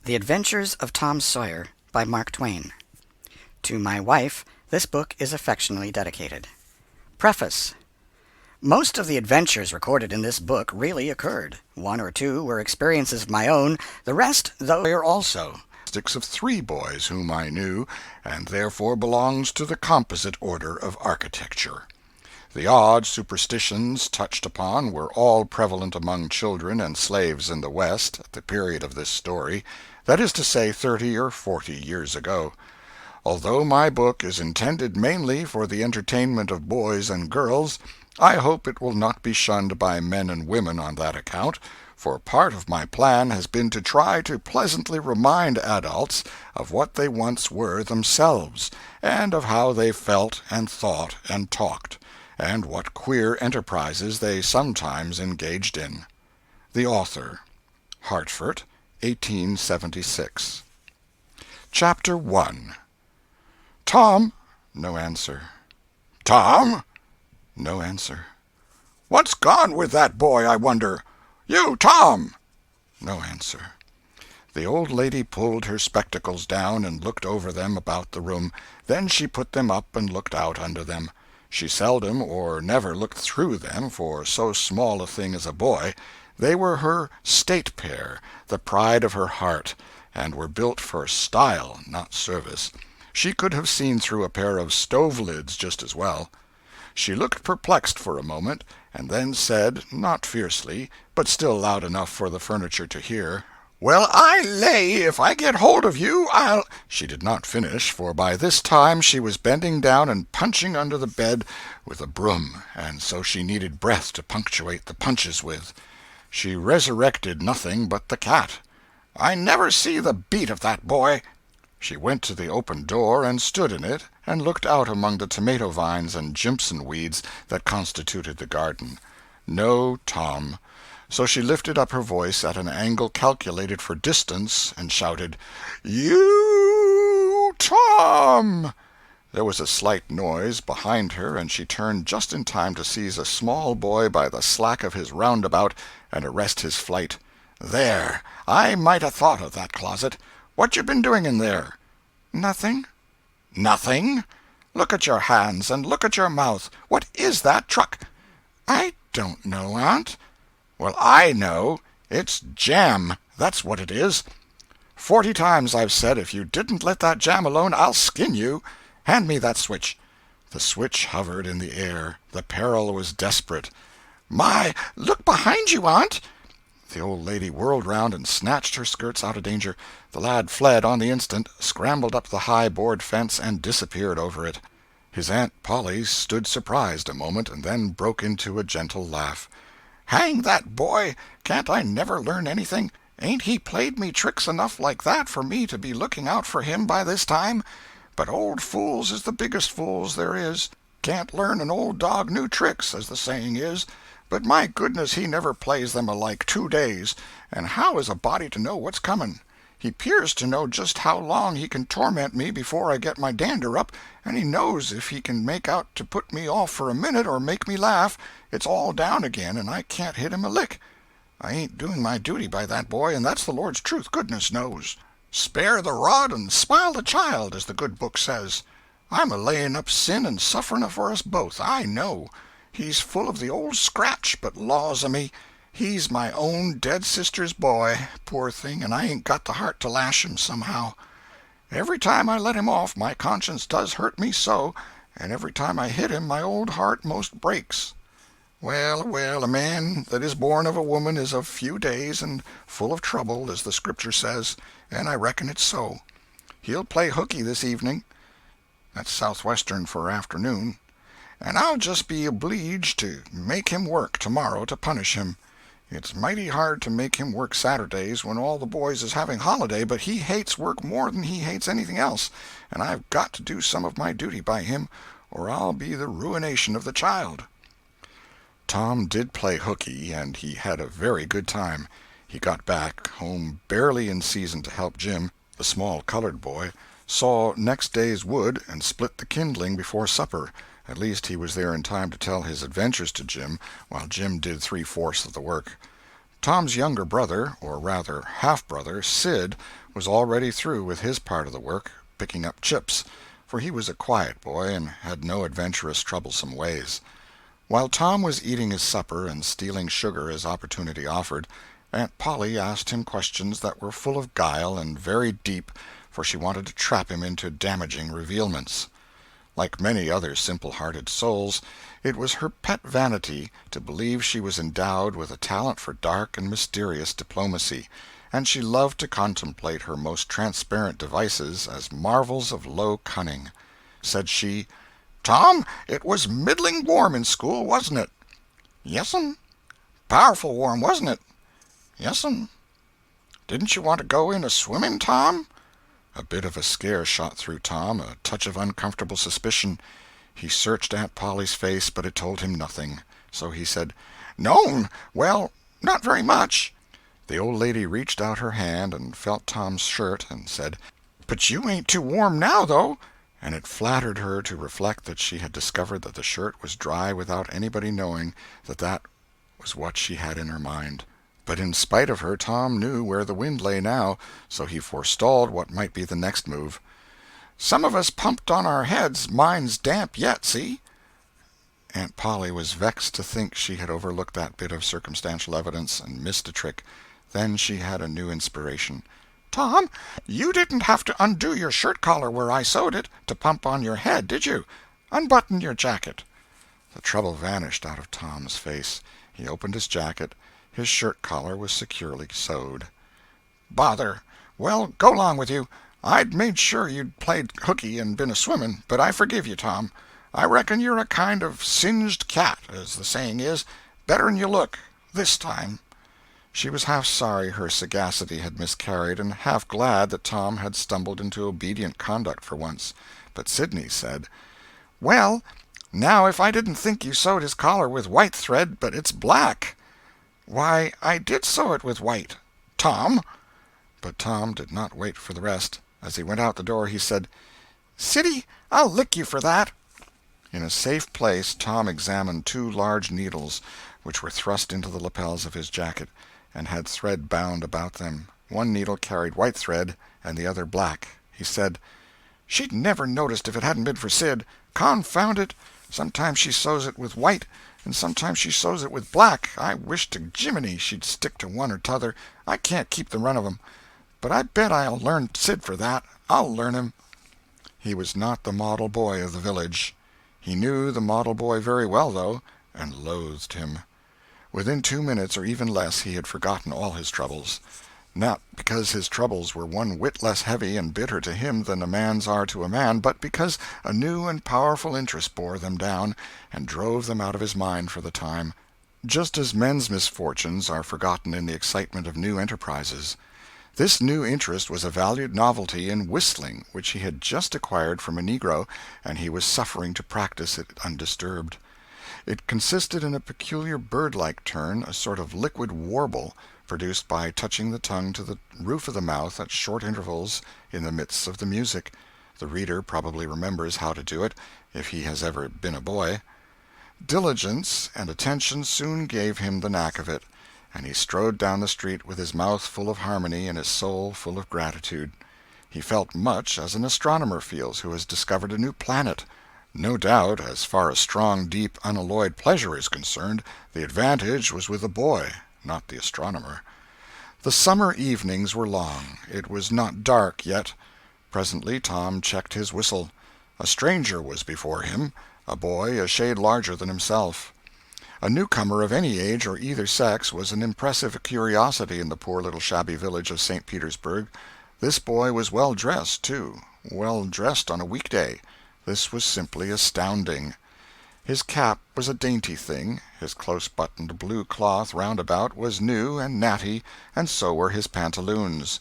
The Adventures of Tom Sawyer by Mark Twain. To my wife, this book is affectionately dedicated. Preface. Most of the adventures recorded in this book really occurred. One or two were experiences of my own, the rest, though, are also of three boys whom I knew, and therefore belongs to the composite order of architecture. The odd superstitions touched upon were all prevalent among children and slaves in the West at the period of this story, that is to say 30 or 40 years ago. Although my book is intended mainly for the entertainment of boys and girls, I hope it will not be shunned by men and women on that account, for part of my plan has been to try to pleasantly remind adults of what they once were themselves, and of how they felt and thought and talked, and what queer enterprises they sometimes engaged in. The Author. Hartford, 1876. Chapter 1. Tom. No answer. Tom. No answer. What's gone with that boy, I wonder? You, Tom. No answer. The old lady pulled her spectacles down and looked over them about the room. Then she put them up and looked out under them. She seldom or never looked through them for so small a thing as a boy. They were her state pair, the pride of her heart, and were built for style, not service. She could have seen through a pair of stove-lids just as well. She looked perplexed for a moment, and then said, not fiercely, but still loud enough for the furniture to hear, "Well, I lay if I get hold of you, I'll—" She did not finish, for by this time she was bending down and punching under the bed with a broom, and so she needed breath to punctuate the punches with. She resurrected nothing but the cat. "I never see the beat of that boy." She went to the open door and stood in it, and looked out among the tomato vines and jimpson weeds that constituted the garden. No Tom. So she lifted up her voice at an angle calculated for distance, and shouted, "You, Tom!" There was a slight noise behind her, and she turned just in time to seize a small boy by the slack of his roundabout and arrest his flight. "There! I might 'a' thought of that closet. What you been doing in there?" "Nothing." "Nothing? Look at your hands, and look at your mouth. What is that truck?" "I don't know, Aunt." "Well, I know. It's jam, that's what it is. 40 times I've said if you didn't let that jam alone I'll skin you. Hand me that switch." The switch hovered in the air. The peril was desperate. "My, look behind you, Aunt!" The old lady whirled round and snatched her skirts out of danger. The lad fled on the instant, scrambled up the high board fence, and disappeared over it. His Aunt Polly stood surprised a moment, and then broke into a gentle laugh. "Hang that boy! Can't I never learn anything? Ain't he played me tricks enough like that for me to be looking out for him by this time? But old fools is the biggest fools there is. Can't learn an old dog new tricks, as the saying is. But my goodness, he never plays them alike 2 days, and how is a body to know what's coming? He 'pears to know just how long he can torment me before I get my dander up, and he knows if he can make out to put me off for a minute or make me laugh, it's all down again and I can't hit him a lick. I ain't doing my duty by that boy, and that's the Lord's truth, goodness knows. Spare the rod and smile the child, as the good book says. I'm a laying up sin and suffering for us both, I know. He's full of the old scratch, but laws o' me, he's my own dead sister's boy, poor thing, and I ain't got the heart to lash him somehow. Every time I let him off my conscience does hurt me so, and every time I hit him my old heart most breaks. Well, well, a man that is born of a woman is of few days and full of trouble, as the Scripture says, and I reckon it's so. He'll play hooky this evening. That's southwestern for afternoon. And I'll just be obleeged to make him work tomorrow to punish him. It's mighty hard to make him work Saturdays when all the boys is having holiday, but he hates work more than he hates anything else, and I've got to do some of my duty by him, or I'll be the ruination of the child." Tom did play hooky, and he had a very good time. He got back home barely in season to help Jim, the small colored boy, saw next day's wood, and split the kindling before supper. At least he was there in time to tell his adventures to Jim, while Jim did 3/4 of the work. Tom's younger brother, or rather half-brother, Sid, was already through with his part of the work, picking up chips, for he was a quiet boy and had no adventurous, troublesome ways. While Tom was eating his supper and stealing sugar as opportunity offered, Aunt Polly asked him questions that were full of guile and very deep, for she wanted to trap him into damaging revealments. Like many other simple-hearted souls, it was her pet vanity to believe she was endowed with a talent for dark and mysterious diplomacy, and she loved to contemplate her most transparent devices as marvels of low cunning. Said she, "Tom, it was middling warm in school, wasn't it?" "Yes'm." "Powerful warm, wasn't it?" "Yes'm." "Didn't you want to go in a-swimming, Tom?" A bit of a scare shot through Tom, a touch of uncomfortable suspicion. He searched Aunt Polly's face, but it told him nothing. So he said, "No'm, well, not very much." The old lady reached out her hand and felt Tom's shirt, and said, "But you ain't too warm now, though." And it flattered her to reflect that she had discovered that the shirt was dry without anybody knowing that was what she had in her mind. But in spite of her, Tom knew where the wind lay now, so he forestalled what might be the next move. "Some of us pumped on our heads. Mine's damp yet, see?" Aunt Polly was vexed to think she had overlooked that bit of circumstantial evidence and missed a trick. Then she had a new inspiration. "Tom, you didn't have to undo your shirt collar where I sewed it, to pump on your head, did you? Unbutton your jacket." The trouble vanished out of Tom's face. He opened his jacket. His shirt collar was securely sewed. "Bother! Well, go 'long with you. I'd made sure you'd played hooky and been a-swimming, but I forgive you, Tom. I reckon you're a kind of singed cat, as the saying is, better'n you look, this time." She was half sorry her sagacity had miscarried, and half glad that Tom had stumbled into obedient conduct for once. But Sidney said, "Well, now if I didn't think you sewed his collar with white thread, but it's black." "Why, I did sew it with white." "Tom!" But Tom did not wait for the rest. As he went out the door, he said, "Siddy, I'll lick you for that." In a safe place, Tom examined 2 large needles, which were thrust into the lapels of his jacket, and had thread bound about them. One needle carried white thread, and the other black. He said, "She'd never noticed if it hadn't been for Sid. Confound it! Sometimes she sews it with white, and sometimes she sews it with black. I wish to Jiminy she'd stick to one or t'other. I can't keep the run of 'em. But I bet I'll learn Sid for that. I'll learn him." He was not the model boy of the village. He knew the model boy very well, though, and loathed him. Within 2 minutes, or even less, he had forgotten all his troubles. Not because his troubles were one whit less heavy and bitter to him than a man's are to a man, but because a new and powerful interest bore them down and drove them out of his mind for the time, just as men's misfortunes are forgotten in the excitement of new enterprises. This new interest was a valued novelty in whistling, which he had just acquired from a negro, and he was suffering to practice it undisturbed. It consisted in a peculiar bird-like turn, a sort of liquid warble, produced by touching the tongue to the roof of the mouth at short intervals in the midst of the music. The reader probably remembers how to do it, if he has ever been a boy. Diligence and attention soon gave him the knack of it, and he strode down the street with his mouth full of harmony and his soul full of gratitude. He felt much as an astronomer feels who has discovered a new planet. No doubt, as far as strong, deep, unalloyed pleasure is concerned, the advantage was with the boy, not the astronomer. The summer evenings were long. It was not dark yet. Presently Tom checked his whistle. A stranger was before him, a boy a shade larger than himself. A newcomer of any age or either sex was an impressive curiosity in the poor little shabby village of St. Petersburg. This boy was well dressed, too, well dressed on a weekday. This was simply astounding. His cap was a dainty thing, his close-buttoned blue cloth roundabout was new and natty, and so were his pantaloons.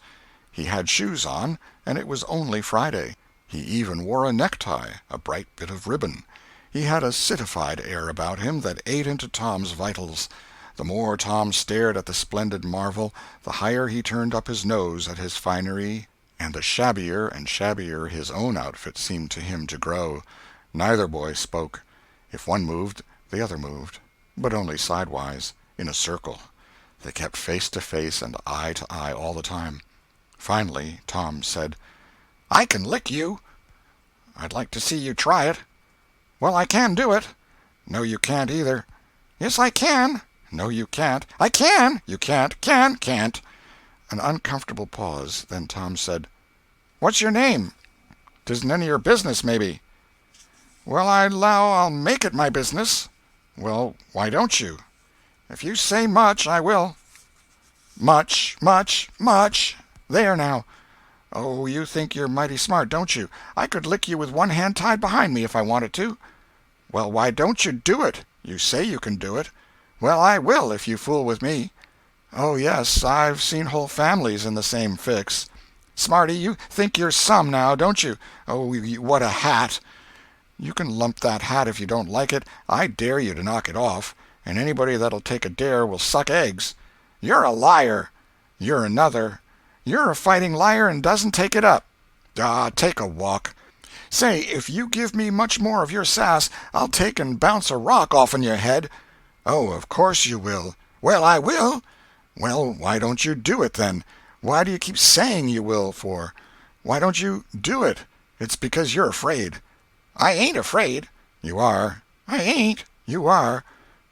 He had shoes on, and it was only Friday. He even wore a necktie, a bright bit of ribbon. He had a citified air about him that ate into Tom's vitals. The more Tom stared at the splendid marvel, the higher he turned up his nose at his finery, and the shabbier and shabbier his own outfit seemed to him to grow. Neither boy spoke. If one moved, the other moved, but only sidewise, in a circle. They kept face to face and eye to eye all the time. Finally Tom said, "I can lick you." "I'd like to see you try it." "Well, I can do it." "No, you can't either." "Yes, I can." "No, you can't." "I can." "You can't." Can't." An uncomfortable pause. Then Tom said, "What's your name?" "'Tisn't any of your business, maybe." "Well, I 'low I'll make it my business." "Well, why don't you?" "If you say much, I will." "Much, much, much. There now." "Oh, you think you're mighty smart, don't you? I could lick you with one hand tied behind me if I wanted to." "Well, why don't you do it? You say you can do it." "Well, I will, if you fool with me." "Oh, yes, I've seen whole families in the same fix." "Smarty, you think you're some, now, don't you? Oh, what a hat!" "You can lump that hat if you don't like it. I dare you to knock it off, and anybody that'll take a dare will suck eggs." "You're a liar." "You're another." "You're a fighting liar and doesn't take it up." "Ah, take a walk." "Say, if you give me much more of your sass, I'll take and bounce a rock off'n your head." "Oh, of course you will." "Well, I will." "Well, why don't you do it, then? Why do you keep saying you will, for? Why don't you do it?" "It's because you're afraid." "I ain't afraid." "You are." "I ain't." "You are."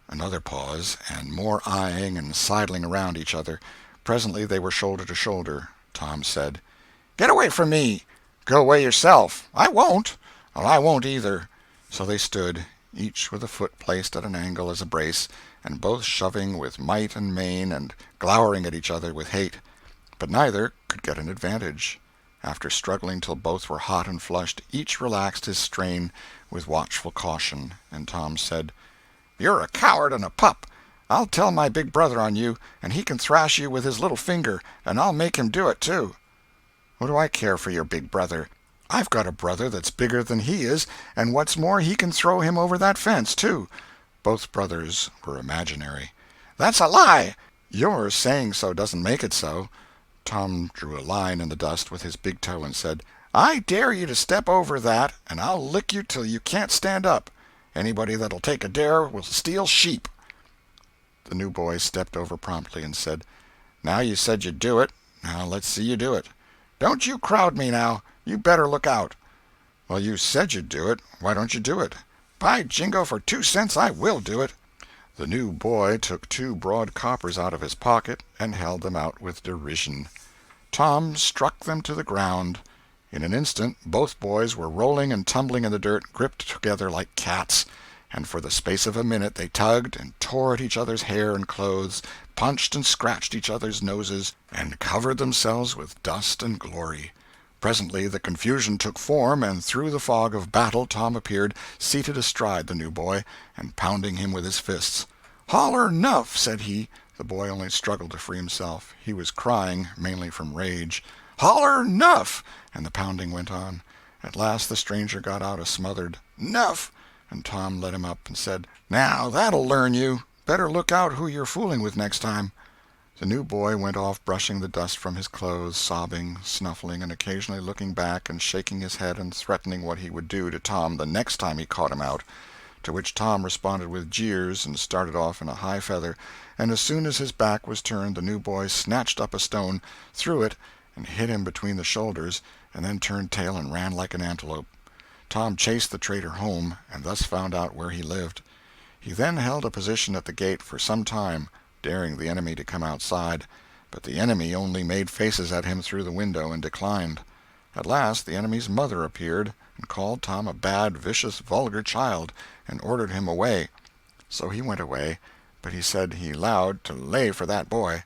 Another pause, and more eyeing and sidling around each other. Presently they were shoulder to shoulder. Tom said, "Get away from me." "Go away yourself." "I won't." "Well, I won't either." So they stood, each with a foot placed at an angle as a brace, and both shoving with might and main and glowering at each other with hate. But neither could get an advantage. After struggling till both were hot and flushed, each relaxed his strain with watchful caution, and Tom said, "You're a coward and a pup. I'll tell my big brother on you, and he can thrash you with his little finger, and I'll make him do it, too." "What do I care for your big brother? I've got a brother that's bigger than he is, and what's more, he can throw him over that fence, too." Both brothers were imaginary. "That's a lie." "Your saying so doesn't make it so." Tom drew a line in the dust with his big toe and said, "I dare you to step over that, and I'll lick you till you can't stand up. Anybody that'll take a dare will steal sheep." The new boy stepped over promptly and said, "Now you said you'd do it. Now let's see you do it." "Don't you crowd me, now. You better look out." "Well, you said you'd do it. Why don't you do it?" "By jingo, for 2 cents I will do it." The new boy took 2 broad coppers out of his pocket and held them out with derision. Tom struck them to the ground. In an instant both boys were rolling and tumbling in the dirt, gripped together like cats, and for the space of a minute they tugged and tore at each other's hair and clothes, punched and scratched each other's noses, and covered themselves with dust and glory. Presently the confusion took form, and through the fog of battle Tom appeared, seated astride the new boy, and pounding him with his fists. "Holler 'nuff," said he. The boy only struggled to free himself. He was crying, mainly from rage. "Holler 'nuff," and the pounding went on. At last the stranger got out a smothered "'nuff," and Tom led him up and said, "Now that'll learn you. Better look out who you're fooling with next time." The new boy went off brushing the dust from his clothes, sobbing, snuffling, and occasionally looking back and shaking his head and threatening what he would do to Tom the next time he caught him out, to which Tom responded with jeers and started off in a high feather, and as soon as his back was turned the new boy snatched up a stone, threw it, and hit him between the shoulders, and then turned tail and ran like an antelope. Tom chased the traitor home, and thus found out where he lived. He then held a position at the gate for some time, daring the enemy to come outside, but the enemy only made faces at him through the window and declined. At last the enemy's mother appeared, and called Tom a bad, vicious, vulgar child, and ordered him away. So he went away, but he said he 'lowed to lay for that boy.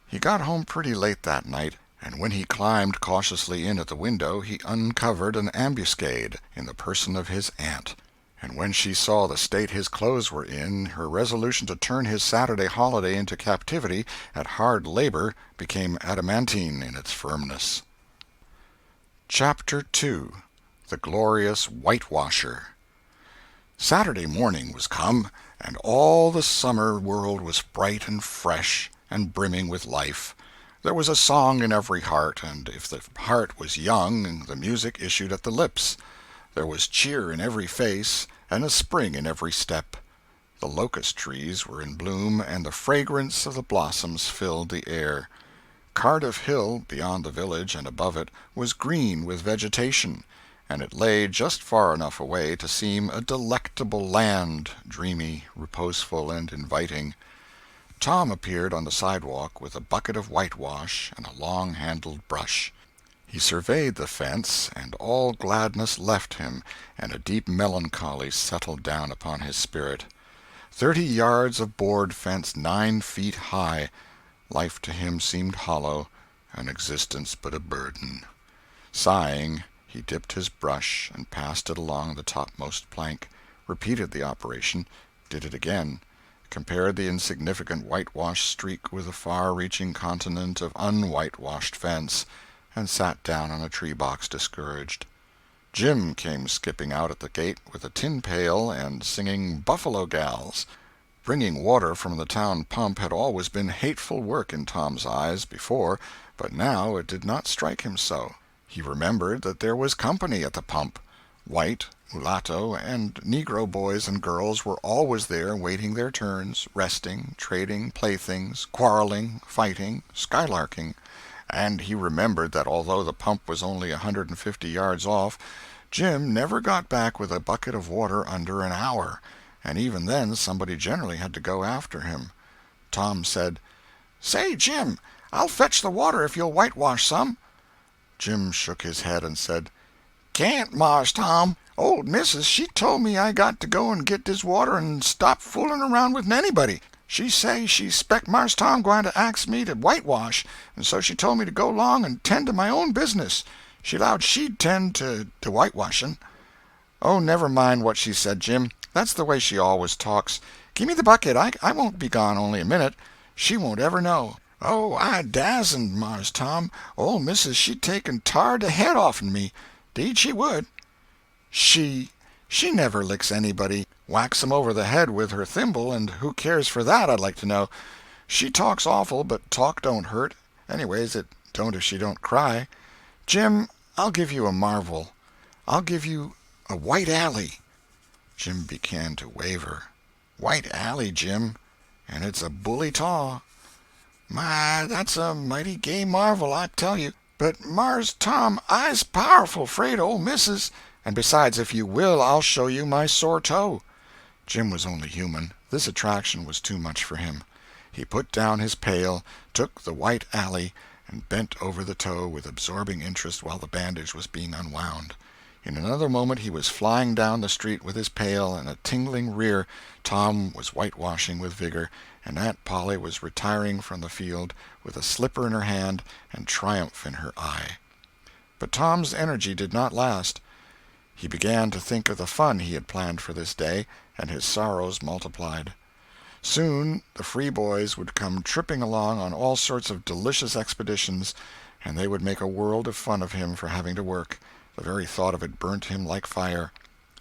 He got home pretty late that night, and when he climbed cautiously in at the window he uncovered an ambuscade in the person of his aunt. And when she saw the state his clothes were in, her resolution to turn his Saturday holiday into captivity at hard labor became adamantine in its firmness. Chapter 2. The Glorious Whitewasher. Saturday morning was come, and all the summer world was bright and fresh and brimming with life. There was a song in every heart, and if the heart was young, the music issued at the lips. There was cheer in every face, and a spring in every step. The locust trees were in bloom, and the fragrance of the blossoms filled the air. Cardiff Hill, beyond the village and above it, was green with vegetation, and it lay just far enough away to seem a delectable land, dreamy, reposeful, and inviting. Tom appeared on the sidewalk with a bucket of whitewash and a long-handled brush. He surveyed the fence, and all gladness left him, and a deep melancholy settled down upon his spirit. 30 yards of board fence 9 feet high. Life to him seemed hollow, and existence but a burden. Sighing, he dipped his brush and passed it along the topmost plank, repeated the operation, did it again, compared the insignificant whitewashed streak with the far-reaching continent of unwhitewashed fence, and sat down on a tree-box discouraged. Jim came skipping out at the gate with a tin pail and singing "Buffalo Gals." Bringing water from the town pump had always been hateful work in Tom's eyes before, but now it did not strike him so. He remembered that there was company at the pump. White, mulatto, and negro boys and girls were always there waiting their turns, resting, trading playthings, quarreling, fighting, skylarking. And he remembered that although the pump was only 150 yards off, Jim never got back with a bucket of water under an hour, and even then somebody generally had to go after him. Tom said, "Say, Jim, I'll fetch the water if you'll whitewash some." Jim shook his head and said, "Can't, Mars Tom. Old missus, she told me I got to go and get dis water and stop fooling around with anybody. She say she 'spect Mars Tom gwine to ax me to whitewash, and so she told me to go 'long and tend to my own business. She 'lowed she'd tend to whitewashing." "Oh, never mind what she said, Jim. That's the way she always talks. Give me the bucket. I won't be gone only a minute. She won't ever know." "Oh, I dasn't, Mars Tom. Old missus she'd take and tar de head off'n me. 'Deed she would." She never licks anybody. Whacks 'em over the head with her thimble, and who cares for that, I'd like to know. She talks awful, but talk don't hurt. Anyways, it don't if she don't cry. Jim, I'll give you a marvel. I'll give you a white alley." Jim began to waver. "White alley, Jim, and it's a bully taw." "My, that's a mighty gay marvel, I tell you. But, Mars Tom, I's powerful 'fraid of old missus. And besides, if you will, I'll show you my sore toe." Jim was only human. This attraction was too much for him. He put down his pail, took the white alley, and bent over the toe with absorbing interest while the bandage was being unwound. In another moment he was flying down the street with his pail and a tingling rear. Tom was whitewashing with vigor, and Aunt Polly was retiring from the field with a slipper in her hand and triumph in her eye. But Tom's energy did not last. He began to think of the fun he had planned for this day, and his sorrows multiplied. Soon the free boys would come tripping along on all sorts of delicious expeditions, and they would make a world of fun of him for having to work. The very thought of it burnt him like fire.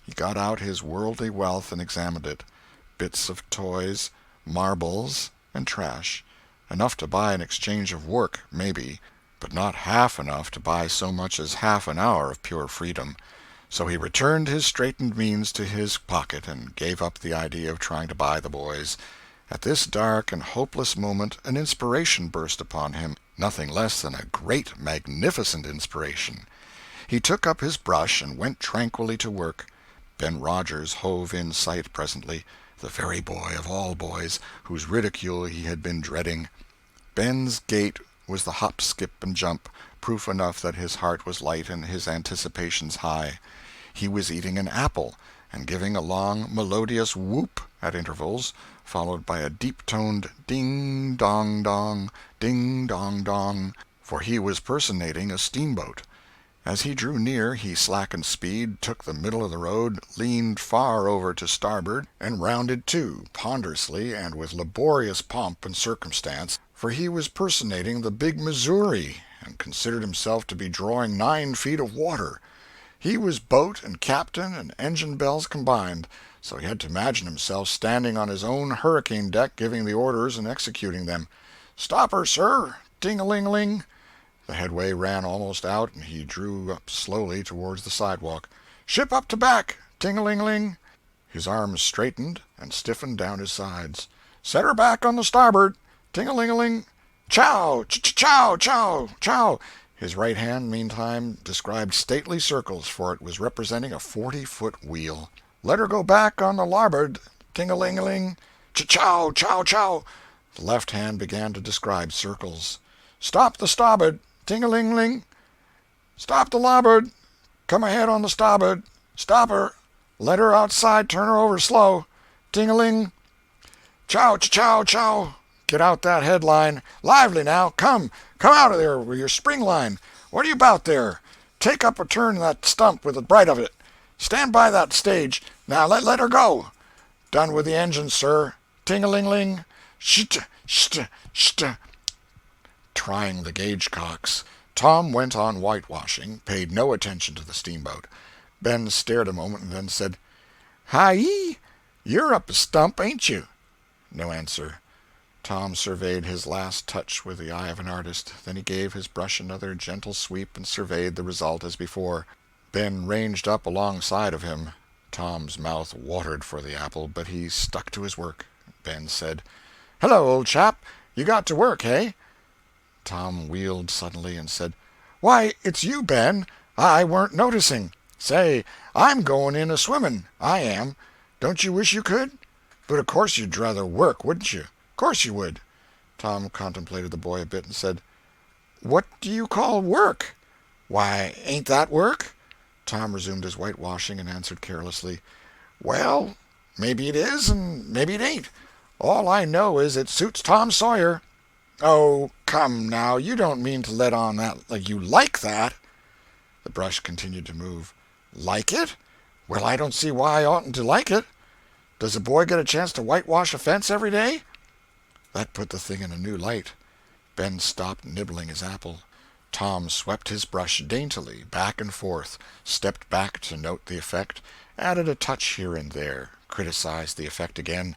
He got out his worldly wealth and examined it. Bits of toys, marbles, and trash. Enough to buy an exchange of work, maybe, but not half enough to buy so much as half an hour of pure freedom. So he returned his straitened means to his pocket and gave up the idea of trying to buy the boys. At this dark and hopeless moment an inspiration burst upon him, nothing less than a great, magnificent inspiration. He took up his brush and went tranquilly to work. Ben Rogers hove in sight presently, the very boy of all boys, whose ridicule he had been dreading. Ben's gait was the hop, skip, and jump, proof enough that his heart was light and his anticipations high. He was eating an apple, and giving a long, melodious whoop at intervals, followed by a deep-toned ding-dong-dong, ding-dong-dong, for he was personating a steamboat. As he drew near, he slackened speed, took the middle of the road, leaned far over to starboard, and rounded to, ponderously and with laborious pomp and circumstance, for he was personating the big Missouri, and considered himself to be drawing 9 feet of water. He was boat and captain and engine bells combined, so he had to imagine himself standing on his own hurricane deck giving the orders and executing them. "Stop her, sir! Ting-a-ling-ling!" The headway ran almost out, and he drew up slowly towards the sidewalk. "Ship up to back! Ting-a-ling-ling!" His arms straightened and stiffened down his sides. "Set her back on the starboard. Ting-a-ling-a-ling. Chow! Chow! Chow! Chow!" His right hand, meantime, described stately circles, for it was representing a 40-foot wheel. "Let her go back on the larboard. Ting-a-ling-a-ling. Chow! Chow! Chow!" The left hand began to describe circles. "Stop the starboard. Ting-a-ling-ling. Stop the larboard. Come ahead on the starboard. Stop her. Let her outside. Turn her over slow. Ting-a-ling. Chow! Chow! Chow! Get out that headline. Lively now. Come out of there with your spring line. What are you about there? Take up a turn in that stump with the bright of it. Stand by that stage. Now let her go. Done with the engine, sir. Ting-a-ling-ling. Sht! Sht! Sht!" Trying the gauge-cocks, Tom went on whitewashing, paid no attention to the steamboat. Ben stared a moment and then said, "Hi-yi! You're up a stump, ain't you?" No answer. Tom surveyed his last touch with the eye of an artist. Then he gave his brush another gentle sweep and surveyed the result as before. Ben ranged up alongside of him. Tom's mouth watered for the apple, but he stuck to his work. Ben said, "Hello, old chap. You got to work, hey?" Tom wheeled suddenly and said, "Why, it's you, Ben. I weren't noticing. Say, I'm going in a-swimming, I am. Don't you wish you could? But of course you'd rather work, wouldn't you? Course you would." Tom contemplated the boy a bit and said, "What do you call work?" "Why, ain't that work?" Tom resumed his whitewashing and answered carelessly, "Well, maybe it is and maybe it ain't. All I know is it suits Tom Sawyer." "Oh, come now, you don't mean to let on that like you like that?" The brush continued to move. "Like it? Well, I don't see why I oughtn't to like it. Does a boy get a chance to whitewash a fence every day?" That put the thing in a new light. Ben stopped nibbling his apple. Tom swept his brush daintily back and forth, stepped back to note the effect, added a touch here and there, criticized the effect again.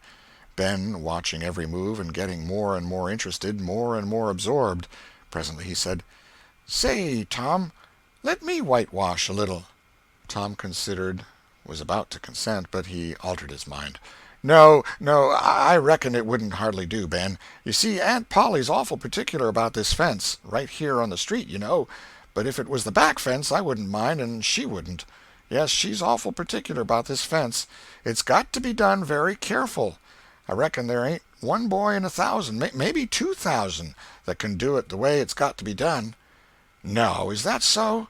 Ben, watching every move and getting more and more interested, more and more absorbed. Presently he said, "Say, Tom, let me whitewash a little." Tom considered, was about to consent, but he altered his mind. No, I reckon it wouldn't hardly do, Ben. You see, Aunt Polly's awful particular about this fence, right here on the street, you know. But if it was the back fence, I wouldn't mind, and she wouldn't. Yes, she's awful particular about this fence. It's got to be done very careful. I reckon there ain't one boy in 1,000, maybe 2,000, that can do it the way it's got to be done." "No, is that so?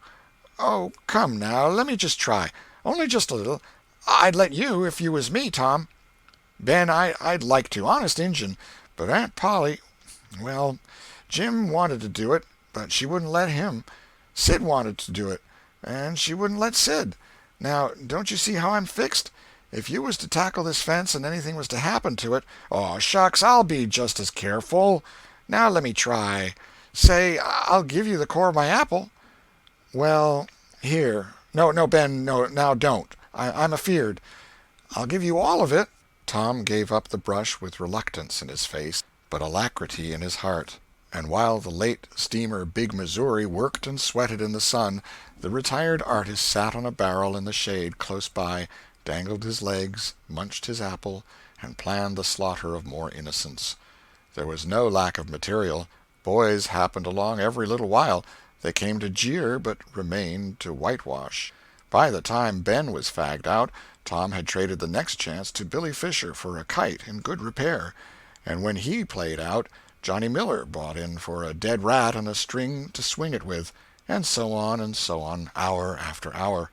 Oh, come now, let me just try. Only just a little. I'd let you if you was me, Tom." "Ben, I'd like to, honest Injun, but Aunt Polly, well, Jim wanted to do it, but she wouldn't let him. Sid wanted to do it, and she wouldn't let Sid. Now, don't you see how I'm fixed? If you was to tackle this fence and anything was to happen to it—" "Oh, shucks, I'll be just as careful. Now let me try. Say, I'll give you the core of my apple." "Well, here. No, Ben, no, now don't. I'm afeard. I'll give you all of it." Tom gave up the brush with reluctance in his face, but alacrity in his heart. And while the late steamer Big Missouri worked and sweated in the sun, the retired artist sat on a barrel in the shade close by, dangled his legs, munched his apple, and planned the slaughter of more innocents. There was no lack of material. Boys happened along every little while. They came to jeer, but remained to whitewash. By the time Ben was fagged out, Tom had traded the next chance to Billy Fisher for a kite in good repair, and when he played out, Johnny Miller bought in for a dead rat and a string to swing it with, and so on, hour after hour.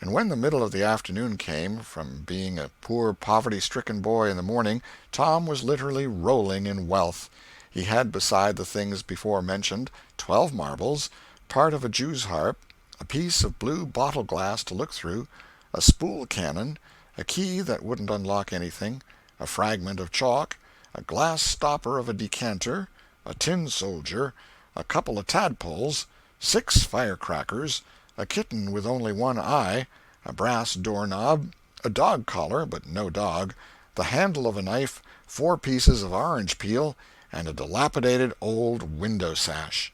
And when the middle of the afternoon came, from being a poor poverty-stricken boy in the morning, Tom was literally rolling in wealth. He had, beside the things before mentioned, 12 marbles, part of a jew's harp, a piece of blue bottle-glass to look through, a spool cannon, a key that wouldn't unlock anything, a fragment of chalk, a glass stopper of a decanter, a tin soldier, a couple of tadpoles, 6 firecrackers, a kitten with only one eye, a brass doorknob, a dog collar but no dog, the handle of a knife, 4 pieces of orange peel, and a dilapidated old window sash.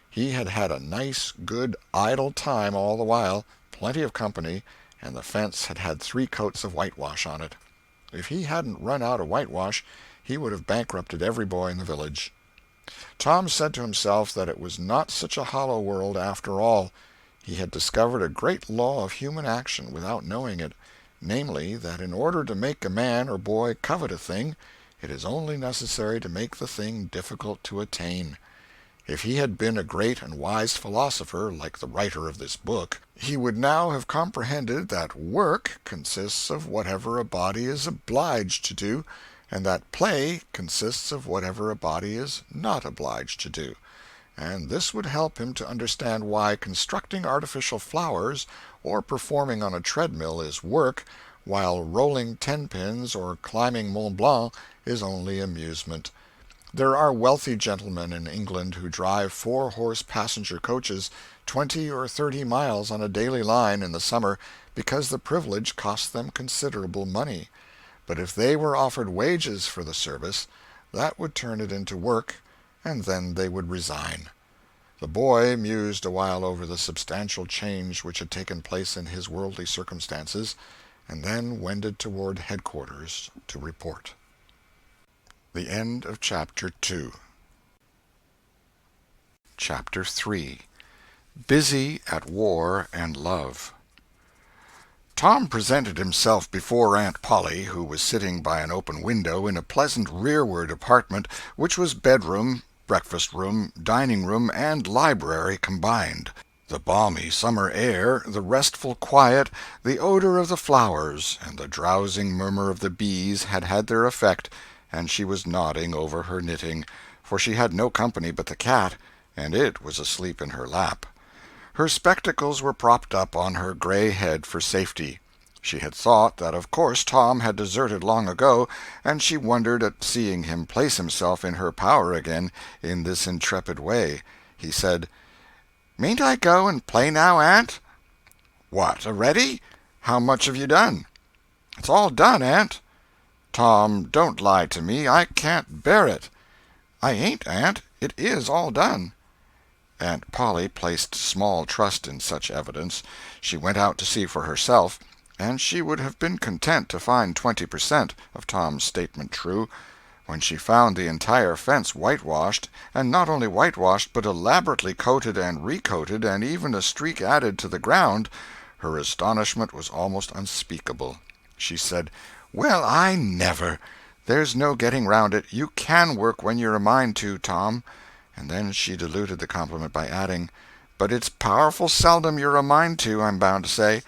He had had a nice, good, idle time all the while, plenty of company, and the fence had had 3 coats of whitewash on it. If he hadn't run out of whitewash, he would have bankrupted every boy in the village. Tom said to himself that it was not such a hollow world after all. He had discovered a great law of human action without knowing it, namely, that in order to make a man or boy covet a thing, it is only necessary to make the thing difficult to attain. If he had been a great and wise philosopher, like the writer of this book, he would now have comprehended that work consists of whatever a body is obliged to do, and that play consists of whatever a body is not obliged to do. And this would help him to understand why constructing artificial flowers or performing on a treadmill is work, while rolling 10-pins or climbing Mont Blanc is only amusement. There are wealthy gentlemen in England who drive 4-horse passenger coaches 20 or 30 miles on a daily line in the summer because the privilege costs them considerable money. But if they were offered wages for the service, that would turn it into work, and then they would resign. The boy mused a while over the substantial change which had taken place in his worldly circumstances, and then wended toward headquarters to report. The end of Chapter 2. Chapter 3. Busy at War and Love. Tom presented himself before Aunt Polly, who was sitting by an open window in a pleasant rearward apartment which was bedroom, breakfast-room, dining-room, and library combined. The balmy summer air, the restful quiet, the odor of the flowers, and the drowsing murmur of the bees had had their effect, and she was nodding over her knitting, for she had no company but the cat, and it was asleep in her lap. Her spectacles were propped up on her gray head for safety. She had thought that of course Tom had deserted long ago, and she wondered at seeing him place himself in her power again in this intrepid way. He said, "Mayn't I go and play now, Aunt?" "What, a-ready? How much have you done?" "It's all done, Aunt." "Tom, don't lie to me. I can't bear it." "I ain't, Aunt. It is all done." Aunt Polly placed small trust in such evidence. She went out to see for herself, and she would have been content to find 20% of Tom's statement true. When she found the entire fence whitewashed, and not only whitewashed but elaborately coated and recoated, and even a streak added to the ground, her astonishment was almost unspeakable. She said, "Well, I never! There's no getting round it. You can work when you're a mind to, Tom." And then she diluted the compliment by adding, "But it's powerful seldom you're a mind to, I'm bound to say.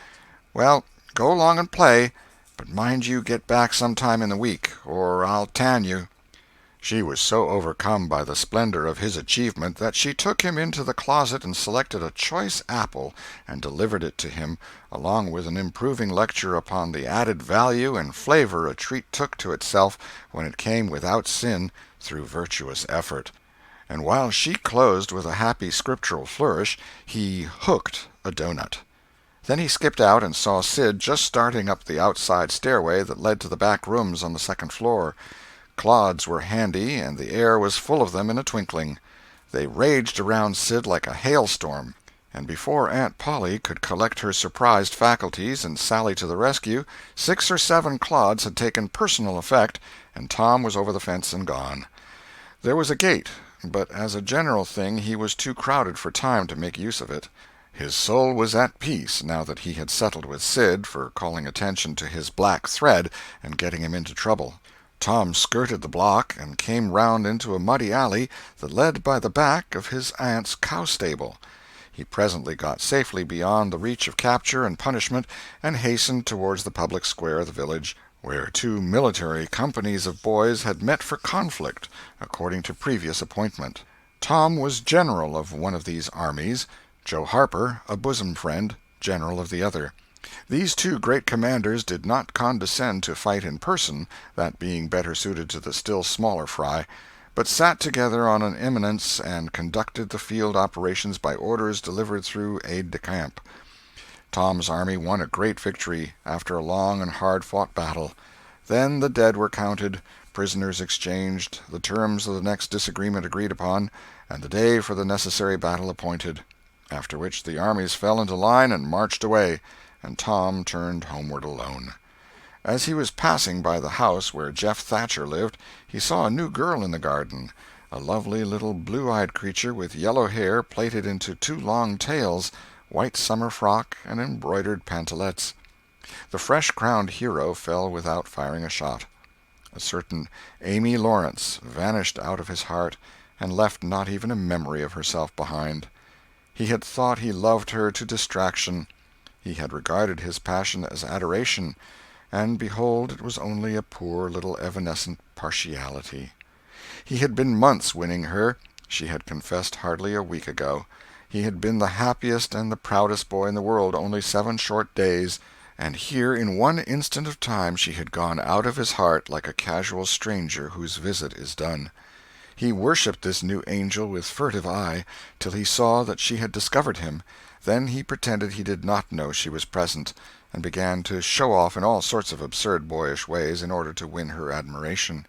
Well, go along and play, but mind you get back some time in the week, or I'll tan you." She was so overcome by the splendor of his achievement that she took him into the closet and selected a choice apple and delivered it to him, along with an improving lecture upon the added value and flavor a treat took to itself when it came without sin through virtuous effort. And while she closed with a happy scriptural flourish, he hooked a doughnut. Then he skipped out and saw Sid just starting up the outside stairway that led to the back rooms on the second floor. Clods were handy, and the air was full of them in a twinkling. They raged around Sid like a hailstorm, and before Aunt Polly could collect her surprised faculties and sally to the rescue, 6 or 7 clods had taken personal effect, and Tom was over the fence and gone. There was a gate, but as a general thing he was too crowded for time to make use of it. His soul was at peace now that he had settled with Sid for calling attention to his black thread and getting him into trouble. Tom skirted the block and came round into a muddy alley that led by the back of his aunt's cow-stable. He presently got safely beyond the reach of capture and punishment and hastened towards the public square of the village, where 2 military companies of boys had met for conflict, according to previous appointment. Tom was general of one of these armies, Joe Harper, a bosom friend, general of the other. These 2 great commanders did not condescend to fight in person, that being better suited to the still smaller fry, but sat together on an eminence and conducted the field operations by orders delivered through aide-de-camp. Tom's army won a great victory after a long and hard-fought battle. Then the dead were counted, prisoners exchanged, the terms of the next disagreement agreed upon, and the day for the necessary battle appointed, after which the armies fell into line and marched away, and Tom turned homeward alone. As he was passing by the house where Jeff Thatcher lived, he saw a new girl in the garden, a lovely little blue-eyed creature with yellow hair plaited into two long tails, white summer frock, and embroidered pantalettes. The fresh-crowned hero fell without firing a shot. A certain Amy Lawrence vanished out of his heart and left not even a memory of herself behind. He had thought he loved her to distraction. He had regarded his passion as adoration, and behold, it was only a poor little evanescent partiality. He had been months winning her. She had confessed hardly a week ago. He had been the happiest and the proudest boy in the world only 7 short days, and here in one instant of time she had gone out of his heart like a casual stranger whose visit is done. He worshipped this new angel with furtive eye, till he saw that she had discovered him. Then he pretended he did not know she was present, and began to show off in all sorts of absurd boyish ways in order to win her admiration.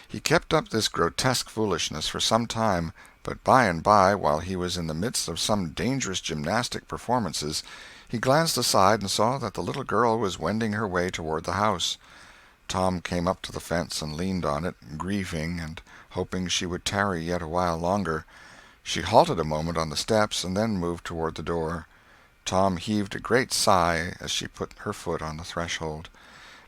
He kept up this grotesque foolishness for some time, but by and by, while he was in the midst of some dangerous gymnastic performances, he glanced aside and saw that the little girl was wending her way toward the house. Tom came up to the fence and leaned on it, grieving and hoping she would tarry yet a while longer. She halted a moment on the steps and then moved toward the door. Tom heaved a great sigh as she put her foot on the threshold.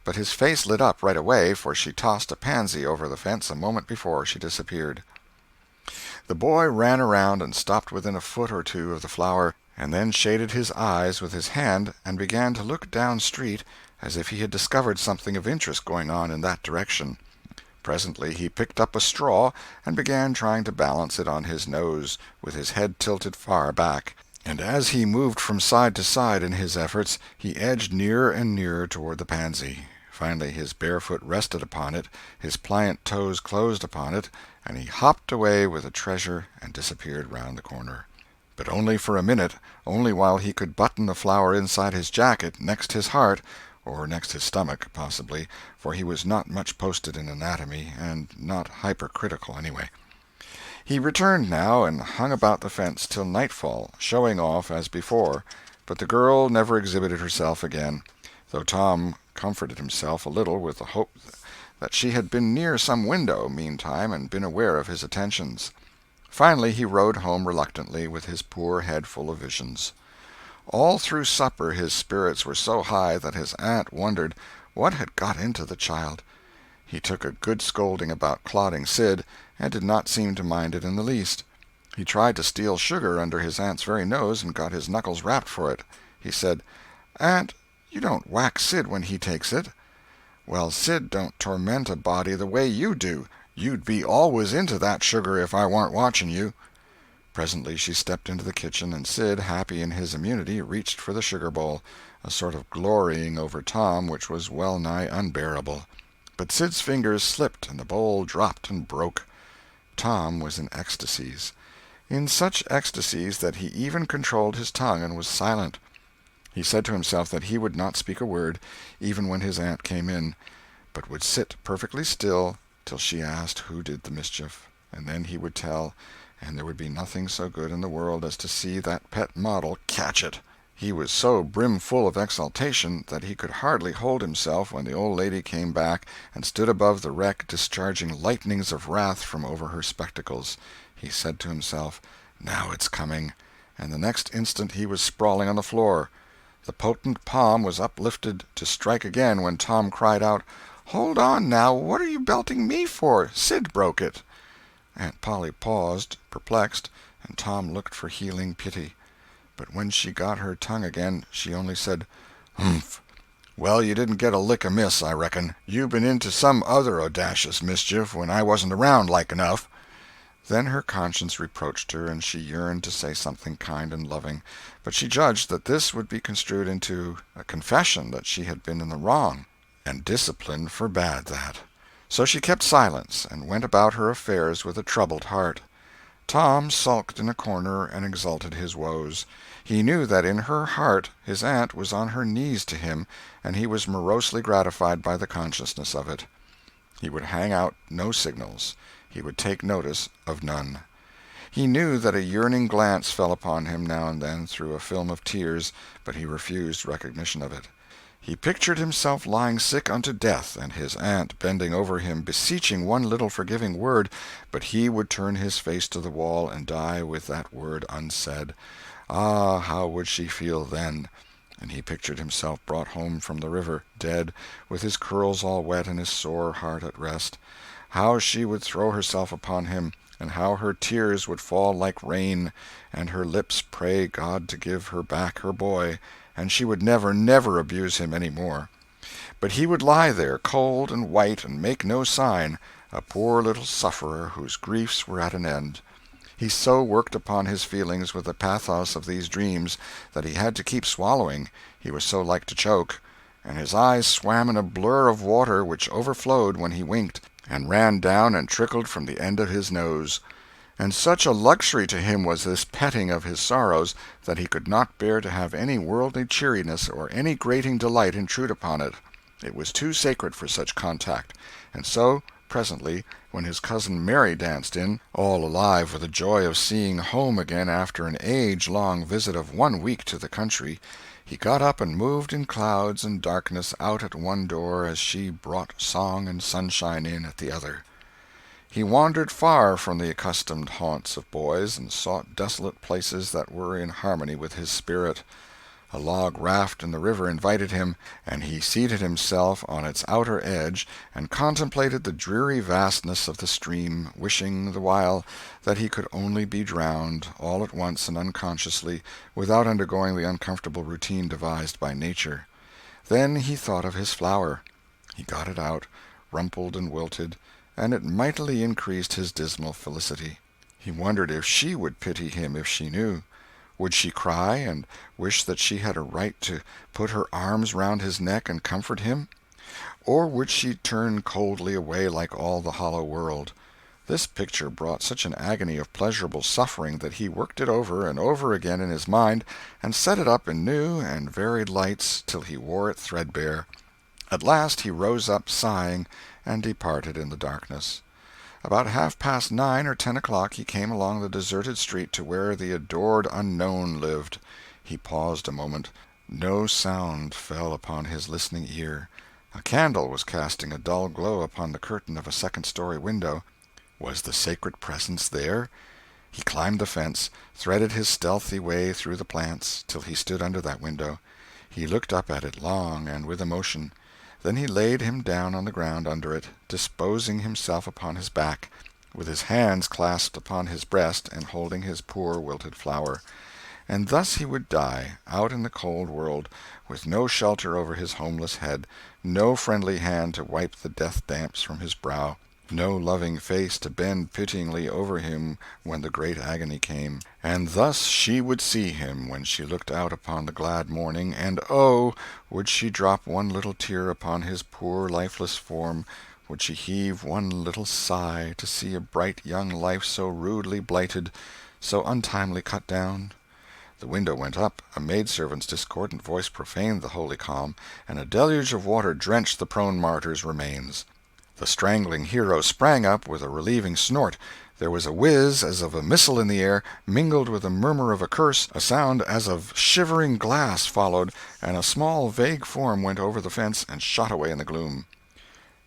But his face lit up right away, for she tossed a pansy over the fence a moment before she disappeared. The boy ran around and stopped within a foot or two of the flower, and then shaded his eyes with his hand and began to look down street as if he had discovered something of interest going on in that direction. Presently he picked up a straw and began trying to balance it on his nose, with his head tilted far back, and as he moved from side to side in his efforts, he edged nearer and nearer toward the pansy. Finally his bare foot rested upon it, his pliant toes closed upon it, and he hopped away with the treasure and disappeared round the corner. But only for a minute, only while he could button the flower inside his jacket, next his heart, or next his stomach, possibly, for he was not much posted in anatomy, and not hypercritical anyway. He returned now and hung about the fence till nightfall, showing off as before, but the girl never exhibited herself again, though Tom comforted himself a little with the hope that she had been near some window, meantime, and been aware of his attentions. Finally he rode home reluctantly, with his poor head full of visions. All through supper his spirits were so high that his aunt wondered what had got into the child. He took a good scolding about clodding Sid, and did not seem to mind it in the least. He tried to steal sugar under his aunt's very nose, and got his knuckles rapped for it. He said, "Aunt, you don't whack Sid when he takes it." "Well, Sid don't torment a body the way you do. You'd be always into that sugar if I warn't watching you." Presently she stepped into the kitchen, and Sid, happy in his immunity, reached for the sugar bowl, a sort of glorying over Tom which was well nigh unbearable. But Sid's fingers slipped, and the bowl dropped and broke. Tom was in ecstasies. In such ecstasies that he even controlled his tongue and was silent. He said to himself that he would not speak a word, even when his aunt came in, but would sit perfectly still till she asked who did the mischief, and then he would tell, and there would be nothing so good in the world as to see that pet model catch it. He was so brimful of exultation that he could hardly hold himself when the old lady came back and stood above the wreck discharging lightnings of wrath from over her spectacles. He said to himself, "Now it's coming," and the next instant he was sprawling on the floor. The potent palm was uplifted to strike again when Tom cried out, "Hold on, now, what are you belting me for? Sid broke it." Aunt Polly paused, perplexed, and Tom looked for healing pity. But when she got her tongue again, she only said, "Humph! Well, you didn't get a lick amiss, I reckon. You been into some other audacious mischief when I wasn't around, like enough." Then her conscience reproached her, and she yearned to say something kind and loving, but she judged that this would be construed into a confession that she had been in the wrong, and discipline forbade that. So she kept silence, and went about her affairs with a troubled heart. Tom sulked in a corner and exulted his woes. He knew that in her heart his aunt was on her knees to him, and he was morosely gratified by the consciousness of it. He would hang out no signals. He would take notice of none. He knew that a yearning glance fell upon him now and then through a film of tears, but he refused recognition of it. He pictured himself lying sick unto death, and his aunt bending over him, beseeching one little forgiving word, but he would turn his face to the wall and die with that word unsaid. Ah, how would she feel then? And he pictured himself brought home from the river, dead, with his curls all wet and his sore heart at rest. How she would throw herself upon him, and how her tears would fall like rain, and her lips pray God to give her back her boy, and she would never, never abuse him any more. But he would lie there, cold and white, and make no sign, a poor little sufferer whose griefs were at an end. He so worked upon his feelings with the pathos of these dreams that he had to keep swallowing, he was so like to choke, and his eyes swam in a blur of water which overflowed when he winked, and ran down and trickled from the end of his nose. And such a luxury to him was this petting of his sorrows that he could not bear to have any worldly cheeriness or any grating delight intrude upon it. It was too sacred for such contact, and so, presently, when his cousin Mary danced in, all alive with the joy of seeing home again after an age-long visit of 1 week to the country, he got up and moved in clouds and darkness out at one door as she brought song and sunshine in at the other. He wandered far from the accustomed haunts of boys, and sought desolate places that were in harmony with his spirit. A log raft in the river invited him, and he seated himself on its outer edge and contemplated the dreary vastness of the stream, wishing the while that he could only be drowned, all at once and unconsciously, without undergoing the uncomfortable routine devised by nature. Then he thought of his flower. He got it out, rumpled and wilted, and it mightily increased his dismal felicity. He wondered if she would pity him if she knew. Would she cry, and wish that she had a right to put her arms round his neck and comfort him? Or would she turn coldly away like all the hollow world? This picture brought such an agony of pleasurable suffering that he worked it over and over again in his mind, and set it up in new and varied lights till he wore it threadbare. At last he rose up sighing, and departed in the darkness. About 9:30 or 10 o'clock he came along the deserted street to where the adored unknown lived. He paused a moment. No sound fell upon his listening ear. A candle was casting a dull glow upon the curtain of a second-story window. Was the sacred presence there? He climbed the fence, threaded his stealthy way through the plants, till he stood under that window. He looked up at it long and with emotion. Then he laid him down on the ground under it, disposing himself upon his back, with his hands clasped upon his breast and holding his poor wilted flower. And thus he would die, out in the cold world, with no shelter over his homeless head, no friendly hand to wipe the death-damps from his brow, no loving face to bend pityingly over him when the great agony came. And thus she would see him when she looked out upon the glad morning, and oh, would she drop one little tear upon his poor lifeless form, would she heave one little sigh to see a bright young life so rudely blighted, so untimely cut down? The window went up, a maidservant's discordant voice profaned the holy calm, and a deluge of water drenched the prone martyr's remains. The strangling hero sprang up with a relieving snort. There was a whiz as of a missile in the air, mingled with a murmur of a curse, a sound as of shivering glass followed, and a small vague form went over the fence and shot away in the gloom.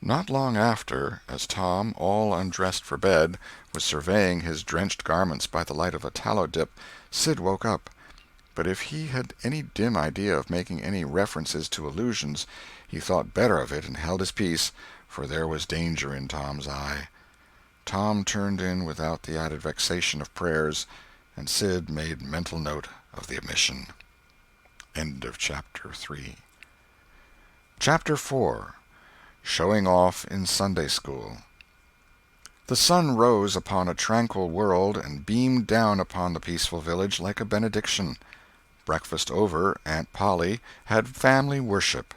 Not long after, as Tom, all undressed for bed, was surveying his drenched garments by the light of a tallow dip, Sid woke up. But if he had any dim idea of making any references to illusions, he thought better of it and held his peace, for there was danger in Tom's eye. Tom turned in without the added vexation of prayers, and Sid made mental note of the omission. End of Chapter 3. Chapter 4. Showing Off in Sunday School. The sun rose upon a tranquil world and beamed down upon the peaceful village like a benediction. Breakfast over, Aunt Polly had family worship.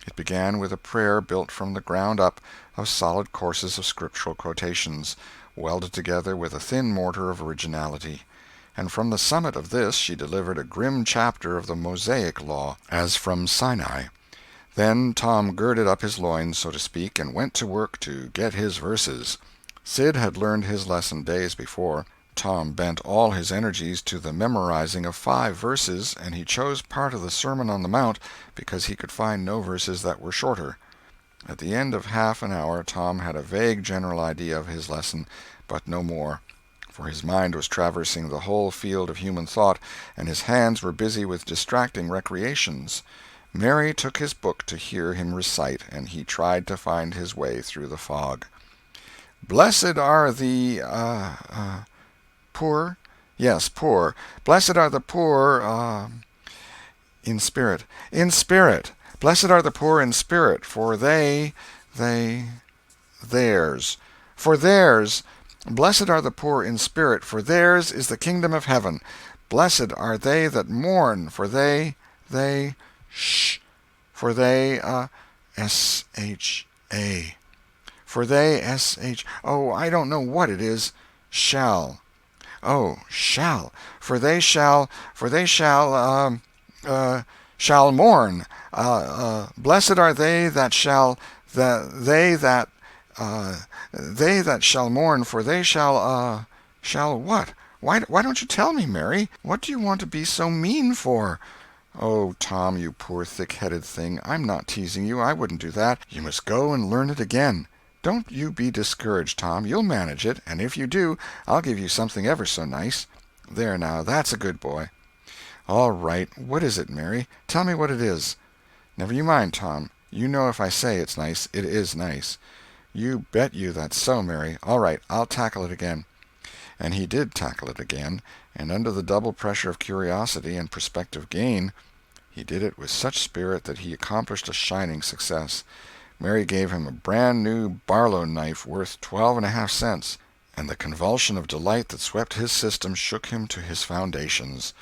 It began with a prayer built from the ground up of solid courses of scriptural quotations, welded together with a thin mortar of originality. And from the summit of this she delivered a grim chapter of the Mosaic law, as from Sinai. Then Tom girded up his loins, so to speak, and went to work to get his verses. Sid had learned his lesson days before, Tom bent all his energies to the memorizing of 5 verses, and he chose part of the Sermon on the Mount because he could find no verses that were shorter. At the end of half an hour Tom had a vague general idea of his lesson, but no more, for his mind was traversing the whole field of human thought, and his hands were busy with distracting recreations. Mary took his book to hear him recite, and he tried to find his way through the fog. "Blessed are the poor? Yes, poor. Blessed are the poor in spirit. In spirit. Blessed are the poor in spirit, for theirs. For theirs. Blessed are the poor in spirit, for theirs is the kingdom of heaven. Blessed are they that mourn, for for they, S-H-A. For they, S-H, oh, I don't know what it is. Shall. Oh, shall. Shall mourn. Blessed are they that shall, they that shall mourn, for they shall what? Why don't you tell me, Mary? What do you want to be so mean for? Oh, Tom, you poor thick-headed thing, I'm not teasing you. I wouldn't do that. You must go and learn it again. Don't you be discouraged, Tom. You'll manage it, and if you do, I'll give you something ever so nice. There now, that's a good boy. All right, what is it, Mary? Tell me what it is. Never you mind, Tom. You know if I say it's nice, it is nice. You bet you that's so, Mary. All right, I'll tackle it again. And he did tackle it again, and under the double pressure of curiosity and prospective gain, he did it with such spirit that he accomplished a shining success. Mary gave him a brand-new Barlow knife worth 12.5 cents, and the convulsion of delight that swept his system shook him to his foundations.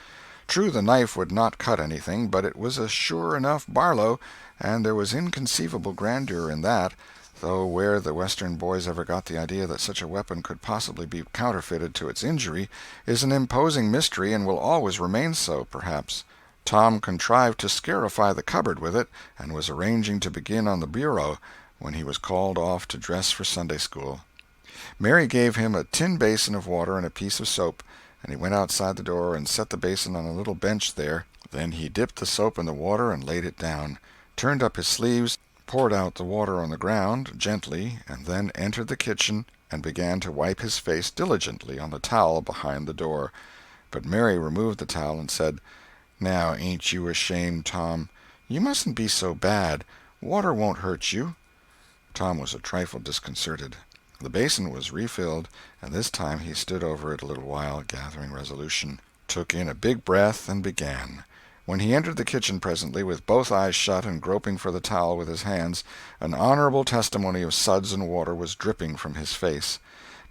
True, the knife would not cut anything, but it was a sure enough Barlow, and there was inconceivable grandeur in that, though where the Western boys ever got the idea that such a weapon could possibly be counterfeited to its injury is an imposing mystery and will always remain so, perhaps. Tom contrived to scarify the cupboard with it, and was arranging to begin on the bureau when he was called off to dress for Sunday school. Mary gave him a tin basin of water and a piece of soap, and he went outside the door and set the basin on a little bench there. Then he dipped the soap in the water and laid it down, turned up his sleeves, poured out the water on the ground gently, and then entered the kitchen and began to wipe his face diligently on the towel behind the door. But Mary removed the towel and said, "Now, ain't you ashamed, Tom? You mustn't be so bad. Water won't hurt you." Tom was a trifle disconcerted. The basin was refilled, and this time he stood over it a little while, gathering resolution, took in a big breath, and began. When he entered the kitchen presently, with both eyes shut and groping for the towel with his hands, an honorable testimony of suds and water was dripping from his face.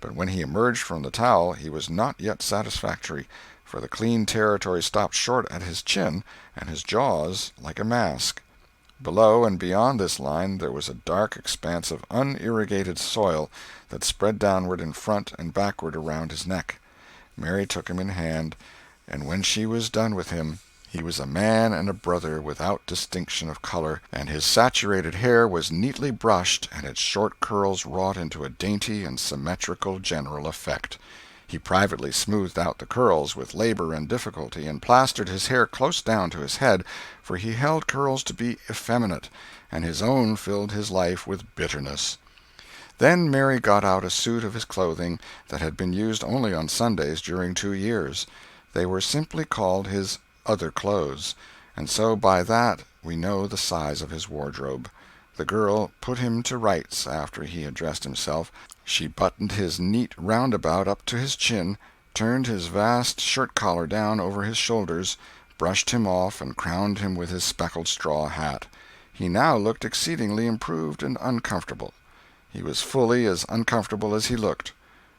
But when he emerged from the towel he was not yet satisfactory, for the clean territory stopped short at his chin, and his jaws like a mask. Below and beyond this line there was a dark expanse of unirrigated soil that spread downward in front and backward around his neck. Mary took him in hand, and when she was done with him, he was a man and a brother without distinction of color, and his saturated hair was neatly brushed and its short curls wrought into a dainty and symmetrical general effect. He privately smoothed out the curls with labor and difficulty, and plastered his hair close down to his head, for he held curls to be effeminate, and his own filled his life with bitterness. Then Mary got out a suit of his clothing that had been used only on Sundays during 2 years. They were simply called his other clothes, and so by that we know the size of his wardrobe. The girl put him to rights after he had dressed himself. She buttoned his neat roundabout up to his chin, turned his vast shirt-collar down over his shoulders, brushed him off, and crowned him with his speckled straw hat. He now looked exceedingly improved and uncomfortable. He was fully as uncomfortable as he looked,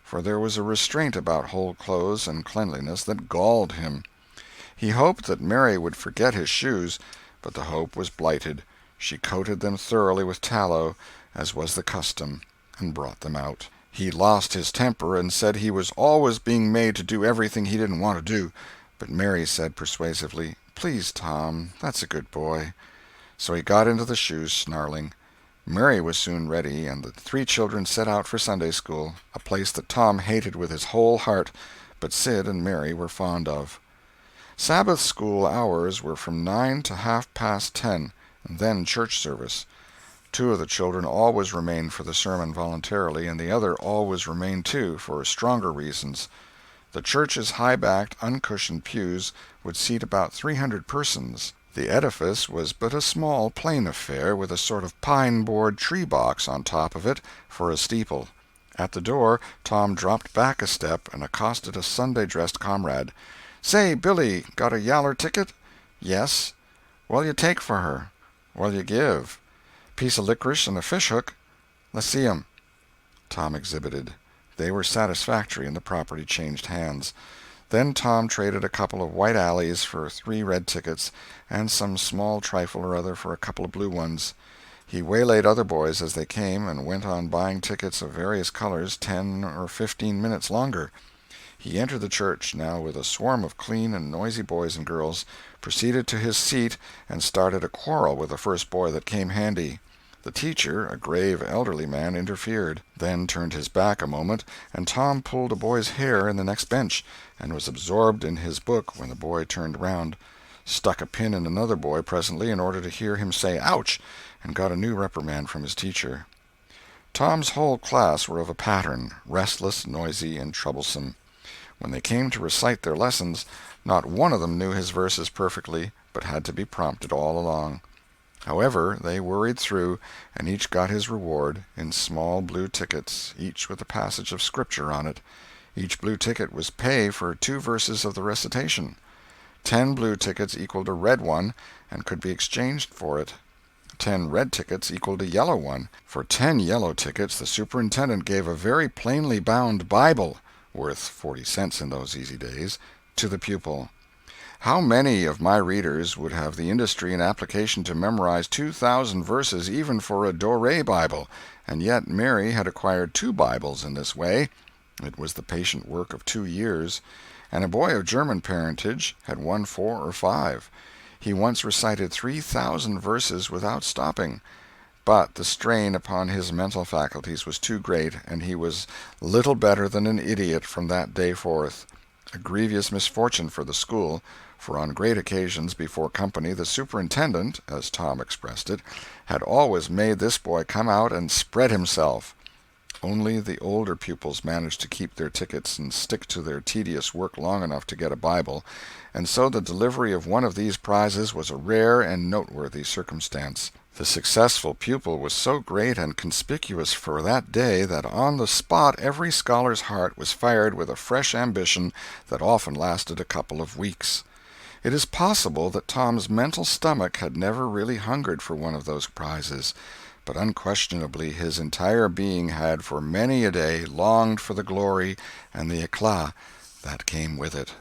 for there was a restraint about whole clothes and cleanliness that galled him. He hoped that Mary would forget his shoes, but the hope was blighted. She coated them thoroughly with tallow, as was the custom, and brought them out. He lost his temper and said he was always being made to do everything he didn't want to do, but Mary said persuasively, "Please, Tom, that's a good boy." So he got into the shoes, snarling. Mary was soon ready, and the 3 children set out for Sunday school, a place that Tom hated with his whole heart, but Sid and Mary were fond of. Sabbath school hours were from 9 to 10:30, and then church service. Two of the children always remained for the sermon voluntarily, and the other always remained too, for stronger reasons. The church's high-backed, uncushioned pews would seat about 300 persons. The edifice was but a small, plain affair, with a sort of pine-board tree-box on top of it for a steeple. At the door Tom dropped back a step and accosted a Sunday-dressed comrade. "Say, Billy, got a yaller ticket?" "Yes." "What'll you take for her?" "What'll you give?" "Piece of licorice and a fish-hook." "Let's see 'em." Tom exhibited. They were satisfactory, and the property changed hands. Then Tom traded a couple of white alleys for 3 red tickets, and some small trifle or other for a couple of blue ones. He waylaid other boys as they came, and went on buying tickets of various colors 10 or 15 minutes longer. He entered the church, now with a swarm of clean and noisy boys and girls, proceeded to his seat, and started a quarrel with the first boy that came handy. The teacher, a grave elderly man, interfered, then turned his back a moment, and Tom pulled a boy's hair in the next bench, and was absorbed in his book when the boy turned round, stuck a pin in another boy presently in order to hear him say "ouch," and got a new reprimand from his teacher. Tom's whole class were of a pattern, restless, noisy, and troublesome. When they came to recite their lessons, not one of them knew his verses perfectly, but had to be prompted all along. However, they worried through, and each got his reward, in small blue tickets, each with a passage of Scripture on it. Each blue ticket was pay for 2 verses of the recitation. 10 blue tickets equaled a red one, and could be exchanged for it. 10 red tickets equaled a yellow one. For 10 yellow tickets the superintendent gave a very plainly bound Bible, worth 40 cents in those easy days, to the pupil. How many of my readers would have the industry and application to memorize 2,000 verses even for a Doré Bible? And yet Mary had acquired 2 Bibles in this way. It was the patient work of 2 years. And a boy of German parentage had won 4 or 5. He once recited 3,000 verses without stopping. But the strain upon his mental faculties was too great, and he was little better than an idiot from that day forth. A grievous misfortune for the school, for on great occasions before company the superintendent, as Tom expressed it, had always made this boy come out and spread himself. Only the older pupils managed to keep their tickets and stick to their tedious work long enough to get a Bible, and so the delivery of one of these prizes was a rare and noteworthy circumstance. The successful pupil was so great and conspicuous for that day that on the spot every scholar's heart was fired with a fresh ambition that often lasted a couple of weeks. It is possible that Tom's mental stomach had never really hungered for one of those prizes, but unquestionably his entire being had for many a day longed for the glory and the éclat that came with it.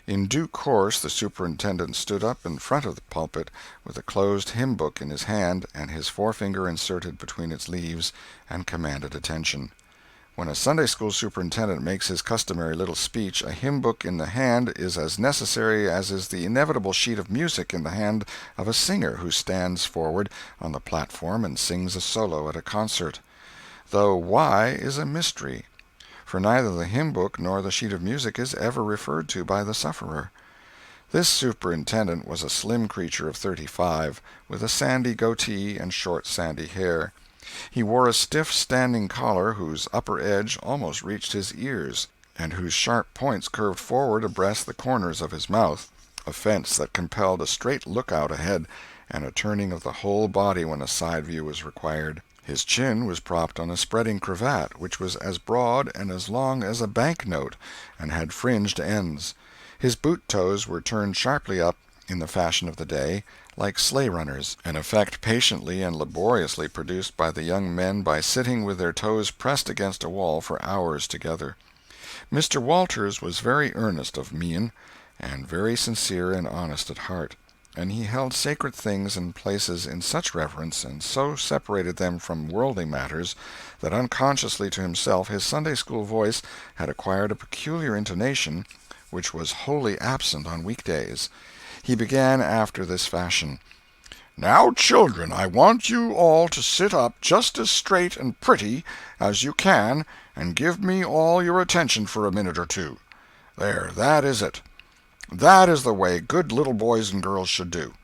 In due course the superintendent stood up in front of the pulpit with a closed hymn-book in his hand and his forefinger inserted between its leaves, and commanded attention. When a Sunday school superintendent makes his customary little speech, a hymn-book in the hand is as necessary as is the inevitable sheet of music in the hand of a singer who stands forward on the platform and sings a solo at a concert. Though why is a mystery, for neither the hymn-book nor the sheet of music is ever referred to by the sufferer. This superintendent was a slim creature of 35, with a sandy goatee and short sandy hair. He wore a stiff standing collar whose upper edge almost reached his ears, and whose sharp points curved forward abreast the corners of his mouth, a fence that compelled a straight look-out ahead, and a turning of the whole body when a side view was required. His chin was propped on a spreading cravat, which was as broad and as long as a bank-note, and had fringed ends. His boot-toes were turned sharply up, in the fashion of the day, like sleigh-runners, an effect patiently and laboriously produced by the young men by sitting with their toes pressed against a wall for hours together. Mr. Walters was very earnest of mien, and very sincere and honest at heart, and he held sacred things and places in such reverence, and so separated them from worldly matters, that unconsciously to himself his Sunday-school voice had acquired a peculiar intonation which was wholly absent on weekdays. He began after this fashion: "Now, children, I want you all to sit up just as straight and pretty as you can and give me all your attention for a minute or two. There, that is it. That is the way good little boys and girls should do.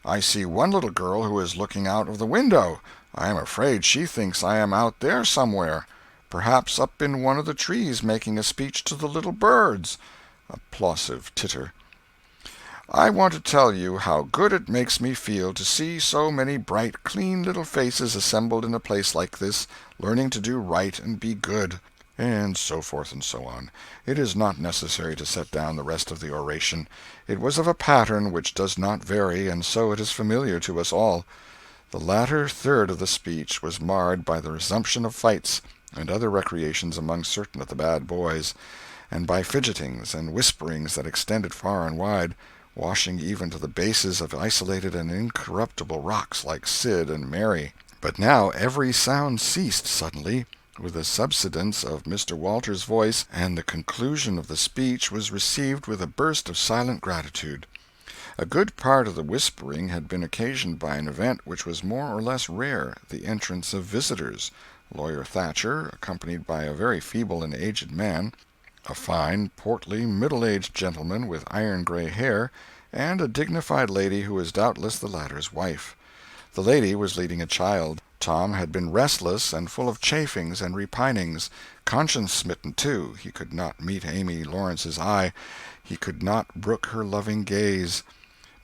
I see one little girl who is looking out of the window. I am afraid she thinks I am out there somewhere, perhaps up in one of the trees making a speech to the little birds. Applausive titter. I want to tell you how good it makes me feel to see so many bright, clean little faces assembled in a place like this, learning to do right and be good, and so forth and so on. It is not necessary to set down the rest of the oration. It was of a pattern which does not vary, and so it is familiar to us all. The latter third of the speech was marred by the resumption of fights and other recreations among certain of the bad boys, and by fidgetings and whisperings that extended far and wide, washing even to the bases of isolated and incorruptible rocks like Sid and Mary. But now every sound ceased suddenly, with the subsidence of Mr. Walters's voice, and the conclusion of the speech was received with a burst of silent gratitude. A good part of the whispering had been occasioned by an event which was more or less rare, the entrance of visitors. Lawyer Thatcher, accompanied by a very feeble and aged man, a fine, portly, middle-aged gentleman with iron-gray hair, and a dignified lady who was doubtless the latter's wife. The lady was leading a child. Tom had been restless and full of chafings and repinings, conscience-smitten, too. He could not meet Amy Lawrence's eye. He could not brook her loving gaze.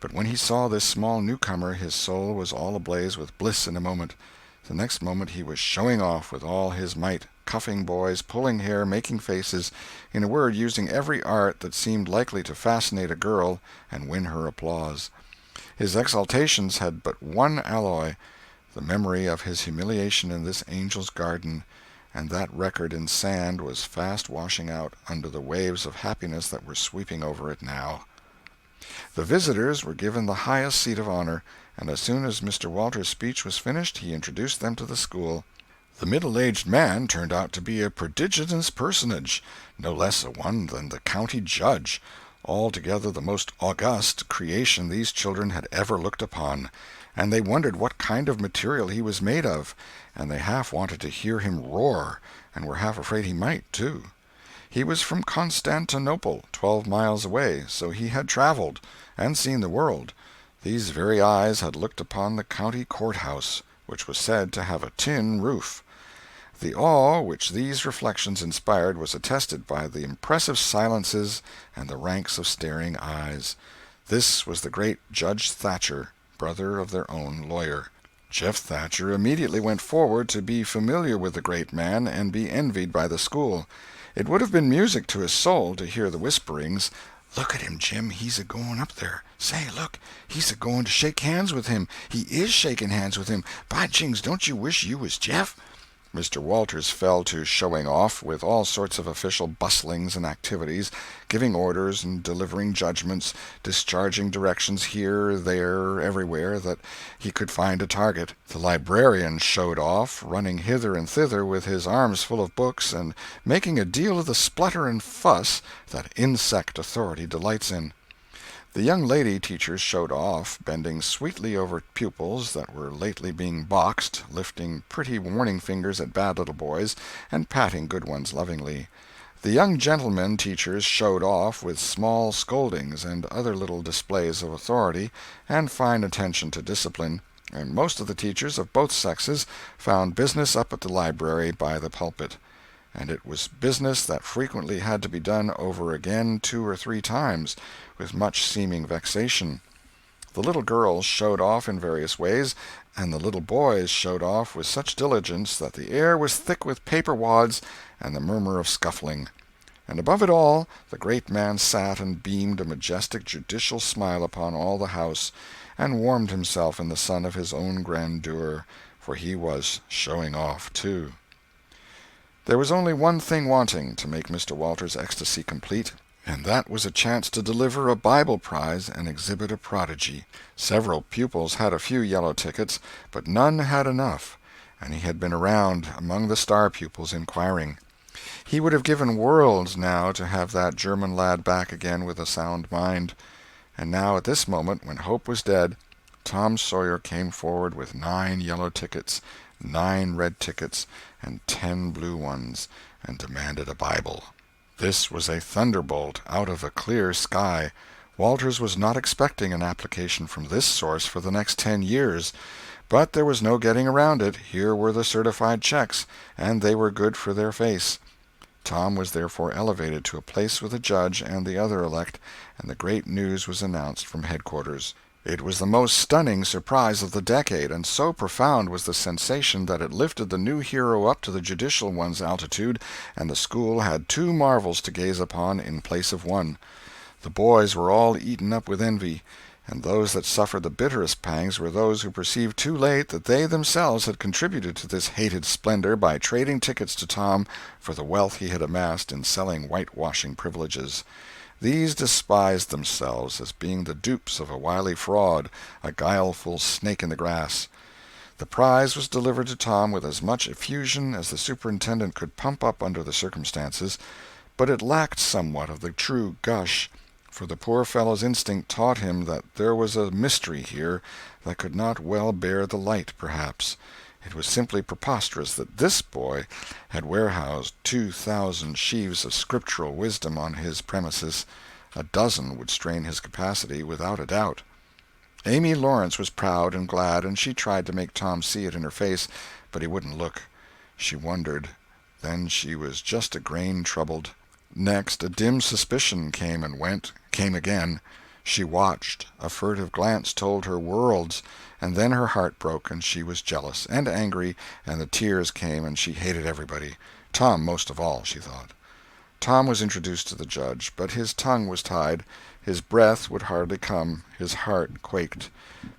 But when he saw this small newcomer, his soul was all ablaze with bliss in a moment. The next moment he was showing off with all his might, cuffing boys, pulling hair, making faces, in a word, using every art that seemed likely to fascinate a girl and win her applause. His exaltations had but one alloy, the memory of his humiliation in this angel's garden, and that record in sand was fast washing out under the waves of happiness that were sweeping over it now. The visitors were given the highest seat of honor, and as soon as Mr. Walters's speech was finished he introduced them to the school. The middle-aged man turned out to be a prodigious personage, no less a one than the county judge, altogether the most august creation these children had ever looked upon, and they wondered what kind of material he was made of, and they half wanted to hear him roar, and were half afraid he might, too. He was from Constantinople, 12 miles away, so he had traveled, and seen the world. These very eyes had looked upon the county courthouse, which was said to have a tin roof. The awe which these reflections inspired was attested by the impressive silences and the ranks of staring eyes. This was the great Judge Thatcher, brother of their own lawyer. Jeff Thatcher immediately went forward to be familiar with the great man and be envied by the school. It would have been music to his soul to hear the whisperings, "Look at him, Jim, he's a-going up there. Say, look, he's a-going to shake hands with him. He is shaking hands with him. By jings, don't you wish you was Jeff?" Mr. Walters fell to showing off, with all sorts of official bustlings and activities, giving orders and delivering judgments, discharging directions here, there, everywhere that he could find a target. The librarian showed off, running hither and thither with his arms full of books, and making a deal of the splutter and fuss that insect authority delights in. The young lady teachers showed off, bending sweetly over pupils that were lately being boxed, lifting pretty warning fingers at bad little boys, and patting good ones lovingly. The young gentlemen teachers showed off with small scoldings and other little displays of authority and fine attention to discipline, and most of the teachers of both sexes found business up at the library by the pulpit. And it was business that frequently had to be done over again 2 or 3 times, with much seeming vexation. The little girls showed off in various ways, and the little boys showed off with such diligence that the air was thick with paper wads and the murmur of scuffling. And above it all, the great man sat and beamed a majestic judicial smile upon all the house, and warmed himself in the sun of his own grandeur, for he was showing off, too. There was only one thing wanting to make Mr. Walters's ecstasy complete, and that was a chance to deliver a Bible prize and exhibit a prodigy. Several pupils had a few yellow tickets, but none had enough, and he had been around among the star pupils inquiring. He would have given worlds now to have that German lad back again with a sound mind. And now at this moment, when hope was dead, Tom Sawyer came forward with 9 yellow tickets, 9 red tickets, and 10 blue ones, and demanded a Bible. This was a thunderbolt out of a clear sky. Walters was not expecting an application from this source for the next 10 years. But there was no getting around it. Here were the certified checks, and they were good for their face. Tom was therefore elevated to a place with the judge and the other elect, and the great news was announced from headquarters. It was the most stunning surprise of the decade, and so profound was the sensation that it lifted the new hero up to the judicial one's altitude, and the school had two marvels to gaze upon in place of one. The boys were all eaten up with envy, and those that suffered the bitterest pangs were those who perceived too late that they themselves had contributed to this hated splendor by trading tickets to Tom for the wealth he had amassed in selling whitewashing privileges. These despised themselves as being the dupes of a wily fraud, a guileful snake in the grass. The prize was delivered to Tom with as much effusion as the superintendent could pump up under the circumstances, but it lacked somewhat of the true gush, for the poor fellow's instinct taught him that there was a mystery here that could not well bear the light, perhaps. It was simply preposterous that this boy had warehoused 2,000 sheaves of scriptural wisdom on his premises. A dozen would strain his capacity, without a doubt. Amy Lawrence was proud and glad, and she tried to make Tom see it in her face, but he wouldn't look. She wondered. Then she was just a grain troubled. Next, a dim suspicion came and went, came again. She watched. A furtive glance told her worlds, and then her heart broke, and she was jealous and angry, and the tears came, and she hated everybody. Tom most of all, she thought. Tom was introduced to the judge, but his tongue was tied, his breath would hardly come, his heart quaked,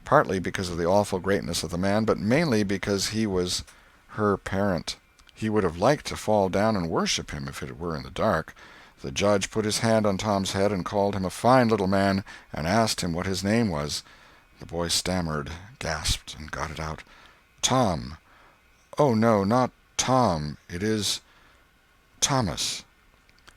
partly because of the awful greatness of the man, but mainly because he was her parent. He would have liked to fall down and worship him if it were in the dark. The judge put his hand on Tom's head and called him a fine little man, and asked him what his name was. The boy stammered, gasped, and got it out. "Tom." "Oh, no, not Tom. It is Thomas."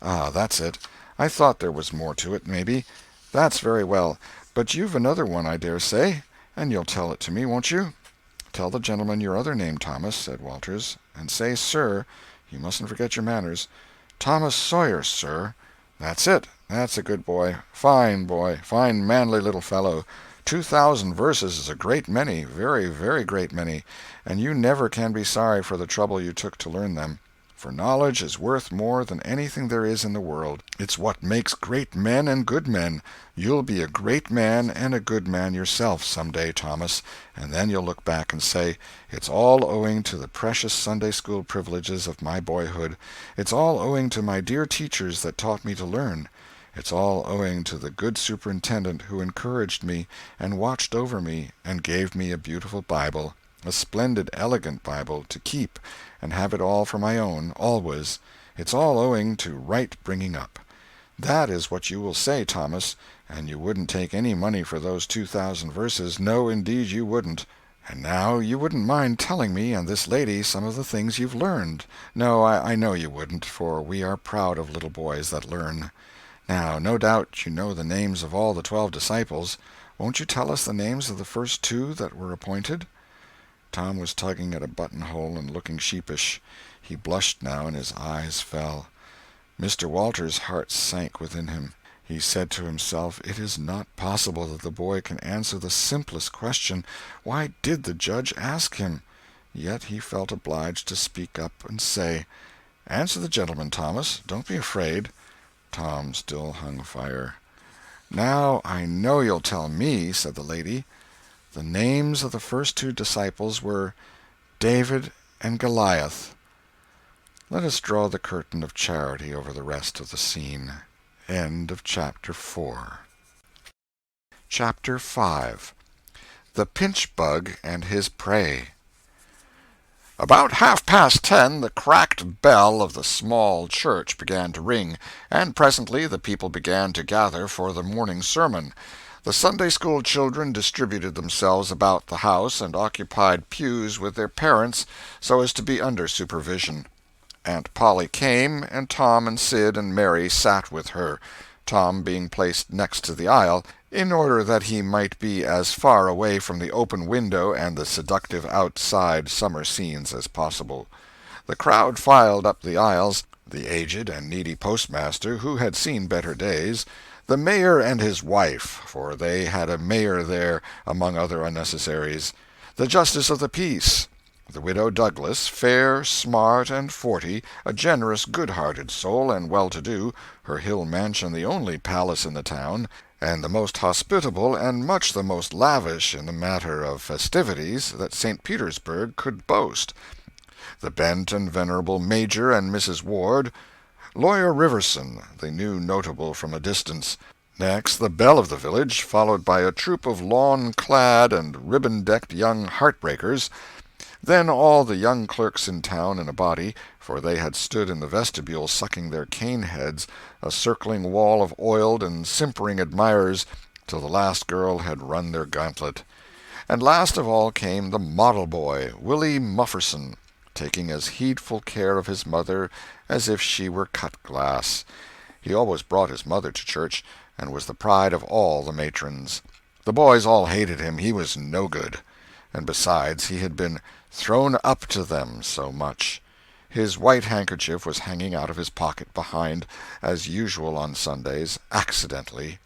"Ah, that's it. I thought there was more to it, maybe. That's very well. But you've another one, I dare say, and you'll tell it to me, won't you?" "Tell the gentleman your other name, Thomas," said Walters, "and say 'sir.' You mustn't forget your manners." "Thomas Sawyer, sir." "That's it. That's a good boy. Fine boy. Fine manly little fellow. 2,000 verses is a great many, very, very great many, and you never can be sorry for the trouble you took to learn them. For knowledge is worth more than anything there is in the world. It's what makes great men and good men. You'll be a great man and a good man yourself some day, Thomas, and then you'll look back and say, 'It's all owing to the precious Sunday school privileges of my boyhood. It's all owing to my dear teachers that taught me to learn. It's all owing to the good superintendent who encouraged me and watched over me and gave me a beautiful Bible, a splendid, elegant Bible, to keep and have it all for my own, always. It's all owing to right bringing up.' That is what you will say, Thomas, and you wouldn't take any money for those 2,000 verses. No, indeed you wouldn't. And now you wouldn't mind telling me and this lady some of the things you've learned. No, I know you wouldn't, for we are proud of little boys that learn. Now, no doubt you know the names of all the 12 disciples. Won't you tell us the names of the first 2 that were appointed?" Tom was tugging at a buttonhole and looking sheepish. He blushed now, and his eyes fell. Mr. Walters' heart sank within him. He said to himself, "It is not possible that the boy can answer the simplest question. Why did the judge ask him?" Yet he felt obliged to speak up and say, "Answer the gentleman, Thomas. Don't be afraid." Tom still hung fire. "Now I know you'll tell me," said the lady. "The names of the first 2 disciples were David and Goliath." Let us draw the curtain of charity over the rest of the scene. End of Chapter 4. Chapter 5. The Pinch-Bug and His Prey. About 10:30 the cracked bell of the small church began to ring, and presently the people began to gather for the morning sermon. The Sunday-school children distributed themselves about the house and occupied pews with their parents so as to be under supervision. Aunt Polly came, and Tom and Sid and Mary sat with her, Tom being placed next to the aisle, in order that he might be as far away from the open window and the seductive outside summer scenes as possible. The crowd filed up the aisles. the aged and needy postmaster, who had seen better days, the mayor and his wife, for they had a mayor there among other unnecessaries, the justice of the peace, the widow Douglas, fair, smart, and 40, a generous, good-hearted soul, and well-to-do, her hill mansion the only palace in the town, and the most hospitable and much the most lavish in the matter of festivities that St. Petersburg could boast, the bent and venerable Major and Mrs. Ward, Lawyer Riverson, the new notable from a distance. Next, the belle of the village, followed by a troop of lawn-clad and ribbon-decked young heartbreakers. Then all the young clerks in town in a body, for they had stood in the vestibule sucking their cane-heads, a circling wall of oiled and simpering admirers, till the last girl had run their gauntlet. And last of all came the model boy, Willie Mufferson, taking as heedful care of his mother as if she were cut glass. He always brought his mother to church, and was the pride of all the matrons. The boys all hated him, he was no good. And besides, he had been thrown up to them so much. His white handkerchief was hanging out of his pocket behind, as usual on Sundays, accidentally.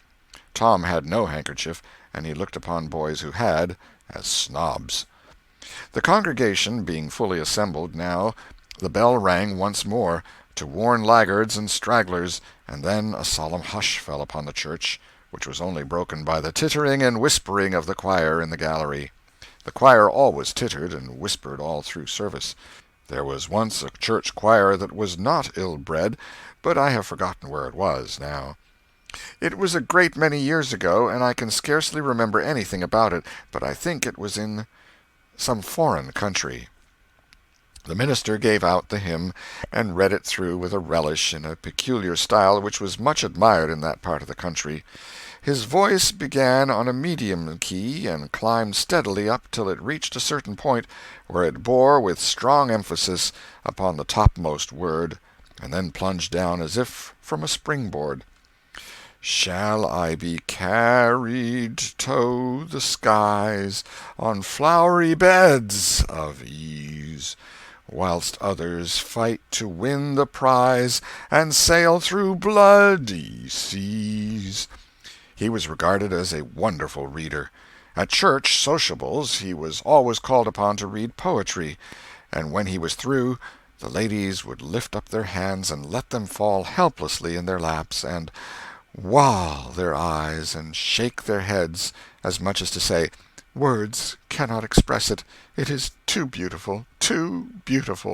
Tom had no handkerchief, and he looked upon boys who had as snobs. The congregation being fully assembled now, the bell rang once more, to warn laggards and stragglers, and then a solemn hush fell upon the church, which was only broken by the tittering and whispering of the choir in the gallery. The choir always tittered and whispered all through service. There was once a church choir that was not ill-bred, but I have forgotten where it was now. It was a great many years ago, and I can scarcely remember anything about it, but I think it was in some foreign country. The minister gave out the hymn, and read it through with a relish in a peculiar style which was much admired in that part of the country. His voice began on a medium key, and climbed steadily up till it reached a certain point, where it bore with strong emphasis upon the topmost word, and then plunged down as if from a springboard. Shall I be carried to the skies on flowery beds of ease, whilst others fight to win the prize and sail through bloody seas? He was regarded as a wonderful reader. At church sociables he was always called upon to read poetry, and when he was through, the ladies would lift up their hands and let them fall helplessly in their laps, and wall their eyes and shake their heads, as much as to say, "Words cannot express it. It is too beautiful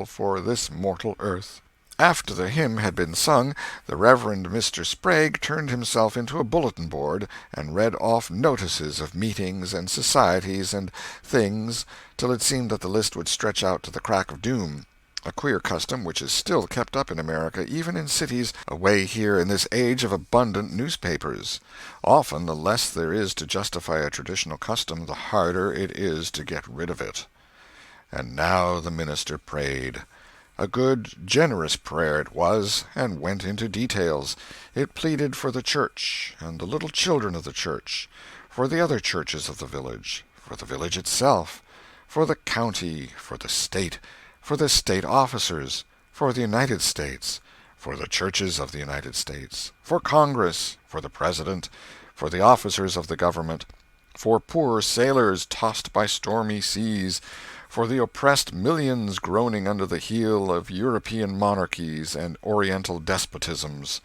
for this mortal earth." After the hymn had been sung, the Reverend Mr. Sprague turned himself into a bulletin board, and read off notices of meetings and societies and things, till it seemed that the list would stretch out to the crack of doom, a queer custom which is still kept up in America, even in cities away here in this age of abundant newspapers. Often the less there is to justify a traditional custom, the harder it is to get rid of it. And now the minister prayed. A good, generous prayer it was, and went into details. It pleaded for the church, and the little children of the church, for the other churches of the village, for the village itself, for the county, for the state officers, for the United States, for the churches of the United States, for Congress, for the President, for the officers of the government, for poor sailors tossed by stormy seas, for the oppressed millions groaning under the heel of European monarchies and Oriental despotisms,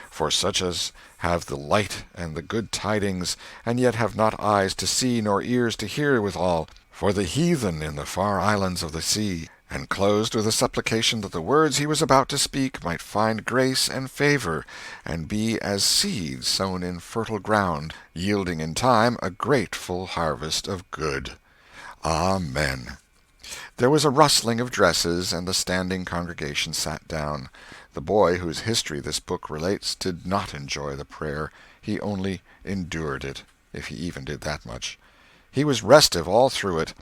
for such as have the light and the good tidings, and yet have not eyes to see nor ears to hear withal, for the heathen in the far islands of the sea, and closed with a supplication that the words he was about to speak might find grace and favor, and be as seeds sown in fertile ground, yielding in time a grateful harvest of good. Amen. There was a rustling of dresses, and the standing congregation sat down. The boy whose history this book relates did not enjoy the prayer. He only endured it, if he even did that much. He was restive all through it.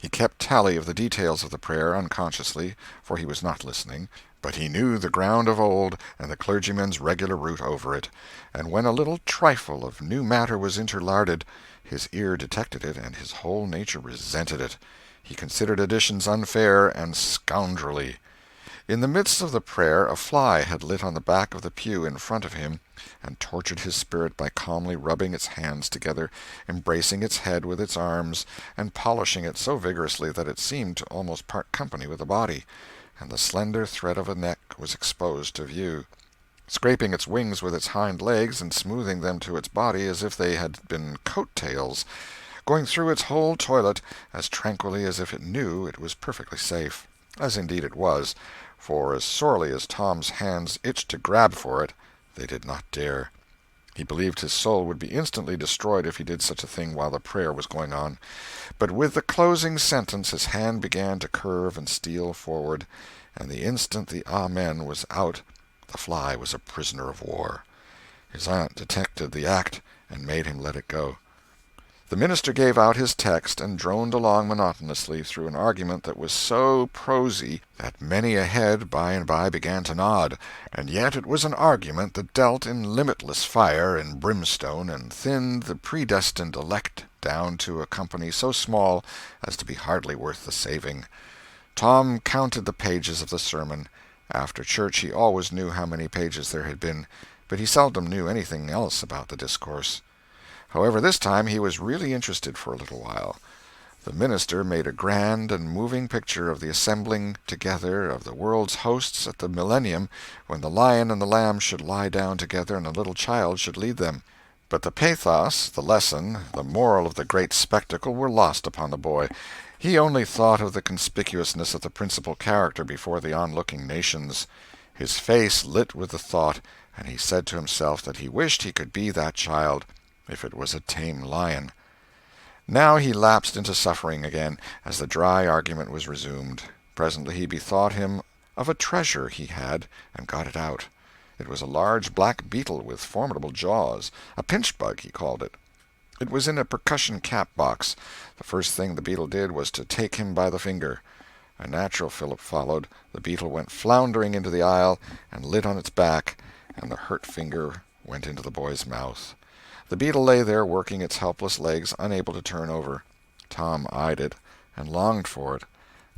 He kept tally of the details of the prayer unconsciously, for he was not listening, but he knew the ground of old and the clergyman's regular route over it, and when a little trifle of new matter was interlarded, his ear detected it and his whole nature resented it. He considered additions unfair and scoundrelly. In the midst of the prayer a fly had lit on the back of the pew in front of him, and tortured his spirit by calmly rubbing its hands together, embracing its head with its arms, and polishing it so vigorously that it seemed to almost part company with the body, and the slender thread of a neck was exposed to view. Scraping its wings with its hind legs and smoothing them to its body as if they had been coat-tails, going through its whole toilet as tranquilly as if it knew it was perfectly safe. As indeed it was, for as sorely as Tom's hands itched to grab for it, they did not dare. He believed his soul would be instantly destroyed if he did such a thing while the prayer was going on. But with the closing sentence his hand began to curve and steal forward, and the instant the Amen was out, the fly was a prisoner of war. His aunt detected the act and made him let it go. The minister gave out his text and droned along monotonously through an argument that was so prosy that many a head by and by began to nod, and yet it was an argument that dealt in limitless fire and brimstone and thinned the predestined elect down to a company so small as to be hardly worth the saving. Tom counted the pages of the sermon. After church he always knew how many pages there had been, but he seldom knew anything else about the discourse. However, this time he was really interested for a little while. The minister made a grand and moving picture of the assembling together of the world's hosts at the millennium, when the lion and the lamb should lie down together and a little child should lead them. But the pathos, the lesson, the moral of the great spectacle were lost upon the boy. He only thought of the conspicuousness of the principal character before the onlooking nations. His face lit with the thought, and he said to himself that he wished he could be that child, if it was a tame lion. Now he lapsed into suffering again, as the dry argument was resumed. Presently he bethought him of a treasure he had, and got it out. It was a large black beetle with formidable jaws, a pinch-bug he called it. It was in a percussion cap box. The first thing the beetle did was to take him by the finger. A natural fillip followed. The beetle went floundering into the aisle, and lit on its back, and the hurt finger went into the boy's mouth. The beetle lay there working its helpless legs, unable to turn over. Tom eyed it, and longed for it,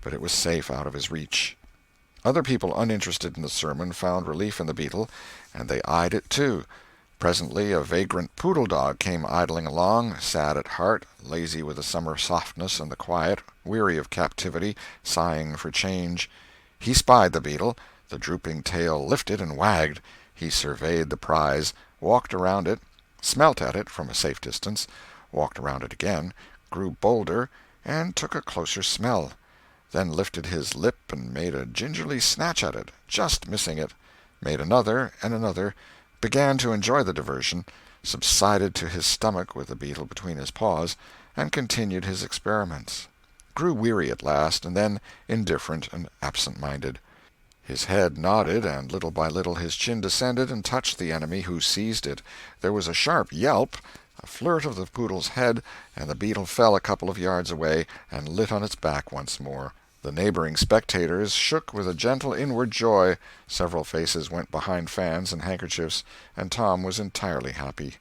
but it was safe out of his reach. Other people uninterested in the sermon found relief in the beetle, and they eyed it too. Presently a vagrant poodle dog came idling along, sad at heart, lazy with the summer softness and the quiet, weary of captivity, sighing for change. He spied the beetle. The drooping tail lifted and wagged. He surveyed the prize, walked around it, smelt at it from a safe distance, walked around it again, grew bolder, and took a closer smell, then lifted his lip and made a gingerly snatch at it, just missing it, made another and another, began to enjoy the diversion, subsided to his stomach with the beetle between his paws, and continued his experiments. Grew weary at last, and then indifferent and absent-minded. His head nodded, and little by little his chin descended and touched the enemy, who seized it. There was a sharp yelp, a flirt of the poodle's head, and the beetle fell a couple of yards away and lit on its back once more. The neighboring spectators shook with a gentle inward joy. Several faces went behind fans and handkerchiefs, and Tom was entirely happy.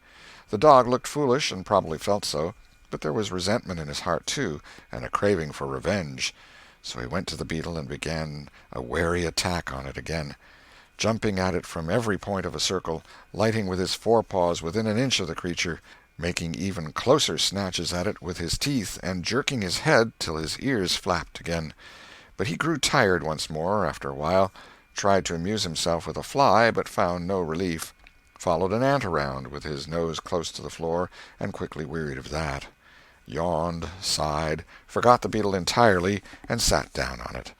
The dog looked foolish, and probably felt so, but there was resentment in his heart, too, and a craving for revenge. So he went to the beetle and began a wary attack on it again, jumping at it from every point of a circle, lighting with his forepaws within an inch of the creature, making even closer snatches at it with his teeth, and jerking his head till his ears flapped again. But he grew tired once more after a while, tried to amuse himself with a fly, but found no relief, followed an ant around with his nose close to the floor, and quickly wearied of that, yawned, sighed, forgot the beetle entirely, and sat down on it.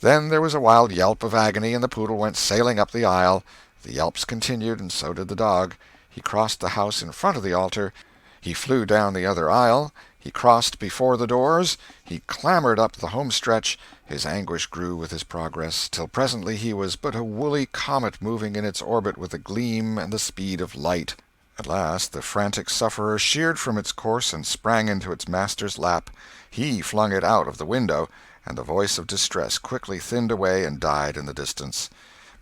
Then there was a wild yelp of agony, and the poodle went sailing up the aisle. The yelps continued, and so did the dog. He crossed the house in front of the altar. He flew down the other aisle. He crossed before the doors. He clambered up the home stretch. His anguish grew with his progress, till presently he was but a woolly comet moving in its orbit with the gleam and the speed of light. At last the frantic sufferer sheered from its course and sprang into its master's lap. He flung it out of the window, and the voice of distress quickly thinned away and died in the distance.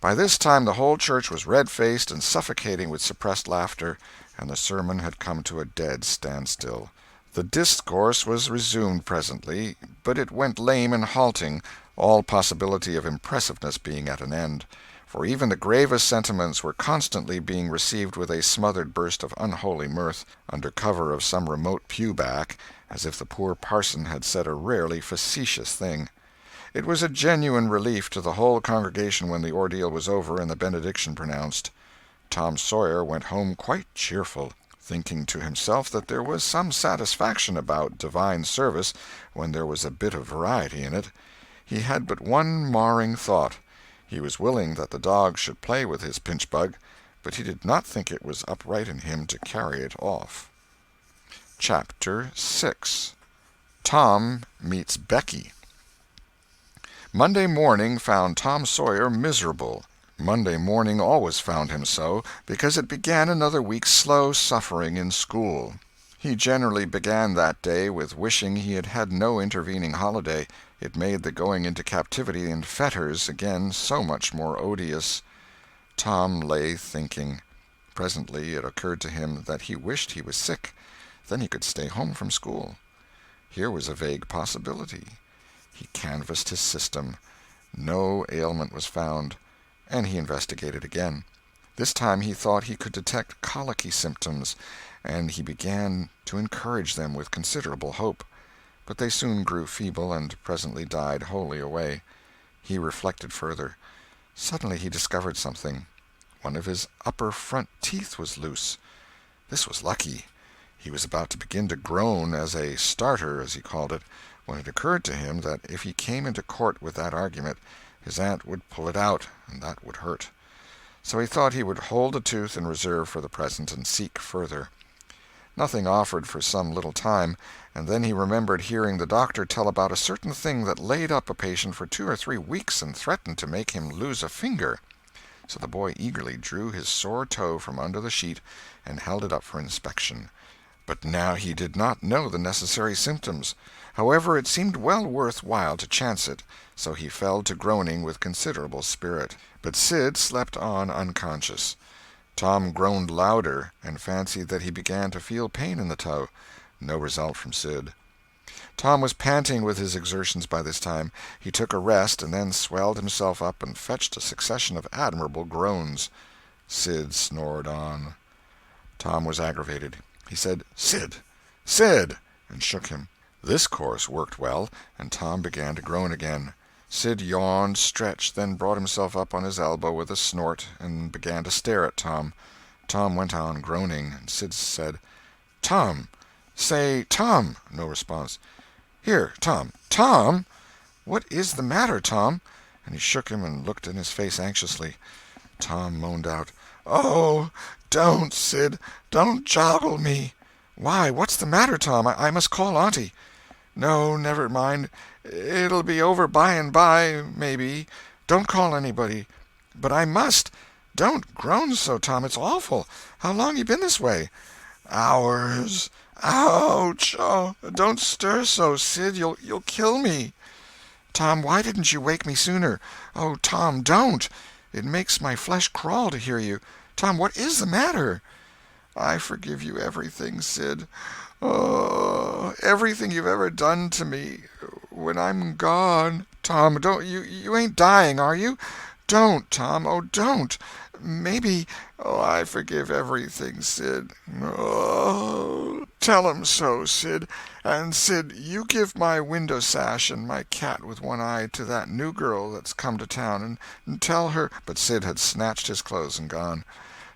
By this time the whole church was red-faced and suffocating with suppressed laughter, and the sermon had come to a dead standstill. The discourse was resumed presently, but it went lame and halting, all possibility of impressiveness being at an end, for even the gravest sentiments were constantly being received with a smothered burst of unholy mirth, under cover of some remote pew-back, as if the poor parson had said a rarely facetious thing. It was a genuine relief to the whole congregation when the ordeal was over and the benediction pronounced. Tom Sawyer went home quite cheerful, thinking to himself that there was some satisfaction about divine service when there was a bit of variety in it. He had but one marring thought. He was willing that the dog should play with his pinchbug, but he did not think it was upright in him to carry it off. Chapter 6. Tom Meets Becky. Monday morning found Tom Sawyer miserable. Monday morning always found him so, because it began another week's slow suffering in school. He generally began that day with wishing he had had no intervening holiday. It made the going into captivity in fetters again so much more odious. Tom lay thinking. Presently it occurred to him that he wished he was sick. Then he could stay home from school. Here was a vague possibility. He canvassed his system. No ailment was found, and he investigated again. This time he thought he could detect colicky symptoms, and he began to encourage them with considerable hope. But they soon grew feeble and presently died wholly away. He reflected further. Suddenly he discovered something. One of his upper front teeth was loose. This was lucky. He was about to begin to groan as a starter, as he called it, when it occurred to him that if he came into court with that argument, his aunt would pull it out, and that would hurt. So he thought he would hold the tooth in reserve for the present and seek further. Nothing offered for some little time, and then he remembered hearing the doctor tell about a certain thing that laid up a patient for 2 or 3 weeks and threatened to make him lose a finger. So the boy eagerly drew his sore toe from under the sheet and held it up for inspection. But now he did not know the necessary symptoms. However, it seemed well worth while to chance it, so he fell to groaning with considerable spirit. But Sid slept on unconscious. Tom groaned louder, and fancied that he began to feel pain in the toe. No result from Sid. Tom was panting with his exertions by this time. He took a rest, and then swelled himself up and fetched a succession of admirable groans. Sid snored on. Tom was aggravated. He said, "Sid! Sid!" and shook him. This course worked well, and Tom began to groan again. Sid yawned, stretched, then brought himself up on his elbow with a snort, and began to stare at Tom. Tom went on groaning, and Sid said, "Tom! Say, Tom!" No response. "Here, Tom! Tom! What is the matter, Tom?" And he shook him and looked in his face anxiously. Tom moaned out, "Oh, don't, Sid! Don't joggle me!" "Why, what's the matter, Tom? I must call Auntie." "No, never mind. It'll be over by and by, maybe. Don't call anybody." "But I must. Don't groan so, Tom. It's awful. How long you been this way?" "Hours. Ouch! Oh, don't stir so, Sid. You'll kill me." "Tom, why didn't you wake me sooner? Oh, Tom, don't! It makes my flesh crawl to hear you. Tom, what is the matter?" "I forgive you everything, Sid. Oh, everything you've ever done to me. When I'm gone—" "Tom, don't you ain't dying, are you? Don't, Tom. Oh, don't. Maybe—" "Oh, I forgive everything, Sid. Oh, tell 'em so, Sid. And, Sid, you give my window sash and my cat with one eye to that new girl that's come to town, and tell her—" But Sid had snatched his clothes and gone.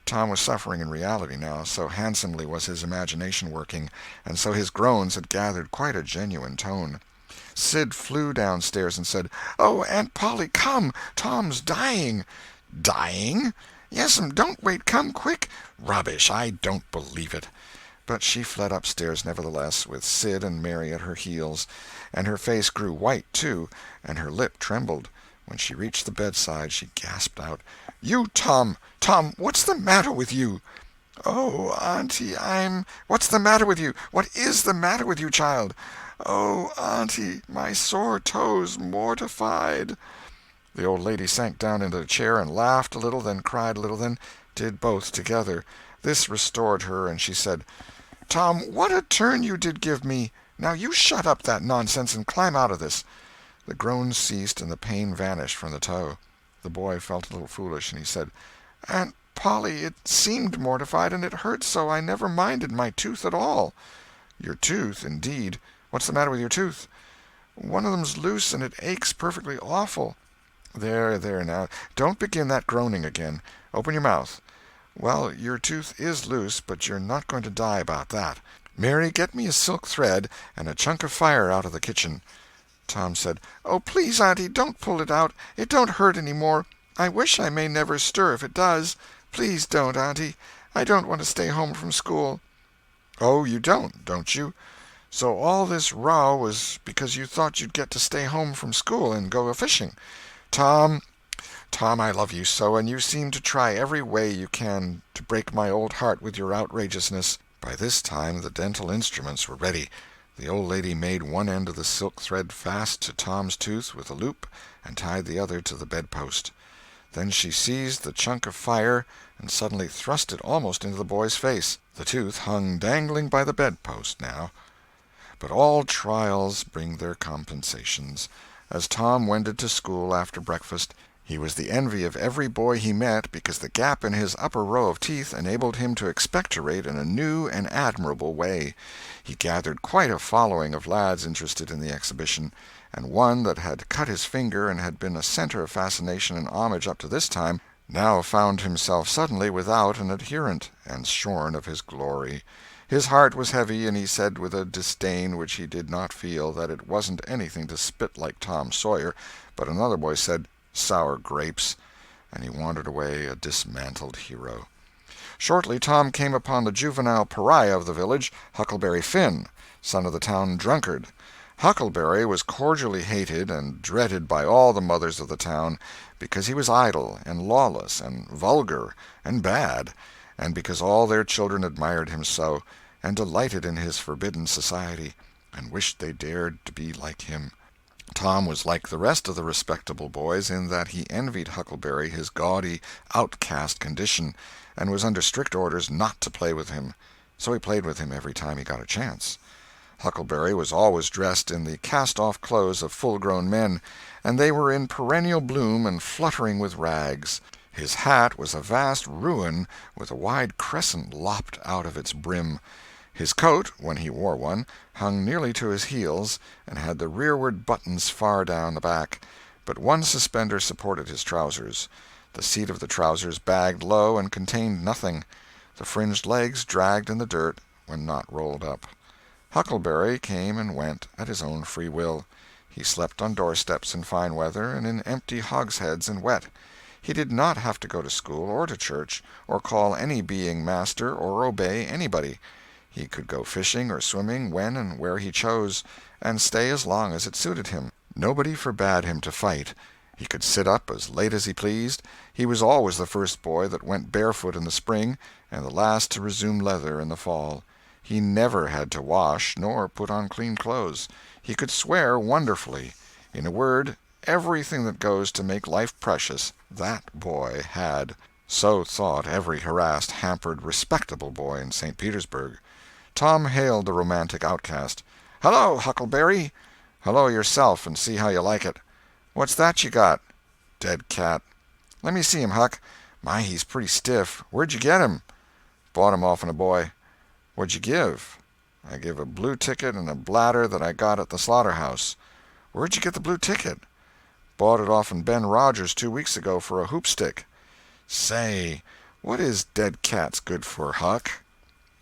Tom was suffering in reality now, so handsomely was his imagination working, and so his groans had gathered quite a genuine tone. Sid flew downstairs and said, "Oh, Aunt Polly, come! Tom's dying." "Dying?" "Yes'm, don't wait. Come quick." "Rubbish! I don't believe it." But she fled upstairs nevertheless, with Sid and Mary at her heels, and her face grew white, too, and her lip trembled. When she reached the bedside, she gasped out, "You, Tom! Tom, what's the matter with you?" "Oh, Auntie, What's the matter with you? What is the matter with you, child?" "Oh, Auntie, my sore toes mortified." The old lady sank down into a chair and laughed a little, then cried a little, then did both together. This restored her, and she said, Tom, what a turn you did give me! Now you shut up that nonsense and climb out of this." The groans ceased and the pain vanished from the toe. The boy felt a little foolish, and he said, "Aunt Polly, it seemed mortified, and it hurt so I never minded my tooth at all." "Your tooth, indeed! What's the matter with your tooth?" "One of them's loose, and it aches perfectly awful." "There, there, now, don't begin that groaning again. Open your mouth. Well, your tooth is loose, but you're not going to die about that. Mary, get me a silk thread and a chunk of fire out of the kitchen." Tom said, "Oh, please, Auntie, don't pull it out. It don't hurt any more. I wish I may never stir if it does. Please don't, Auntie. I don't want to stay home from school." "Oh, you don't you? So all this row was because you thought you'd get to stay home from school and go a-fishing. Tom, Tom, I love you so, and you seem to try every way you can to break my old heart with your outrageousness." By this time the dental instruments were ready. The old lady made one end of the silk thread fast to Tom's tooth with a loop and tied the other to the bedpost. Then she seized the chunk of fire and suddenly thrust it almost into the boy's face. The tooth hung dangling by the bedpost now. But all trials bring their compensations. As Tom wended to school after breakfast, he was the envy of every boy he met because the gap in his upper row of teeth enabled him to expectorate in a new and admirable way. He gathered quite a following of lads interested in the exhibition, and one that had cut his finger and had been a center of fascination and homage up to this time, now found himself suddenly without an adherent, and shorn of his glory. His heart was heavy, and he said with a disdain which he did not feel that it wasn't anything to spit like Tom Sawyer, but another boy said, "Sour grapes," and he wandered away a dismantled hero. Shortly Tom came upon the juvenile pariah of the village, Huckleberry Finn, son of the town drunkard. Huckleberry was cordially hated and dreaded by all the mothers of the town, because he was idle and lawless and vulgar and bad, and because all their children admired him so, and delighted in his forbidden society, and wished they dared to be like him. Tom was like the rest of the respectable boys in that he envied Huckleberry his gaudy, outcast condition, and was under strict orders not to play with him. So he played with him every time he got a chance. Huckleberry was always dressed in the cast-off clothes of full-grown men, and they were in perennial bloom and fluttering with rags. His hat was a vast ruin with a wide crescent lopped out of its brim. His coat, when he wore one, hung nearly to his heels, and had the rearward buttons far down the back, but one suspender supported his trousers. The seat of the trousers bagged low and contained nothing. The fringed legs dragged in the dirt when not rolled up. Huckleberry came and went at his own free will. He slept on doorsteps in fine weather and in empty hogsheads in wet. He did not have to go to school or to church, or call any being master, or obey anybody. He could go fishing or swimming when and where he chose, and stay as long as it suited him. Nobody forbade him to fight. He could sit up as late as he pleased. He was always the first boy that went barefoot in the spring, and the last to resume leather in the fall. He never had to wash nor put on clean clothes. He could swear wonderfully. In a word, everything that goes to make life precious, that boy had. So thought every harassed, hampered, respectable boy in St. Petersburg. Tom hailed the romantic outcast. "Hello, Huckleberry." "Hello yourself, and see how you like it." "What's that you got?" "Dead cat." "Let me see him, Huck. My, he's pretty stiff. Where'd you get him?" "Bought him off'n a boy." "What'd you give?" "I give a blue ticket and a bladder that I got at the slaughterhouse." "Where'd you get the blue ticket?" "Bought it off'n Ben Rogers 2 weeks ago for a hoopstick." "Say, what is dead cats good for, Huck?"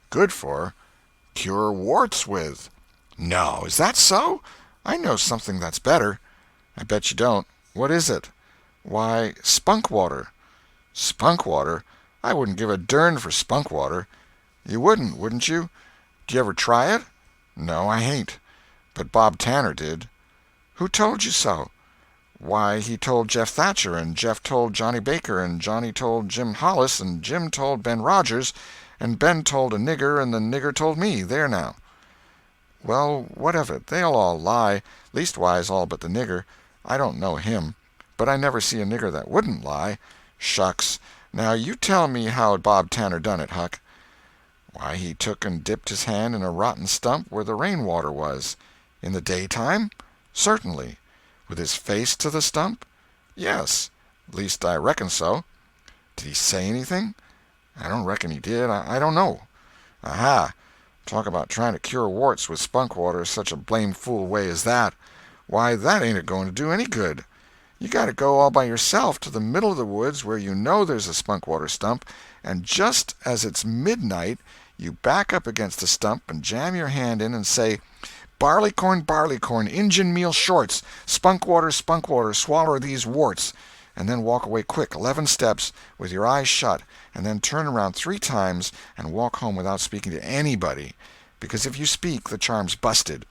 "Good for? Cure warts with." "No, is that so? I know something that's better." "I bet you don't. What is it?" "Why, spunk water." "Spunk water? I wouldn't give a dern for spunk water." "You wouldn't you? Do you ever try it?" "No, I hain't." "But Bob Tanner did." "Who told you so?" "Why, he told Jeff Thatcher, and Jeff told Johnny Baker, and Johnny told Jim Hollis, and Jim told Ben Rogers, and Ben told a nigger, and the nigger told me. There now." "Well, what of it? They'll all lie. Leastwise all but the nigger. I don't know him. But I never see a nigger that wouldn't lie." "Shucks! Now you tell me how Bob Tanner done it, Huck." Why, he took and dipped his hand in a rotten stump where the rain-water was. In the daytime? Certainly. With his face to the stump? Yes. At least I reckon so. Did he say anything? I don't reckon he did. I don't know. Aha! Talk about trying to cure warts with spunk water such a blame fool way as that. Why, that ain't a-going to do any good. You got to go all by yourself to the middle of the woods where you know there's a spunk water stump, and just as it's midnight you back up against the stump and jam your hand in and say, barleycorn, Injun meal shorts, spunk water, swaller these warts, and then walk away quick 11 steps with your eyes shut, and then turn around 3 times and walk home without speaking to anybody, because if you speak the charm's busted.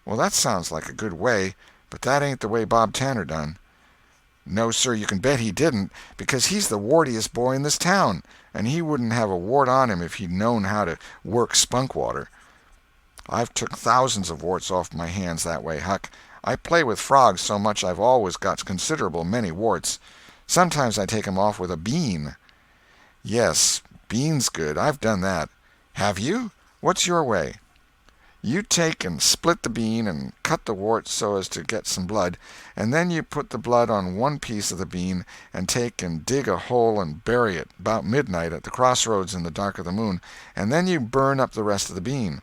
Well, that sounds like a good way, but that ain't the way Bob Tanner done. No, sir, you can bet he didn't, because he's the wartiest boy in this town, and he wouldn't have a wart on him if he'd known how to work spunk water. I've took thousands of warts off my hands that way, Huck. I play with frogs so much I've always got considerable many warts. Sometimes I take 'em off with a bean. Yes, bean's good. I've done that. Have you? What's your way? You take and split the bean and cut the wart so as to get some blood, and then you put the blood on one piece of the bean and take and dig a hole and bury it about midnight at the crossroads in the dark of the moon, and then you burn up the rest of the bean.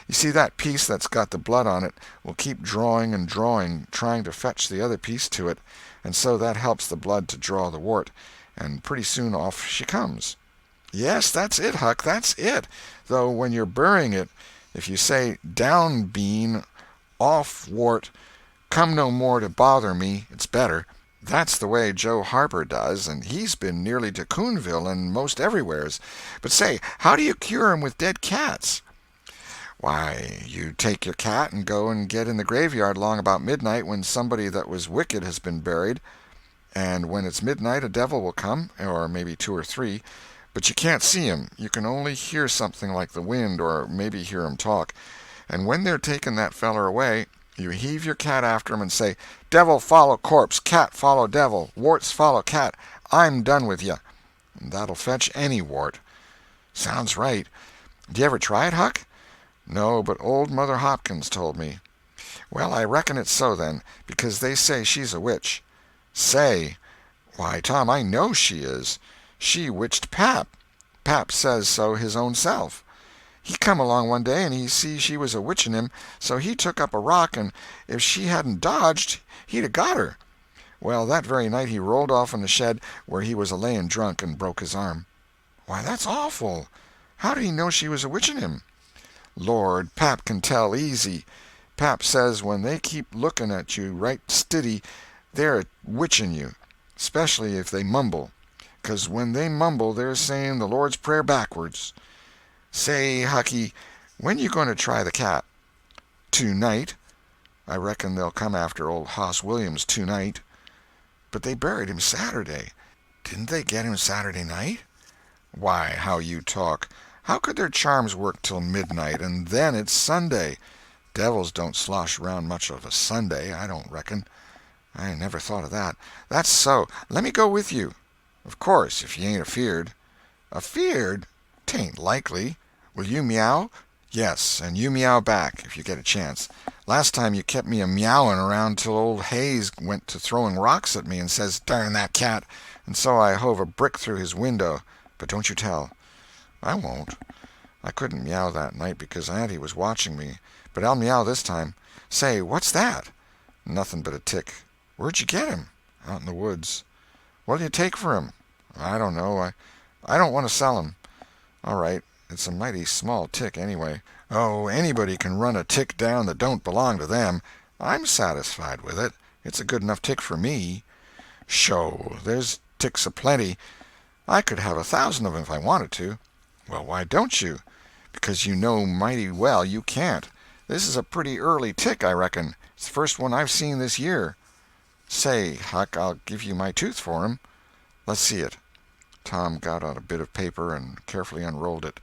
You see, that piece that's got the blood on it will keep drawing and drawing, trying to fetch the other piece to it, and so that helps the blood to draw the wart, and pretty soon off she comes. Yes, that's it, Huck, that's it. Though when you're burying it, if you say, down bean, off wart, come no more to bother me, it's better. That's the way Joe Harper does, and he's been nearly to Coonville and most everywheres. But say, how do you cure 'em with dead cats? Why, you take your cat and go and get in the graveyard long about midnight when somebody that was wicked has been buried, and when it's midnight a devil will come, or maybe 2 or 3, but you can't see 'em. You can only hear something like the wind, or maybe hear 'em talk. And when they're taking that feller away, you heave your cat after 'em and say, devil follow corpse, cat follow devil, warts follow cat, I'm done with you. And that'll fetch any wart. Sounds right. Did you ever try it, Huck? No, but old Mother Hopkins told me. Well, I reckon it's so, then, because they say she's a witch. Say! Why, Tom, I know she is. She witched Pap. Pap says so his own self. He come along one day and he see she was a-witching him, so he took up a rock, and if she hadn't dodged, he'd a got her. Well, that very night he rolled off in the shed where he was a-layin' drunk and broke his arm. Why, that's awful. How did he know she was a-witching him? Lord, Pap can tell easy. Pap says when they keep looking at you right stiddy, they're a-witching you, especially if they mumble. 'Cause when they mumble they're saying the Lord's Prayer backwards. Say, Hucky, when you going to try the cat? Tonight. I reckon they'll come after old Hoss Williams tonight. But they buried him Saturday. Didn't they get him Saturday night? Why, how you talk. How could their charms work till midnight, and then it's Sunday? Devils don't slosh around much of a Sunday, I don't reckon. I never thought of that. That's so. Let me go with you. Of course, if you ain't afeard. Afeard? 'Tain't likely. Will you meow? Yes, and you meow back, if you get a chance. Last time you kept me a-meowing around till old Hayes went to throwing rocks at me and says, darn that cat, and so I hove a brick through his window. But don't you tell. I won't. I couldn't meow that night because Auntie was watching me, but I'll meow this time. Say, what's that? Nothing but a tick. Where'd you get him? Out in the woods. What'll you take for him? I don't know. I don't want to sell him. All right. It's a mighty small tick, anyway. Oh, anybody can run a tick down that don't belong to them. I'm satisfied with it. It's a good enough tick for me. Sho, there's ticks a-plenty. I could have 1,000 of 'em if I wanted to. Well, why don't you? Because you know mighty well you can't. This is a pretty early tick, I reckon. It's the first one I've seen this year. Say, Huck, I'll give you my tooth for him. Let's see it. Tom got out a bit of paper and carefully unrolled it.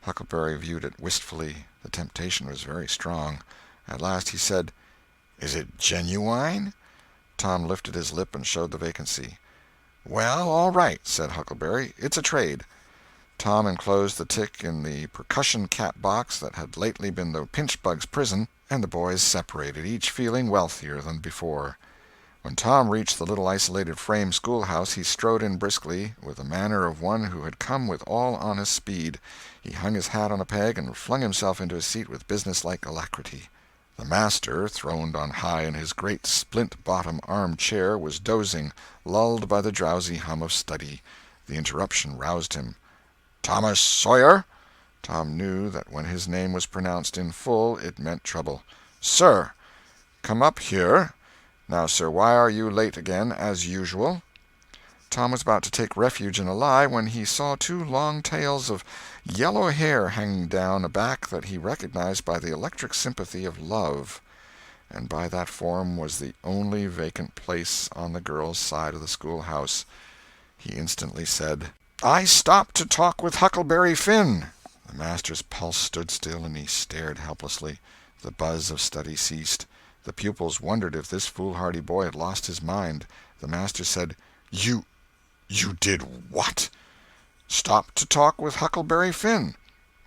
Huckleberry viewed it wistfully. The temptation was very strong. At last he said, Is it genuine? Tom lifted his lip and showed the vacancy. Well, all right, said Huckleberry. It's a trade. Tom enclosed the tick in the percussion cap box that had lately been the pinchbug's prison, and the boys separated, each feeling wealthier than before. When Tom reached the little isolated frame schoolhouse, he strode in briskly, with the manner of one who had come with all honest speed. He hung his hat on a peg and flung himself into his seat with businesslike alacrity. The master, throned on high in his great splint-bottom arm-chair, was dozing, lulled by the drowsy hum of study. The interruption roused him. "Thomas Sawyer?" Tom knew that when his name was pronounced in full it meant trouble. "Sir." "Come up here. Now, sir, why are you late again, as usual?" Tom was about to take refuge in a lie when he saw two long tails of yellow hair hanging down a back that he recognized by the electric sympathy of love, and by that form was the only vacant place on the girl's side of the schoolhouse. He instantly said, "I stopped to talk with Huckleberry Finn." The master's pulse stood still, and he stared helplessly. The buzz of study ceased. The pupils wondered if this foolhardy boy had lost his mind. The master said, You did what?" "Stopped to talk with Huckleberry Finn."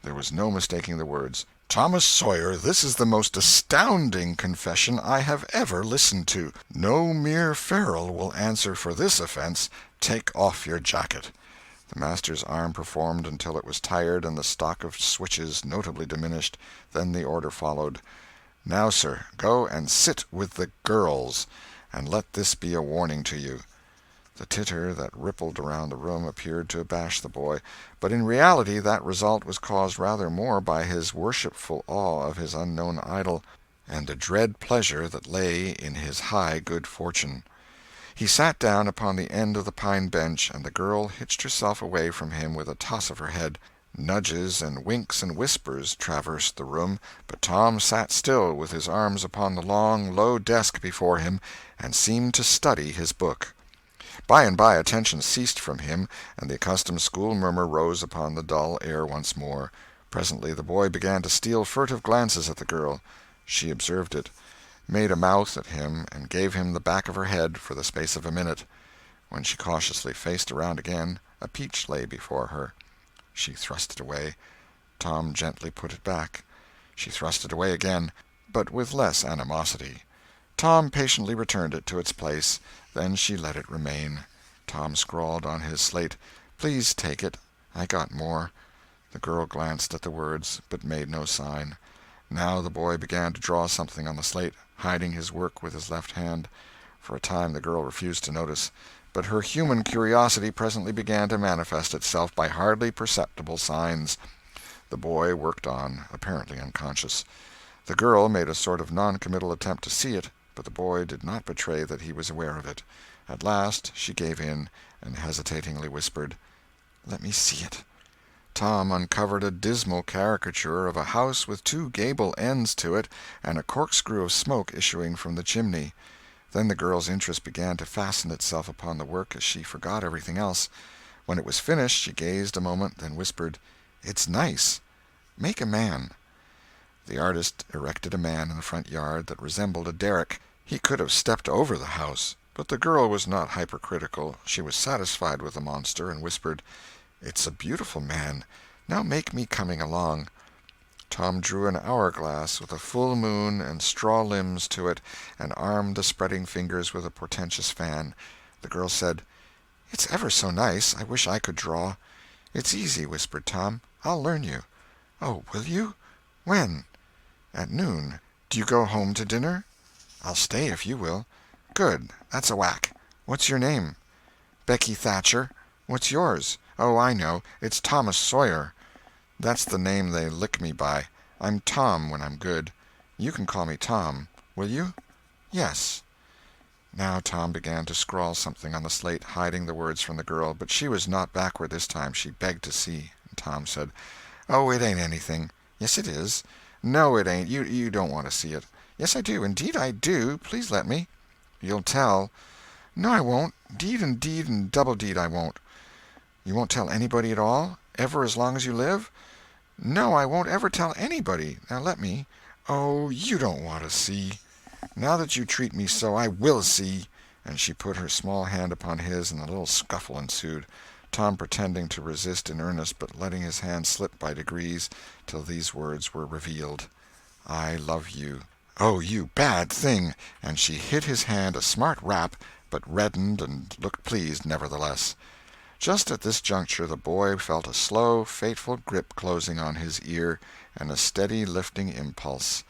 There was no mistaking the words. "Thomas Sawyer, this is the most astounding confession I have ever listened to. No mere ferule will answer for this offense. Take off your jacket." The master's arm performed until it was tired and the stock of switches notably diminished. Then the order followed. "Now, sir, go and sit with the girls, and let this be a warning to you." The titter that rippled around the room appeared to abash the boy, but in reality that result was caused rather more by his worshipful awe of his unknown idol, and the dread pleasure that lay in his high good fortune. He sat down upon the end of the pine bench, and the girl hitched herself away from him with a toss of her head. Nudges and winks and whispers traversed the room, but Tom sat still with his arms upon the long, low desk before him, and seemed to study his book. By and by attention ceased from him, and the accustomed school murmur rose upon the dull air once more. Presently the boy began to steal furtive glances at the girl. She observed it, made a mouth at him, and gave him the back of her head for the space of a minute. When she cautiously faced around again, a peach lay before her. She thrust it away. Tom gently put it back. She thrust it away again, but with less animosity. Tom patiently returned it to its place. Then she let it remain. Tom scrawled on his slate, "Please take it. I got more." The girl glanced at the words, but made no sign. Now the boy began to draw something on the slate, hiding his work with his left hand. For a time the girl refused to notice, but her human curiosity presently began to manifest itself by hardly perceptible signs. The boy worked on, apparently unconscious. The girl made a sort of non-committal attempt to see it, but the boy did not betray that he was aware of it. At last she gave in, and hesitatingly whispered, "Let me see it." Tom uncovered a dismal caricature of a house with two gable ends to it, and a corkscrew of smoke issuing from the chimney. Then the girl's interest began to fasten itself upon the work as she forgot everything else. When it was finished she gazed a moment, then whispered, "It's nice. Make a man." The artist erected a man in the front yard that resembled a derrick. He could have stepped over the house, but the girl was not hypercritical. She was satisfied with the monster, and whispered, "It's a beautiful man. Now make me coming along." Tom drew an hourglass with a full moon and straw limbs to it, and armed the spreading fingers with a portentous fan. The girl said, "It's ever so nice. I wish I could draw." "It's easy," whispered Tom. "I'll learn you." "Oh, will you? When?" "At noon. Do you go home to dinner?" "I'll stay if you will." "Good. That's a whack. What's your name?" "Becky Thatcher." "What's yours?" "Oh, I know. It's Thomas Sawyer." "That's the name they lick me by. I'm Tom when I'm good. You can call me Tom. Will you?" "Yes." Now Tom began to scrawl something on the slate, hiding the words from the girl, but she was not backward this time. She begged to see. Tom said, "Oh, it ain't anything." "Yes, it is." "No, it ain't. You don't want to see it." "Yes, I do. Indeed I do. Please let me." "You'll tell." "No, I won't. Deed and double deed I won't." "You won't tell anybody at all? Ever as long as you live?" "No, I won't ever tell anybody. Now let me." "Oh, you don't want to see." "Now that you treat me so, I will see." And she put her small hand upon his, and a little scuffle ensued. Tom pretending to resist in earnest, but letting his hand slip by degrees till these words were revealed: "I love you." "Oh, you bad thing!" And she hit his hand a smart rap, but reddened and looked pleased nevertheless. Just at this juncture the boy felt a slow, fateful grip closing on his ear, and a steady lifting impulse.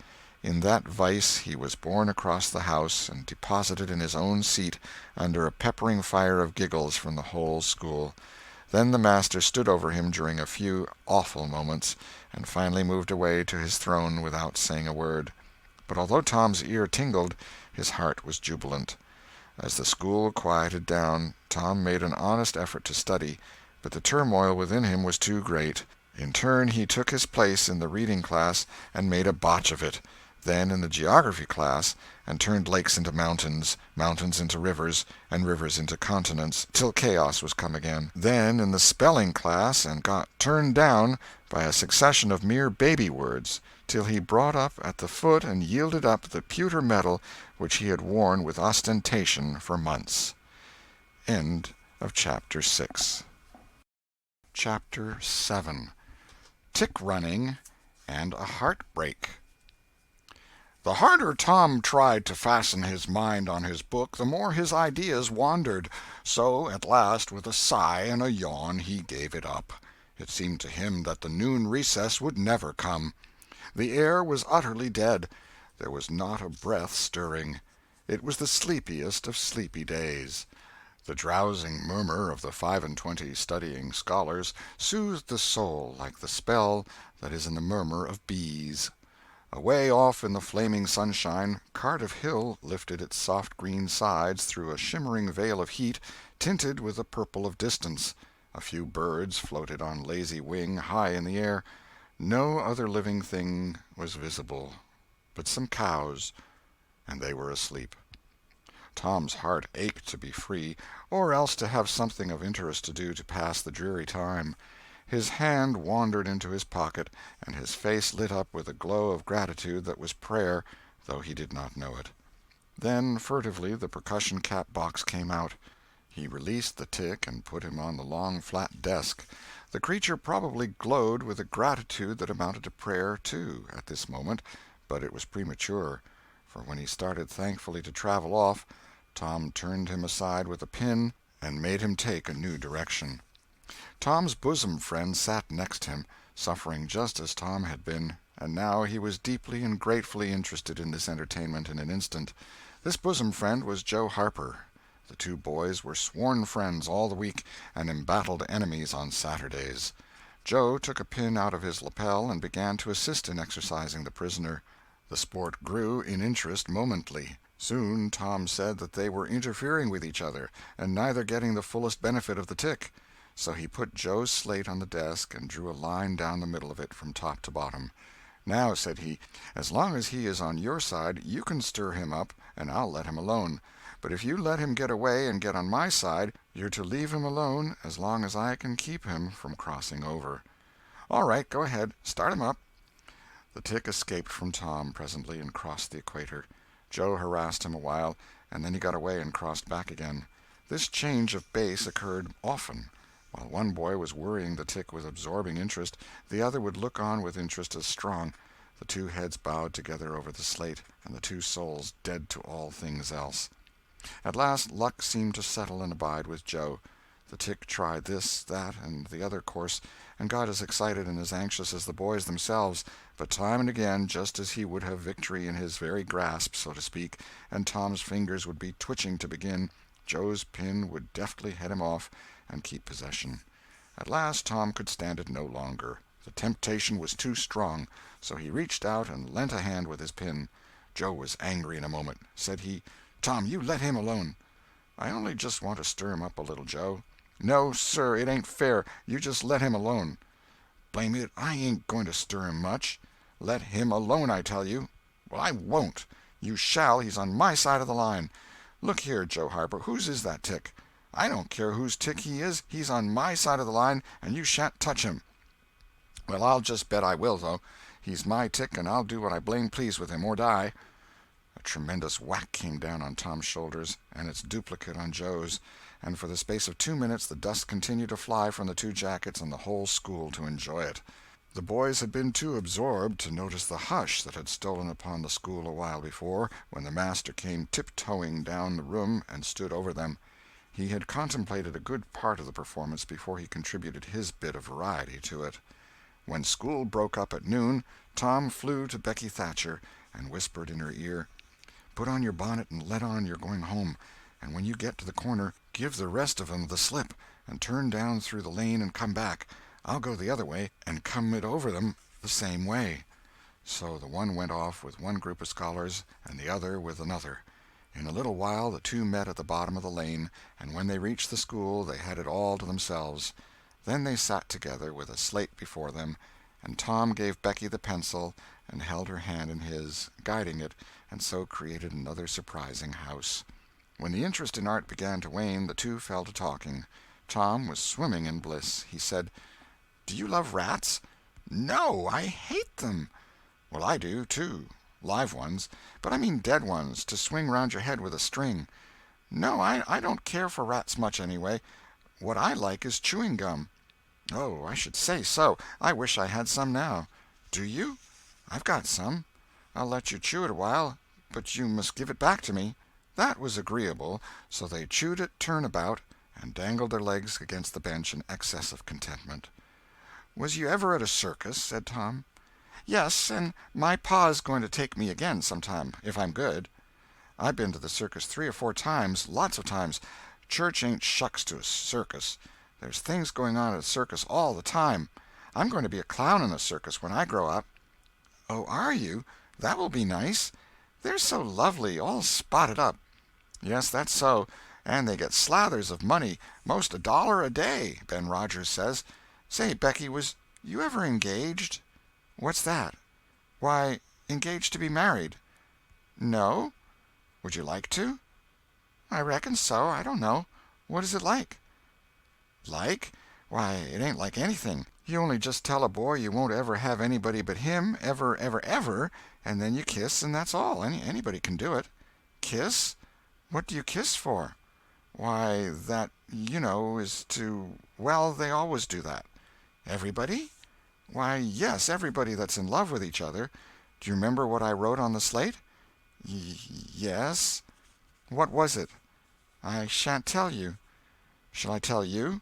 In that vice he was borne across the house and deposited in his own seat, under a peppering fire of giggles from the whole school. Then the master stood over him during a few awful moments, and finally moved away to his throne without saying a word. But although Tom's ear tingled, his heart was jubilant. As the school quieted down, Tom made an honest effort to study, but the turmoil within him was too great. In turn he took his place in the reading class and made a botch of it, then in the geography class, and turned lakes into mountains, mountains into rivers, and rivers into continents, till chaos was come again. Then in the spelling class, and got turned down by a succession of mere baby words, till he brought up at the foot and yielded up the pewter medal which he had worn with ostentation for months. End of Chapter 6. Chapter 7. Tick-running and a Heartbreak. The harder Tom tried to fasten his mind on his book, the more his ideas wandered. So, at last, with a sigh and a yawn, he gave it up. It seemed to him that the noon recess would never come. The air was utterly dead. There was not a breath stirring. It was the sleepiest of sleepy days. The drowsing murmur of the 25 studying scholars soothed the soul like the spell that is in the murmur of bees. Away off in the flaming sunshine, Cardiff Hill lifted its soft green sides through a shimmering veil of heat, tinted with the purple of distance. A few birds floated on lazy wing high in the air. No other living thing was visible but some cows, and they were asleep. Tom's heart ached to be free, or else to have something of interest to do to pass the dreary time. His hand wandered into his pocket, and his face lit up with a glow of gratitude that was prayer, though he did not know it. Then, furtively, the percussion cap box came out. He released the tick and put him on the long flat desk. The creature probably glowed with a gratitude that amounted to prayer, too, at this moment, but it was premature, for when he started thankfully to travel off, Tom turned him aside with a pin and made him take a new direction. Tom's bosom friend sat next him, suffering just as Tom had been, and now he was deeply and gratefully interested in this entertainment in an instant. This bosom friend was Joe Harper. The two boys were sworn friends all the week, and embattled enemies on Saturdays. Joe took a pin out of his lapel and began to assist in exercising the prisoner. The sport grew in interest momently. Soon Tom said that they were interfering with each other, and neither getting the fullest benefit of the tick. So he put Joe's slate on the desk and drew a line down the middle of it from top to bottom. "Now," said he, "as long as he is on your side, you can stir him up, and I'll let him alone. But if you let him get away and get on my side, you're to leave him alone as long as I can keep him from crossing over." "All right, go ahead. Start him up." The tick escaped from Tom presently and crossed the equator. Joe harassed him a while, and then he got away and crossed back again. This change of base occurred often. While one boy was worrying the tick with absorbing interest, the other would look on with interest as strong. The two heads bowed together over the slate, and the two souls dead to all things else. At last luck seemed to settle and abide with Joe. The tick tried this, that, and the other course, and got as excited and as anxious as the boys themselves, but time and again, just as he would have victory in his very grasp, so to speak, and Tom's fingers would be twitching to begin, Joe's pin would deftly head him off and keep possession. At last Tom could stand it no longer. The temptation was too strong, so he reached out and lent a hand with his pin. Joe was angry in a moment. Said he, "Tom, you let him alone." "I only just want to stir him up a little, Joe." "No, sir, it ain't fair. You just let him alone." "Blame it, I ain't going to stir him much." "Let him alone, I tell you." "Well, I won't." "You shall. He's on my side of the line." "Look here, Joe Harper, whose is that tick?" "I don't care whose tick he is. He's on my side of the line, and you shan't touch him." "Well, I'll just bet I will, though. He's my tick, and I'll do what I blame please with him, or die." A A tremendous whack came down on Tom's shoulders, and its duplicate on Joe's, and for the space of 2 minutes the dust continued to fly from the two jackets and the whole school to enjoy it. The boys had been too absorbed to notice the hush that had stolen upon the school a while before, when the master came tiptoeing down the room and stood over them. He had contemplated a good part of the performance before he contributed his bit of variety to it. When school broke up at noon, Tom flew to Becky Thatcher and whispered in her ear, "Put on your bonnet and let on you're going home, and when you get to the corner, give the rest of 'em the slip, and turn down through the lane and come back. I'll go the other way, and come it over them the same way." So the one went off with one group of scholars, and the other with another. In a little while the two met at the bottom of the lane, and when they reached the school they had it all to themselves. Then they sat together with a slate before them, and Tom gave Becky the pencil and held her hand in his, guiding it, and so created another surprising house. When the interest in art began to wane, the two fell to talking. Tom was swimming in bliss. He said, "Do you love rats?" "No, I hate them." "Well, I do, too. Live ones. But I mean dead ones, to swing round your head with a string." "No, I don't care for rats much, anyway. What I like is chewing gum." "Oh, I should say so. I wish I had some now." "Do you?" "I've got some. I'll let you chew it a while, but you must give it back to me." That was agreeable, so they chewed it turn about, and dangled their legs against the bench in excess of contentment. "Was you ever at a circus?" said Tom. "Yes, and my pa's going to take me again sometime, if I'm good." "I've been to the circus 3 or 4 times, lots of times. Church ain't shucks to a circus. There's things going on at a circus all the time. I'm going to be a clown in a circus when I grow up." "Oh, are you? That will be nice. They're so lovely, all spotted up." "Yes, that's so. And they get slathers of money, most $1 a day, Ben Rogers says. Say, Becky, was you ever engaged?" "What's that?" "Why, engaged to be married." "No? Would you like to?" "I reckon so. I don't know. What is it like?" "Like? Why, it ain't like anything. You only just tell a boy you won't ever have anybody but him, ever, ever, ever, and then you kiss, and that's all. Anybody can do it." "Kiss? What do you kiss for?" "Why, that, you know, is to— well, they always do that." "Everybody?" "Why, yes, everybody that's in love with each other. Do you remember what I wrote on the slate?" Yes." "What was it?" "I shan't tell you." "Shall I tell you?"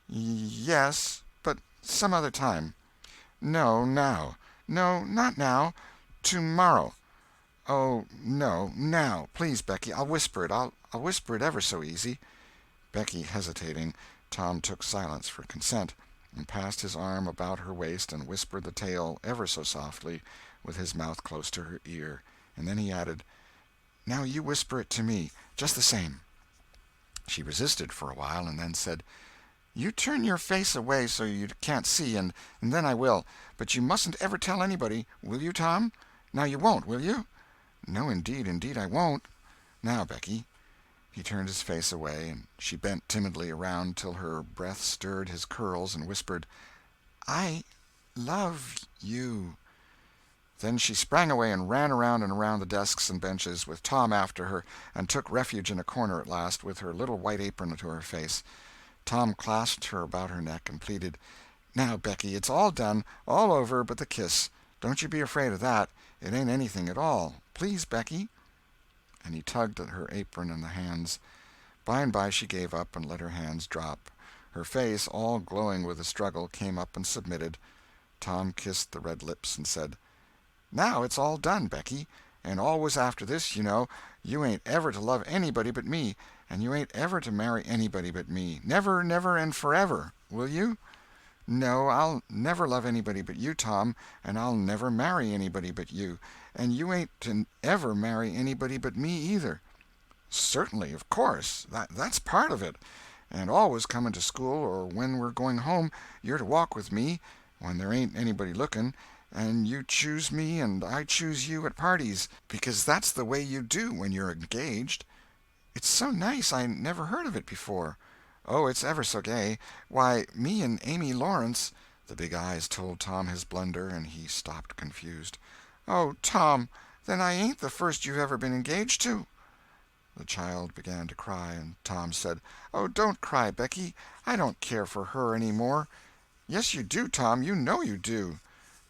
Yes, but some other time." "No, now." "No, not now. Tomorrow." "Oh, no, now. Please, Becky, I'll whisper it. I'll whisper it ever so easy." Becky hesitating, Tom took silence for consent, and passed his arm about her waist and whispered the tale ever so softly, with his mouth close to her ear, and then he added, "Now you whisper it to me, just the same." She resisted for a while, and then said, "You turn your face away so you can't see, and then I will. But you mustn't ever tell anybody. Will you, Tom? Now you won't, will you?" "No, indeed I won't. Now, Becky." He turned his face away, and she bent timidly around till her breath stirred his curls, and whispered, "I love you." Then she sprang away and ran around and around the desks and benches, with Tom after her, and took refuge in a corner at last, with her little white apron to her face. Tom clasped her about her neck and pleaded, "Now, Becky, it's all done, all over but the kiss. Don't you be afraid of that. It ain't anything at all. Please, Becky." And he tugged at her apron and the hands. By and by she gave up and let her hands drop. Her face, all glowing with the struggle, came up and submitted. Tom kissed the red lips and said, "Now it's all done, Becky, and always after this, you know, you ain't ever to love anybody but me, and you ain't ever to marry anybody but me, never, never, and forever. Will you?" "No, I'll never love anybody but you, Tom, and I'll never marry anybody but you, and you ain't to ever marry anybody but me, either." "Certainly, of course. That's part of it. And always coming to school, or when we're going home, you're to walk with me, when there ain't anybody looking, and you choose me and I choose you at parties, because that's the way you do when you're engaged." "It's so nice. I never heard of it before." "Oh, it's ever so gay. Why, me and Amy Lawrence—" The big eyes told Tom his blunder, and he stopped confused. "Oh, Tom, Then I ain't the first you've ever been engaged to." The child began to cry, and Tom said, "Oh, don't cry, Becky. I don't care for her any more." "Yes, you do, Tom. You know you do."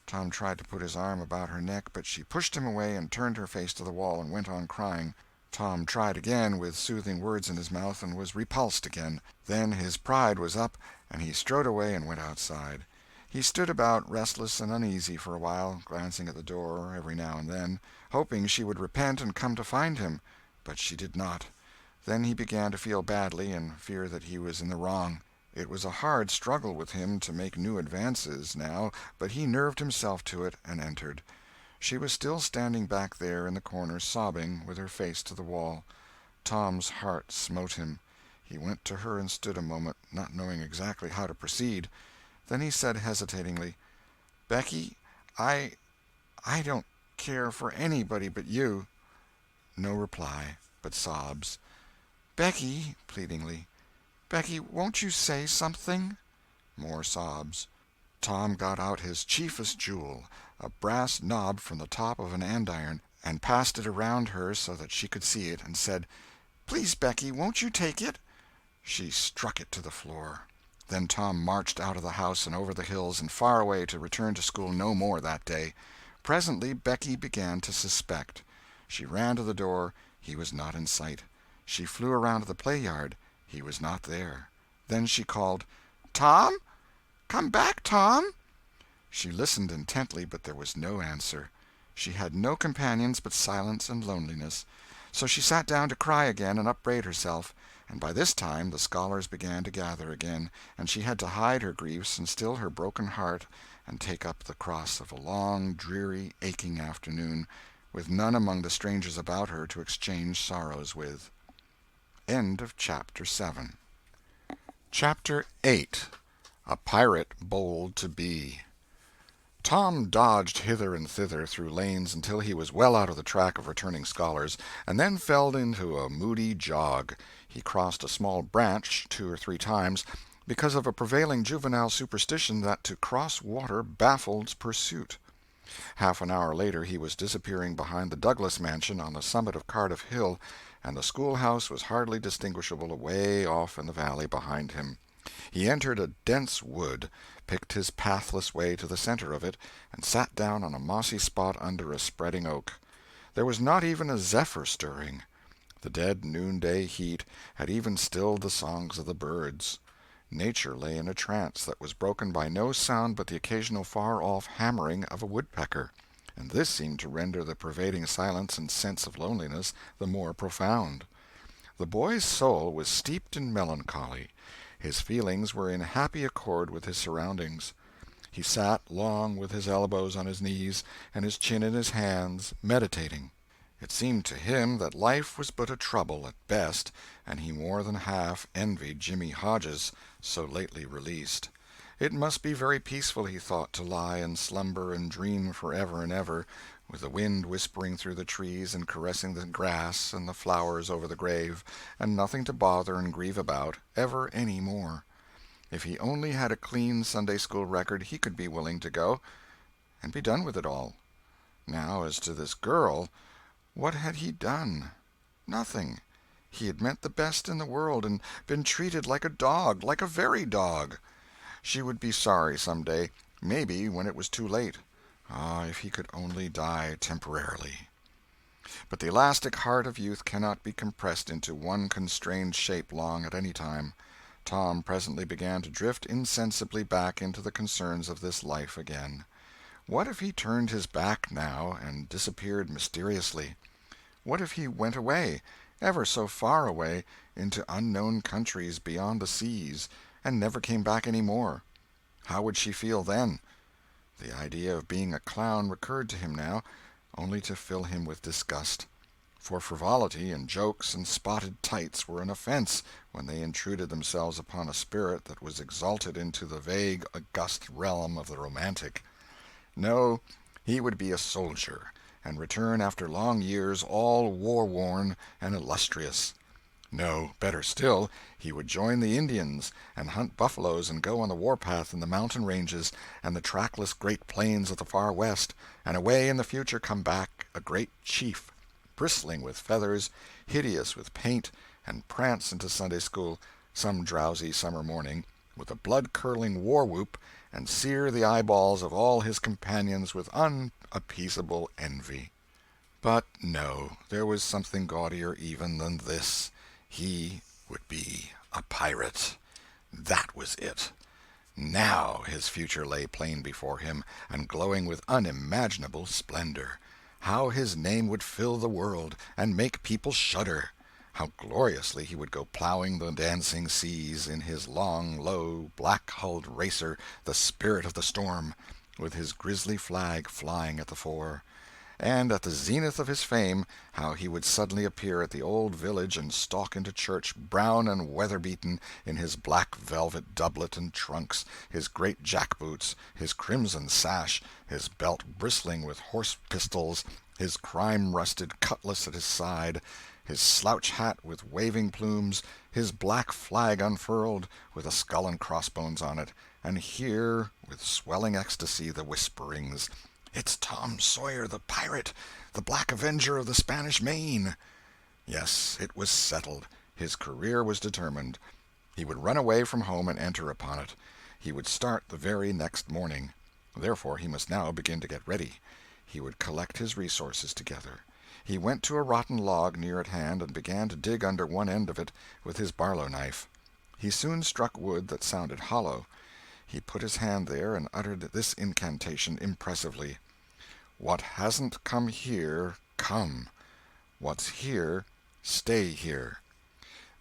Tom tried to put his arm about her neck, but she pushed him away and turned her face to the wall and went on crying. Tom tried again, with soothing words in his mouth, and was repulsed again. Then his pride was up, and he strode away and went outside. He stood about, restless and uneasy, for a while, glancing at the door every now and then, hoping she would repent and come to find him. But she did not. Then he began to feel badly, and fear that he was in the wrong. It was a hard struggle with him to make new advances, now, but he nerved himself to it, and entered. She was still standing back there in the corner, sobbing, with her face to the wall. Tom's heart smote him. He went to her and stood a moment, not knowing exactly how to proceed. Then he said hesitatingly, "Becky, I don't care for anybody but you." No reply, but sobs. "Becky," pleadingly, "Becky, won't you say something?" More sobs. Tom got out his chiefest jewel, a brass knob from the top of an andiron, and passed it around her so that she could see it, and said, "Please, Becky, won't you take it?" She struck it to the floor. Then Tom marched out of the house and over the hills and far away, to return to school no more that day. Presently Becky began to suspect. She ran to the door. He was not in sight. She flew around to the play-yard. He was not there. Then she called, "Tom? Come back, Tom!" She listened intently, but there was no answer. She had no companions but silence and loneliness. So she sat down to cry again and upbraid herself, and by this time the scholars began to gather again, and she had to hide her griefs and still her broken heart and take up the cross of a long, dreary, aching afternoon, with none among the strangers about her to exchange sorrows with. End of Chapter 7. Chapter 8. A Pirate Bold to Be. Tom dodged hither and thither through lanes until he was well out of the track of returning scholars, and then fell into a moody jog. He crossed a small branch 2 or 3 times, because of a prevailing juvenile superstition that to cross water baffles pursuit. Half an hour later he was disappearing behind the Douglas mansion on the summit of Cardiff Hill, and the schoolhouse was hardly distinguishable away off in the valley behind him. He entered a dense wood, picked his pathless way to the center of it, and sat down on a mossy spot under a spreading oak. There was not even a zephyr stirring. The dead noonday heat had even stilled the songs of the birds. Nature lay in a trance that was broken by no sound but the occasional far-off hammering of a woodpecker, and this seemed to render the pervading silence and sense of loneliness the more profound. The boy's soul was steeped in melancholy. His feelings were in happy accord with his surroundings. He sat long with his elbows on his knees and his chin in his hands, meditating. It seemed to him that life was but a trouble at best, and he more than half envied Jimmy Hodges, so lately released. It must be very peaceful, he thought, to lie and slumber and dream forever and ever, with the wind whispering through the trees and caressing the grass and the flowers over the grave, and nothing to bother and grieve about, ever any more. If he only had a clean Sunday-school record, he could be willing to go, and be done with it all. Now, as to this girl, what had he done? Nothing. He had meant the best in the world, and been treated like a dog, like a very dog. She would be sorry some day, maybe when it was too late. Ah, if he could only die temporarily. But the elastic heart of youth cannot be compressed into one constrained shape long at any time. Tom presently began to drift insensibly back into the concerns of this life again. What if he turned his back now, and disappeared mysteriously? What if he went away, ever so far away, into unknown countries beyond the seas, and never came back any more? How would she feel then? The idea of being a clown recurred to him now, only to fill him with disgust. For frivolity and jokes and spotted tights were an offense when they intruded themselves upon a spirit that was exalted into the vague, august realm of the romantic. No, he would be a soldier, and return after long years all war-worn and illustrious. No, better still, he would join the Indians, and hunt buffaloes and go on the warpath in the mountain ranges and the trackless great plains of the far West, and away in the future come back a great chief, bristling with feathers, hideous with paint, and prance into Sunday school some drowsy summer morning, with a blood-curdling war-whoop, and sear the eyeballs of all his companions with unappeasable envy. But no, there was something gaudier even than this. He would be a pirate. That was it. Now his future lay plain before him, and glowing with unimaginable splendor. How his name would fill the world, and make people shudder! How gloriously he would go plowing the dancing seas in his long, low, black-hulled racer, the Spirit of the Storm, with his grisly flag flying at the fore. And at the zenith of his fame, how he would suddenly appear at the old village and stalk into church, brown and weather-beaten, in his black velvet doublet and trunks, his great jack-boots, his crimson sash, his belt bristling with horse-pistols, his crime-rusted cutlass at his side, his slouch hat with waving plumes, his black flag unfurled, with a skull and crossbones on it, and hear, with swelling ecstasy, the whisperings, "It's Tom Sawyer the pirate, the Black Avenger of the Spanish Main!" Yes, it was settled. His career was determined. He would run away from home and enter upon it. He would start the very next morning. Therefore he must now begin to get ready. He would collect his resources together. He went to a rotten log near at hand and began to dig under one end of it with his barlow knife. He soon struck wood that sounded hollow. He put his hand there and uttered this incantation impressively: "What hasn't come here, come. What's here, stay here."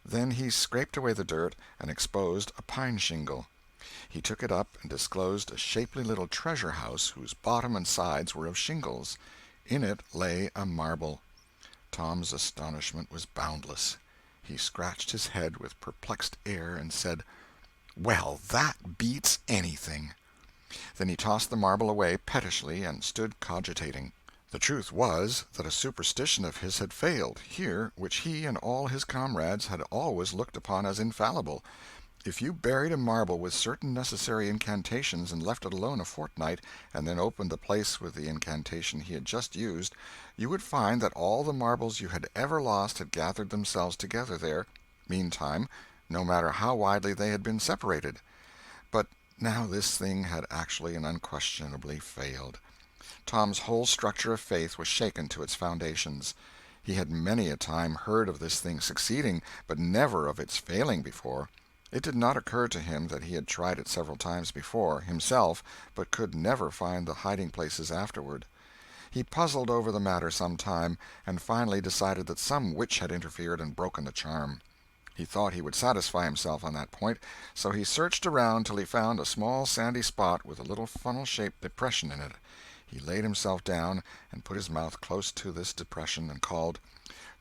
Then he scraped away the dirt and exposed a pine shingle. He took it up and disclosed a shapely little treasure-house whose bottom and sides were of shingles. In it lay a marble. Tom's astonishment was boundless. He scratched his head with perplexed air and said, "Well, that beats anything." Then he tossed the marble away pettishly and stood cogitating. The truth was that a superstition of his had failed, here, which he and all his comrades had always looked upon as infallible. If you buried a marble with certain necessary incantations and left it alone a fortnight, and then opened the place with the incantation he had just used, you would find that all the marbles you had ever lost had gathered themselves together there, meantime, no matter how widely they had been separated. But now this thing had actually and unquestionably failed. Tom's whole structure of faith was shaken to its foundations. He had many a time heard of this thing succeeding, but never of its failing before. It did not occur to him that he had tried it several times before, himself, but could never find the hiding-places afterward. He puzzled over the matter some time, and finally decided that some witch had interfered and broken the charm. He thought he would satisfy himself on that point, so he searched around till he found a small sandy spot with a little funnel-shaped depression in it. He laid himself down and put his mouth close to this depression and called,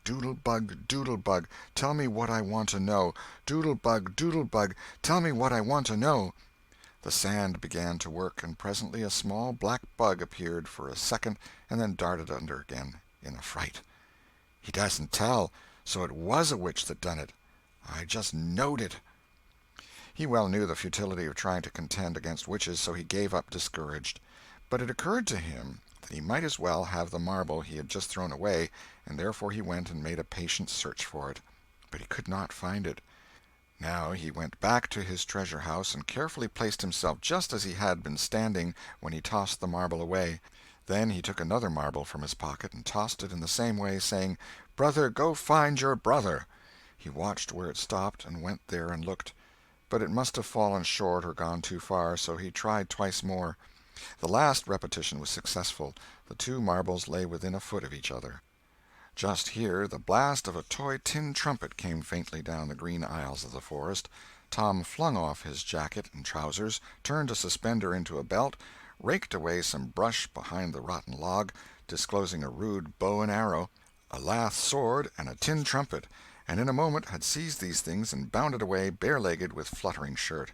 "Doodle-bug, doodle-bug, tell me what I want to know. Doodle-bug, doodle-bug, tell me what I want to know." The sand began to work, and presently a small black bug appeared for a second and then darted under again in a fright. "He doesn't tell, so it was a witch that done it. I just knowed it." He well knew the futility of trying to contend against witches, so he gave up discouraged. But it occurred to him that he might as well have the marble he had just thrown away, and therefore he went and made a patient search for it. But he could not find it. Now he went back to his treasure-house and carefully placed himself just as he had been standing when he tossed the marble away. Then he took another marble from his pocket and tossed it in the same way, saying, "Brother, go find your brother." He watched where it stopped, and went there and looked. But it must have fallen short or gone too far, so he tried twice more. The last repetition was successful. The two marbles lay within a foot of each other. Just here the blast of a toy tin trumpet came faintly down the green aisles of the forest. Tom flung off his jacket and trousers, turned a suspender into a belt, raked away some brush behind the rotten log, disclosing a rude bow and arrow, a lath sword, and a tin trumpet, and in a moment had seized these things and bounded away bare-legged with fluttering shirt.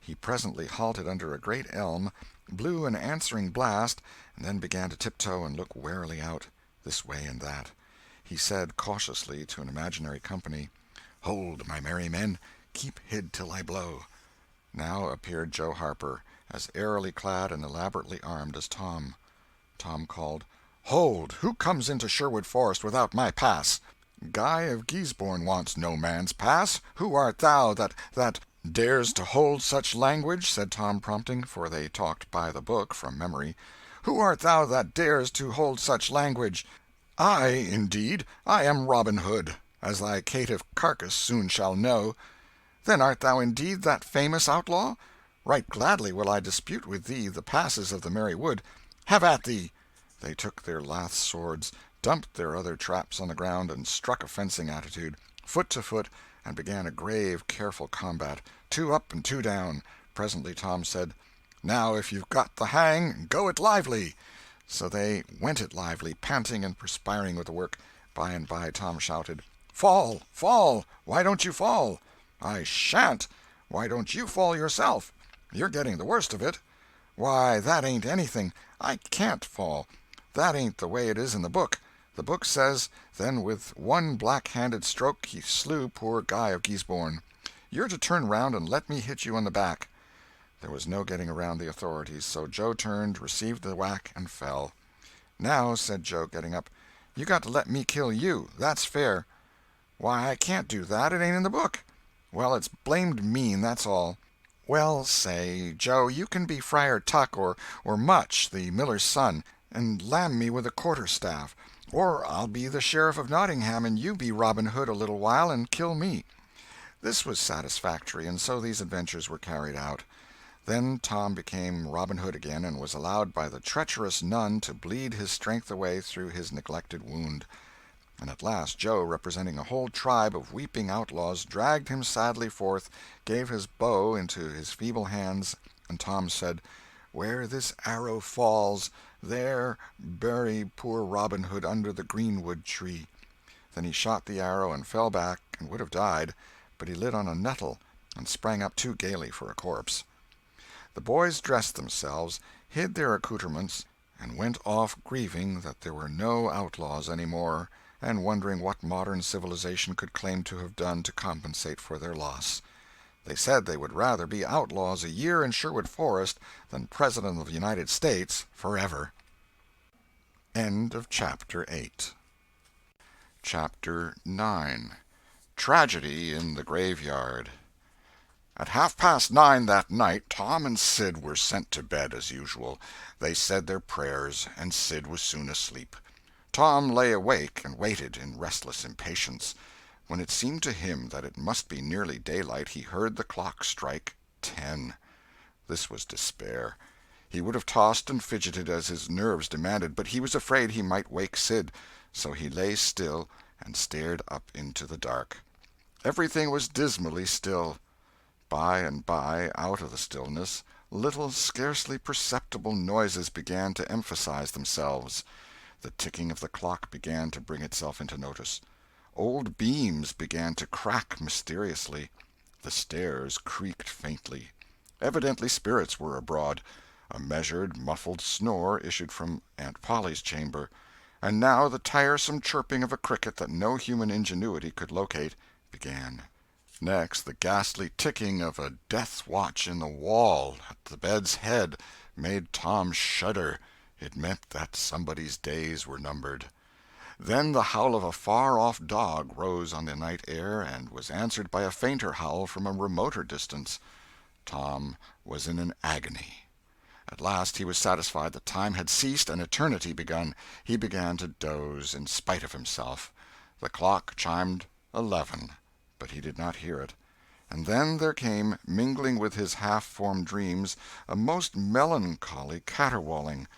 He presently halted under a great elm, blew an answering blast, and then began to tiptoe and look warily out, this way and that. He said cautiously to an imaginary company, "Hold, my merry men, keep hid till I blow." Now appeared Joe Harper, as airily clad and elaborately armed as Tom. Tom called, Hold! Who comes into Sherwood Forest without my pass?" "Guy of Guisborne wants no man's pass. Who art thou that dares to hold such language?" said Tom, prompting, for they talked by the book, from memory. "Who art thou that dares to hold such language?" "I, indeed. I am Robin Hood, as thy caitiff carcass soon shall know." "Then art thou indeed that famous outlaw? Right gladly will I dispute with thee the passes of the merry wood. Have at thee!" They took their lath swords, dumped their other traps on the ground, and struck a fencing attitude, foot to foot, and began a grave, careful combat, two up and two down. Presently Tom said, "Now if you've got the hang, go it lively." So they went it lively, panting and perspiring with the work. By and by Tom shouted, "Fall! Fall! Why don't you fall?" "I sha'n't." "Why don't you fall yourself? You're getting the worst of it." "Why, that ain't anything. I can't fall. That ain't the way it is in the book. The book says, then with one black-handed stroke he slew poor Guy of Guisborne. You're to turn round and let me hit you on the back." There was no getting around the authorities, so Joe turned, received the whack, and fell. "Now," said Joe, getting up, "you got to let me kill you. That's fair." "Why, I can't do that. It ain't in the book." "Well, it's blamed mean, that's all." "Well, say, Joe, you can be Friar Tuck or Much, the miller's son, and lam me with a quarter-staff. Or I'll be the Sheriff of Nottingham, and you be Robin Hood a little while and kill me." This was satisfactory, and so these adventures were carried out. Then Tom became Robin Hood again, and was allowed by the treacherous nun to bleed his strength away through his neglected wound. And at last Joe, representing a whole tribe of weeping outlaws, dragged him sadly forth, gave his bow into his feeble hands, and Tom said, "Where this arrow falls, there bury poor Robin Hood under the greenwood tree." Then he shot the arrow and fell back and would have died, but he lit on a nettle and sprang up too gaily for a corpse. The boys dressed themselves, hid their accoutrements, and went off grieving that there were no outlaws any more, and wondering what modern civilization could claim to have done to compensate for their loss. They said they would rather be outlaws a year in Sherwood Forest than President of the United States forever. End of Chapter 8. Chapter 9. Tragedy in the Graveyard. At 9:30 that night, Tom and Sid were sent to bed as usual. They said their prayers, and Sid was soon asleep. Tom lay awake and waited, in restless impatience. When it seemed to him that it must be nearly daylight, he heard the clock strike 10. This was despair. He would have tossed and fidgeted as his nerves demanded, but he was afraid he might wake Sid, so he lay still and stared up into the dark. Everything was dismally still. By and by, out of the stillness, little, scarcely perceptible noises began to emphasize themselves. The ticking of the clock began to bring itself into notice. Old beams began to crack mysteriously. The stairs creaked faintly. Evidently spirits were abroad. A measured, muffled snore issued from Aunt Polly's chamber. And now the tiresome chirping of a cricket that no human ingenuity could locate began. Next, the ghastly ticking of a death-watch in the wall at the bed's head made Tom shudder. It meant that somebody's days were numbered. Then the howl of a far-off dog rose on the night air and was answered by a fainter howl from a remoter distance. Tom was in an agony. At last he was satisfied that time had ceased and eternity begun. He began to doze, in spite of himself. The clock chimed 11, but he did not hear it. And then there came, mingling with his half-formed dreams, a most melancholy caterwauling.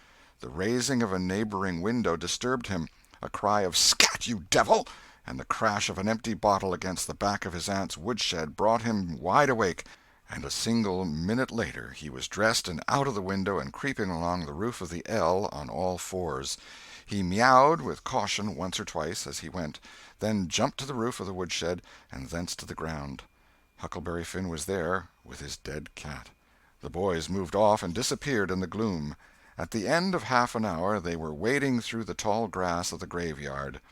The raising of a neighboring window disturbed him. A cry of "Scat, you devil!" and the crash of an empty bottle against the back of his aunt's woodshed brought him wide awake, and a single minute later he was dressed and out of the window and creeping along the roof of the L on all fours. He meowed with caution once or twice as he went, then jumped to the roof of the woodshed and thence to the ground. Huckleberry Finn was there, with his dead cat. The boys moved off and disappeared in the gloom. At the end of half an hour they were wading through the tall grass of the graveyard.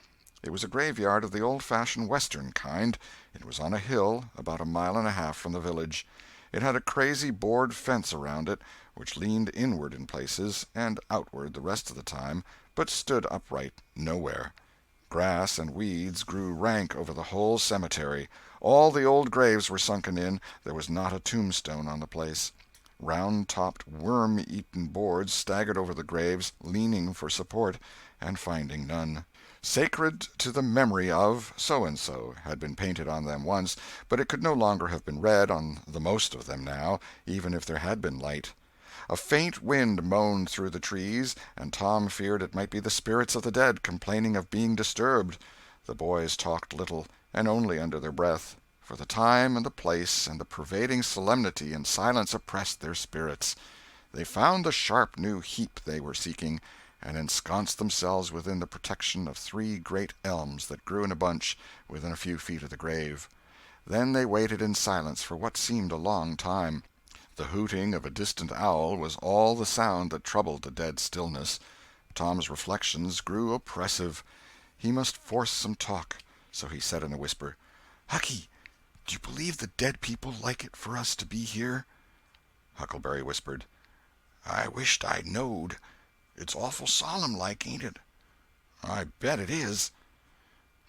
It was a graveyard of the old-fashioned Western kind. It was on a hill, about 1.5 miles from the village. It had a crazy board fence around it, which leaned inward in places, and outward the rest of the time, but stood upright nowhere. Grass and weeds grew rank over the whole cemetery. All the old graves were sunken in. There was not a tombstone on the place. Round-topped, worm-eaten boards staggered over the graves, leaning for support, and finding none. "Sacred to the memory of so-and-so" had been painted on them once, but it could no longer have been read on the most of them now, even if there had been light. A faint wind moaned through the trees, and Tom feared it might be the spirits of the dead complaining of being disturbed. The boys talked little, and only under their breath, for the time and the place and the pervading solemnity and silence oppressed their spirits. They found the sharp new heap they were seeking, and ensconced themselves within the protection of 3 great elms that grew in a bunch within a few feet of the grave. Then they waited in silence for what seemed a long time. The hooting of a distant owl was all the sound that troubled the dead stillness. Tom's reflections grew oppressive. He must force some talk, so he said in a whisper, "Hucky, do you believe the dead people like it for us to be here?" Huckleberry whispered, "I wisht I knowed. It's awful solemn like, ain't it?" "I bet it is."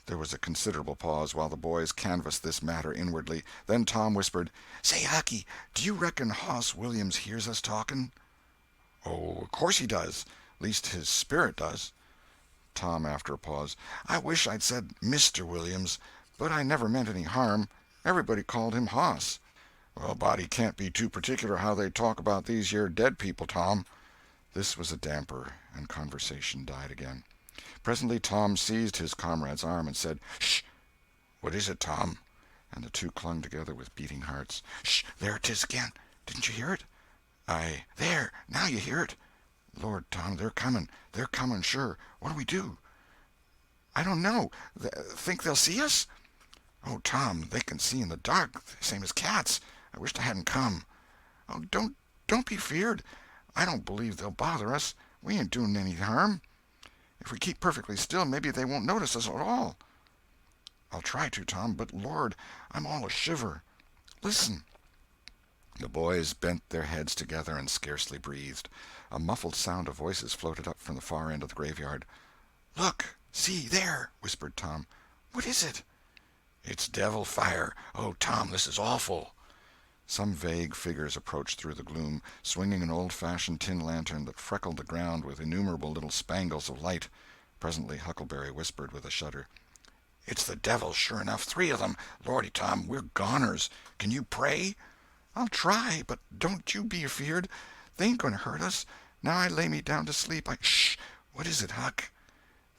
There was a considerable pause while the boys canvassed this matter inwardly. Then Tom whispered, "Say, Hucky, do you reckon Hoss Williams hears us talking?" "Oh, of course he does. Least his spirit does." Tom, after a pause, "I wish I'd said Mr. Williams, but I never meant any harm. Everybody called him Hoss." "Well, a body can't be too particular how they talk about these here dead people, Tom." This was a damper, and conversation died again. Presently Tom seized his comrade's arm and said, "Shh!" "What is it, Tom?" And the two clung together with beating hearts. "Shh! There 'tis again. Didn't you hear it?" "There! Now you hear it." "Lord, Tom, they're coming. They're coming, sure. What'll we do?" "I don't know. Think they'll see us?" "Oh, Tom, they can see in the dark, same as cats. I wisht I hadn't come." "Oh, don't be feared. I don't believe they'll bother us. We ain't doing any harm. If we keep perfectly still, maybe they won't notice us at all." "I'll try to, Tom, but Lord, I'm all a shiver. Listen." The boys bent their heads together and scarcely breathed. A muffled sound of voices floated up from the far end of the graveyard. "Look! See, there!" whispered Tom. "What is it?" "It's devil fire. Oh, Tom, this is awful." Some vague figures approached through the gloom, swinging an old-fashioned tin lantern that freckled the ground with innumerable little spangles of light. Presently Huckleberry whispered with a shudder, "It's the devil, sure enough. 3 of them. Lordy, Tom, we're goners. Can you pray?" "I'll try, but don't you be afeard. They ain't going to hurt us. Now I lay me down to sleep, Shh! What is it, Huck?"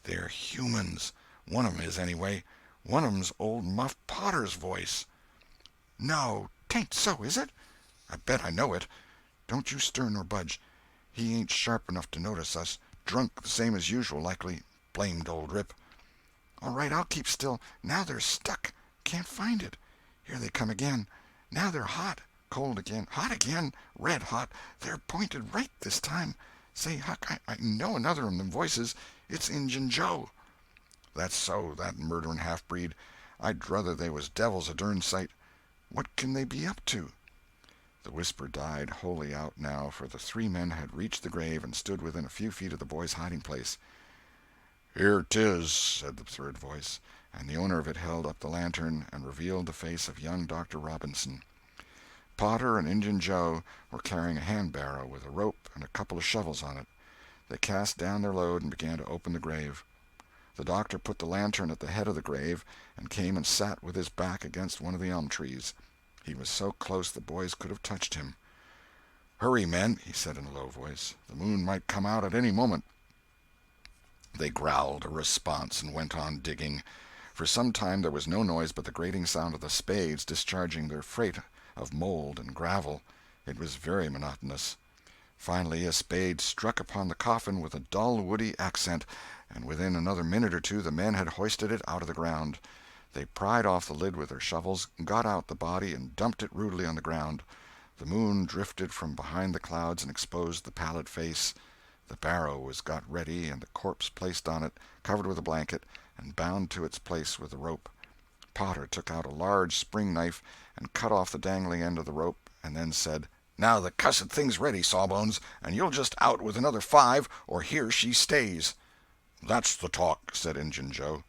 "They're humans. One of 'em is, anyway. One of 'em's old Muff Potter's voice." "No, 'tain't so, is it?" "I bet I know it. Don't you stir nor budge. He ain't sharp enough to notice us. Drunk the same as usual, likely. Blamed old Rip." "All right, I'll keep still. Now they're stuck. Can't find it. Here they come again. Now they're hot. Cold again. Hot again. Red hot. They're pointed right this time. Say, Huck, I know another of them voices. It's Injun Joe." "That's so, that murdering half-breed. I'd druther they was devils a dern sight. What can they be up to?" The whisper died wholly out now, for the 3 men had reached the grave and stood within a few feet of the boys' hiding-place. "Here 'tis," said the third voice, and the owner of it held up the lantern and revealed the face of young Dr. Robinson. Potter and Injun Joe were carrying a hand-barrow with a rope and a couple of shovels on it. They cast down their load and began to open the grave. The doctor put the lantern at the head of the grave and came and sat with his back against one of the elm trees. He was so close the boys could have touched him. "Hurry, men," he said in a low voice. "The moon might come out at any moment." They growled a response and went on digging. For some time there was no noise but the grating sound of the spades discharging their freight of mold and gravel. It was very monotonous. Finally a spade struck upon the coffin with a dull woody accent, and within another minute or two the men had hoisted it out of the ground. They pried off the lid with their shovels, got out the body, and dumped it rudely on the ground. The moon drifted from behind the clouds and exposed the pallid face. The barrow was got ready and the corpse placed on it, covered with a blanket, and bound to its place with a rope. Potter took out a large spring knife and cut off the dangling end of the rope, and then said, "Now the cussed thing's ready, Sawbones, and you'll just out with another 5, or here she stays." "That's the talk," said Injun Joe.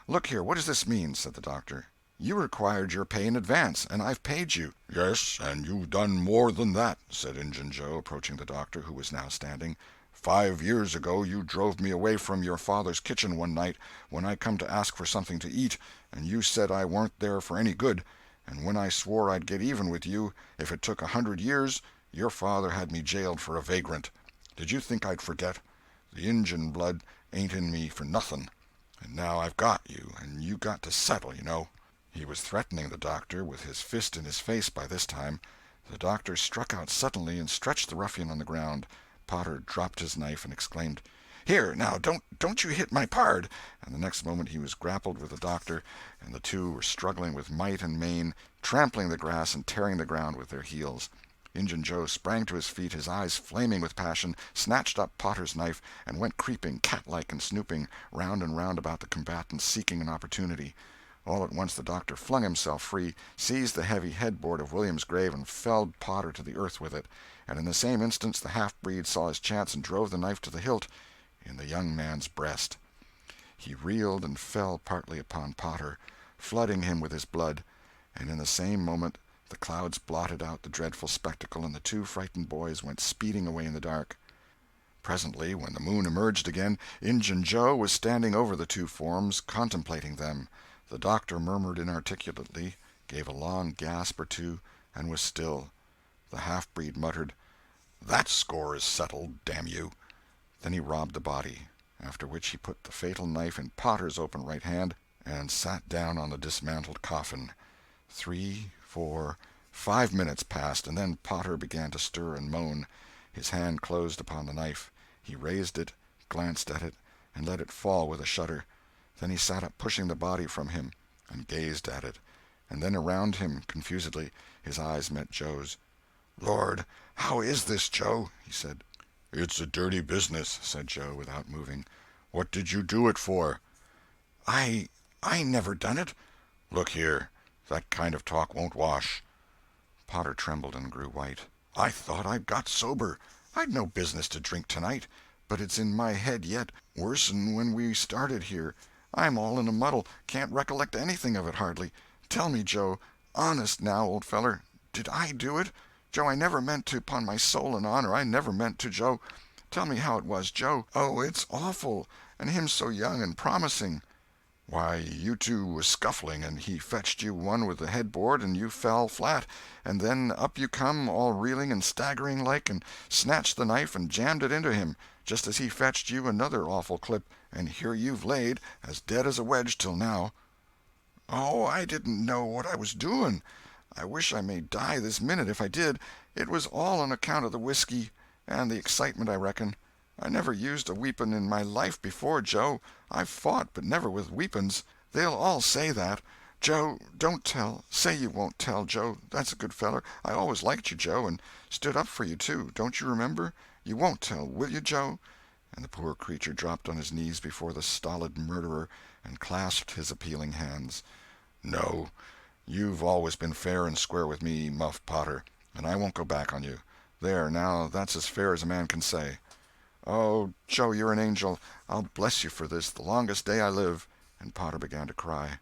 "Look here, what does this mean?" said the doctor. "You required your pay in advance, and I've paid you." "Yes, and you've done more than that," said Injun Joe, approaching the doctor, who was now standing. "5 years ago you drove me away from your father's kitchen one night when I come to ask for something to eat, and you said I warn't there for any good, and when I swore I'd get even with you if it took 100 years, your father had me jailed for a vagrant. Did you think I'd forget? The Injun blood ain't in me for nothing. And now I've got you, and you got to settle, you know." He was threatening the doctor, with his fist in his face by this time. The doctor struck out suddenly and stretched the ruffian on the ground. Potter dropped his knife and exclaimed, "Here, now, don't you hit my pard!" And the next moment he was grappled with the doctor, and the two were struggling with might and main, trampling the grass and tearing the ground with their heels. Injun Joe sprang to his feet, his eyes flaming with passion, snatched up Potter's knife, and went creeping, cat-like and snooping, round and round about the combatants, seeking an opportunity. All at once the doctor flung himself free, seized the heavy headboard of William's grave, and felled Potter to the earth with it, and in the same instant the half-breed saw his chance and drove the knife to the hilt in the young man's breast. He reeled and fell partly upon Potter, flooding him with his blood, and in the same moment the clouds blotted out the dreadful spectacle, and the two frightened boys went speeding away in the dark. Presently, when the moon emerged again, Injun Joe was standing over the two forms, contemplating them. The doctor murmured inarticulately, gave a long gasp or two, and was still. The half-breed muttered, "That score is settled, damn you!" Then he robbed the body, after which he put the fatal knife in Potter's open right hand and sat down on the dismantled coffin. 3, 4, 5 minutes passed, and then Potter began to stir and moan. His hand closed upon the knife. He raised it, glanced at it, and let it fall with a shudder. Then he sat up, pushing the body from him, and gazed at it, and then around him, confusedly. His eyes met Joe's. "Lord, how is this, Joe?" he said. "It's a dirty business," said Joe, without moving. "What did you do it for?" I never done it." "Look here, that kind of talk won't wash." Potter trembled and grew white. "I thought I'd got sober. I'd no business to drink tonight, but it's in my head yet, worse'n when we started here. I'm all in a muddle, can't recollect anything of it hardly. Tell me, Joe, honest now, old feller, did I do it? Joe, I never meant to, 'pon my soul and honor, I never meant to, Joe. Tell me how it was, Joe. Oh, it's awful, and him so young and promising." "Why, you two was scuffling, and he fetched you one with the headboard, and you fell flat, and then up you come, all reeling and staggering like, and snatched the knife and jammed it into him, just as he fetched you another awful clip, and here you've laid, as dead as a wedge till now." "Oh, I didn't know what I was doing. I wish I may die this minute if I did. It was all on account of the whiskey, and the excitement, I reckon. I never used a weepon in my life before, Joe. I've fought, but never with weapons. They'll all say that. Joe, don't tell. Say you won't tell, Joe. That's a good feller. I always liked you, Joe, and stood up for you, too. Don't you remember? You won't tell, will you, Joe?" And the poor creature dropped on his knees before the stolid murderer and clasped his appealing hands. "No, you've always been fair and square with me, Muff Potter, and I won't go back on you. There, now, that's as fair as a man can say." "Oh, Joe, you're an angel. I'll bless you for this the longest day I live." And Potter began to cry.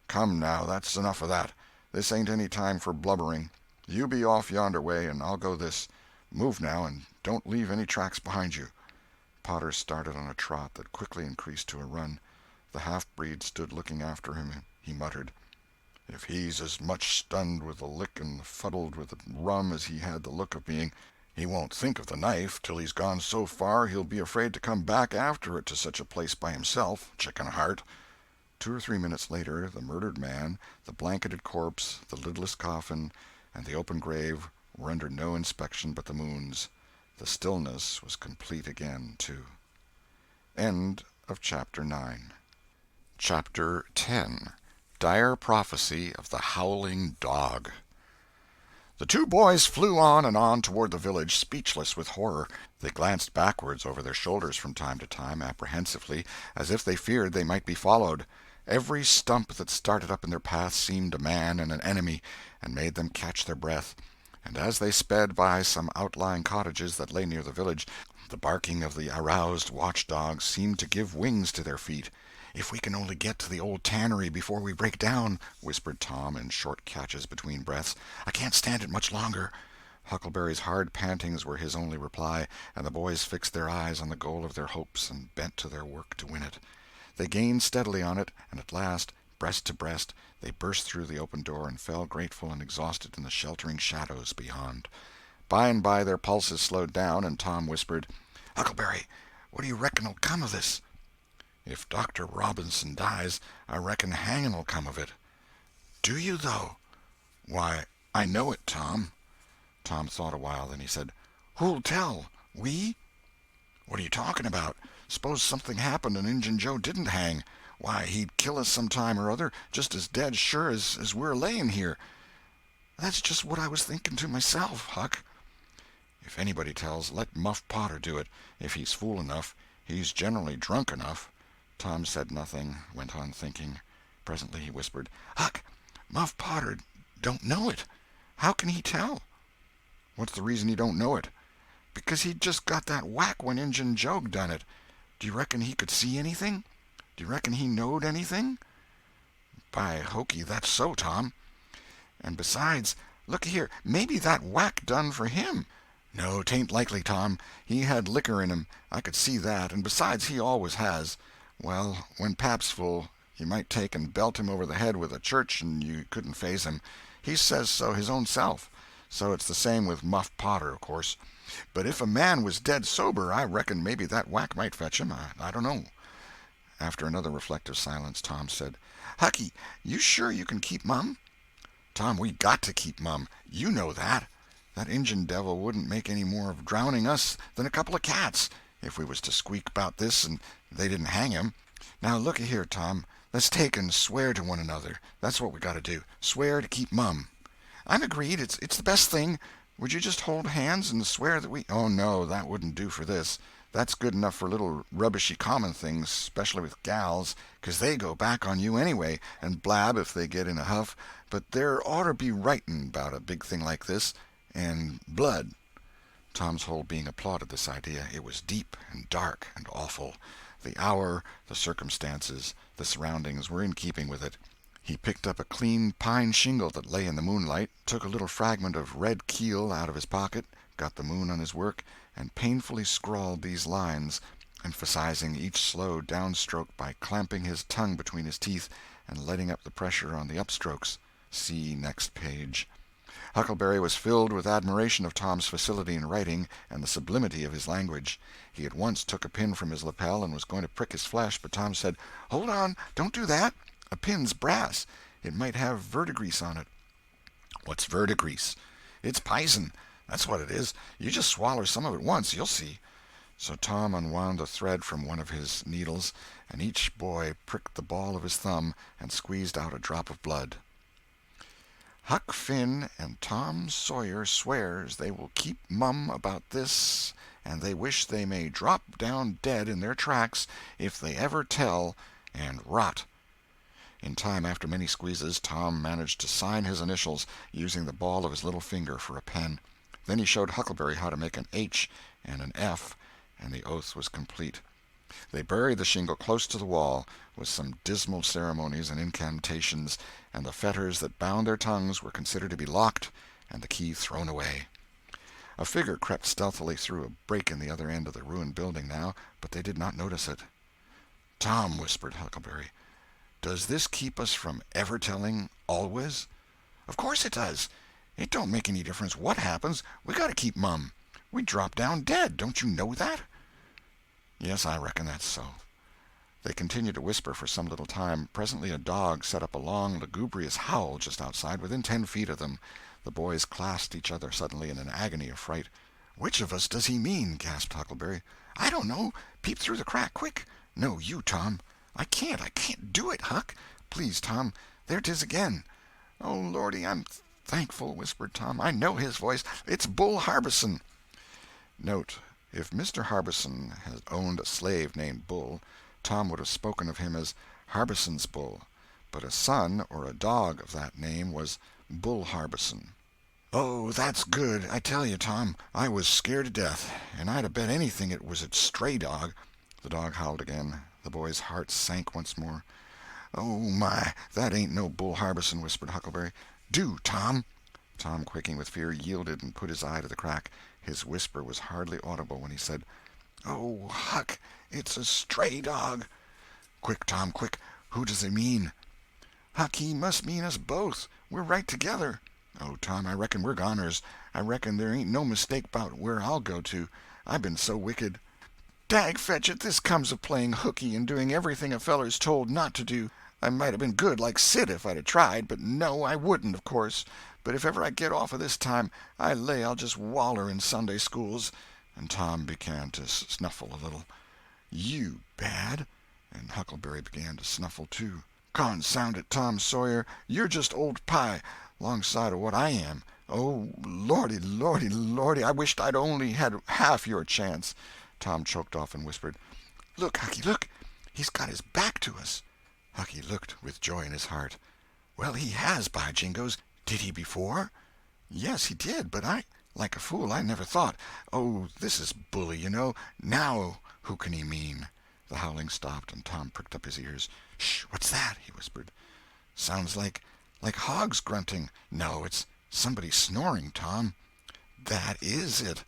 "Come, now, that's enough of that. This ain't any time for blubbering. You be off yonder way, and I'll go this. Move now, and don't leave any tracks behind you." Potter started on a trot that quickly increased to a run. The half-breed stood looking after him. He muttered, "If he's as much stunned with the lick and fuddled with the rum as he had the look of being, he won't think of the knife till he's gone so far he'll be afraid to come back after it to such a place by himself, chicken heart." 2 or 3 minutes later, the murdered man, the blanketed corpse, the lidless coffin, and the open grave were under no inspection but the moon's. The stillness was complete again, too. End of Chapter 9. Chapter 10. Dire Prophecy of the Howling Dog. The two boys flew on and on toward the village, speechless with horror. They glanced backwards over their shoulders from time to time, apprehensively, as if they feared they might be followed. Every stump that started up in their path seemed a man and an enemy, and made them catch their breath. And as they sped by some outlying cottages that lay near the village, The barking of the aroused watch-dogs seemed to give wings to their feet. "If we can only get to the old tannery before we break down," whispered Tom in short catches between breaths. "I can't stand it much longer." Huckleberry's hard pantings were his only reply, and the boys fixed their eyes on the goal of their hopes and bent to their work to win it. They gained steadily on it, and at last, breast to breast, they burst through the open door and fell grateful and exhausted in the sheltering shadows beyond. By and by their pulses slowed down, and Tom whispered, "Huckleberry, what do you reckon'll come of this?" "If Dr. Robinson dies, I reckon hanging'll come of it." "Do you, though?" "Why, I know it, Tom." Tom thought a while, then he said, "Who'll tell? We?" "What are you talking about? Suppose something happened and Injun Joe didn't hang. Why, he'd kill us some time or other, just as dead sure as we're laying here." "That's just what I was thinking to myself, Huck." "If anybody tells, let Muff Potter do it, if he's fool enough. He's generally drunk enough." Tom said nothing, went on thinking. Presently he whispered, "Huck, Muff Potter don't know it. How can he tell?" "What's the reason he don't know it?" "Because he just got that whack when Injun Joe done it. Do you reckon he could see anything? Do you reckon he knowed anything?" "By hokey, that's so, Tom." "And besides, look here, maybe that whack done for him." "No, 'tain't likely, Tom. He had liquor in him, I could see that, and besides he always has. Well, when pap's full, you might take and belt him over the head with a church and you couldn't faze him. He says so his own self. So it's the same with Muff Potter, of course. But if a man was dead sober, I reckon maybe that whack might fetch him. I don't know." After another reflective silence, Tom said, "Hucky, you sure you can keep Mum?" "Tom, we got to keep Mum. You know that. That Injun devil wouldn't make any more of drowning us than a couple of cats, if we was to squeak about this and they didn't hang him. Now, looky here, Tom, let's take and swear to one another. That's what we got to do. Swear to keep Mum." "I'm agreed. It's the best thing. Would you just hold hands and swear that we—" "Oh, no, that wouldn't do for this. That's good enough for little rubbishy common things, especially with gals, 'cause they go back on you anyway, and blab if they get in a huff. But there oughter be writing about a big thing like this, and blood." Tom's whole being applauded this idea. It was deep and dark and awful. The hour, the circumstances, the surroundings were in keeping with it. He picked up a clean pine shingle that lay in the moonlight, took a little fragment of red keel out of his pocket, got the moon on his work, and painfully scrawled these lines, emphasizing each slow downstroke by clamping his tongue between his teeth and letting up the pressure on the upstrokes. See next page. Huckleberry was filled with admiration of Tom's facility in writing and the sublimity of his language. He at once took a pin from his lapel and was going to prick his flesh, but Tom said, "Hold on, don't do that. A pin's brass. It might have verdigrease on it." "What's verdigrease?" "It's pison. That's what it is. You just swaller some of it once, you'll see." So Tom unwound a thread from one of his needles, and each boy pricked the ball of his thumb and squeezed out a drop of blood. "Huck Finn and Tom Sawyer swears they will keep mum about this, and they wish they may drop down dead in their tracks if they ever tell, and rot." In time, after many squeezes, Tom managed to sign his initials, using the ball of his little finger for a pen. Then he showed Huckleberry how to make an H and an F, and the oath was complete. They buried the shingle close to the wall, with some dismal ceremonies and incantations, and the fetters that bound their tongues were considered to be locked and the key thrown away. A figure crept stealthily through a break in the other end of the ruined building now, but they did not notice it. "Tom," whispered Huckleberry, "does this keep us from ever telling always?" "Of course it does. It don't make any difference what happens. We got to keep Mum. We drop down dead. Don't you know that?" "Yes, I reckon that's so." They continued to whisper for some little time. Presently a dog set up a long, lugubrious howl just outside, within 10 feet of them. The boys clasped each other suddenly in an agony of fright. "Which of us does he mean?" gasped Huckleberry. "I don't know. Peep through the crack, quick." "No, you, Tom." I can't do it, Huck. Please, Tom, there 'tis again." "Oh, Lordy, I'm thankful," whispered Tom. "I know his voice. It's Bull Harbison." Note: if Mr. Harbison had owned a slave named Bull, Tom would have spoken of him as Harbison's Bull, but a son or a dog of that name was Bull Harbison. "Oh, that's good. I tell you, Tom, I was scared to death, and I'd 'a' bet anything it was a stray dog." The dog howled again. The boy's heart sank once more. "Oh, my, that ain't no Bull Harbison," whispered Huckleberry. "Do, Tom." Tom, quaking with fear, yielded and put his eye to the crack. His whisper was hardly audible when he said, "Oh, Huck, it's a stray dog." "Quick, Tom, quick. Who does he mean?" "Huck, he must mean us both. We're right together." "Oh, Tom, I reckon we're goners. I reckon there ain't no mistake 'bout where I'll go to. I been so wicked. Dag fetch it, this comes of playing hooky and doing everything a feller's told not to do. I might have been good like Sid if I'd a tried, but no, I wouldn't, of course. But if ever I get off of this time, I lay I'll just waller in Sunday schools." And Tom began to snuffle a little. "You bad?" And Huckleberry began to snuffle too. "Consound it, Tom Sawyer, you're just old pie, 'longside of what I am. Oh, lordy, lordy, lordy, I wisht I'd only had half your chance." Tom choked off and whispered, "Look, Hucky, look! He's got his back to us." Hucky looked with joy in his heart. "Well, he has, by jingoes! Did he before?" "Yes, he did, but like a fool, I never thought. Oh, this is bully, you know. Now who can he mean?" The howling stopped, and Tom pricked up his ears. "Sh! What's that?" he whispered. "Sounds like hogs grunting. No, it's somebody snoring, Tom." "That is it.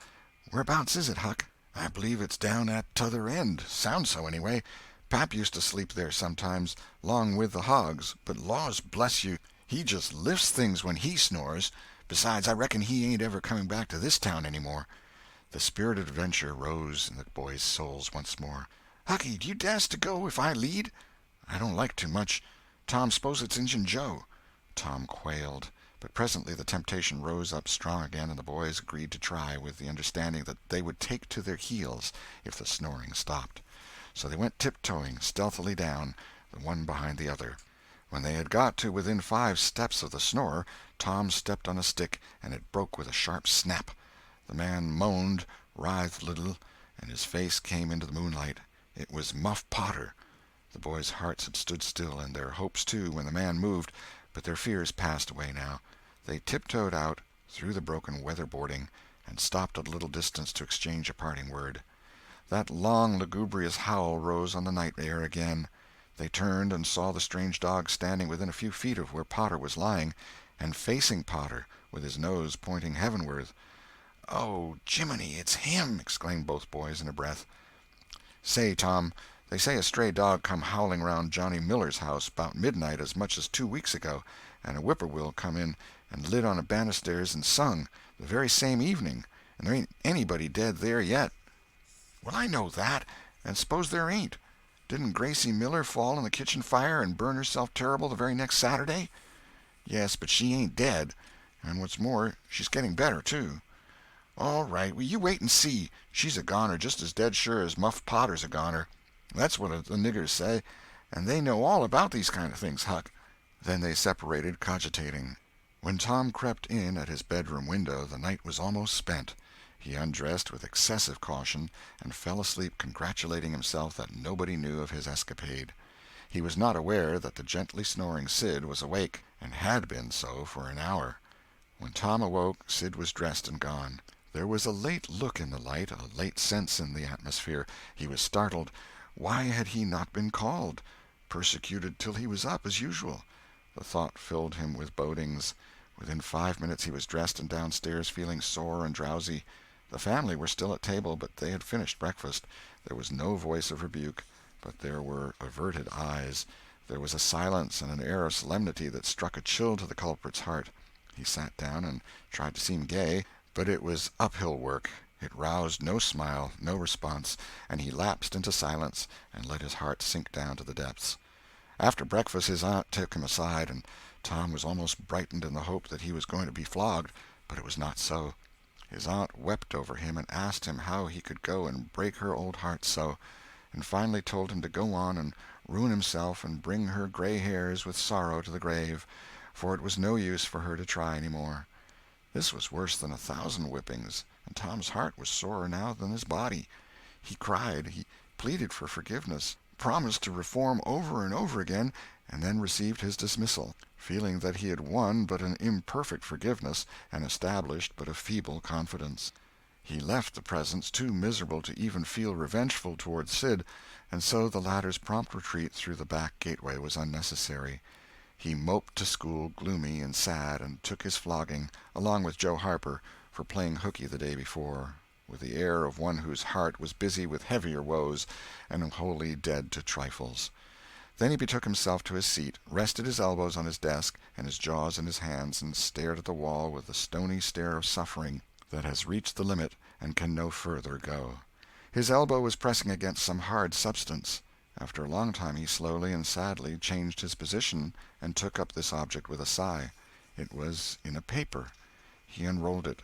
Whereabouts is it, Huck?" "I believe it's down at t'other end. Sounds so, anyway. Pap used to sleep there sometimes, 'long with the hogs, but laws bless you, he just lifts things when he snores. Besides, I reckon he ain't ever coming back to this town any more." The spirit of adventure rose in the boys' souls once more. "Hucky, do you dast to go if I lead?" "I don't like to much. Tom, s'pose it's Injun Joe." Tom quailed. But presently the temptation rose up strong again, and the boys agreed to try, with the understanding that they would take to their heels if the snoring stopped. So they went tiptoeing stealthily down, the one behind the other. When they had got to within 5 steps of the snorer, Tom stepped on a stick, and it broke with a sharp snap. The man moaned, writhed a little, and his face came into the moonlight. It was Muff Potter. The boys' hearts had stood still, and their hopes too, when the man moved, but their fears passed away now. They tiptoed out, through the broken weather-boarding, and stopped at a little distance to exchange a parting word. That long, lugubrious howl rose on the night air again. They turned and saw the strange dog standing within a few feet of where Potter was lying, and facing Potter, with his nose pointing heavenward. "Oh, Jiminy, it's him!" exclaimed both boys in a breath. "Say, Tom, they say a stray dog come howling round Johnny Miller's house 'bout midnight as much as 2 weeks ago, and a whippoorwill come in and lit on a banisters and sung, the very same evening, and there ain't anybody dead there yet." "Well, I know that, and s'pose there ain't. Didn't Gracie Miller fall in the kitchen fire and burn herself terrible the very next Saturday?" "Yes, but she ain't dead, and what's more, she's getting better, too." "All right, well, you wait and see. She's a goner just as dead sure as Muff Potter's a goner. That's what the niggers say, and they know all about these kind of things, Huck." Then they separated, cogitating. When Tom crept in at his bedroom window, the night was almost spent. He undressed with excessive caution, and fell asleep congratulating himself that nobody knew of his escapade. He was not aware that the gently snoring Sid was awake, and had been so for an hour. When Tom awoke, Sid was dressed and gone. There was a late look in the light, a late sense in the atmosphere. He was startled. Why had he not been called? Persecuted till he was up, as usual. The thought filled him with bodings. Within 5 minutes he was dressed and downstairs, feeling sore and drowsy. The family were still at table, but they had finished breakfast. There was no voice of rebuke, but there were averted eyes. There was a silence and an air of solemnity that struck a chill to the culprit's heart. He sat down and tried to seem gay, but it was uphill work. It roused no smile, no response, and he lapsed into silence and let his heart sink down to the depths. After breakfast his aunt took him aside, and Tom was almost brightened in the hope that he was going to be flogged, but it was not so. His aunt wept over him and asked him how he could go and break her old heart so, and finally told him to go on and ruin himself and bring her gray hairs with sorrow to the grave, for it was no use for her to try any more. This was worse than 1,000 whippings, and Tom's heart was sorer now than his body. He cried, he pleaded for forgiveness, promised to reform over and over again, and then received his dismissal, feeling that he had won but an imperfect forgiveness and established but a feeble confidence. He left the presence too miserable to even feel revengeful toward Sid, and so the latter's prompt retreat through the back gateway was unnecessary. He moped to school gloomy and sad, and took his flogging, along with Joe Harper, for playing hooky the day before, with the air of one whose heart was busy with heavier woes and wholly dead to trifles. Then he betook himself to his seat, rested his elbows on his desk and his jaws in his hands, and stared at the wall with the stony stare of suffering that has reached the limit and can no further go. His elbow was pressing against some hard substance. After a long time he slowly and sadly changed his position and took up this object with a sigh. It was in a paper. He unrolled it.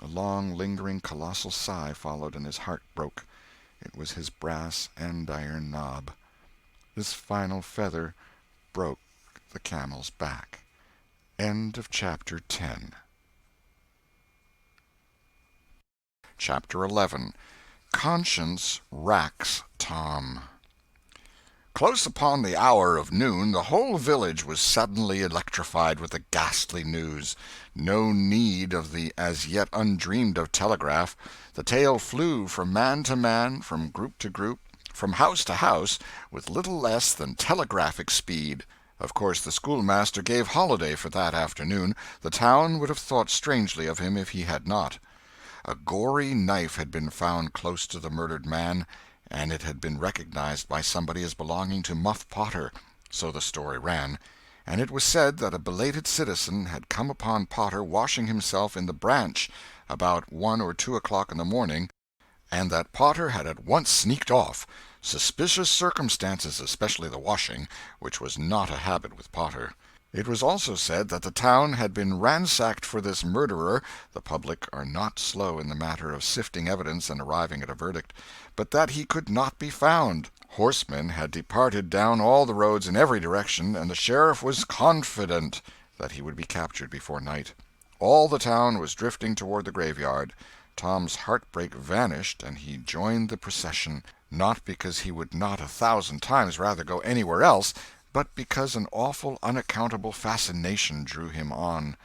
A long, lingering, colossal sigh followed, and his heart broke. It was his brass andiron knob. This final feather broke the camel's back. End of Chapter 10. Chapter 11. Conscience Racks Tom. Close upon the hour of noon, the whole village was suddenly electrified with the ghastly news. No need of the as yet undreamed-of telegraph. The tale flew from man to man, from group to group, from house to house, with little less than telegraphic speed. Of course the schoolmaster gave holiday for that afternoon. The town would have thought strangely of him if he had not. A gory knife had been found close to the murdered man, and it had been recognized by somebody as belonging to Muff Potter, so the story ran, and it was said that a belated citizen had come upon Potter washing himself in the branch about 1 or 2 o'clock in the morning, and that Potter had at once sneaked off. Suspicious circumstances, especially the washing, which was not a habit with Potter. It was also said that the town had been ransacked for this murderer. The public are not slow in the matter of sifting evidence and arriving at a verdict, but that he could not be found. Horsemen had departed down all the roads in every direction, and the sheriff was confident that he would be captured before night. All the town was drifting toward the graveyard. Tom's heartbreak vanished, and he joined the procession, not because he would not 1,000 times rather go anywhere else, but because an awful, unaccountable fascination drew him on.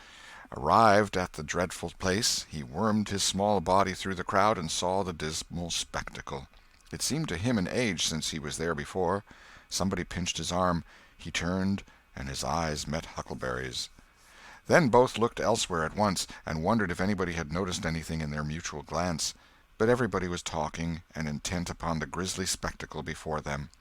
Arrived at the dreadful place, he wormed his small body through the crowd and saw the dismal spectacle. It seemed to him an age since he was there before. Somebody pinched his arm. He turned, and his eyes met Huckleberry's. Then both looked elsewhere at once, and wondered if anybody had noticed anything in their mutual glance. But everybody was talking, and intent upon the grisly spectacle before them.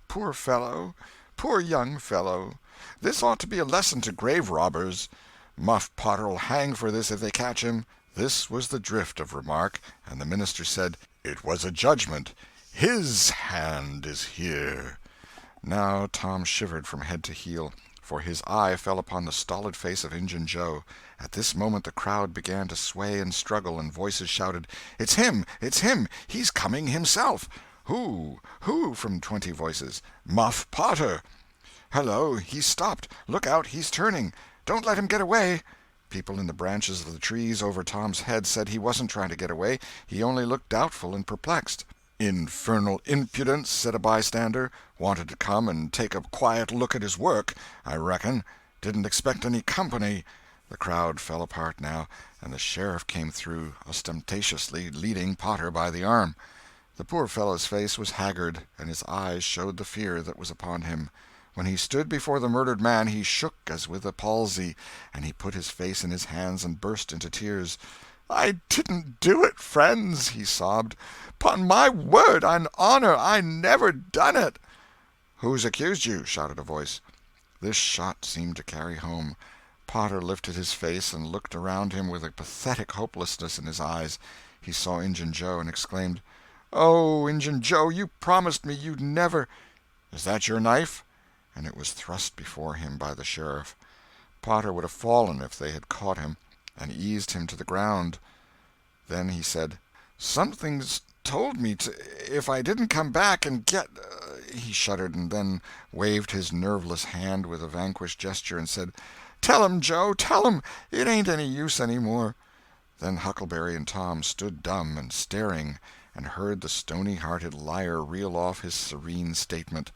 "Poor fellow! Poor young fellow! This ought to be a lesson to grave robbers. Muff Potter'll hang for this if they catch him." This was the drift of remark, and the minister said, "It was a judgment. His hand is here." Now Tom shivered from head to heel, for his eye fell upon the stolid face of Injun Joe. At this moment the crowd began to sway and struggle, and voices shouted, "It's him! It's him! He's coming himself!" "Who? Who?" from 20 voices. "Muff Potter." "Hello, he's stopped! Look out, he's turning! Don't let him get away!" People in the branches of the trees over Tom's head said he wasn't trying to get away, he only looked doubtful and perplexed. "Infernal impudence," said a bystander. "Wanted to come and take a quiet look at his work, I reckon. Didn't expect any company." The crowd fell apart now, and the sheriff came through, ostentatiously leading Potter by the arm. The poor fellow's face was haggard, and his eyes showed the fear that was upon him. When he stood before the murdered man he shook as with a palsy, and he put his face in his hands and burst into tears. "I didn't do it, friends," he sobbed. "'Pon my word and honor, I never done it." "Who's accused you?" shouted a voice. This shot seemed to carry home. Potter lifted his face and looked around him with a pathetic hopelessness in his eyes. He saw Injun Joe and exclaimed, "Oh, Injun Joe, you promised me you'd never—" "Is that your knife?" And it was thrust before him by the sheriff. Potter would have fallen if they had caught him, and eased him to the ground. Then he said, "Something's told me if I didn't come back and get—" He shuddered, and then waved his nerveless hand with a vanquished gesture and said, "Tell him, Joe, tell him! It ain't any use any more." Then Huckleberry and Tom stood dumb and staring, and heard the stony-hearted liar reel off his serene statement,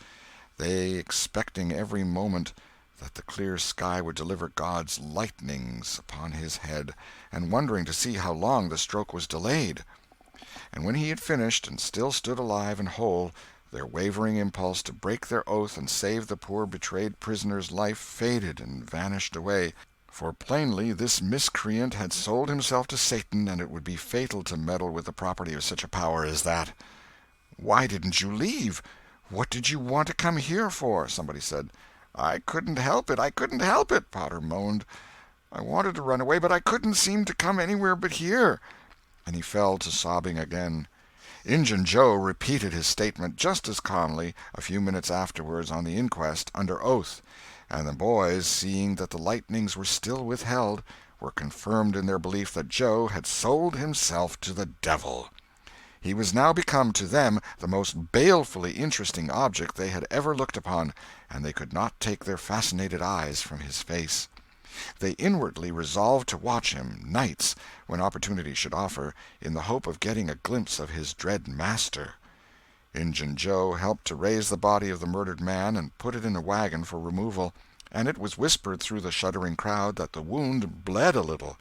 they expecting every moment that the clear sky would deliver God's lightnings upon his head, and wondering to see how long the stroke was delayed. And when he had finished, and still stood alive and whole, their wavering impulse to break their oath and save the poor betrayed prisoner's life faded and vanished away, for plainly this miscreant had sold himself to Satan, and it would be fatal to meddle with the property of such a power as that. "Why didn't you leave? What did you want to come here for?" somebody said. "I couldn't help it, I couldn't help it," Potter moaned. "I wanted to run away, but I couldn't seem to come anywhere but here." And he fell to sobbing again. Injun Joe repeated his statement just as calmly a few minutes afterwards on the inquest, under oath, and the boys, seeing that the lightnings were still withheld, were confirmed in their belief that Joe had sold himself to the devil. He was now become to them the most balefully interesting object they had ever looked upon, and they could not take their fascinated eyes from his face. They inwardly resolved to watch him, nights, when opportunity should offer, in the hope of getting a glimpse of his dread master. Injun Joe helped to raise the body of the murdered man and put it in a wagon for removal, and it was whispered through the shuddering crowd that the wound bled a little.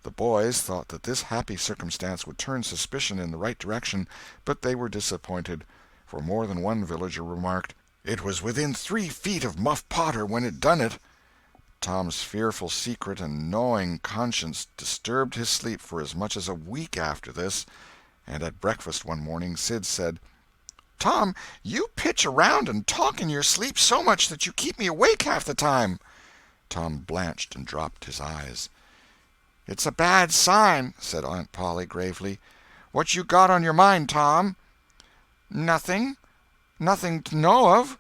The boys thought that this happy circumstance would turn suspicion in the right direction, but they were disappointed, for more than one villager remarked, "It was within 3 feet of Muff Potter when it done it." Tom's fearful secret and gnawing conscience disturbed his sleep for as much as a week after this, and at breakfast one morning Sid said, "Tom, you pitch around and talk in your sleep so much that you keep me awake half the time." Tom blanched and dropped his eyes. "It's a bad sign," said Aunt Polly gravely. "What you got on your mind, Tom?" "Nothing. Nothing to know of."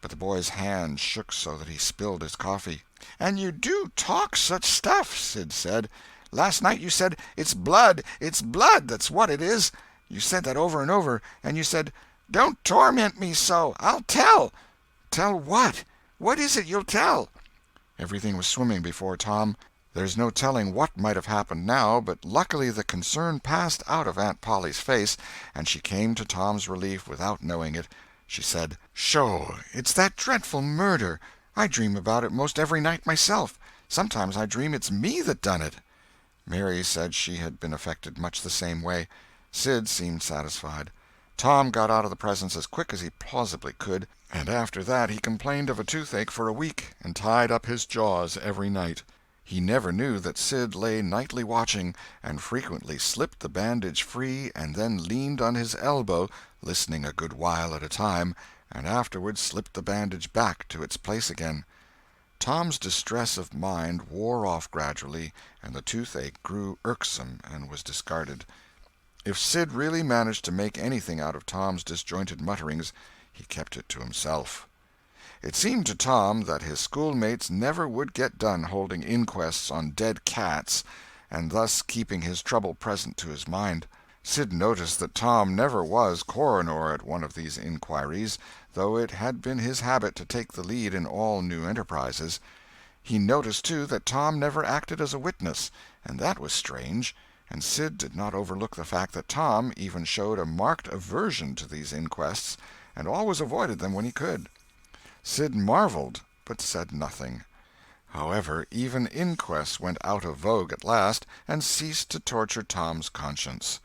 But the boy's hand shook so that he spilled his coffee. "And you do talk such stuff," Sid said. "Last night you said, 'It's blood, that's what it is.' You said that over and over, and you said, 'Don't torment me so, I'll tell.' Tell what? What is it you'll tell?" Everything was swimming before Tom. There's no telling what might have happened now, but luckily the concern passed out of Aunt Polly's face, and she came to Tom's relief without knowing it. She said, "Sho, it's that dreadful murder. I dream about it most every night myself. Sometimes I dream it's me that done it." Mary said she had been affected much the same way. Sid seemed satisfied. Tom got out of the presence as quick as he plausibly could, and after that he complained of a toothache for a week, and tied up his jaws every night. He never knew that Sid lay nightly watching, and frequently slipped the bandage free and then leaned on his elbow, listening a good while at a time, and afterward slipped the bandage back to its place again. Tom's distress of mind wore off gradually, and the toothache grew irksome and was discarded. If Sid really managed to make anything out of Tom's disjointed mutterings, he kept it to himself. It seemed to Tom that his schoolmates never would get done holding inquests on dead cats, and thus keeping his trouble present to his mind. Sid noticed that Tom never was coroner at one of these inquiries, though it had been his habit to take the lead in all new enterprises. He noticed, too, that Tom never acted as a witness, and that was strange, and Sid did not overlook the fact that Tom even showed a marked aversion to these inquests, and always avoided them when he could. Sid marveled, but said nothing. However, even inquests went out of vogue at last, and ceased to torture Tom's conscience.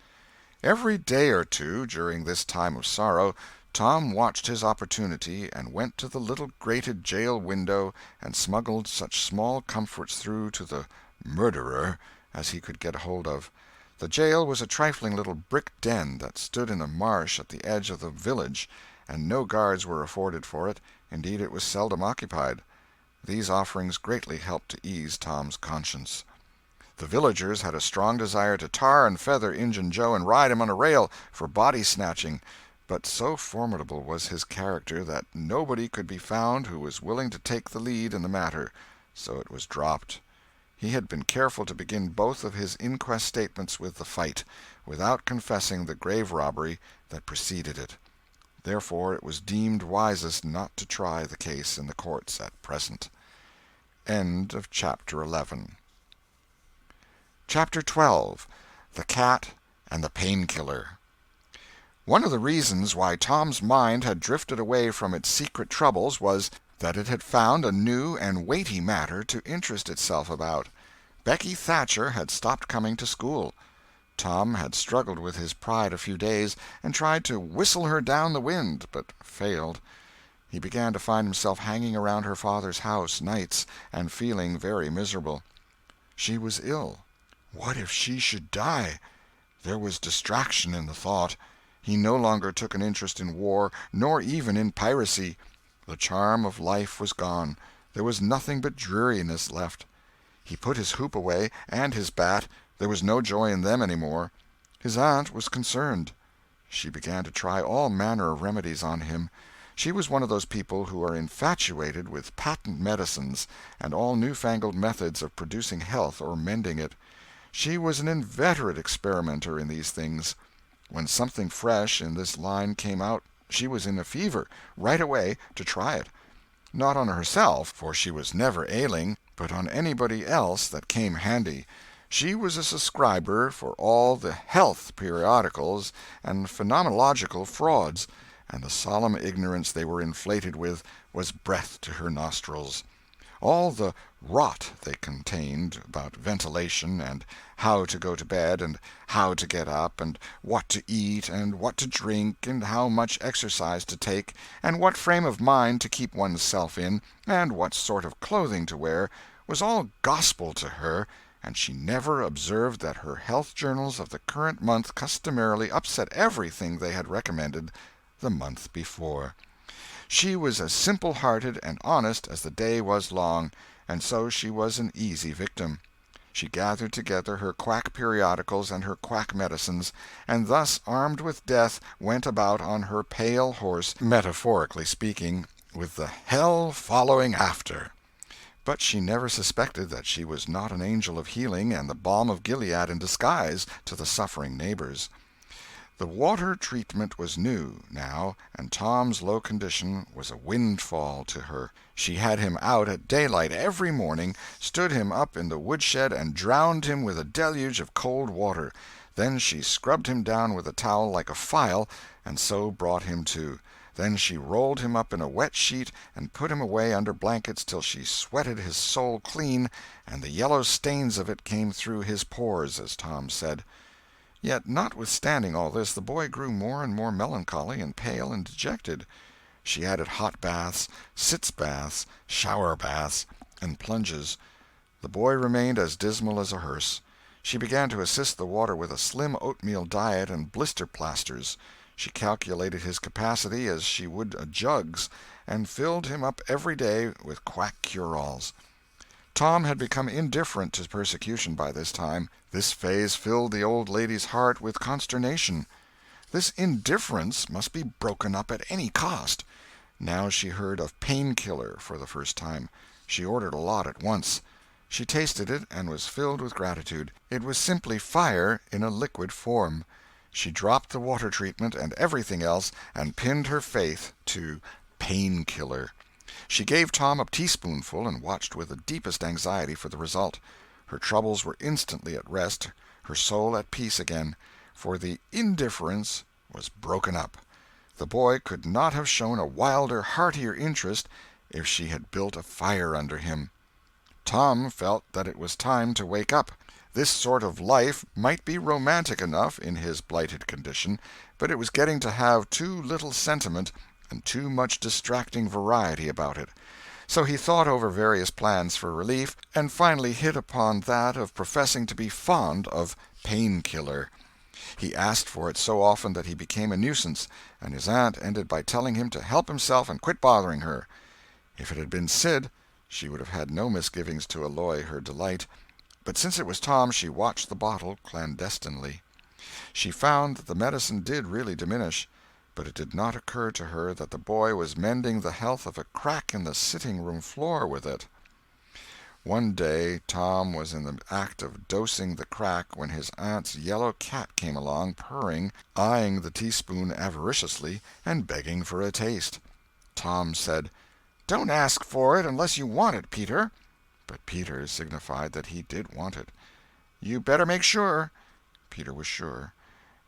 Every day or two, during this time of sorrow, Tom watched his opportunity, and went to the little grated jail window and smuggled such small comforts through to the murderer as he could get hold of. The jail was a trifling little brick den that stood in a marsh at the edge of the village, and no guards were afforded for it. Indeed, it was seldom occupied. These offerings greatly helped to ease Tom's conscience. The villagers had a strong desire to tar and feather Injun Joe and ride him on a rail for body-snatching, but so formidable was his character that nobody could be found who was willing to take the lead in the matter, so it was dropped. He had been careful to begin both of his inquest statements with the fight, without confessing the grave robbery that preceded it. Therefore it was deemed wisest not to try the case in the courts at present. End of Chapter 11. Chapter 12. The Cat and the Painkiller. One of the reasons why Tom's mind had drifted away from its secret troubles was that it had found a new and weighty matter to interest itself about. Becky Thatcher had stopped coming to school. Tom had struggled with his pride a few days, and tried to whistle her down the wind, but failed. He began to find himself hanging around her father's house nights, and feeling very miserable. She was ill. What if she should die? There was distraction in the thought. He no longer took an interest in war, nor even in piracy. The charm of life was gone. There was nothing but dreariness left. He put his hoop away, and his bat. There was no joy in them any more. His aunt was concerned. She began to try all manner of remedies on him. She was one of those people who are infatuated with patent medicines and all newfangled methods of producing health or mending it. She was an inveterate experimenter in these things. When something fresh in this line came out, she was in a fever, right away, to try it. Not on herself, for she was never ailing, but on anybody else that came handy. She was a subscriber for all the health periodicals and phenomenological frauds, and the solemn ignorance they were inflated with was breath to her nostrils. All the rot they contained about ventilation, and how to go to bed, and how to get up, and what to eat, and what to drink, and how much exercise to take, and what frame of mind to keep one's self in, and what sort of clothing to wear, was all gospel to her, and she never observed that her health journals of the current month customarily upset everything they had recommended the month before. She was as simple-hearted and honest as the day was long, and so she was an easy victim. She gathered together her quack periodicals and her quack medicines, and thus, armed with death, went about on her pale horse, metaphorically speaking, with the hell following after. But she never suspected that she was not an angel of healing and the balm of Gilead in disguise to the suffering neighbors. The water treatment was new, now, and Tom's low condition was a windfall to her. She had him out at daylight every morning, stood him up in the woodshed, and drowned him with a deluge of cold water. Then she scrubbed him down with a towel like a file, and so brought him to. Then she rolled him up in a wet sheet and put him away under blankets till she sweated his soul clean, and the yellow stains of it came through his pores, as Tom said. Yet, notwithstanding all this, the boy grew more and more melancholy and pale and dejected. She added hot baths, sitz baths, shower baths, and plunges. The boy remained as dismal as a hearse. She began to assist the water with a slim oatmeal diet and blister plasters. She calculated his capacity as she would a jug's, and filled him up every day with quack cure-alls. Tom had become indifferent to persecution by this time. This phase filled the old lady's heart with consternation. This indifference must be broken up at any cost. Now she heard of pain-killer for the first time. She ordered a lot at once. She tasted it and was filled with gratitude. It was simply fire in a liquid form. She dropped the water treatment and everything else, and pinned her faith to pain-killer. She gave Tom a teaspoonful and watched with the deepest anxiety for the result. Her troubles were instantly at rest, her soul at peace again, for the indifference was broken up. The boy could not have shown a wilder, heartier interest if she had built a fire under him. Tom felt that it was time to wake up. This sort of life might be romantic enough in his blighted condition, but it was getting to have too little sentiment and too much distracting variety about it. So he thought over various plans for relief, and finally hit upon that of professing to be fond of pain-killer. He asked for it so often that he became a nuisance, and his aunt ended by telling him to help himself and quit bothering her. If it had been Sid, she would have had no misgivings to alloy her delight, but since it was Tom, she watched the bottle clandestinely. She found that the medicine did really diminish, but it did not occur to her that the boy was mending the health of a crack in the sitting-room floor with it. One day Tom was in the act of dosing the crack when his aunt's yellow cat came along, purring, eyeing the teaspoon avariciously, and begging for a taste. Tom said, "Don't ask for it unless you want it, Peter." But Peter signified that he did want it. "You better make sure." Peter was sure.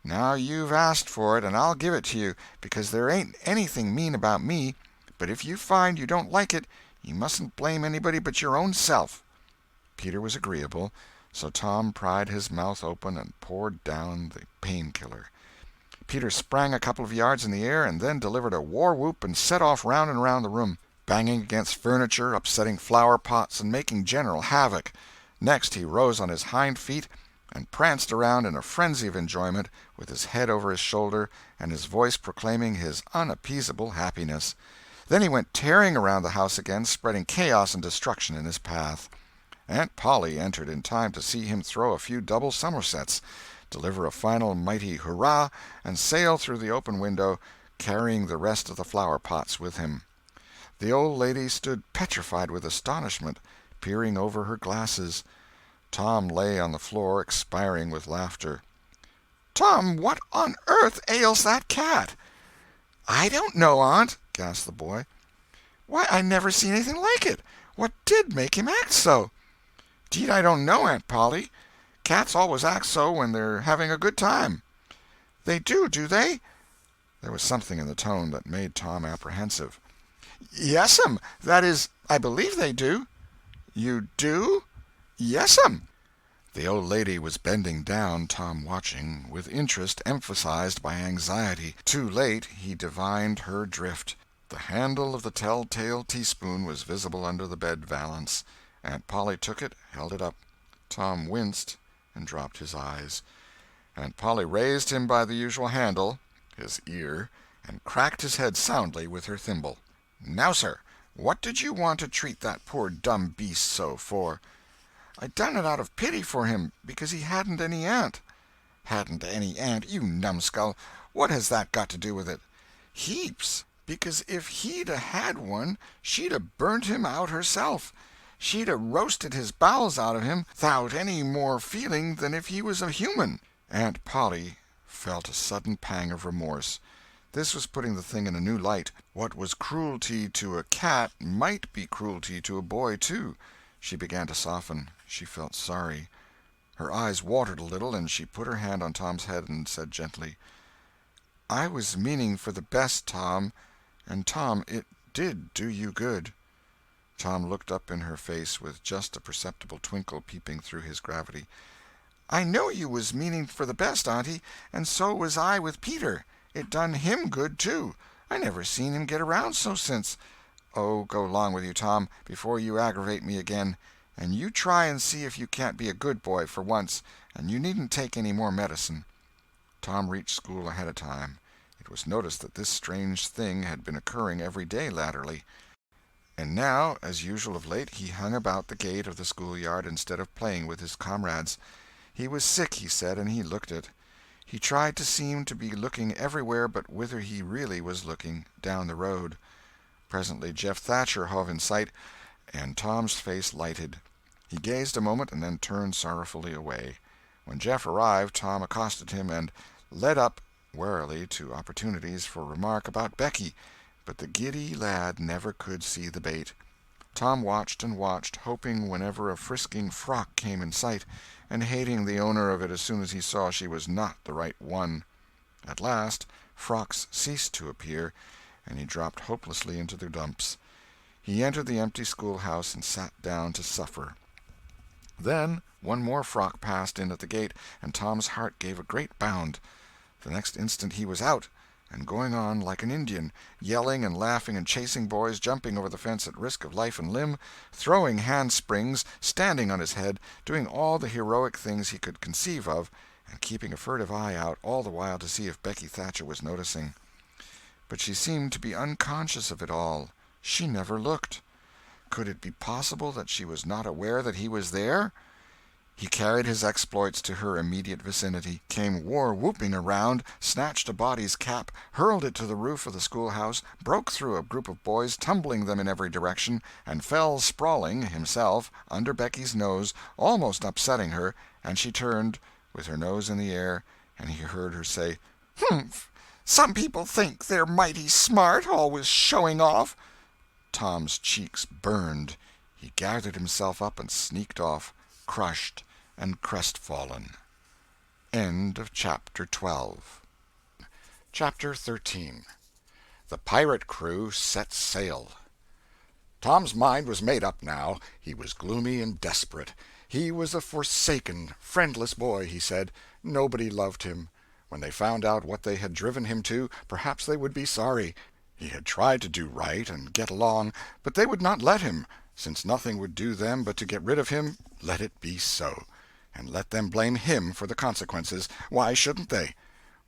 Now you've asked for it, and I'll give it to you, because there ain't anything mean about me, but if you find you don't like it, you mustn't blame anybody but your own self." Peter was agreeable, so Tom pried his mouth open and poured down the painkiller. Peter sprang a couple of yards in the air and then delivered a war-whoop and set off round and round the room, banging against furniture, upsetting flower-pots, and making general havoc. Next he rose on his hind feet and pranced around in a frenzy of enjoyment, with his head over his shoulder and his voice proclaiming his unappeasable happiness. Then he went tearing around the house again, spreading chaos and destruction in his path. Aunt Polly entered in time to see him throw a few double somersets, deliver a final mighty hurrah, and sail through the open window, carrying the rest of the flower-pots with him. The old lady stood petrified with astonishment, peering over her glasses. Tom lay on the floor, expiring with laughter. "Tom, what on earth ails that cat?" "I don't know, Aunt," gasped the boy. "Why, I never seen anything like it. What did make him act so?" "'Deed I don't know, Aunt Polly. Cats always act so when they're having a good time." "They do they?" There was something in the tone that made Tom apprehensive. "Yes'm. That is, I believe they do." "You do?" "Yes'm." The old lady was bending down, Tom watching, with interest emphasized by anxiety. Too late he divined her drift. The handle of the tell-tale teaspoon was visible under the bed valance. Aunt Polly took it, held it up. Tom winced and dropped his eyes. Aunt Polly raised him by the usual handle, his ear, and cracked his head soundly with her thimble. "Now, sir, what did you want to treat that poor dumb beast so for?" "I done it out of pity for him, because he hadn't any aunt." "Hadn't any aunt, you numbskull! What has that got to do with it?" "Heaps. Because if he'd 'a' had one, she'd 'a' burnt him out herself. She'd 'a' roasted his bowels out of him 'thout any more feeling than if he was a human." Aunt Polly felt a sudden pang of remorse. This was putting the thing in a new light. What was cruelty to a cat might be cruelty to a boy, too. She began to soften. She felt sorry. Her eyes watered a little, and she put her hand on Tom's head and said gently, "I was meaning for the best, Tom, and Tom, it did do you good." Tom looked up in her face with just a perceptible twinkle peeping through his gravity. "I know you was meaning for the best, Auntie, and so was I with Peter. It done him good, too. I never seen him get around so since—" "Oh, go 'long with you, Tom, before you aggravate me again. And you try and see if you can't be a good boy for once, and you needn't take any more medicine." Tom reached school ahead of time. It was noticed that this strange thing had been occurring every day latterly. And now, as usual of late, he hung about the gate of the schoolyard instead of playing with his comrades. He was sick, he said, and he looked it. He tried to seem to be looking everywhere but whither he really was looking, down the road. Presently Jeff Thatcher hove in sight, and Tom's face lighted. He gazed a moment and then turned sorrowfully away. When Jeff arrived, Tom accosted him and led up warily to opportunities for remark about Becky, but the giddy lad never could see the bait. Tom watched and watched, hoping whenever a frisking frock came in sight, and hating the owner of it as soon as he saw she was not the right one. At last frocks ceased to appear, and he dropped hopelessly into the dumps. He entered the empty schoolhouse and sat down to suffer. Then one more frock passed in at the gate, and Tom's heart gave a great bound. The next instant he was out, and going on like an Indian, yelling and laughing and chasing boys, jumping over the fence at risk of life and limb, throwing handsprings, standing on his head, doing all the heroic things he could conceive of, and keeping a furtive eye out all the while to see if Becky Thatcher was noticing. But she seemed to be unconscious of it all. She never looked. Could it be possible that she was not aware that he was there? He carried his exploits to her immediate vicinity, came war-whooping around, snatched a body's cap, hurled it to the roof of the schoolhouse, broke through a group of boys, tumbling them in every direction, and fell sprawling, himself, under Becky's nose, almost upsetting her, and she turned, with her nose in the air, and he heard her say, "Humph! Some people think they're mighty smart, always showing off." Tom's cheeks burned. He gathered himself up and sneaked off, crushed and crestfallen. End of Chapter 12. Chapter 13. The pirate crew set sail. Tom's mind was made up now. He was gloomy and desperate. He was a forsaken, friendless boy, he said. Nobody loved him. When they found out what they had driven him to, perhaps they would be sorry. He had tried to do right and get along, but they would not let him. Since nothing would do them but to get rid of him, let it be so. And let them blame him for the consequences. Why shouldn't they?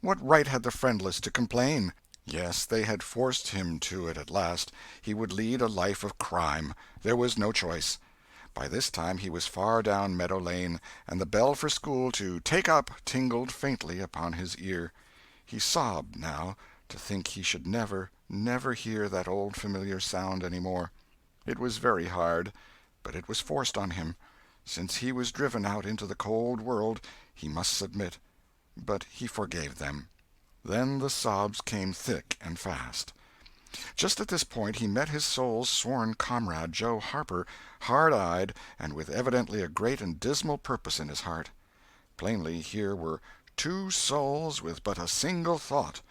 What right had the friendless to complain? Yes, they had forced him to it at last. He would lead a life of crime. There was no choice. By this time he was far down Meadow Lane, and the bell for school to "take up" tingled faintly upon his ear. He sobbed, now, to think he should never, never hear that old familiar sound any more. It was very hard, but it was forced on him. Since he was driven out into the cold world, he must submit. But he forgave them. Then the sobs came thick and fast. Just at this point he met his soul's sworn comrade, Joe Harper, hard-eyed, and with evidently a great and dismal purpose in his heart. Plainly here were two souls with but a single thought.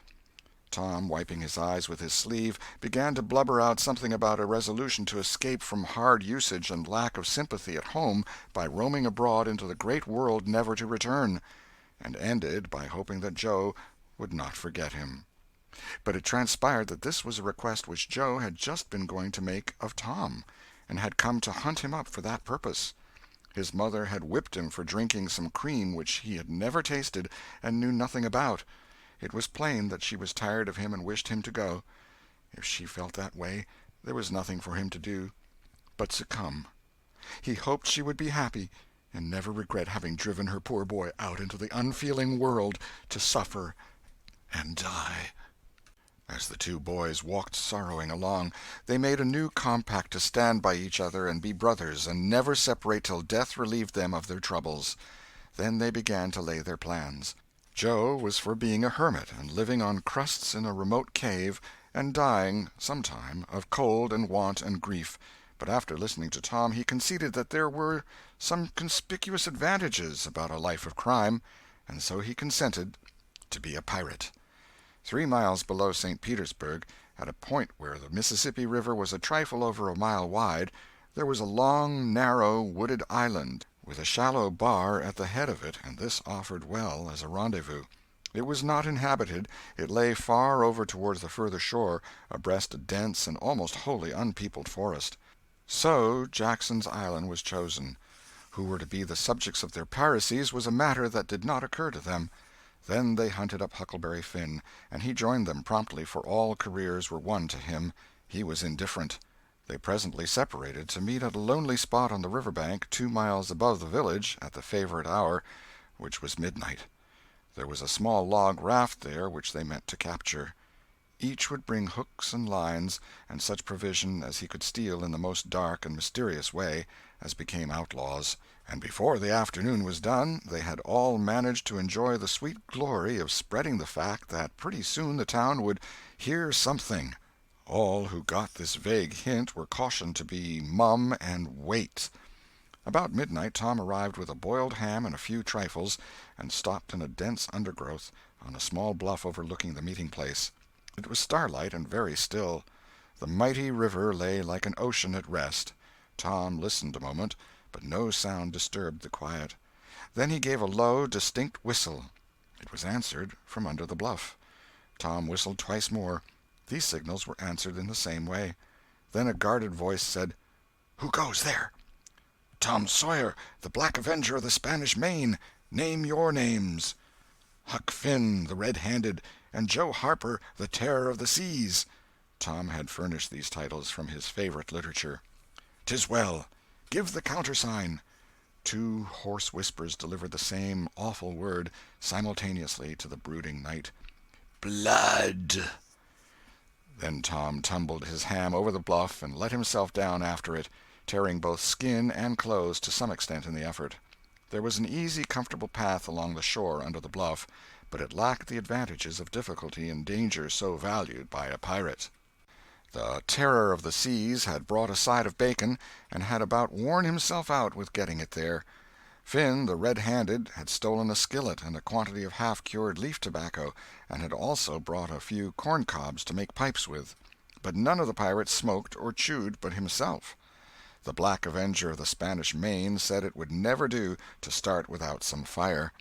Tom, wiping his eyes with his sleeve, began to blubber out something about a resolution to escape from hard usage and lack of sympathy at home by roaming abroad into the great world never to return, and ended by hoping that Joe would not forget him. But it transpired that this was a request which Joe had just been going to make of Tom, and had come to hunt him up for that purpose. His mother had whipped him for drinking some cream which he had never tasted and knew nothing about. It was plain that she was tired of him and wished him to go. If she felt that way, there was nothing for him to do but succumb. He hoped she would be happy, and never regret having driven her poor boy out into the unfeeling world to suffer and die. As the two boys walked sorrowing along, they made a new compact to stand by each other and be brothers, and never separate till death relieved them of their troubles. Then they began to lay their plans. Joe was for being a hermit, and living on crusts in a remote cave, and dying, sometime, of cold and want and grief. But after listening to Tom, he conceded that there were some conspicuous advantages about a life of crime, and so he consented to be a pirate. 3 miles below St. Petersburg, at a point where the Mississippi River was a trifle over a mile wide, there was a long, narrow, wooded island, with a shallow bar at the head of it, and this offered well as a rendezvous. It was not inhabited. It lay far over towards the further shore, abreast a dense and almost wholly unpeopled forest. So Jackson's Island was chosen. Who were to be the subjects of their piracies was a matter that did not occur to them. Then they hunted up Huckleberry Finn, and he joined them promptly, for all careers were one to him. He was indifferent. They presently separated to meet at a lonely spot on the river bank 2 miles above the village at the favorite hour, which was midnight. There was a small log raft there which they meant to capture. Each would bring hooks and lines, and such provision as he could steal in the most dark and mysterious way, as became outlaws, and before the afternoon was done they had all managed to enjoy the sweet glory of spreading the fact that pretty soon the town would hear something. All who got this vague hint were cautioned to be mum and wait. About midnight Tom arrived with a boiled ham and a few trifles, and stopped in a dense undergrowth on a small bluff overlooking the meeting-place. It was starlight and very still. The mighty river lay like an ocean at rest. Tom listened a moment, but no sound disturbed the quiet. Then he gave a low, distinct whistle. It was answered from under the bluff. Tom whistled twice more. These signals were answered in the same way. Then a guarded voice said, "Who goes there?" "Tom Sawyer, the Black Avenger of the Spanish Main. Name your names." "Huck Finn, the Red-Handed, and Joe Harper, the Terror of the Seas." Tom had furnished these titles from his favorite literature. "'Tis well. Give the countersign." 2 hoarse whispers delivered the same awful word simultaneously to the brooding night. "Blood." Then Tom tumbled his ham over the bluff and let himself down after it, tearing both skin and clothes to some extent in the effort. There was an easy, comfortable path along the shore under the bluff, but it lacked the advantages of difficulty and danger so valued by a pirate. The Terror of the Seas had brought a side of bacon, and had about worn himself out with getting it there. Finn, the red-handed, had stolen a skillet and a quantity of half-cured leaf tobacco, and had also brought a few corn-cobs to make pipes with. But none of the pirates smoked or chewed but himself. The Black Avenger of the Spanish Main said it would never do to start without some fire.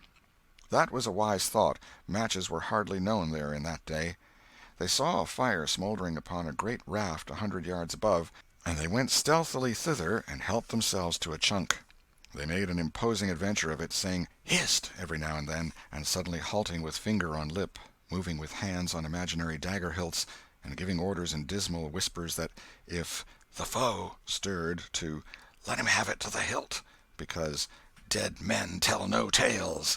That was a wise thought. Matches were hardly known there in that day. They saw a fire smoldering upon a great raft 100 yards above, and they went stealthily thither and helped themselves to a chunk. They made an imposing adventure of it, saying "Hist!" every now and then, and suddenly halting with finger on lip, moving with hands on imaginary dagger hilts, and giving orders in dismal whispers that if the foe stirred, to let him have it to the hilt, because dead men tell no tales.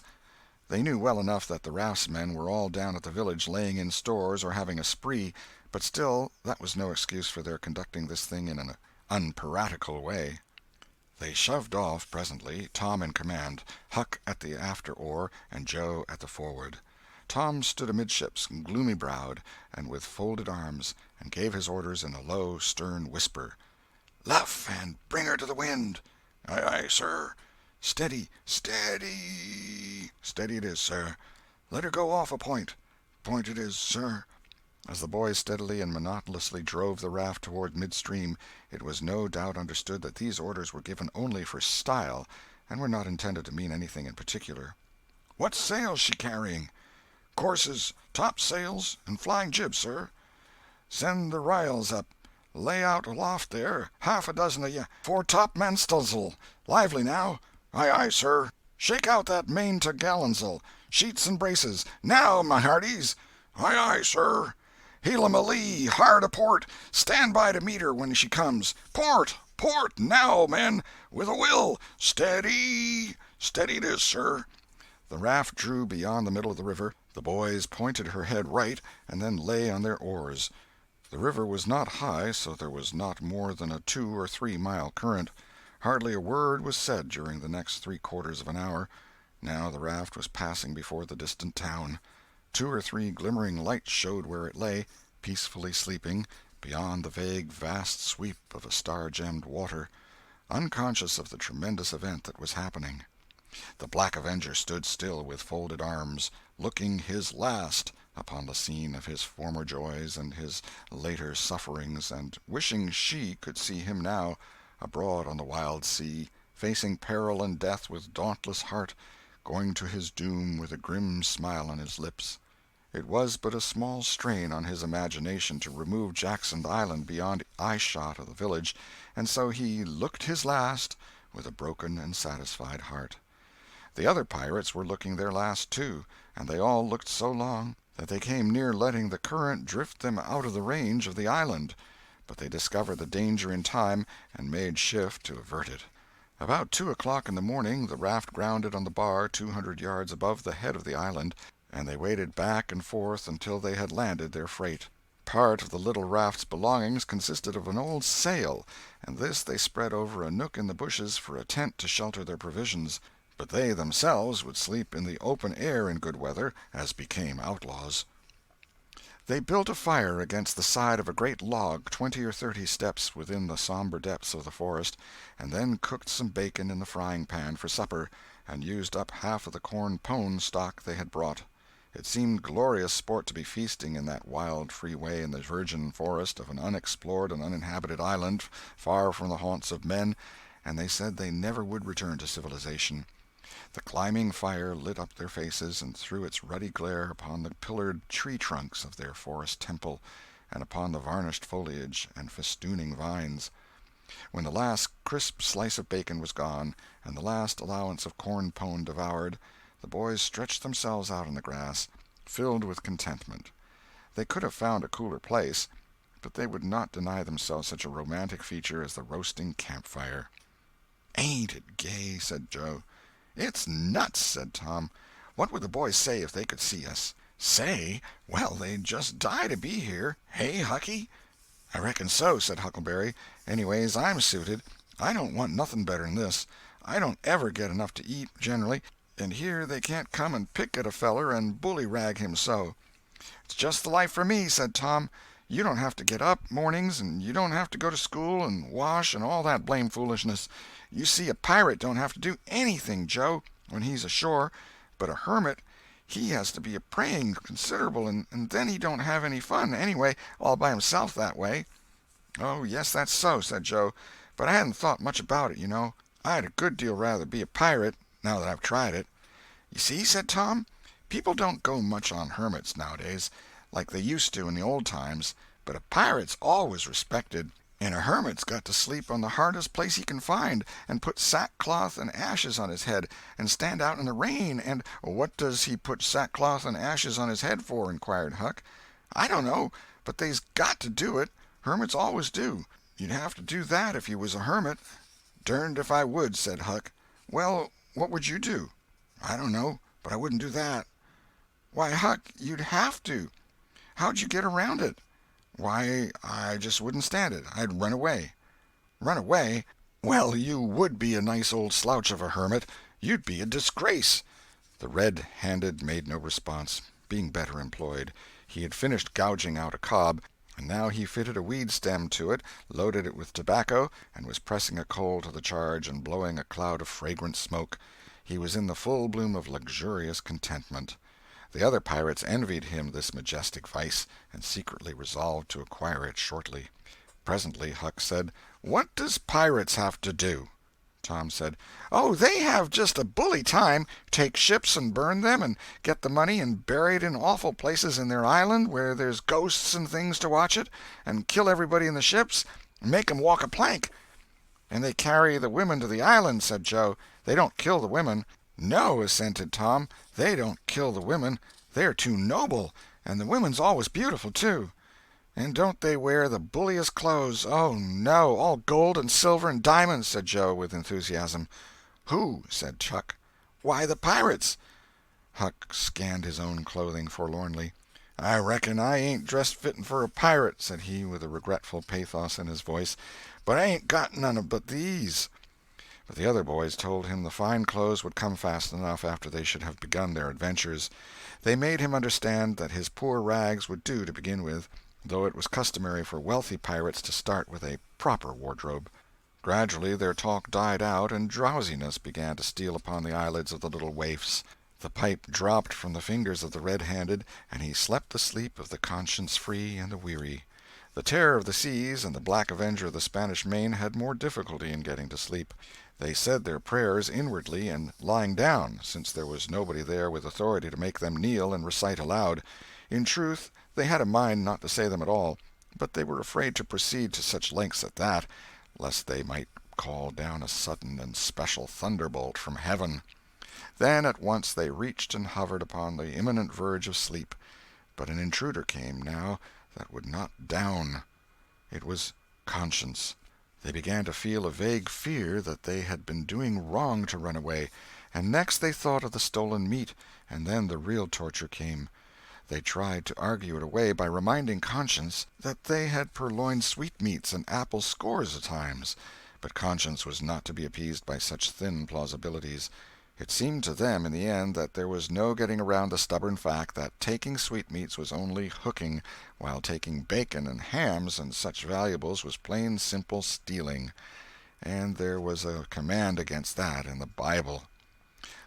They knew well enough that the raftsmen were all down at the village laying in stores or having a spree, but still that was no excuse for their conducting this thing in an unpiratical way. They shoved off presently, Tom in command, Huck at the after oar, and Joe at the forward. Tom stood amidships, gloomy-browed and with folded arms, and gave his orders in a low, stern whisper. "Luff, and bring her to the wind." "Aye, aye, sir." "Steady, steady." "Steady it is, sir." "Let her go off a point." "Point it is, sir." As the boys steadily and monotonously drove the raft toward midstream, it was no doubt understood that these orders were given only for style, and were not intended to mean anything in particular. "What sail's she carrying?" "Courses, topsails, and flying jib, sir." "Send the r'yals up. Lay out aloft there, half a dozen of ye, fore-topmansts'l. Lively now." "Aye, aye, sir." "Shake out that main t'gallantsail. Sheets and braces. Now, my hearties." "Aye, aye, sir." "Heel 'em a lee, hard a port. Stand by to meet her when she comes. Port, port, now, men, with a will. Steady." "Steady it is, sir." The raft drew beyond the middle of the river. The boys pointed her head right, and then lay on their oars. The river was not high, so there was not more than a 2 or 3 mile current. Hardly a word was said during the next 3/4 of an hour. Now the raft was passing before the distant town. 2 or 3 glimmering lights showed where it lay, peacefully sleeping, beyond the vague vast sweep of a star-gemmed water, unconscious of the tremendous event that was happening. The Black Avenger stood still with folded arms, looking his last upon the scene of his former joys and his later sufferings, and wishing she could see him now, abroad on the wild sea, facing peril and death with dauntless heart, going to his doom with a grim smile on his lips. It was but a small strain on his imagination to remove Jackson Island beyond eye-shot of the village, and so he "looked his last" with a broken and satisfied heart. The other pirates were looking their last, too, and they all looked so long that they came near letting the current drift them out of the range of the island, but they discovered the danger in time and made shift to avert it. About 2 o'clock in the morning the raft grounded on the bar 200 yards above the head of the island, and they waded back and forth until they had landed their freight. Part of the little raft's belongings consisted of an old sail, and this they spread over a nook in the bushes for a tent to shelter their provisions, but they themselves would sleep in the open air in good weather, as became outlaws. They built a fire against the side of a great log 20 or 30 steps within the somber depths of the forest, and then cooked some bacon in the frying-pan for supper, and used up half of the corn-pone stock they had brought. It seemed glorious sport to be feasting in that wild, free way in the virgin forest of an unexplored and uninhabited island, far from the haunts of men, and they said they never would return to civilization. The climbing fire lit up their faces and threw its ruddy glare upon the pillared tree-trunks of their forest temple, and upon the varnished foliage and festooning vines. When the last crisp slice of bacon was gone, and the last allowance of corn-pone devoured, the boys stretched themselves out on the grass, filled with contentment. They could have found a cooler place, but they would not deny themselves such a romantic feature as the roasting campfire. "Ain't it gay?" said Joe. "It's nuts," said Tom. "What would the boys say if they could see us?" "Say? Well, they'd just die to be here. Hey, Hucky?" "I reckon so," said Huckleberry. "Anyways, I'm suited. I don't want nothing better'n this. I don't ever get enough to eat, generally, and here they can't come and pick at a feller and bully-rag him so." "It's just the life for me," said Tom. You don't have to get up mornings, and you don't have to go to school and wash and all that blame foolishness. You see, a pirate don't have to do anything, Joe, when he's ashore, but a hermit, he has to be a-praying considerable, and then he don't have any fun, anyway, all by himself that way." "Oh, yes, that's so," said Joe, "but I hadn't thought much about it, you know. I'd a good deal rather be a pirate, now that I've tried it." "You see," said Tom, "people don't go much on hermits nowadays, like they used to in the old times, but a pirate's always respected, and a hermit's got to sleep on the hardest place he can find, and put sackcloth and ashes on his head, and stand out in the rain, and—" "What does he put sackcloth and ashes on his head for?" inquired Huck. "I don't know, but they's got to do it. Hermits always do. You'd have to do that if you was a hermit." "Derned if I would," said Huck. "Well, what would you do?" "I don't know, but I wouldn't do that." "Why, Huck, you'd have to. How'd you get around it?" "Why, I just wouldn't stand it. I'd run away." "Run away? Well, you would be a nice old slouch of a hermit. You'd be a disgrace." The red-handed made no response, being better employed. He had finished gouging out a cob, and now he fitted a weed stem to it, loaded it with tobacco, and was pressing a coal to the charge and blowing a cloud of fragrant smoke. He was in the full bloom of luxurious contentment. The other pirates envied him this majestic vice, and secretly resolved to acquire it shortly. Presently Huck said, "What does pirates have to do?" Tom said, "Oh, they have just a bully time. Take ships and burn them, and get the money and bury it in awful places in their island where there's ghosts and things to watch it, and kill everybody in the ships, and make 'em walk a plank." "And they carry the women to the island," said Joe. "They don't kill the women." "No," assented Tom, "they don't kill the women. They're too noble, and the women's always beautiful, too." "And don't they wear the bulliest clothes? Oh, no, all gold and silver and diamonds," said Joe, with enthusiasm. "Who?" said Huck. "Why, the pirates." Huck scanned his own clothing forlornly. "I reckon I ain't dressed fitting for a pirate," said he, with a regretful pathos in his voice, "but I ain't got none but these." But the other boys told him the fine clothes would come fast enough after they should have begun their adventures. They made him understand that his poor rags would do to begin with, though it was customary for wealthy pirates to start with a proper wardrobe. Gradually their talk died out, and drowsiness began to steal upon the eyelids of the little waifs. The pipe dropped from the fingers of the red-handed, and he slept the sleep of the conscience-free and the weary. The Terror of the Seas and the Black Avenger of the Spanish Main had more difficulty in getting to sleep. They said their prayers inwardly and lying down, since there was nobody there with authority to make them kneel and recite aloud. In truth, they had a mind not to say them at all, but they were afraid to proceed to such lengths as that, lest they might call down a sudden and special thunderbolt from heaven. Then at once they reached and hovered upon the imminent verge of sleep. But an intruder came, now, that would not down. It was conscience. They began to feel a vague fear that they had been doing wrong to run away, and next they thought of the stolen meat, and then the real torture came. They tried to argue it away by reminding conscience that they had purloined sweetmeats and apples scores of times, but conscience was not to be appeased by such thin plausibilities. It seemed to them in the end that there was no getting around the stubborn fact that taking sweetmeats was only hooking, while taking bacon and hams and such valuables was plain simple stealing. And there was a command against that in the Bible.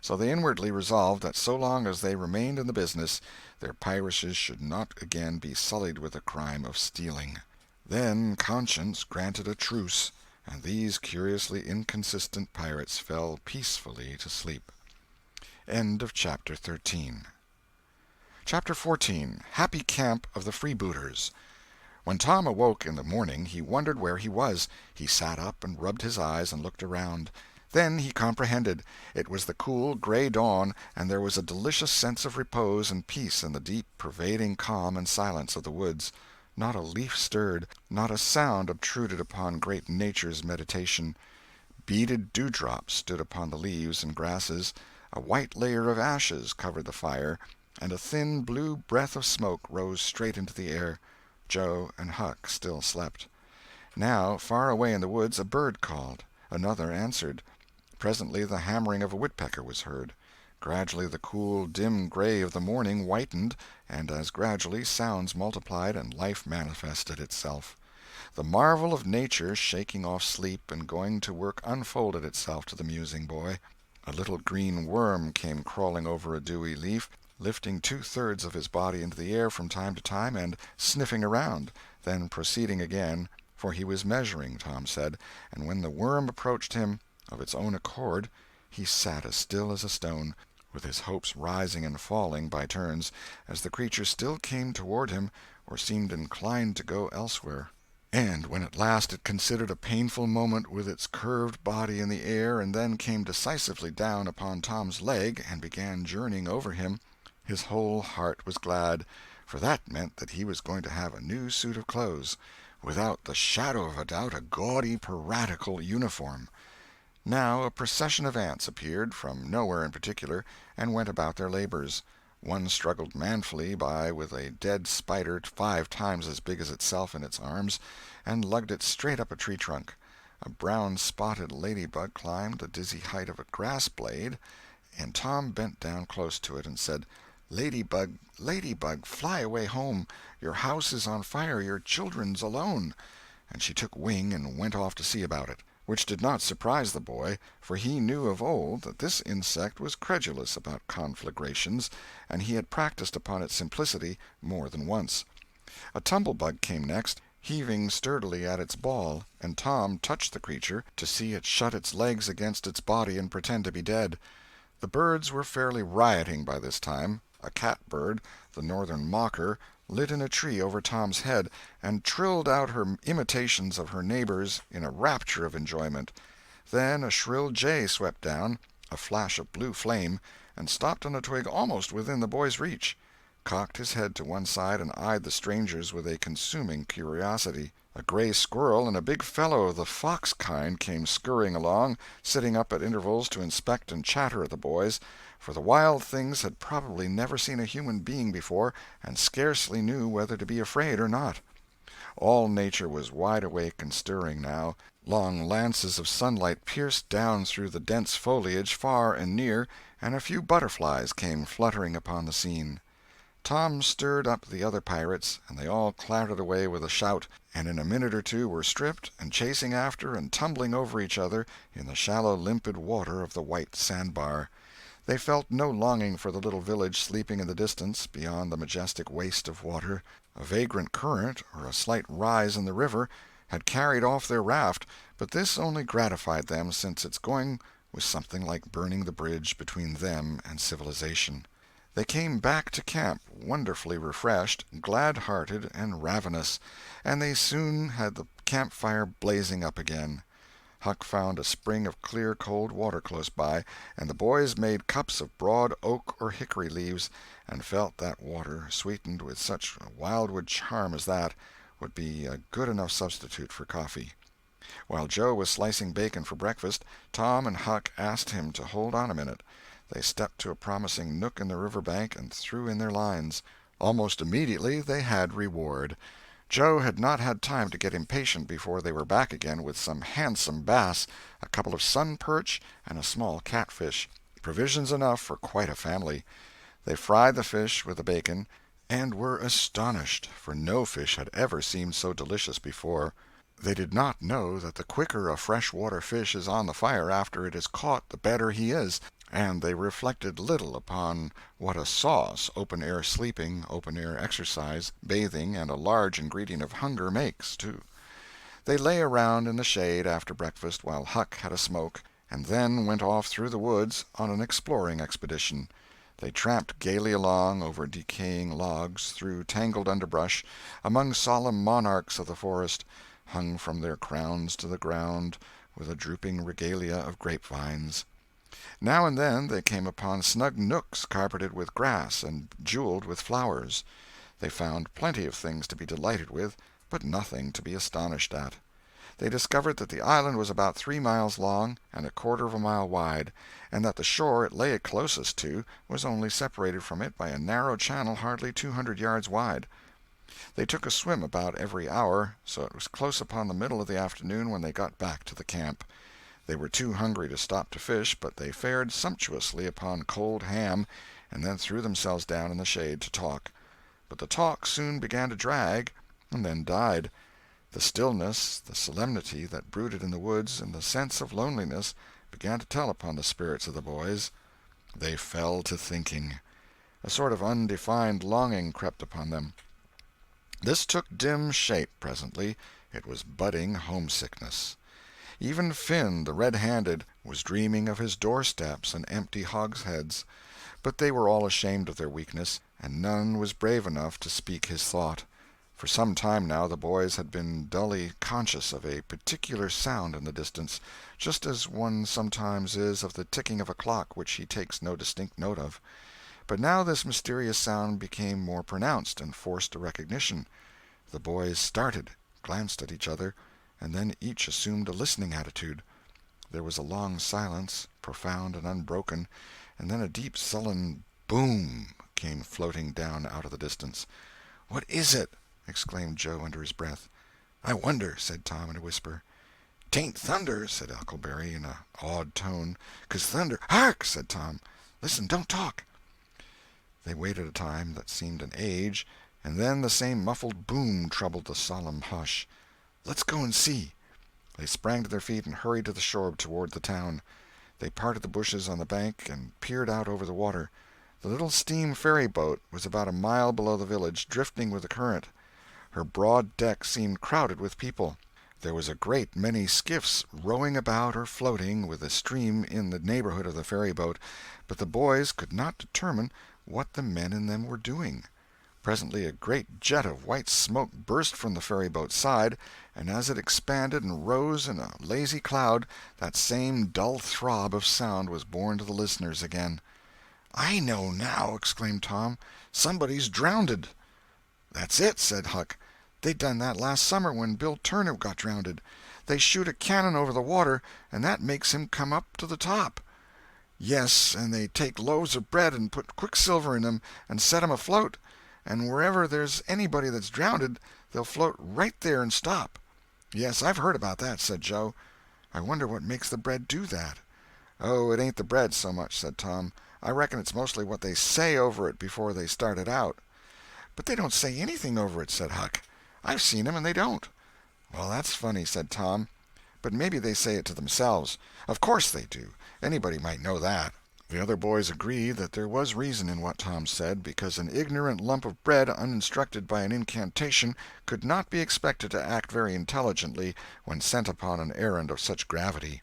So they inwardly resolved that so long as they remained in the business, their piracies should not again be sullied with the crime of stealing. Then conscience granted a truce, and these curiously inconsistent pirates fell peacefully to sleep. End of Chapter 13. Chapter 14. Happy Camp of the Freebooters. When Tom awoke in the morning, he wondered where he was. He sat up and rubbed his eyes and looked around. Then he comprehended. It was the cool, gray dawn, and there was a delicious sense of repose and peace in the deep, pervading calm and silence of the woods. Not a leaf stirred, not a sound obtruded upon great Nature's meditation. Beaded dewdrops stood upon the leaves and grasses, a white layer of ashes covered the fire, and a thin blue breath of smoke rose straight into the air. Joe and Huck still slept. Now, far away in the woods, a bird called. Another answered. Presently the hammering of a woodpecker was heard. Gradually the cool, dim gray of the morning whitened, and as gradually sounds multiplied and life manifested itself. The marvel of nature shaking off sleep and going to work unfolded itself to the musing boy. A little green worm came crawling over a dewy leaf, lifting two-thirds of his body into the air from time to time and sniffing around, then proceeding again, for he was measuring, Tom said, and when the worm approached him of its own accord, he sat as still as a stone, with his hopes rising and falling by turns, as the creature still came toward him or seemed inclined to go elsewhere. And when at last it considered a painful moment with its curved body in the air and then came decisively down upon Tom's leg and began journeying over him, his whole heart was glad, for that meant that he was going to have a new suit of clothes, without the shadow of a doubt a gaudy piratical uniform. Now a procession of ants appeared, from nowhere in particular, and went about their labors. One struggled manfully by with a dead spider 5 times as big as itself in its arms, and lugged it straight up a tree trunk. A brown-spotted ladybug climbed the dizzy height of a grass-blade, and Tom bent down close to it and said, "Ladybug, ladybug, fly away home. Your house is on fire, your children's alone." And she took wing and went off to see about it, which did not surprise the boy, for he knew of old that this insect was credulous about conflagrations, and he had practised upon its simplicity more than once. A tumblebug came next, heaving sturdily at its ball, and Tom touched the creature to see it shut its legs against its body and pretend to be dead. The birds were fairly rioting by this time. A catbird, the northern mocker, lit in a tree over Tom's head, and trilled out her imitations of her neighbors in a rapture of enjoyment. Then a shrill jay swept down, a flash of blue flame, and stopped on a twig almost within the boy's reach, cocked his head to one side and eyed the strangers with a consuming curiosity. A gray squirrel and a big fellow of the fox kind came scurrying along, sitting up at intervals to inspect and chatter at the boys, for the wild things had probably never seen a human being before and scarcely knew whether to be afraid or not. All nature was wide awake and stirring now. Long lances of sunlight pierced down through the dense foliage far and near, and a few butterflies came fluttering upon the scene. Tom stirred up the other pirates, and they all clattered away with a shout, and in a minute or two were stripped and chasing after and tumbling over each other in the shallow limpid water of the white sandbar. They felt no longing for the little village sleeping in the distance beyond the majestic waste of water. A vagrant current, or a slight rise in the river, had carried off their raft, but this only gratified them, since its going was something like burning the bridge between them and civilization. They came back to camp wonderfully refreshed, glad-hearted, and ravenous, and they soon had the campfire blazing up again. Huck found a spring of clear cold water close by, and the boys made cups of broad oak or hickory leaves, and felt that water, sweetened with such wildwood charm as that, would be a good enough substitute for coffee. While Joe was slicing bacon for breakfast, Tom and Huck asked him to hold on a minute. They stepped to a promising nook in the river bank and threw in their lines. Almost immediately they had reward. Joe had not had time to get impatient before they were back again with some handsome bass, a couple of sun perch, and a small catfish, provisions enough for quite a family. They fried the fish with the bacon, and were astonished, for no fish had ever seemed so delicious before. They did not know that the quicker a fresh-water fish is on the fire after it is caught the better he is, and they reflected little upon what a sauce open-air sleeping, open-air exercise, bathing, and a large ingredient of hunger makes, too. They lay around in the shade after breakfast while Huck had a smoke, and then went off through the woods on an exploring expedition. They tramped gaily along over decaying logs, through tangled underbrush, among solemn monarchs of the forest, hung from their crowns to the ground with a drooping regalia of grapevines. Now and then they came upon snug nooks carpeted with grass and jeweled with flowers. They found plenty of things to be delighted with, but nothing to be astonished at. They discovered that the island was about 3 miles long and a quarter of a mile wide, and that the shore it lay closest to was only separated from it by a narrow channel hardly 200 yards wide. They took a swim about every hour, so it was close upon the middle of the afternoon when they got back to the camp. They were too hungry to stop to fish, but they fared sumptuously upon cold ham, and then threw themselves down in the shade to talk. But the talk soon began to drag, and then died. The stillness, the solemnity that brooded in the woods, and the sense of loneliness began to tell upon the spirits of the boys. They fell to thinking. A sort of undefined longing crept upon them. This took dim shape presently. It was budding homesickness. Even Finn, the red-handed, was dreaming of his doorsteps and empty hogsheads. But they were all ashamed of their weakness, and none was brave enough to speak his thought. For some time now the boys had been dully conscious of a particular sound in the distance, just as one sometimes is of the ticking of a clock which he takes no distinct note of. But now this mysterious sound became more pronounced and forced a recognition. The boys started, glanced at each other, and then each assumed a listening attitude. There was a long silence, profound and unbroken, and then a deep sullen boom came floating down out of the distance. "What is it?" exclaimed Joe under his breath. "I wonder," said Tom in a whisper. "'Tain't thunder," said Huckleberry in an awed tone, "'cause thunder—" "Hark!" said Tom. "Listen, don't talk." They waited a time that seemed an age, and then the same muffled boom troubled the solemn hush. "Let's go and see." They sprang to their feet and hurried to the shore toward the town. They parted the bushes on the bank and peered out over the water. The little steam ferry-boat was about a mile below the village, drifting with the current. Her broad deck seemed crowded with people. There was a great many skiffs rowing about or floating with the stream in the neighborhood of the ferry-boat, but the boys could not determine what the men in them were doing. Presently a great jet of white smoke burst from the ferry-boat's side, and as it expanded and rose in a lazy cloud, that same dull throb of sound was borne to the listeners again. "I know now!" exclaimed Tom. "Somebody's drownded." "That's it," said Huck. "They done that last summer when Bill Turner got drownded. They shoot a cannon over the water, and that makes him come up to the top." "Yes, and they take loaves of bread and put quicksilver in 'em and set 'em afloat, and wherever there's anybody that's drownded they'll float right there and stop." "Yes, I've heard about that," said Joe. "I wonder what makes the bread do that." "Oh, it ain't the bread so much," said Tom. "I reckon it's mostly what they say over it before they start it out." "But they don't say anything over it," said Huck. "I've seen 'em and they don't." "Well, that's funny," said Tom. "But maybe they say it to themselves. Of course they do. Anybody might know that." The other boys agreed that there was reason in what Tom said, because an ignorant lump of bread uninstructed by an incantation could not be expected to act very intelligently when sent upon an errand of such gravity.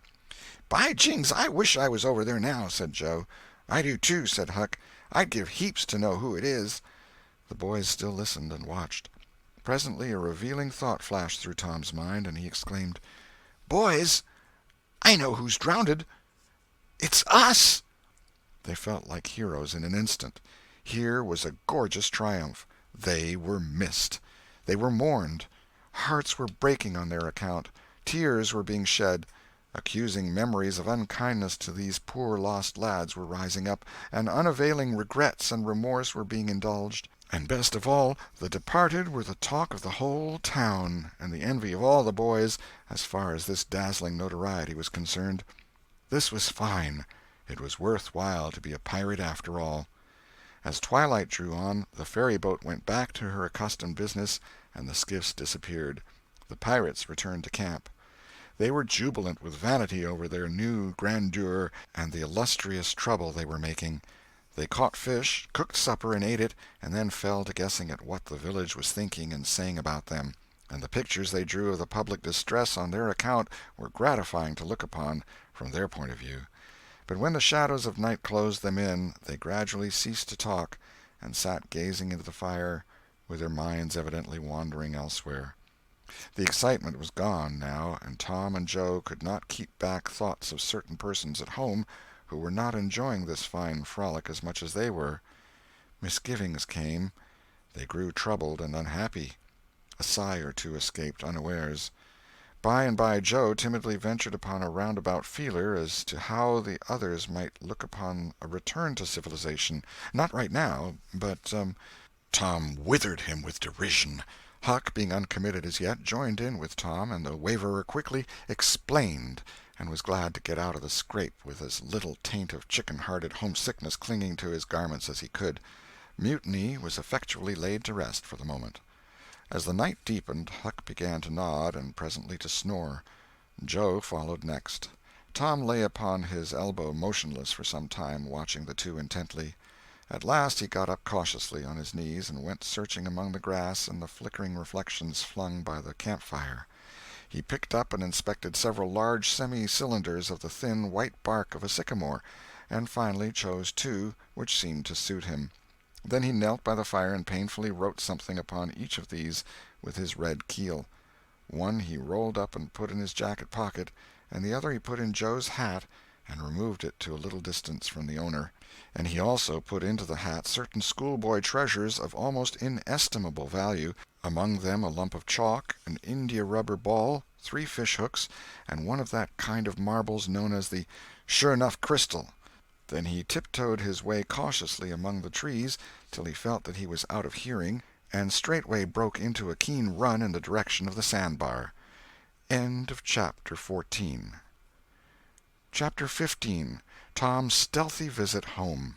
"By jings, I wish I was over there now," said Joe. "I do too," said Huck. "I'd give heaps to know who it is." The boys still listened and watched. Presently a revealing thought flashed through Tom's mind, and he exclaimed, "Boys, I know who's drownded. It's us!" They felt like heroes in an instant. Here was a gorgeous triumph. They were missed. They were mourned. Hearts were breaking on their account. Tears were being shed. Accusing memories of unkindness to these poor lost lads were rising up, and unavailing regrets and remorse were being indulged. And best of all, the departed were the talk of the whole town, and the envy of all the boys, as far as this dazzling notoriety was concerned. This was fine. It was worth while to be a pirate after all. As twilight drew on, the ferry-boat went back to her accustomed business, and the skiffs disappeared. The pirates returned to camp. They were jubilant with vanity over their new grandeur and the illustrious trouble they were making. They caught fish, cooked supper, and ate it, and then fell to guessing at what the village was thinking and saying about them, and the pictures they drew of the public distress on their account were gratifying to look upon from their point of view. But when the shadows of night closed them in, they gradually ceased to talk, and sat gazing into the fire, with their minds evidently wandering elsewhere. The excitement was gone, now, and Tom and Joe could not keep back thoughts of certain persons at home who were not enjoying this fine frolic as much as they were. Misgivings came. They grew troubled and unhappy. A sigh or two escaped unawares. By and by Joe timidly ventured upon a roundabout feeler as to how the others might look upon a return to civilization. Not right now, but— Tom withered him with derision. Huck, being uncommitted as yet, joined in with Tom, and the waverer quickly explained and was glad to get out of the scrape with as little taint of chicken-hearted homesickness clinging to his garments as he could. Mutiny was effectually laid to rest for the moment. As the night deepened, Huck began to nod and presently to snore. Joe followed next. Tom lay upon his elbow motionless for some time, watching the two intently. At last he got up cautiously on his knees and went searching among the grass and the flickering reflections flung by the campfire. He picked up and inspected several large semi-cylinders of the thin white bark of a sycamore, and finally chose two which seemed to suit him. Then he knelt by the fire and painfully wrote something upon each of these with his red keel. One he rolled up and put in his jacket pocket, and the other he put in Joe's hat and removed it to a little distance from the owner. And he also put into the hat certain schoolboy treasures of almost inestimable value, among them a lump of chalk, an india-rubber ball, 3 fish-hooks, and one of that kind of marbles known as the sure-enough crystal. Then he tiptoed his way cautiously among the trees till he felt that he was out of hearing, and straightway broke into a keen run in the direction of the sandbar. End of Chapter 14. Chapter 15. Tom's Stealthy Visit Home.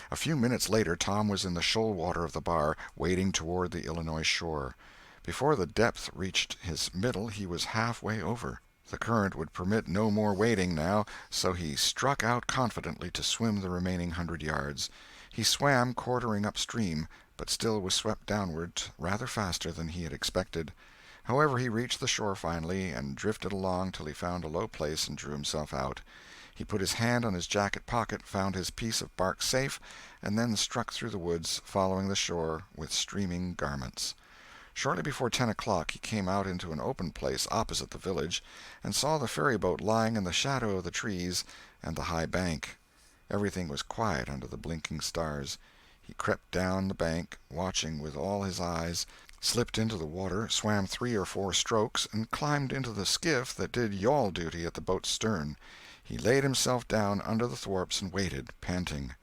A few minutes later Tom was in the shoal water of the bar, wading toward the Illinois shore. Before the depth reached his middle he was halfway over. The current would permit no more wading now, so he struck out confidently to swim the remaining 100 yards. He swam quartering upstream, but still was swept downward rather faster than he had expected. However, he reached the shore finally, and drifted along till he found a low place and drew himself out. He put his hand on his jacket pocket, found his piece of bark safe, and then struck through the woods, following the shore with streaming garments. Shortly before 10 o'clock he came out into an open place opposite the village, and saw the ferryboat lying in the shadow of the trees and the high bank. Everything was quiet under the blinking stars. He crept down the bank, watching with all his eyes, slipped into the water, swam 3 or 4 strokes, and climbed into the skiff that did yawl duty at the boat's stern. He laid himself down under the thwarts and waited, panting.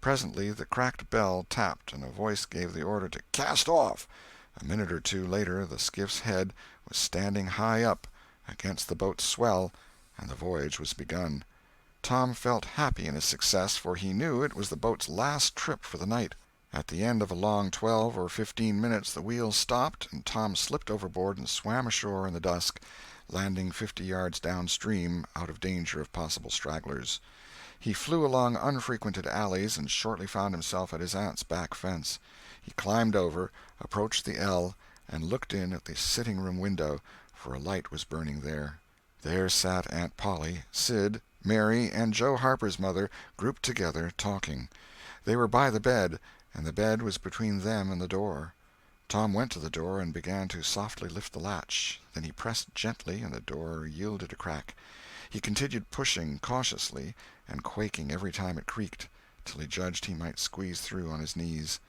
Presently the cracked bell tapped, and a voice gave the order to cast off. A minute or two later the skiff's head was standing high up against the boat's swell, and the voyage was begun. Tom felt happy in his success, for he knew it was the boat's last trip for the night. At the end of a long 12 or 15 minutes the wheel stopped, and Tom slipped overboard and swam ashore in the dusk, landing 50 yards downstream, out of danger of possible stragglers. He flew along unfrequented alleys, and shortly found himself at his aunt's back fence. He climbed over, approached the L, and looked in at the sitting-room window, for a light was burning there. There sat Aunt Polly, Sid, Mary, and Joe Harper's mother, grouped together, talking. They were by the bed, and the bed was between them and the door. Tom went to the door and began to softly lift the latch. Then he pressed gently, and the door yielded a crack. He continued pushing cautiously, and quaking every time it creaked, till he judged he might squeeze through on his knees.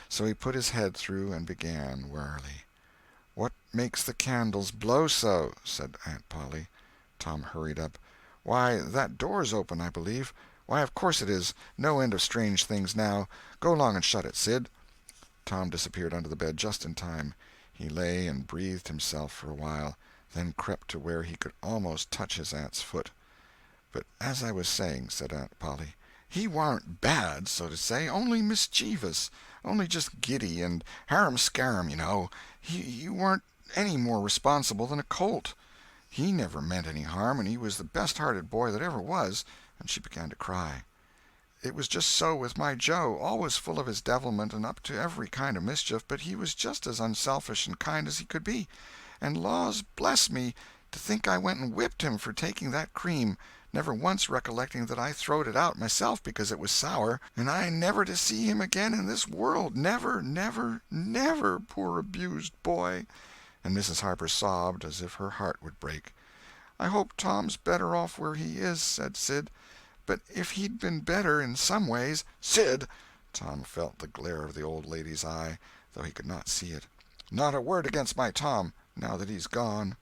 So he put his head through and began warily. "What makes the candles blow so?" said Aunt Polly. Tom hurried up. "Why, that door's open, I believe. Why, of course it is. No end of strange things now. Go along and shut it, Sid." Tom disappeared under the bed just in time. He lay and breathed himself for a while, then crept to where he could almost touch his aunt's foot. "But as I was saying," said Aunt Polly, "he warn't bad, so to say, only mischievous, only just giddy and harum-scarum, you know. He warn't any more responsible than a colt. He never meant any harm, and he was the best-hearted boy that ever was," and she began to cry. "It was just so with my Joe, always full of his devilment and up to every kind of mischief, but he was just as unselfish and kind as he could be. And laws bless me, to think I went and whipped him for taking that cream, never once recollecting that I throwed it out myself because it was sour, and I never to see him again in this world, never, never, never, poor abused boy." And Mrs. Harper sobbed as if her heart would break. "I hope Tom's better off where he is," said Sid. "But if he'd been better in some ways—" "Sid!" Tom felt the glare of the old lady's eye, though he could not see it. "Not a word against my Tom, now that he's gone.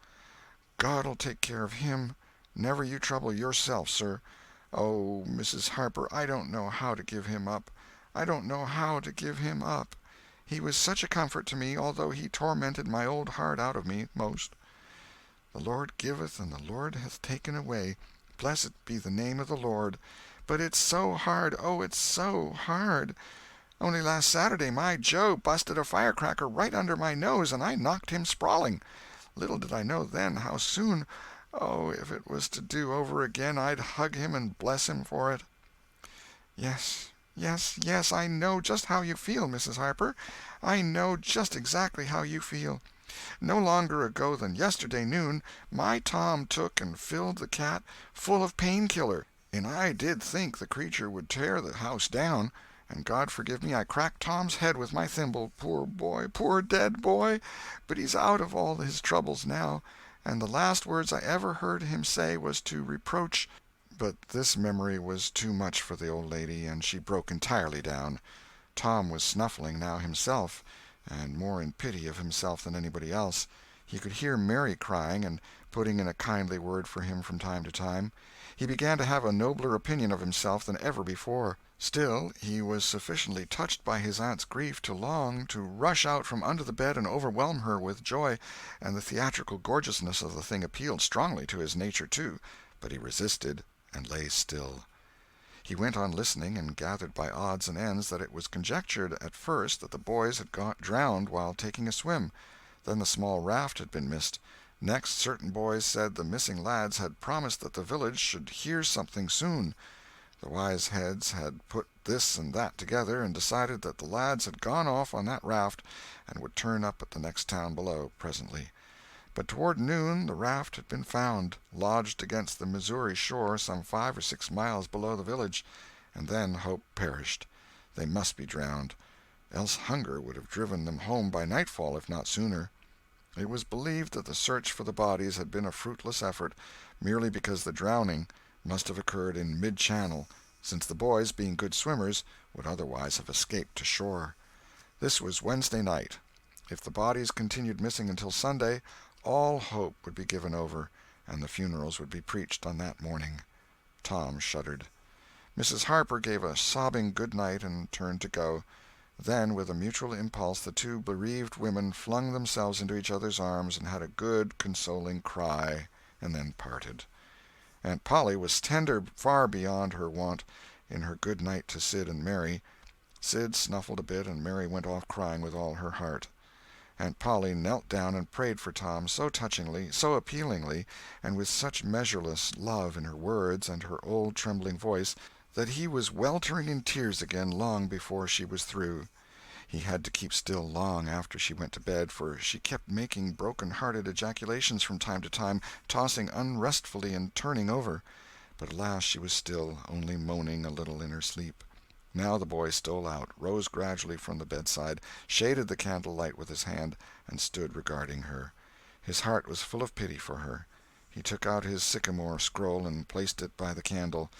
God'll take care of him. Never you trouble yourself, sir. Oh, Mrs. Harper, I don't know how to give him up. I don't know how to give him up. He was such a comfort to me, although he tormented my old heart out of me, most." The Lord giveth, and the Lord hath taken away. Blessed be the name of the Lord. But it's so hard, oh, it's so hard. Only last Saturday my Joe busted a firecracker right under my nose, and I knocked him sprawling. Little did I know then how soon. Oh, if it was to do over again, I'd hug him and bless him for it." "Yes, yes, yes, I know just how you feel, Mrs. Harper. I know just exactly how you feel. No longer ago than yesterday noon, my Tom took and filled the cat full of pain-killer, and I did think the creature would tear the house down, and God forgive me, I cracked Tom's head with my thimble, poor boy, poor dead boy, but he's out of all his troubles now, and the last words I ever heard him say was to reproach—" But this memory was too much for the old lady, and she broke entirely down. Tom was snuffling now himself, and more in pity of himself than anybody else. He could hear Mary crying and putting in a kindly word for him from time to time. He began to have a nobler opinion of himself than ever before. Still, he was sufficiently touched by his aunt's grief to long to rush out from under the bed and overwhelm her with joy, and the theatrical gorgeousness of the thing appealed strongly to his nature, too, but he resisted and lay still. He went on listening, and gathered by odds and ends that it was conjectured at first that the boys had got drowned while taking a swim. Then the small raft had been missed. Next, certain boys said the missing lads had promised that the village should hear something soon. The wise heads had put this and that together, and decided that the lads had gone off on that raft and would turn up at the next town below presently. But toward noon the raft had been found, lodged against the Missouri shore some 5 or 6 miles below the village, and then hope perished. They must be drowned, else hunger would have driven them home by nightfall, if not sooner. It was believed that the search for the bodies had been a fruitless effort, merely because the drowning must have occurred in mid-channel, since the boys, being good swimmers, would otherwise have escaped to shore. This was Wednesday night. If the bodies continued missing until Sunday, all hope would be given over, and the funerals would be preached on that morning. Tom shuddered. Mrs. Harper gave a sobbing good night and turned to go. Then, with a mutual impulse, the two bereaved women flung themselves into each other's arms and had a good, consoling cry, and then parted. Aunt Polly was tender far beyond her wont in her good night to Sid and Mary. Sid snuffled a bit, and Mary went off crying with all her heart. Aunt Polly knelt down and prayed for Tom so touchingly, so appealingly, and with such measureless love in her words and her old trembling voice, that he was weltering in tears again long before she was through. He had to keep still long after she went to bed, for she kept making broken-hearted ejaculations from time to time, tossing unrestfully and turning over. But alas, she was still, only moaning a little in her sleep. Now the boy stole out, rose gradually from the bedside, shaded the candle-light with his hand, and stood regarding her. His heart was full of pity for her. He took out his sycamore scroll and placed it by the candle.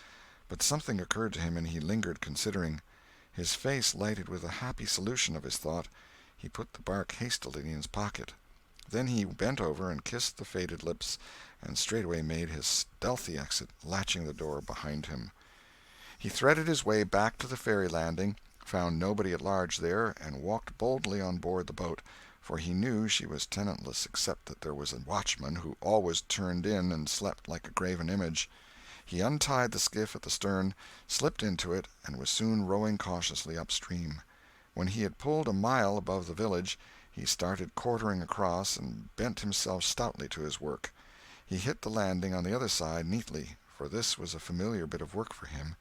But something occurred to him, and he lingered considering. His face lighted with a happy solution of his thought. He put the bark hastily in his pocket. Then he bent over and kissed the faded lips, and straightway made his stealthy exit, latching the door behind him. He threaded his way back to the ferry landing, found nobody at large there, and walked boldly on board the boat, for he knew she was tenantless except that there was a watchman who always turned in and slept like a graven image. He untied the skiff at the stern, slipped into it, and was soon rowing cautiously upstream. When he had pulled a mile above the village, he started quartering across and bent himself stoutly to his work. He hit the landing on the other side neatly, for this was a familiar bit of work for him.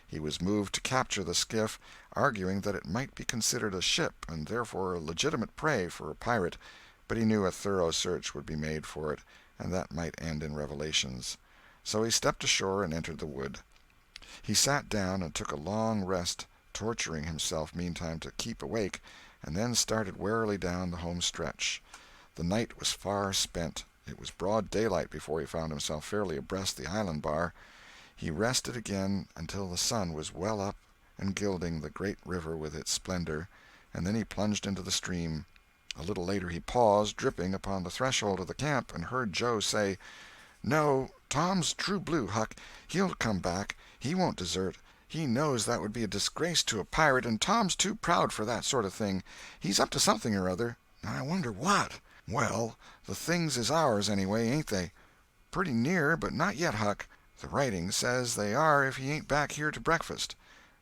He was moved to capture the skiff, arguing that it might be considered a ship and therefore a legitimate prey for a pirate, but he knew a thorough search would be made for it, and that might end in revelations. So he stepped ashore and entered the wood. He sat down and took a long rest, torturing himself meantime to keep awake, and then started warily down the home stretch. The night was far spent. It was broad daylight before he found himself fairly abreast the island bar. He rested again until the sun was well up and gilding the great river with its splendor, and then he plunged into the stream. A little later he paused, dripping, upon the threshold of the camp, and heard Joe say, "No, Tom's true blue, Huck. He'll come back. He won't desert. He knows that would be a disgrace to a pirate, and Tom's too proud for that sort of thing. He's up to something or other. I wonder what." "Well, The things is ours, anyway, ain't they?" "Pretty near, but not yet, Huck. The writing says they are if he ain't back here to breakfast."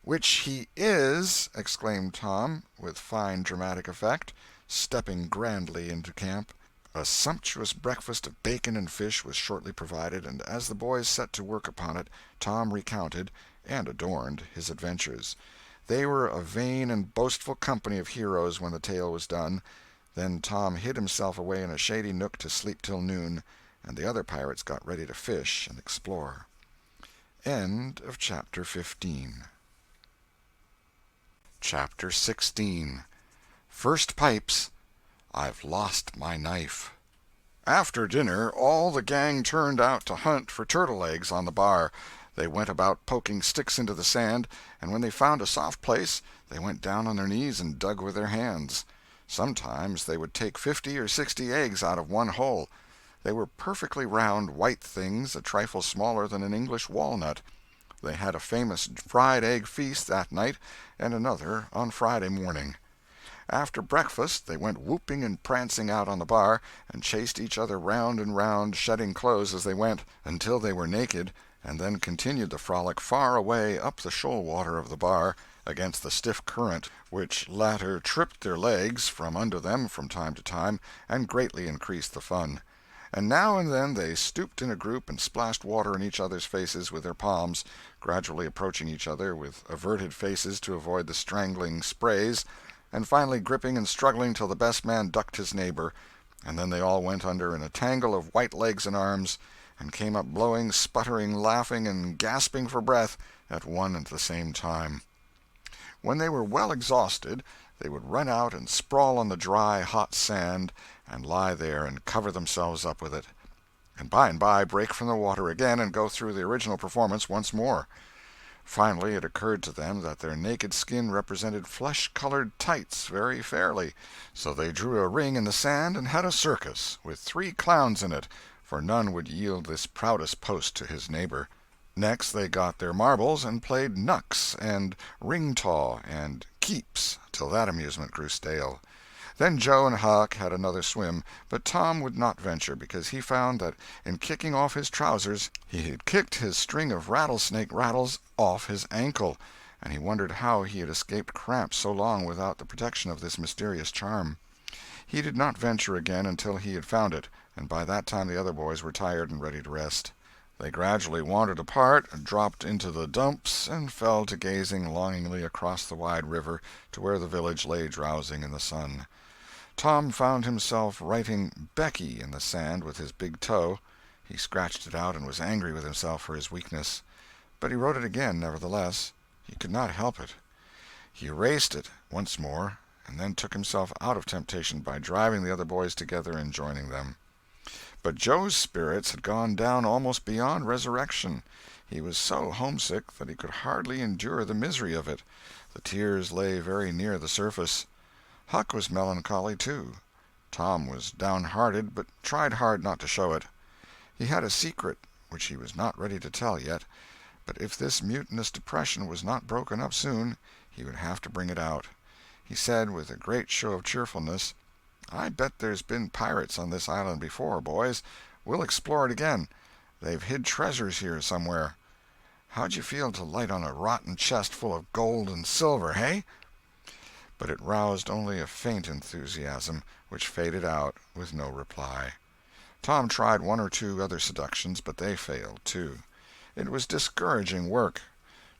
"Which he is!" exclaimed Tom, with fine dramatic effect, stepping grandly into camp. A sumptuous breakfast of bacon and fish was shortly provided, and as the boys set to work upon it, Tom recounted, and adorned, his adventures. They were a vain and boastful company of heroes when the tale was done. Then Tom hid himself away in a shady nook to sleep till noon, and the other pirates got ready to fish and explore. End of Chapter 15. Chapter 16. First Pipes. I've Lost My Knife. After dinner, all the gang turned out to hunt for turtle eggs on the bar. They went about poking sticks into the sand, and when they found a soft place, they went down on their knees and dug with their hands. Sometimes they would take 50 or 60 eggs out of one hole. They were perfectly round, white things, a trifle smaller than an English walnut. They had a famous fried egg feast that night, and another on Friday morning. After breakfast they went whooping and prancing out on the bar, and chased each other round and round, shedding clothes as they went, until they were naked, and then continued the frolic far away up the shoal water of the bar, against the stiff current, which latter tripped their legs from under them from time to time, and greatly increased the fun. And now and then they stooped in a group and splashed water in each other's faces with their palms, gradually approaching each other with averted faces to avoid the strangling sprays, and finally gripping and struggling till the best man ducked his neighbor, and then they all went under in a tangle of white legs and arms, and came up blowing, sputtering, laughing, and gasping for breath at one and the same time. When they were well exhausted, they would run out and sprawl on the dry, hot sand, and lie there and cover themselves up with it, and by break from the water again and go through the original performance once more. Finally it occurred to them that their naked skin represented flesh-colored tights very fairly, so they drew a ring in the sand and had a circus, with 3 clowns in it, for none would yield this proudest post to his neighbor. Next they got their marbles and played knucks and ring-taw and keeps till that amusement grew stale. Then Joe and Huck had another swim, but Tom would not venture, because he found that in kicking off his trousers he had kicked his string of rattlesnake rattles off his ankle, and he wondered how he had escaped cramp so long without the protection of this mysterious charm. He did not venture again until he had found it, and by that time the other boys were tired and ready to rest. They gradually wandered apart, dropped into the dumps, and fell to gazing longingly across the wide river to where the village lay drowsing in the sun. Tom found himself writing Becky in the sand with his big toe. He scratched it out and was angry with himself for his weakness. But he wrote it again, nevertheless. He could not help it. He erased it once more, and then took himself out of temptation by driving the other boys together and joining them. But Joe's spirits had gone down almost beyond resurrection. He was so homesick that he could hardly endure the misery of it. The tears lay very near the surface. Huck was melancholy, too. Tom was downhearted, but tried hard not to show it. He had a secret which he was not ready to tell yet, but if this mutinous depression was not broken up soon, he would have to bring it out. He said, with a great show of cheerfulness, "I bet there's been pirates on this island before, boys. We'll explore it again. They've hid treasures here somewhere. How'd you feel to light on a rotten chest full of gold and silver, hey?" But it roused only a faint enthusiasm, which faded out with no reply. Tom tried 1 or 2 other seductions, but they failed, too. It was discouraging work.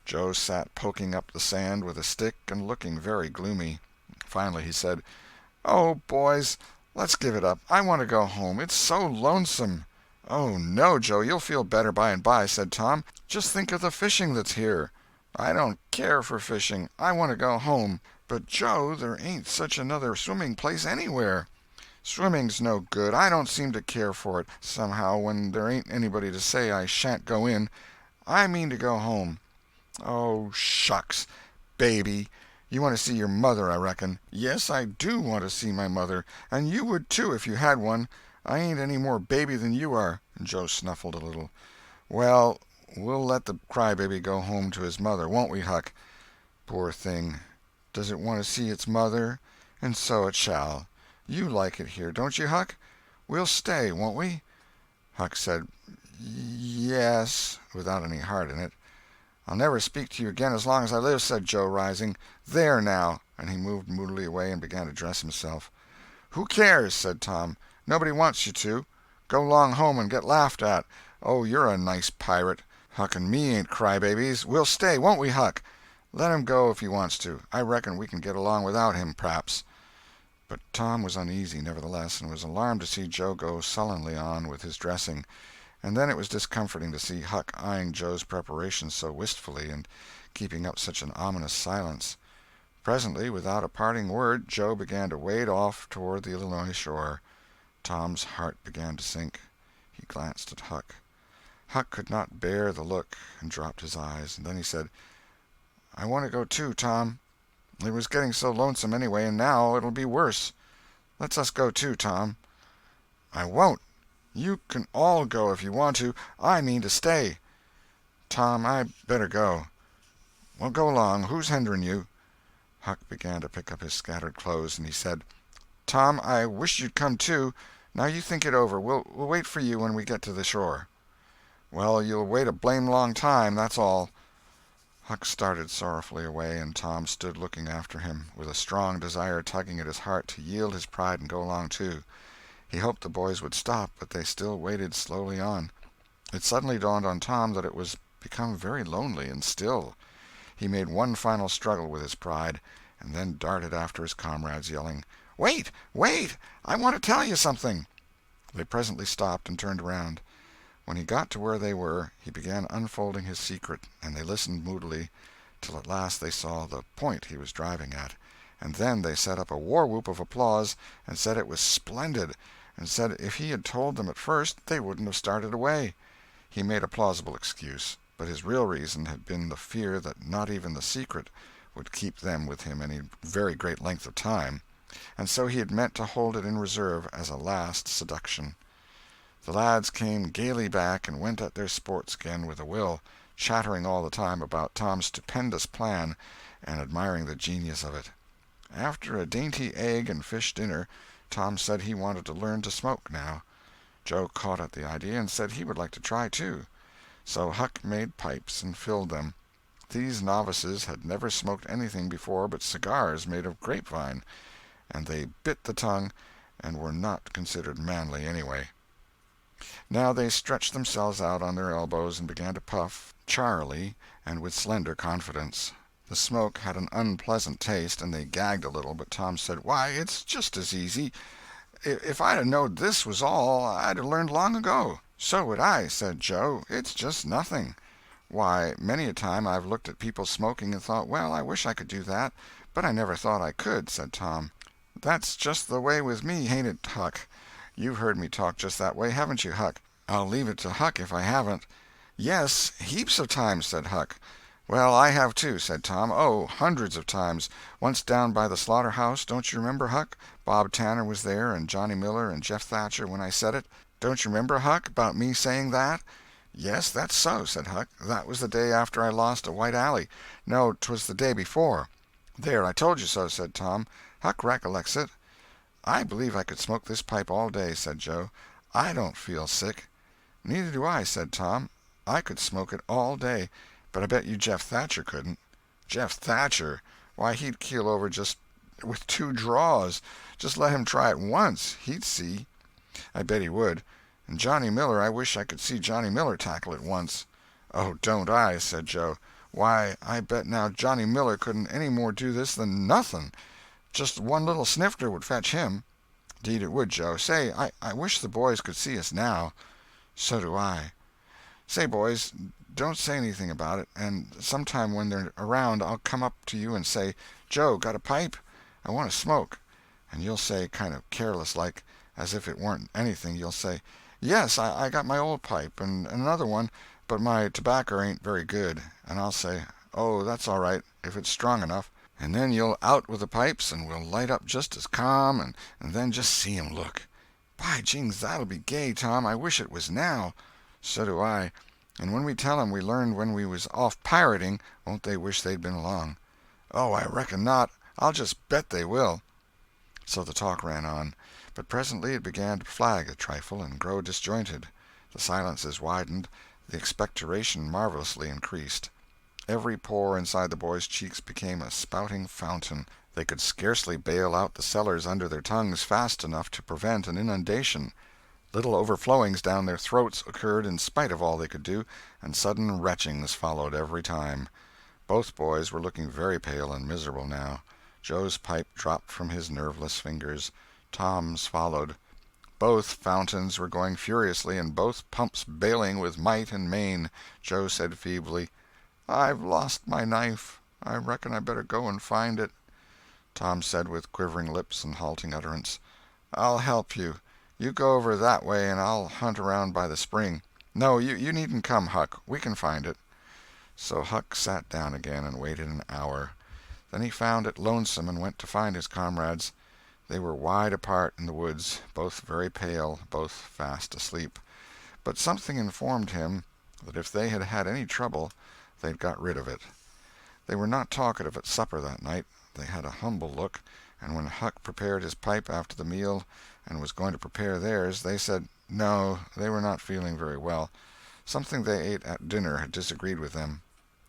Joe sat poking up the sand with a stick and looking very gloomy. Finally he said, "Oh, boys, let's give it up. I want to go home. It's so lonesome." "Oh, no, Joe, you'll feel better by and by," said Tom. "Just think of the fishing that's here." "I don't care for fishing. I want to go home." "But, Joe, there ain't such another swimming place anywhere." "Swimming's no good. I don't seem to care for it, somehow, when there ain't anybody to say I shan't go in. I mean to go home." "Oh, shucks! Baby! You want to see your mother, I reckon." "Yes, I do want to see my mother, and you would, too, if you had one. I ain't any more baby than you are." Joe snuffled a little. "Well, we'll let the crybaby go home to his mother, won't we, Huck?" "Poor thing. Does it want to see its mother? And so it shall. You like it here, don't you, Huck?" We'll stay, won't we?" Huck said, "Yes," without any heart in it. "I'll never speak to you again as long as I live," said Joe, rising. "There, now," and he moved moodily away and began to dress himself. "Who cares?" said Tom. "Nobody wants you to. Go 'long home and get laughed at. Oh, you're a nice pirate. Huck and me ain't crybabies. We'll stay, won't we, Huck? Let him go if he wants to. I reckon we can get along without him, p'raps." But Tom was uneasy, nevertheless, and was alarmed to see Joe go sullenly on with his dressing. And then it was discomforting to see Huck eyeing Joe's preparations so wistfully and keeping up such an ominous silence. Presently, without a parting word, Joe began to wade off toward the Illinois shore. Tom's heart began to sink. He glanced at Huck. Huck could not bear the look and dropped his eyes, and then he said, "I want to go too, Tom. It was getting so lonesome anyway, and now it'll be worse. Let's us go too, Tom." "I won't. You can all go if you want to. I mean to stay." "Tom, I better go." "Well, go along. Who's hindering you?" Huck began to pick up his scattered clothes, and he said, "Tom, I wish you'd come too. Now you think it over. We'll wait for you when we get to the shore." "Well, you'll wait a blame long time, that's all." Huck started sorrowfully away, and Tom stood looking after him, with a strong desire tugging at his heart to yield his pride and go along too. He hoped the boys would stop, but they still waded slowly on. It suddenly dawned on Tom that it was become very lonely and still. He made one final struggle with his pride, and then darted after his comrades, yelling, "Wait! Wait! I want to tell you something." They presently stopped and turned around. When he got to where they were, he began unfolding his secret, and they listened moodily, till at last they saw the point he was driving at, and then they set up a war-whoop of applause and said it was splendid, and said if he had told them at first they wouldn't have started away. He made a plausible excuse, but his real reason had been the fear that not even the secret would keep them with him any very great length of time, and so he had meant to hold it in reserve as a last seduction. The lads came gaily back and went at their sports again with a will, chattering all the time about Tom's stupendous plan and admiring the genius of it. After a dainty egg and fish dinner, Tom said he wanted to learn to smoke now. Joe caught at the idea and said he would like to try too. So Huck made pipes and filled them. These novices had never smoked anything before but cigars made of grapevine, and they bit the tongue and were not considered manly anyway. Now they stretched themselves out on their elbows and began to puff, charily and with slender confidence. The smoke had an unpleasant taste, and they gagged a little, but Tom said, "Why, it's just as easy. If I'd 'a' knowed this was all, I'd 'a' learned long ago." "So would I," said Joe. "It's just nothing. Why, many a time I've looked at people smoking and thought, well, I wish I could do that, but I never thought I could," said Tom. "That's just the way with me, hain't it, Huck? You've heard me talk just that way, haven't you, Huck?" "I'll leave it to Huck if I haven't." "Yes, heaps of times," said Huck. "Well, I have too," said Tom. "Oh, hundreds of times. Once down by the slaughterhouse, don't you remember, Huck? Bob Tanner was there, and Johnny Miller and Jeff Thatcher when I said it. Don't you remember, Huck, about me saying that?" "Yes, that's so," said Huck. "That was the day after I lost a White Alley. No, 'twas the day before." "There, I told you so," said Tom. "Huck recollects it." "I believe I could smoke this pipe all day," said Joe. "I don't feel sick." "Neither do I," said Tom. "I could smoke it all day, but I bet you Jeff Thatcher couldn't." "Jeff Thatcher? Why, he'd keel over just with 2 draws. Just let him try it once. He'd see." "I bet he would. And Johnny Miller, I wish I could see Johnny Miller tackle it once." "Oh, don't I?" said Joe. "Why, I bet now Johnny Miller couldn't any more do this than nothing. Just one little snifter would fetch him." "'Deed it would, Joe. Say, I wish the boys could see us now." "So do I." "Say, boys, don't say anything about it, and sometime when they're around I'll come up to you and say, 'Joe, got a pipe? I want to smoke.' And you'll say, kind of careless-like, as if it weren't anything, you'll say, 'Yes, I got my old pipe, and another one, but my tobacco ain't very good.' And I'll say, 'Oh, that's all right, if it's strong enough.' And then you'll out with the pipes, and we'll light up just as calm, and then just see 'em look. By jings, that'll be gay, Tom. I wish it was now." "So do I. And when we tell 'em we learned when we was off pirating, won't they wish they'd been along?" "Oh, I reckon not. I'll just bet they will." So the talk ran on. but presently it began to flag a trifle and grow disjointed. The silences widened, the expectoration marvelously increased. Every pore inside the boys' cheeks became a spouting fountain. They could scarcely bail out the cellars under their tongues fast enough to prevent an inundation. Little overflowings down their throats occurred in spite of all they could do, and sudden retchings followed every time. Both boys were looking very pale and miserable now. Joe's pipe dropped from his nerveless fingers. Tom's followed. Both fountains were going furiously, and both pumps bailing with might and main. Joe said feebly, "I've lost my knife. I reckon I better go and find it." Tom said with quivering lips and halting utterance, "I'll help you. You go over that way and I'll hunt around by the spring. No, you needn't come, Huck. We can find it." So Huck sat down again and waited an hour. Then he found it lonesome and went to find his comrades. They were wide apart in the woods, both very pale, both fast asleep. But something informed him that if they had had any trouble, they'd got rid of it. They were not talkative at supper that night. They had a humble look, and when Huck prepared his pipe after the meal and was going to prepare theirs, they said no, they were not feeling very well. Something they ate at dinner had disagreed with them.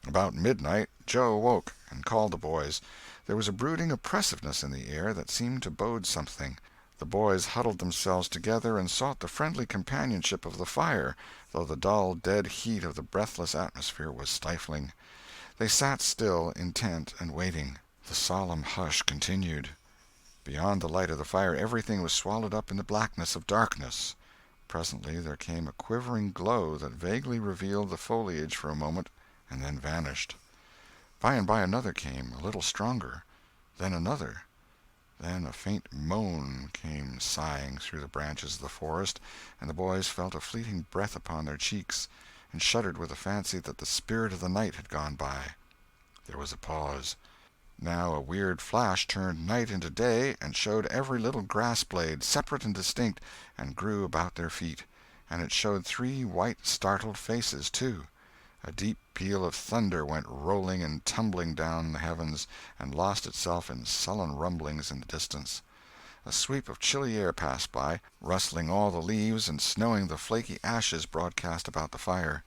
About midnight Joe awoke and called the boys. There was a brooding oppressiveness in the air that seemed to bode something. The boys huddled themselves together and sought the friendly companionship of the fire, though the dull, dead heat of the breathless atmosphere was stifling. They sat still, intent and waiting. The solemn hush continued. Beyond the light of the fire everything was swallowed up in the blackness of darkness. Presently there came a quivering glow that vaguely revealed the foliage for a moment, and then vanished. By and by another came, a little stronger. Then another. Then a faint moan came sighing through the branches of the forest, and the boys felt a fleeting breath upon their cheeks, and shuddered with the fancy that the spirit of the night had gone by. There was a pause. Now a weird flash turned night into day, and showed every little grass-blade, separate and distinct, and grew about their feet. And it showed 3 white startled faces, too. A deep peal of thunder went rolling and tumbling down the heavens, and lost itself in sullen rumblings in the distance. A sweep of chilly air passed by, rustling all the leaves and snowing the flaky ashes broadcast about the fire.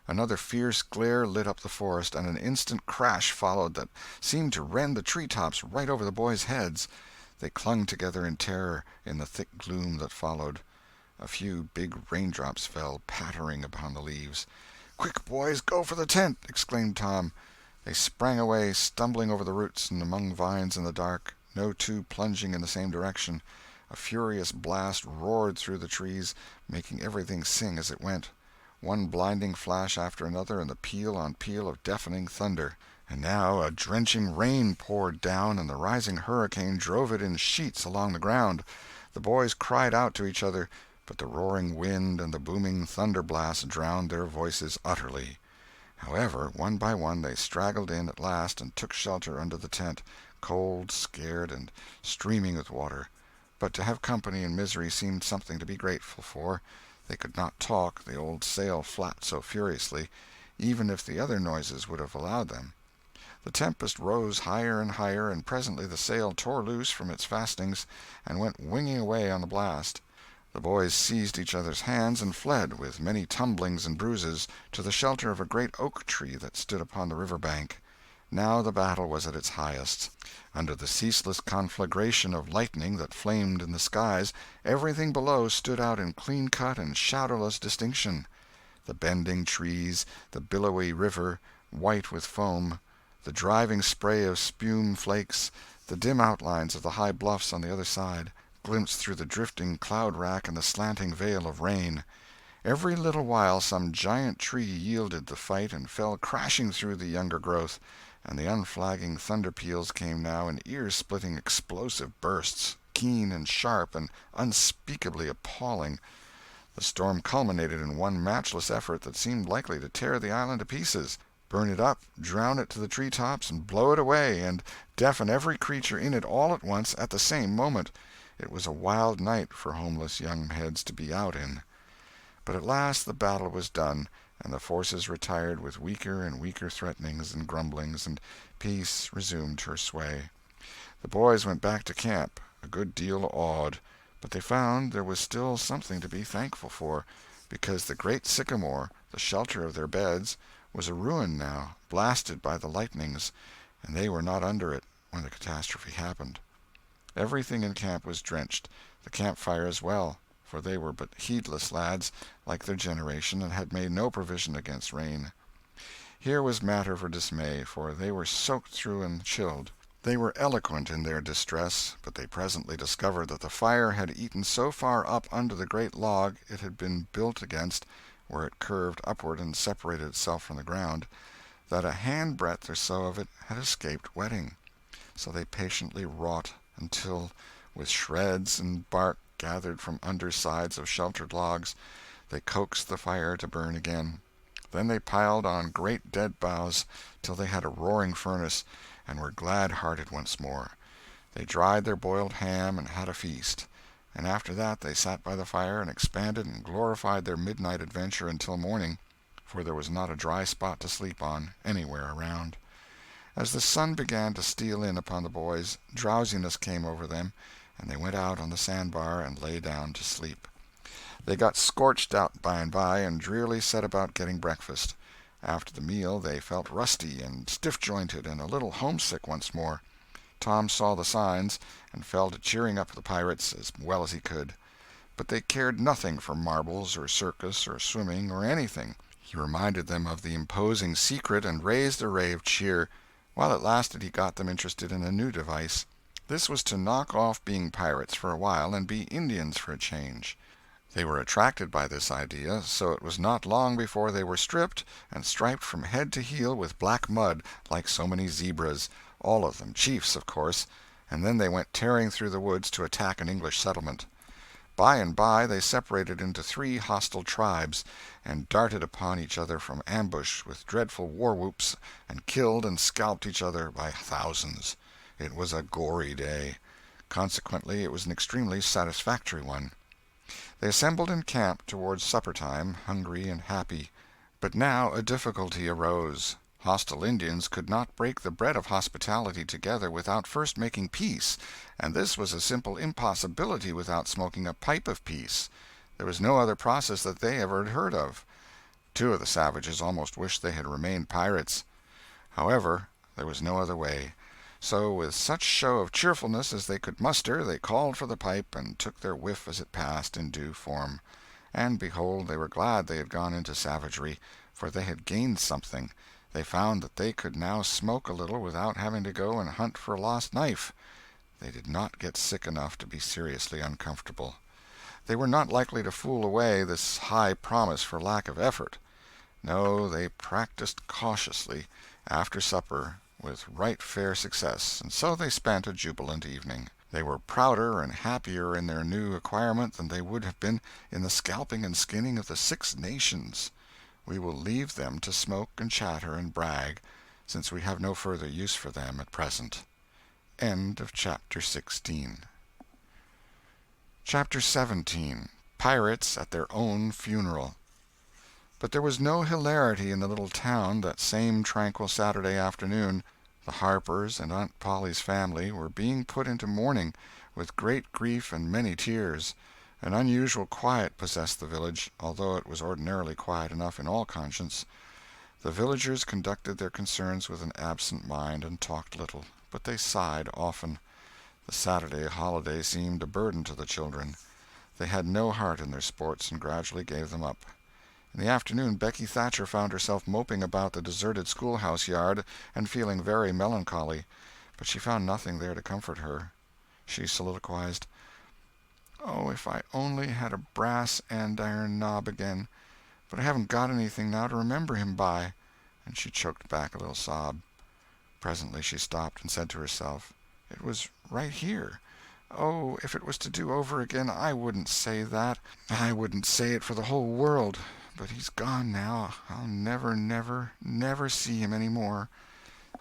Another fierce glare lit up the forest, and an instant crash followed that seemed to rend the tree-tops right over the boys' heads. They clung together in terror in the thick gloom that followed. A few big raindrops fell pattering upon the leaves. "Quick, boys, go for the tent!" exclaimed Tom. They sprang away, stumbling over the roots and among vines in the dark, no two plunging in the same direction. A furious blast roared through the trees, making everything sing as it went. One blinding flash after another, and the peal on peal of deafening thunder. And now a drenching rain poured down, and the rising hurricane drove it in sheets along the ground. The boys cried out to each other, but the roaring wind and the booming thunder blasts drowned their voices utterly. However, one by one they straggled in at last and took shelter under the tent, cold, scared, and streaming with water. But to have company in misery seemed something to be grateful for. They could not talk, the old sail flapped so furiously, even if the other noises would have allowed them. The tempest rose higher and higher, and presently the sail tore loose from its fastenings and went winging away on the blast. The boys seized each other's hands and fled, with many tumblings and bruises, to the shelter of a great oak tree that stood upon the river bank. Now the battle was at its highest. Under the ceaseless conflagration of lightning that flamed in the skies, everything below stood out in clean-cut and shadowless distinction. The bending trees, the billowy river, white with foam, the driving spray of spume flakes, the dim outlines of the high bluffs on the other side, glimpsed through the drifting cloud-rack and the slanting veil of rain. Every little while some giant tree yielded the fight and fell crashing through the younger growth, and the unflagging thunder peals came now in ear-splitting explosive bursts, keen and sharp and unspeakably appalling. The storm culminated in one matchless effort that seemed likely to tear the island to pieces, burn it up, drown it to the tree-tops, and blow it away, and deafen every creature in it all at once at the same moment. It was a wild night for homeless young heads to be out in. But at last the battle was done, and the forces retired with weaker and weaker threatenings and grumblings, and peace resumed her sway. The boys went back to camp, a good deal awed, But they found there was still something to be thankful for, because the great sycamore, the shelter of their beds, was a ruin now, blasted by the lightnings, and they were not under it when the catastrophe happened. Everything in camp was drenched, the campfire as well, for they were but heedless lads, like their generation, and had made no provision against rain. Here was matter for dismay, for they were soaked through and chilled. They were eloquent in their distress, but they presently discovered that the fire had eaten so far up under the great log it had been built against, where it curved upward and separated itself from the ground, that a handbreadth or so of it had escaped wetting. So they patiently wrought until, with shreds and bark gathered from undersides of sheltered logs, they coaxed the fire to burn again. Then they piled on great dead boughs till they had a roaring furnace, and were glad-hearted once more. They dried their boiled ham and had a feast, and after that they sat by the fire and expanded and glorified their midnight adventure until morning, for there was not a dry spot to sleep on anywhere around. As the sun began to steal in upon the boys, drowsiness came over them, and they went out on the sandbar and lay down to sleep. They got scorched out by and by, and drearily set about getting breakfast. After the meal they felt rusty and stiff-jointed and a little homesick once more. Tom saw the signs, and fell to cheering up the pirates as well as he could. But they cared nothing for marbles or circus or swimming or anything. He reminded them of the imposing secret and raised a ray of cheer. While it lasted he got them interested in a new device. This was to knock off being pirates for a while and be Indians for a change. They were attracted by this idea, so it was not long before they were stripped and striped from head to heel with black mud, like so many zebras, all of them chiefs, of course, and then they went tearing through the woods to attack an English settlement. By and by they separated into 3 hostile tribes, and darted upon each other from ambush with dreadful war-whoops, and killed and scalped each other by thousands. It was a gory day. Consequently it was an extremely satisfactory one. They assembled in camp towards supper-time, hungry and happy. But now a difficulty arose. Hostile Indians could not break the bread of hospitality together without first making peace, and this was a simple impossibility without smoking a pipe of peace. There was no other process that they ever had heard of. 2 of the savages almost wished they had remained pirates. However, there was no other way. So, with such show of cheerfulness as they could muster, they called for the pipe and took their whiff as it passed in due form. And behold, they were glad they had gone into savagery, for they had gained something. They found that they could now smoke a little without having to go and hunt for a lost knife. They did not get sick enough to be seriously uncomfortable. They were not likely to fool away this high promise for lack of effort. No, they practiced cautiously, after supper, with right fair success, and so they spent a jubilant evening. They were prouder and happier in their new acquirement than they would have been in the scalping and skinning of the 6 nations. We will leave them to smoke and chatter and brag, since we have no further use for them at present. End of Chapter 16. Chapter 17. Pirates at Their Own Funeral. But there was no hilarity in the little town that same tranquil Saturday afternoon. The Harpers and Aunt Polly's family were being put into mourning, with great grief and many tears. An unusual quiet possessed the village, although it was ordinarily quiet enough in all conscience. The villagers conducted their concerns with an absent mind, and talked little, but they sighed often. The Saturday holiday seemed a burden to the children. They had no heart in their sports, and gradually gave them up. In the afternoon Becky Thatcher found herself moping about the deserted schoolhouse yard and feeling very melancholy, but she found nothing there to comfort her. She soliloquized, "Oh, if I only had a brass andiron knob again! But I haven't got anything now to remember him by," and she choked back a little sob. Presently she stopped and said to herself, "It was right here. Oh, if it was to do over again, I wouldn't say that. I wouldn't say it for the whole world. But he's gone now. I'll never, never, never see him any more."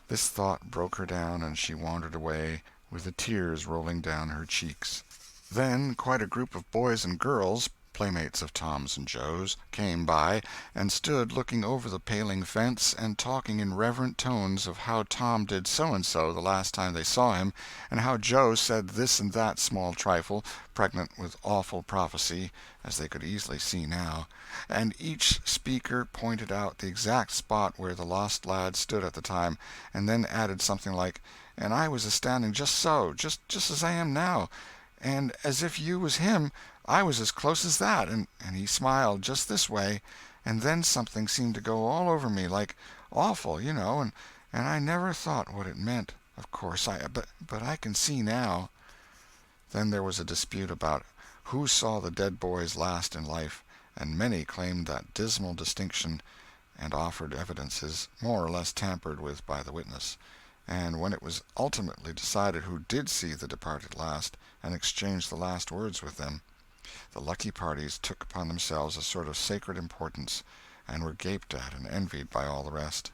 This thought broke her down, and she wandered away, with the tears rolling down her cheeks. Then quite a group of boys and girls playmates of Tom's and Joe's, came by, and stood looking over the paling fence and talking in reverent tones of how Tom did so-and-so the last time they saw him, and how Joe said this and that small trifle, pregnant with awful prophecy, as they could easily see now, and each speaker pointed out the exact spot where the lost lad stood at the time, and then added something like, "And I was a-standing just so, just as I am now, and as if you was him, I was as close as that, and he smiled just this way, and then something seemed to go all over me, like awful, you know, and I never thought what it meant, of course, but I can see now." Then there was a dispute about who saw the dead boys last in life, and many claimed that dismal distinction, and offered evidences more or less tampered with by the witness. And when it was ultimately decided who did see the departed last, and exchanged the last words with them, the lucky parties took upon themselves a sort of sacred importance, and were gaped at and envied by all the rest.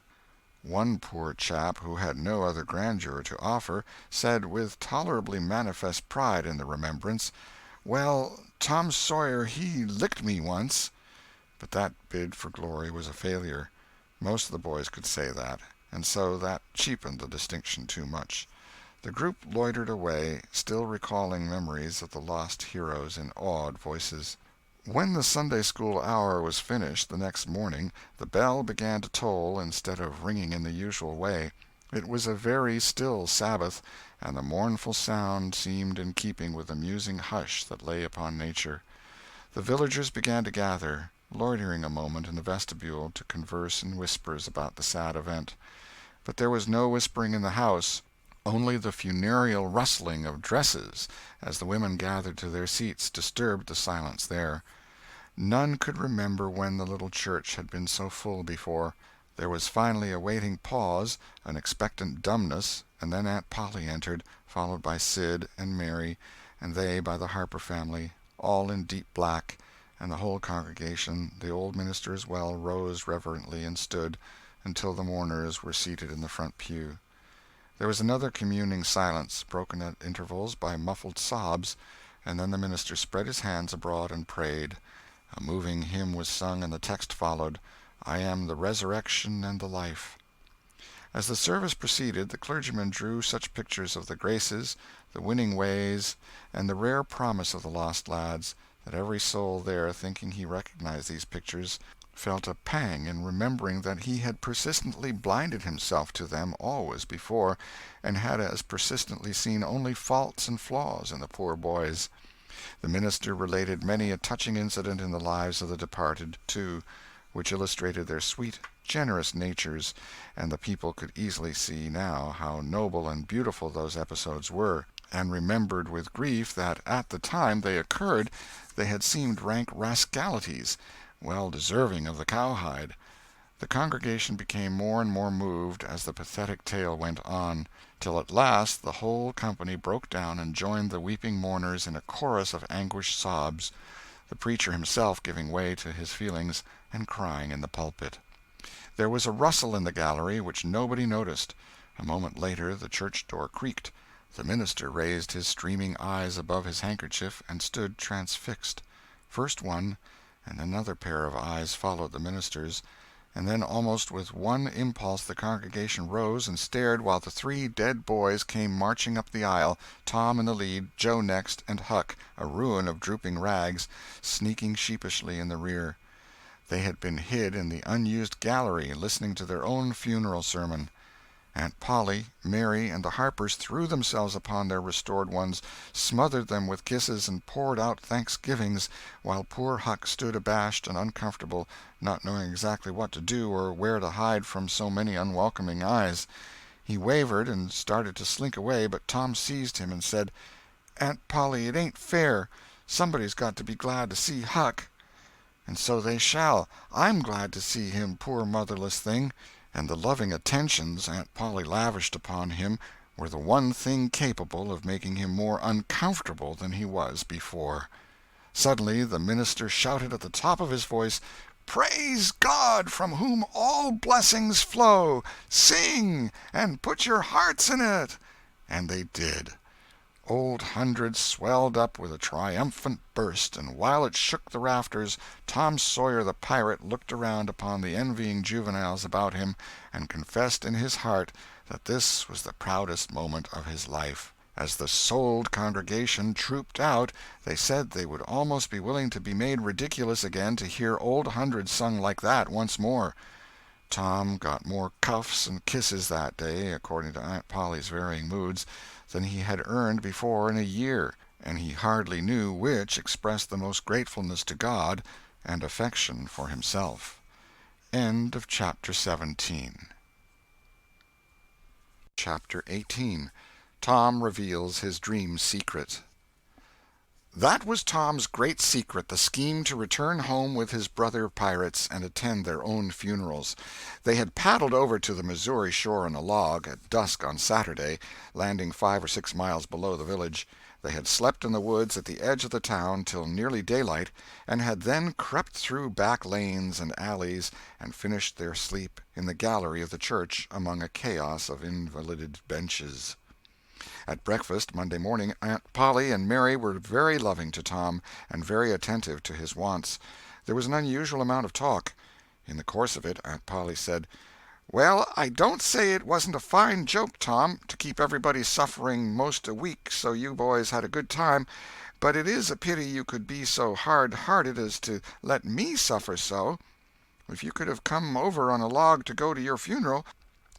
One poor chap, who had no other grandeur to offer, said with tolerably manifest pride in the remembrance, "Well, Tom Sawyer, he licked me once." But that bid for glory was a failure. Most of the boys could say that, and so that cheapened the distinction too much. The group loitered away, still recalling memories of the lost heroes in awed voices. When the Sunday-school hour was finished the next morning, the bell began to toll instead of ringing in the usual way. It was a very still Sabbath, and the mournful sound seemed in keeping with the musing hush that lay upon nature. The villagers began to gather, loitering a moment in the vestibule to converse in whispers about the sad event. But there was no whispering in the house, only the funereal rustling of dresses as the women gathered to their seats disturbed the silence there. None could remember when the little church had been so full before. There was finally a waiting pause, an expectant dumbness, and then Aunt Polly entered, followed by Sid and Mary, and they by the Harper family, all in deep black, and the whole congregation, the old minister as well, rose reverently and stood until the mourners were seated in the front pew. There was another communing silence, broken at intervals by muffled sobs, and then the minister spread his hands abroad and prayed. A moving hymn was sung, and the text followed, "I am the resurrection and the life." As the service proceeded, the clergyman drew such pictures of the graces, the winning ways, and the rare promise of the lost lads, that every soul there, thinking he recognized these pictures, felt a pang in remembering that he had persistently blinded himself to them always before, and had as persistently seen only faults and flaws in the poor boys. The minister related many a touching incident in the lives of the departed, too, which illustrated their sweet, generous natures, and the people could easily see now how noble and beautiful those episodes were, and remembered with grief that at the time they occurred they had seemed rank rascalities, well deserving of the cowhide. The congregation became more and more moved as the pathetic tale went on, till at last the whole company broke down and joined the weeping mourners in a chorus of anguished sobs, the preacher himself giving way to his feelings and crying in the pulpit. There was a rustle in the gallery which nobody noticed. A moment later the church door creaked. The minister raised his streaming eyes above his handkerchief and stood transfixed. First one, and another pair of eyes followed the minister's, and then almost with one impulse the congregation rose and stared while the three dead boys came marching up the aisle, Tom in the lead, Joe next, and Huck, a ruin of drooping rags, sneaking sheepishly in the rear. They had been hid in the unused gallery, listening to their own funeral sermon. Aunt Polly, Mary, and the Harpers threw themselves upon their restored ones, smothered them with kisses, and poured out thanksgivings, while poor Huck stood abashed and uncomfortable, not knowing exactly what to do or where to hide from so many unwelcoming eyes. He wavered and started to slink away, but Tom seized him and said, "Aunt Polly, it ain't fair. Somebody's got to be glad to see Huck." "And so they shall. I'm glad to see him, poor motherless thing." And the loving attentions Aunt Polly lavished upon him were the one thing capable of making him more uncomfortable than he was before. Suddenly the minister shouted at the top of his voice, "Praise God, from whom all blessings flow! Sing, and put your hearts in it!" And they did. Old Hundred swelled up with a triumphant burst, and while it shook the rafters, Tom Sawyer the pirate looked around upon the envying juveniles about him, and confessed in his heart that this was the proudest moment of his life. As the souled congregation trooped out, they said they would almost be willing to be made ridiculous again to hear Old Hundred sung like that once more. Tom got more cuffs and kisses that day, according to Aunt Polly's varying moods, than he had earned before in a year, and he hardly knew which expressed the most gratefulness to God and affection for himself. End of chapter 17. Chapter 18. Tom reveals his dream secret. That was Tom's great secret, the scheme to return home with his brother pirates and attend their own funerals. They had paddled over to the Missouri shore on a log at dusk on Saturday, landing 5 or 6 miles below the village. They had slept in the woods at the edge of the town till nearly daylight, and had then crept through back lanes and alleys and finished their sleep in the gallery of the church among a chaos of invalided benches. At breakfast Monday morning, Aunt Polly and Mary were very loving to Tom, and very attentive to his wants. There was an unusual amount of talk. In the course of it, Aunt Polly said, "Well, I don't say it wasn't a fine joke, Tom, to keep everybody suffering most a week so you boys had a good time, but it is a pity you could be so hard-hearted as to let me suffer so. If you could have come over on a log to go to your funeral,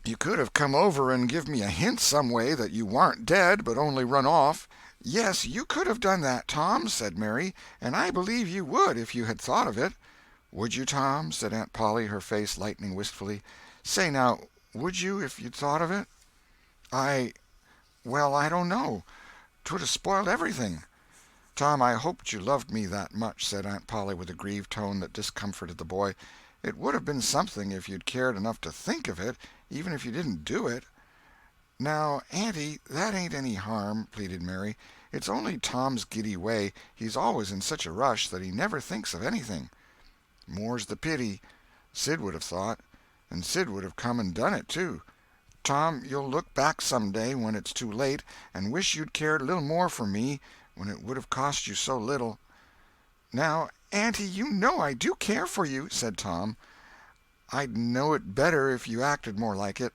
you could have come over and give me a hint some way that you warn't dead but only run off." "Yes, you could have done that, Tom," said Mary, "and I believe you would if you had thought of it." "Would you, Tom?" said Aunt Polly, her face lightening wistfully. "Say now, would you if you'd thought of it?" Well, I don't know. 'Twould have spoiled everything." "Tom, I hoped you loved me that much," said Aunt Polly with a grieved tone that discomforted the boy. "It would have been something if you'd cared enough to think of it, even if you didn't do it." "Now, Auntie, that ain't any harm," pleaded Mary. "It's only Tom's giddy way. He's always in such a rush that he never thinks of anything." "More's the pity. Sid would have thought, and Sid would have come and done it, too. Tom, you'll look back some day, when it's too late, and wish you'd cared a little more for me, when it would have cost you so little." "Now, Auntie, you know I do care for you," said Tom. "I'd know it better if you acted more like it."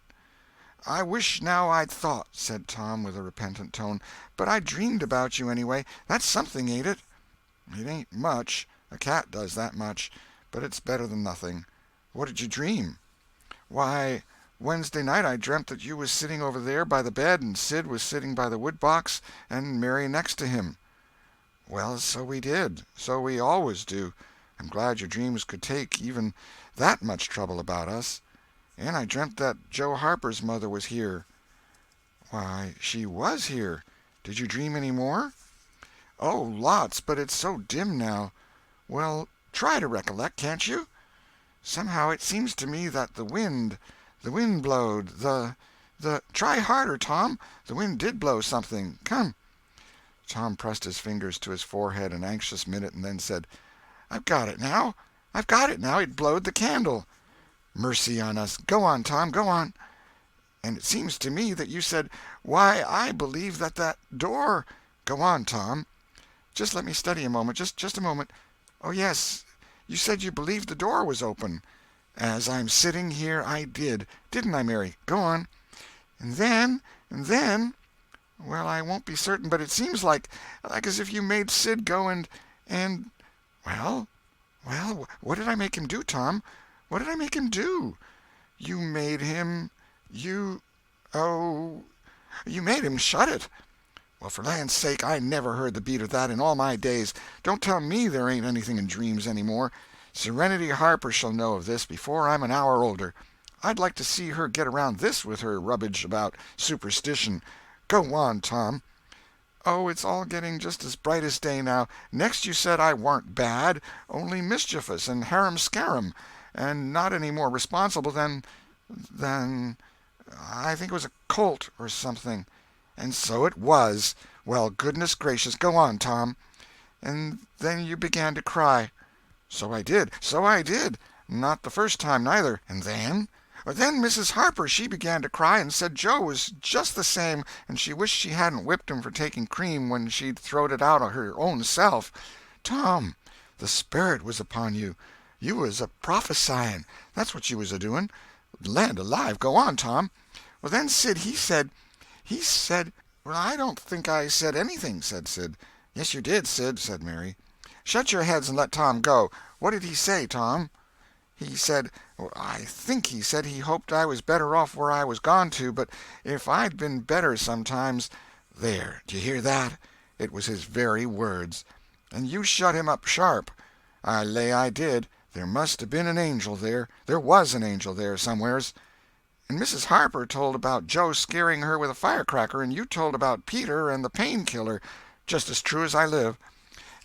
"I wish now I'd thought," said Tom with a repentant tone. "But I dreamed about you, anyway. That's something, ain't it?" "It ain't much. A cat does that much. But it's better than nothing. What did you dream?" "Why, Wednesday night I dreamt that you was sitting over there by the bed, and Sid was sitting by the wood-box, and Mary next to him." "Well, so we did. So we always do. I'm glad your dreams could take even that much trouble about us. And I dreamt that Joe Harper's mother was here." "Why, she was here. Did you dream any more?" "Oh, lots, but it's so dim now." "Well, try to recollect, can't you?" "Somehow it seems to me that the wind blowed, try harder, Tom. The wind did blow something. Come." Tom pressed his fingers to his forehead an anxious minute, and then said, I've got it now. It blowed the candle." "Mercy on us! Go on, Tom, go on." "And it seems to me that you said, 'Why, I believe that door—'" "Go on, Tom." "Just let me study a moment, just a moment. Oh, yes, you said you believed the door was open." "As I'm sitting here, I did. Didn't I, Mary? Go on." "And then, well, I won't be certain, but it seems like as if you made Sid go and— "Well, what did I make him do, Tom? What did I make him do?" "You made him—oh, you made him shut it." "Well, for land's sake, I never heard the beat of that in all my days. Don't tell me there ain't anything in dreams any more. Serenity Harper shall know of this before I'm an hour older. I'd like to see her get around this with her rubbage about superstition. Go on, Tom." "Oh, it's all getting just as bright as day now. Next you said I warn't bad, only mischievous and harum-scarum, and not any more responsible than I think it was a colt or something." "And so it was. Well, goodness gracious, go on, Tom." "And then you began to cry." So I did. Not the first time, neither." "And then?" Then Mrs. Harper, she began to cry and said Joe was just the same, and she wished she hadn't whipped him for taking cream when she'd throwed it out of her own self. Tom, the Spirit was upon you. You was a prophesying. That's what you was a-doing. Land alive, go on, Tom. Well, then Sid, he said, well, I don't think I said anything, said Sid. Yes, you did, Sid, said Mary. Shut your heads and let Tom go. What did he say, Tom? He said, well, I think he said he hoped I was better off where I was gone to, but if I'd been better sometimes. There, d'you hear that? It was his very words. And you shut him up sharp. I lay I did. There must have been an angel there. There was an angel there somewheres. And Mrs. Harper told about Joe scaring her with a firecracker, and you told about Peter and the painkiller, just as true as I live.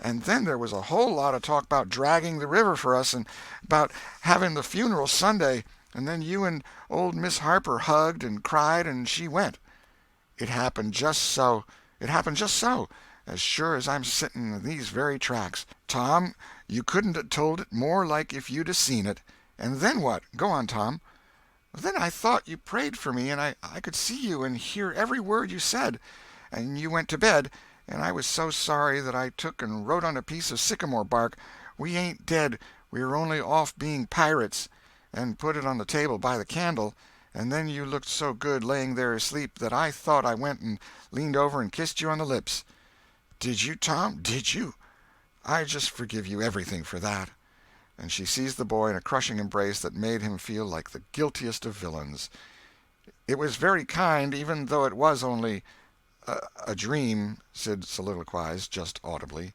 And then there was a whole lot of talk about dragging the river for us, and about having the funeral Sunday, and then you and old Miss Harper hugged and cried, and she went. It happened just so. It happened just so, as sure as I'm sitting in these very tracks. Tom, you couldn't have told it more like if you'd have seen it. And then what? Go on, Tom. Then I thought you prayed for me, and I could see you and hear every word you said. And you went to bed, and I was so sorry that I took and wrote on a piece of sycamore bark, "We ain't dead, we are only off being pirates," and put it on the table by the candle, and then you looked so good laying there asleep that I thought I went and leaned over and kissed you on the lips. Did you, Tom? Did you? I just forgive you everything for that. And she seized the boy in a crushing embrace that made him feel like the guiltiest of villains. It was very kind, even though it was only a dream, Sid soliloquized, just audibly.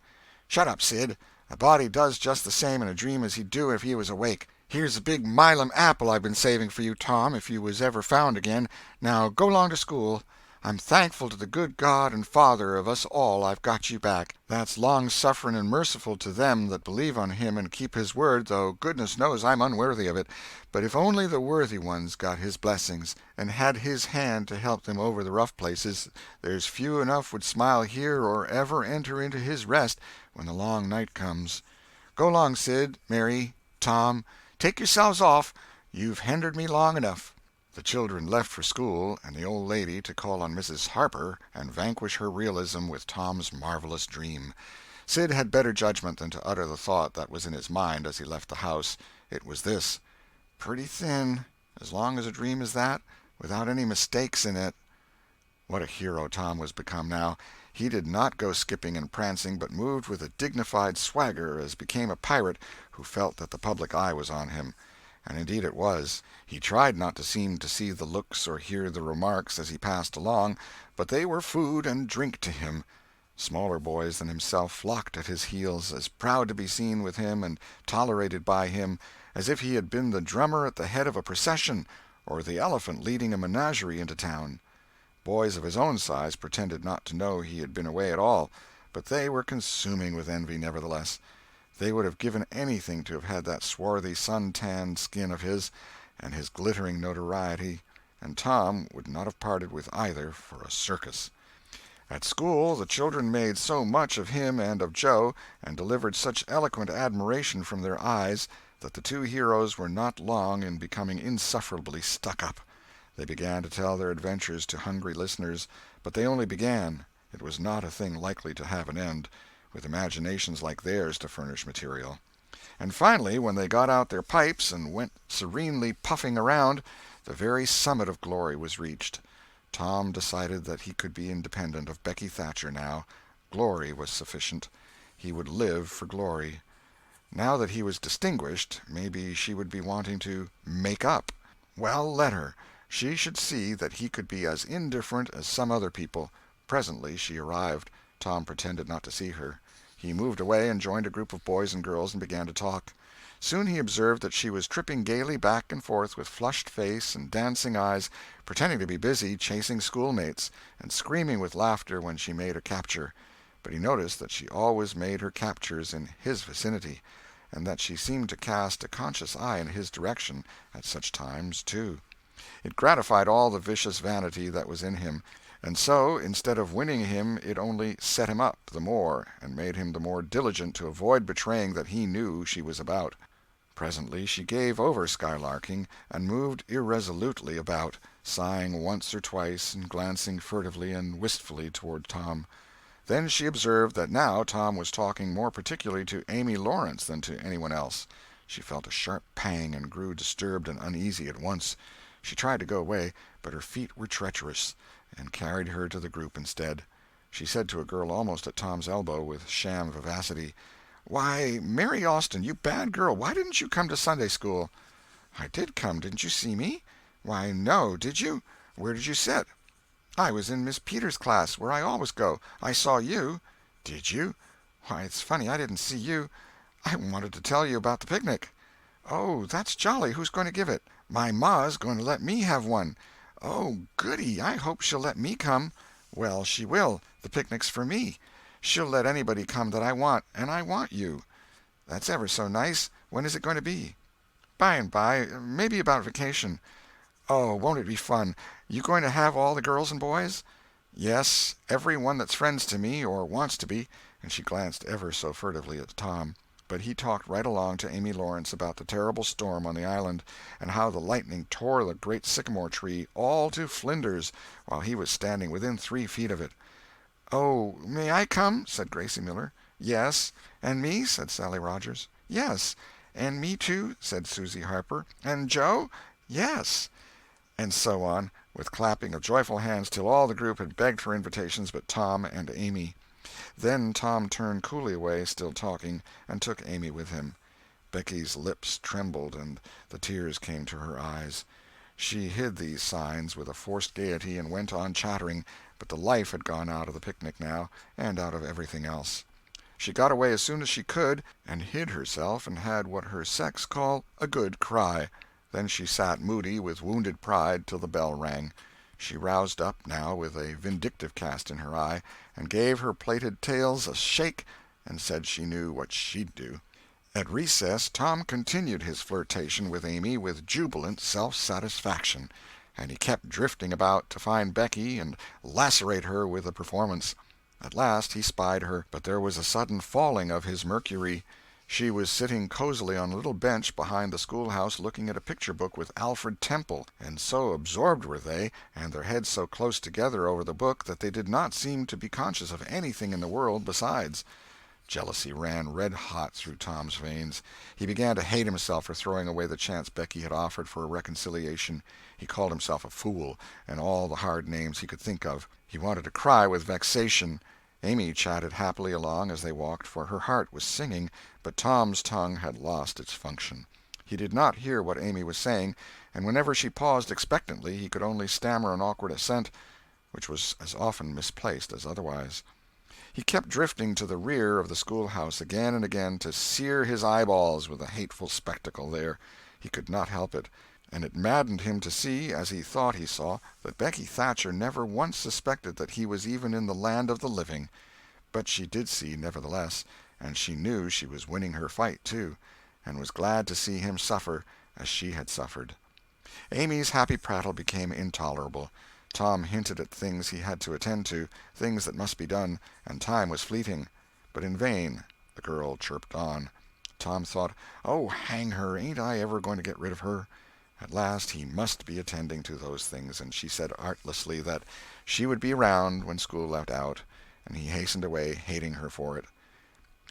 Shut up, Sid. A body does just the same in a dream as he'd do if he was awake. Here's a big Milam apple I've been saving for you, Tom, if you was ever found again. Now go along to school. I'm thankful to the good God and Father of us all I've got you back. That's long-suffering and merciful to them that believe on him and keep his word, though goodness knows I'm unworthy of it. But if only the worthy ones got his blessings, and had his hand to help them over the rough places, there's few enough would smile here or ever enter into his rest when the long night comes. Go along, Sid, Mary, Tom. Take yourselves off. You've hindered me long enough. The children left for school, and the old lady to call on Mrs. Harper and vanquish her realism with Tom's marvelous dream. Sid had better judgment than to utter the thought that was in his mind as he left the house. It was this: pretty thin, as long as a dream as that, without any mistakes in it. What a hero Tom was become now! He did not go skipping and prancing, but moved with a dignified swagger as became a pirate who felt that the public eye was on him. And indeed it was. He tried not to seem to see the looks or hear the remarks as he passed along, but they were food and drink to him. Smaller boys than himself flocked at his heels, as proud to be seen with him and tolerated by him as if he had been the drummer at the head of a procession, or the elephant leading a menagerie into town. Boys of his own size pretended not to know he had been away at all, but they were consuming with envy nevertheless. They would have given anything to have had that swarthy, sun-tanned skin of his, and his glittering notoriety, and Tom would not have parted with either for a circus. At school the children made so much of him and of Joe, and delivered such eloquent admiration from their eyes, that the two heroes were not long in becoming insufferably stuck up. They began to tell their adventures to hungry listeners, but they only began. It was not a thing likely to have an end, with imaginations like theirs to furnish material. And finally, when they got out their pipes and went serenely puffing around, the very summit of glory was reached. Tom decided that he could be independent of Becky Thatcher now. Glory was sufficient. He would live for glory. Now that he was distinguished, maybe she would be wanting to make up. Well, let her. She should see that he could be as indifferent as some other people. Presently she arrived. Tom pretended not to see her. He moved away and joined a group of boys and girls and began to talk. Soon he observed that she was tripping gaily back and forth with flushed face and dancing eyes, pretending to be busy chasing schoolmates, and screaming with laughter when she made a capture. But he noticed that she always made her captures in his vicinity, and that she seemed to cast a conscious eye in his direction at such times, too. It gratified all the vicious vanity that was in him, and so, instead of winning him, it only set him up the more, and made him the more diligent to avoid betraying that he knew she was about. Presently she gave over skylarking, and moved irresolutely about, sighing once or twice and glancing furtively and wistfully toward Tom. Then she observed that now Tom was talking more particularly to Amy Lawrence than to anyone else. She felt a sharp pang and grew disturbed and uneasy at once. She tried to go away, but her feet were treacherous, and carried her to the group instead. She said to a girl almost at Tom's elbow, with sham vivacity, "Why, Mary Austin, you bad girl, why didn't you come to Sunday school?" "I did come. Didn't you see me?" "Why, no. Did you? Where did you sit?" "I was in Miss Peters' class, where I always go. I saw you." "Did you? Why, it's funny I didn't see you. I wanted to tell you about the picnic." "Oh, that's jolly. Who's going to give it?" "My ma's going to let me have one." "Oh, goody. I hope she'll let me come." "Well, she will. The picnic's for me. She'll let anybody come that I want, and I want you." "That's ever so nice. When is it going to be?" "By and by. Maybe about vacation." "Oh, won't it be fun! You going to have all the girls and boys?" "Yes, every one that's friends to me, or wants to be," and she glanced ever so furtively at Tom. But he talked right along to Amy Lawrence about the terrible storm on the island, and how the lightning tore the great sycamore tree all to flinders while he was standing within 3 feet of it. "Oh, may I come?" said Gracie Miller. "Yes." "And me?" said Sally Rogers. "Yes." "And me, too?" said Susie Harper. "And Joe?" "Yes." And so on, with clapping of joyful hands till all the group had begged for invitations but Tom and Amy. Then Tom turned coolly away, still talking, and took Amy with him. Becky's lips trembled and the tears came to her eyes. She hid these signs with a forced gaiety and went on chattering, but the life had gone out of the picnic now, and out of everything else. She got away as soon as she could, and hid herself and had what her sex call a good cry. Then she sat moody with wounded pride till the bell rang. She roused up, now, with a vindictive cast in her eye, and gave her plaited tails a shake, and said she knew what she'd do. At recess Tom continued his flirtation with Amy with jubilant self-satisfaction, and he kept drifting about to find Becky and lacerate her with the performance. At last he spied her, but there was a sudden falling of his mercury. She was sitting cozily on a little bench behind the schoolhouse looking at a picture book with Alfred Temple, and so absorbed were they, and their heads so close together over the book, that they did not seem to be conscious of anything in the world besides. Jealousy ran red-hot through Tom's veins. He began to hate himself for throwing away the chance Becky had offered for a reconciliation. He called himself a fool, and all the hard names he could think of. He wanted to cry with vexation. Amy chatted happily along as they walked, for her heart was singing, but Tom's tongue had lost its function. He did not hear what Amy was saying, and whenever she paused expectantly he could only stammer an awkward assent, which was as often misplaced as otherwise. He kept drifting to the rear of the schoolhouse again and again to sear his eyeballs with the hateful spectacle there. He could not help it, and it maddened him to see, as he thought he saw, that Becky Thatcher never once suspected that he was even in the land of the living. But she did see, nevertheless, and she knew she was winning her fight, too, and was glad to see him suffer as she had suffered. Amy's happy prattle became intolerable. Tom hinted at things he had to attend to, things that must be done, and time was fleeting. But in vain. The girl chirped on. Tom thought, "Oh, hang her, ain't I ever going to get rid of her?" At last he must be attending to those things, and she said artlessly that she would be round when school let out, and he hastened away, hating her for it.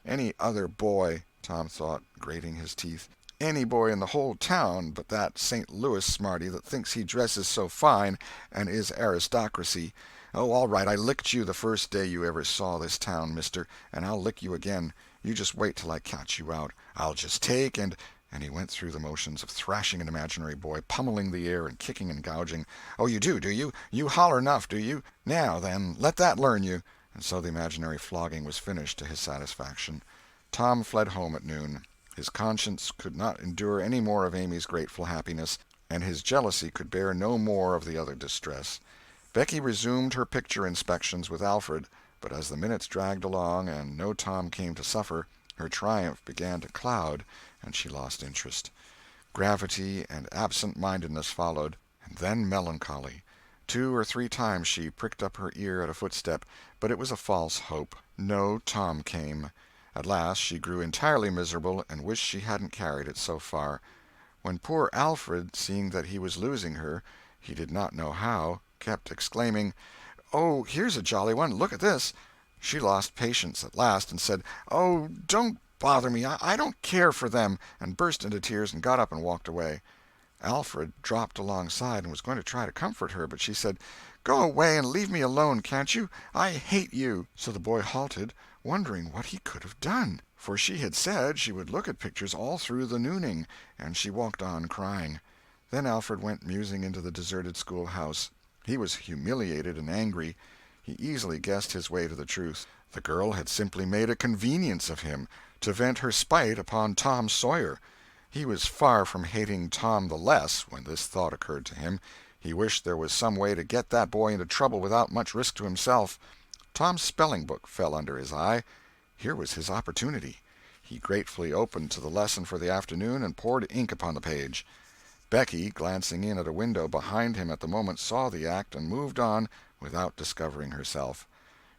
Any other boy, Tom thought, grating his teeth, any boy in the whole town but that St. Louis smarty that thinks he dresses so fine and is aristocracy. Oh, all right, I licked you the first day you ever saw this town, mister, and I'll lick you again. You just wait till I catch you out. I'll just take and he went through the motions of thrashing an imaginary boy, pummeling the air and kicking and gouging. "Oh, you do you? You holler enough, do you? Now, then, let that learn you." And so the imaginary flogging was finished to his satisfaction. Tom fled home at noon. His conscience could not endure any more of Amy's grateful happiness, and his jealousy could bear no more of the other distress. Becky resumed her picture inspections with Alfred, but as the minutes dragged along and no Tom came to suffer, her triumph began to cloud, and she lost interest. Gravity and absent-mindedness followed, and then melancholy. 2 or 3 times she pricked up her ear at a footstep, but it was a false hope. No Tom came. At last she grew entirely miserable and wished she hadn't carried it so far. When poor Alfred, seeing that he was losing her, he did not know how, kept exclaiming, "Oh, here's a jolly one! Look at this!" she lost patience at last and said, "Oh, don't bother me! I don't care for them!" and burst into tears and got up and walked away. Alfred dropped alongside and was going to try to comfort her, but she said, "Go away and leave me alone, can't you? I hate you!" So the boy halted, wondering what he could have done, for she had said she would look at pictures all through the nooning, and she walked on crying. Then Alfred went musing into the deserted schoolhouse. He was humiliated and angry. He easily guessed his way to the truth. The girl had simply made a convenience of him, to vent her spite upon Tom Sawyer. He was far from hating Tom the less when this thought occurred to him. He wished there was some way to get that boy into trouble without much risk to himself. Tom's spelling-book fell under his eye. Here was his opportunity. He gratefully opened to the lesson for the afternoon and poured ink upon the page. Becky, glancing in at a window behind him at the moment, saw the act and moved on without discovering herself.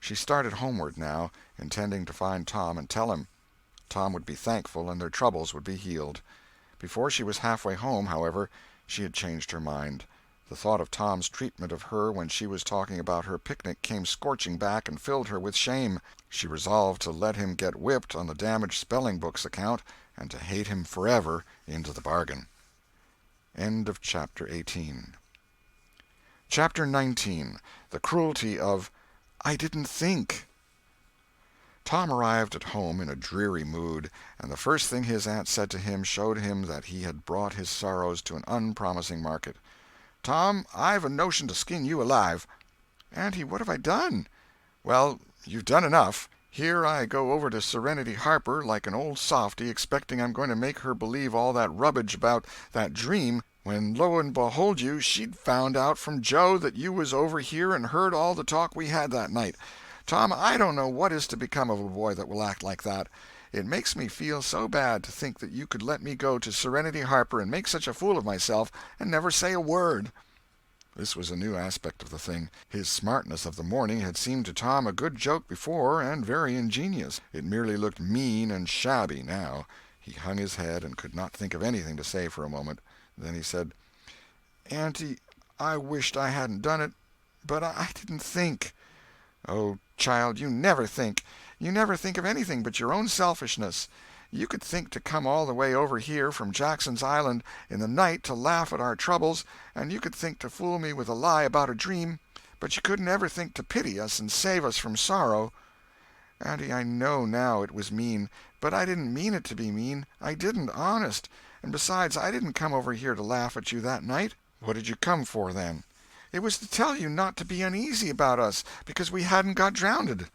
She started homeward now, intending to find Tom and tell him. Tom would be thankful and their troubles would be healed. Before she was halfway home, however, she had changed her mind. The thought of Tom's treatment of her when she was talking about her picnic came scorching back and filled her with shame. She resolved to let him get whipped on the damaged spelling-book's account and to hate him forever into the bargain. End of Chapter 18. Chapter 19. The Cruelty of "I Didn't Think." Tom arrived at home in a dreary mood, and the first thing his aunt said to him showed him that he had brought his sorrows to an unpromising market. "Tom, I've a notion to skin you alive." "Auntie, what have I done?" "Well, you've done enough. Here I go over to Serenity Harper like an old softy, expecting I'm going to make her believe all that rubbish about that dream, when lo and behold you, she'd found out from Joe that you was over here and heard all the talk we had that night. Tom, I don't know what is to become of a boy that will act like that. It makes me feel so bad to think that you could let me go to Serenity Harper and make such a fool of myself and never say a word." This was a new aspect of the thing. His smartness of the morning had seemed to Tom a good joke before, and very ingenious. It merely looked mean and shabby now. He hung his head and could not think of anything to say for a moment. Then he said, "Auntie, I wished I hadn't done it, but I didn't think." "Oh, child, you never think. You never think of anything but your own selfishness. You could think to come all the way over here from Jackson's Island in the night to laugh at our troubles, and you could think to fool me with a lie about a dream, but you couldn't ever think to pity us and save us from sorrow." "Auntie, I know now it was mean, but I didn't mean it to be mean. I didn't, honest. And besides, I didn't come over here to laugh at you that night." "What did you come for, then?" "It was to tell you not to be uneasy about us, because we hadn't got drownded."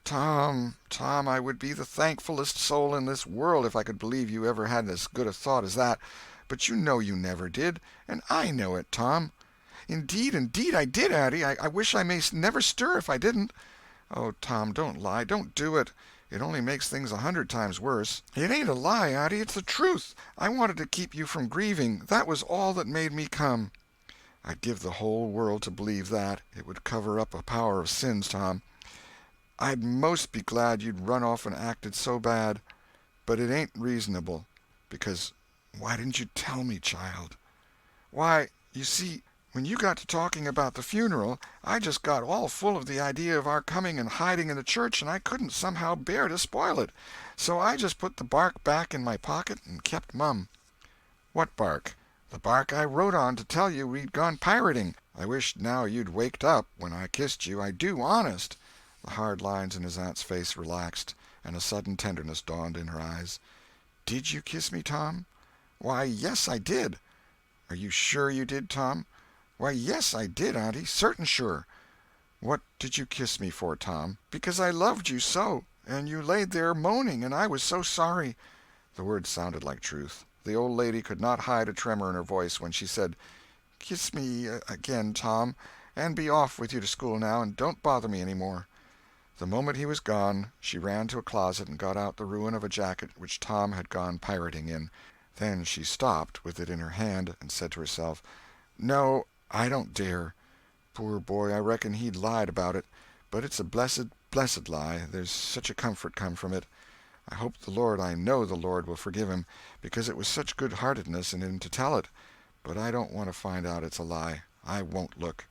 "Tom, Tom, I would be the thankfullest soul in this world if I could believe you ever had as good a thought as that. But you know you never did, and I know it, Tom." Indeed I did, Auntie. I wish I may never stir if I didn't." "Oh, Tom, don't lie. Don't do it. It only makes things 100 times worse." "It ain't a lie, Auntie. It's the truth. I wanted to keep you from grieving. That was all that made me come." "I'd give the whole world to believe that. It would cover up a power of sins, Tom. I'd most be glad you'd run off and acted so bad. But it ain't reasonable. Because why didn't you tell me, child?" "Why, you see, when you got to talking about the funeral, I just got all full of the idea of our coming and hiding in the church, and I couldn't somehow bear to spoil it. So I just put the bark back in my pocket and kept mum." "What bark?" "The bark I wrote on to tell you we'd gone pirating. I wish now you'd waked up when I kissed you. I do, honest." The hard lines in his aunt's face relaxed, and a sudden tenderness dawned in her eyes. "Did you kiss me, Tom?" "Why, yes, I did." "Are you sure you did, Tom?" "Why, yes, I did, Auntie, certain sure." "What did you kiss me for, Tom?" "Because I loved you so, and you laid there moaning, and I was so sorry." The words sounded like truth. The old lady could not hide a tremor in her voice when she said, "Kiss me again, Tom, and be off with you to school now, and don't bother me any more." The moment he was gone, she ran to a closet and got out the ruin of a jacket which Tom had gone pirating in. Then she stopped, with it in her hand, and said to herself, "No, I don't dare. Poor boy, I reckon he'd lied about it. But it's a blessed, blessed lie. There's such a comfort come from it. I hope the Lord, I know the Lord will forgive him, because it was such good-heartedness in him to tell it. But I don't want to find out it's a lie. I won't look."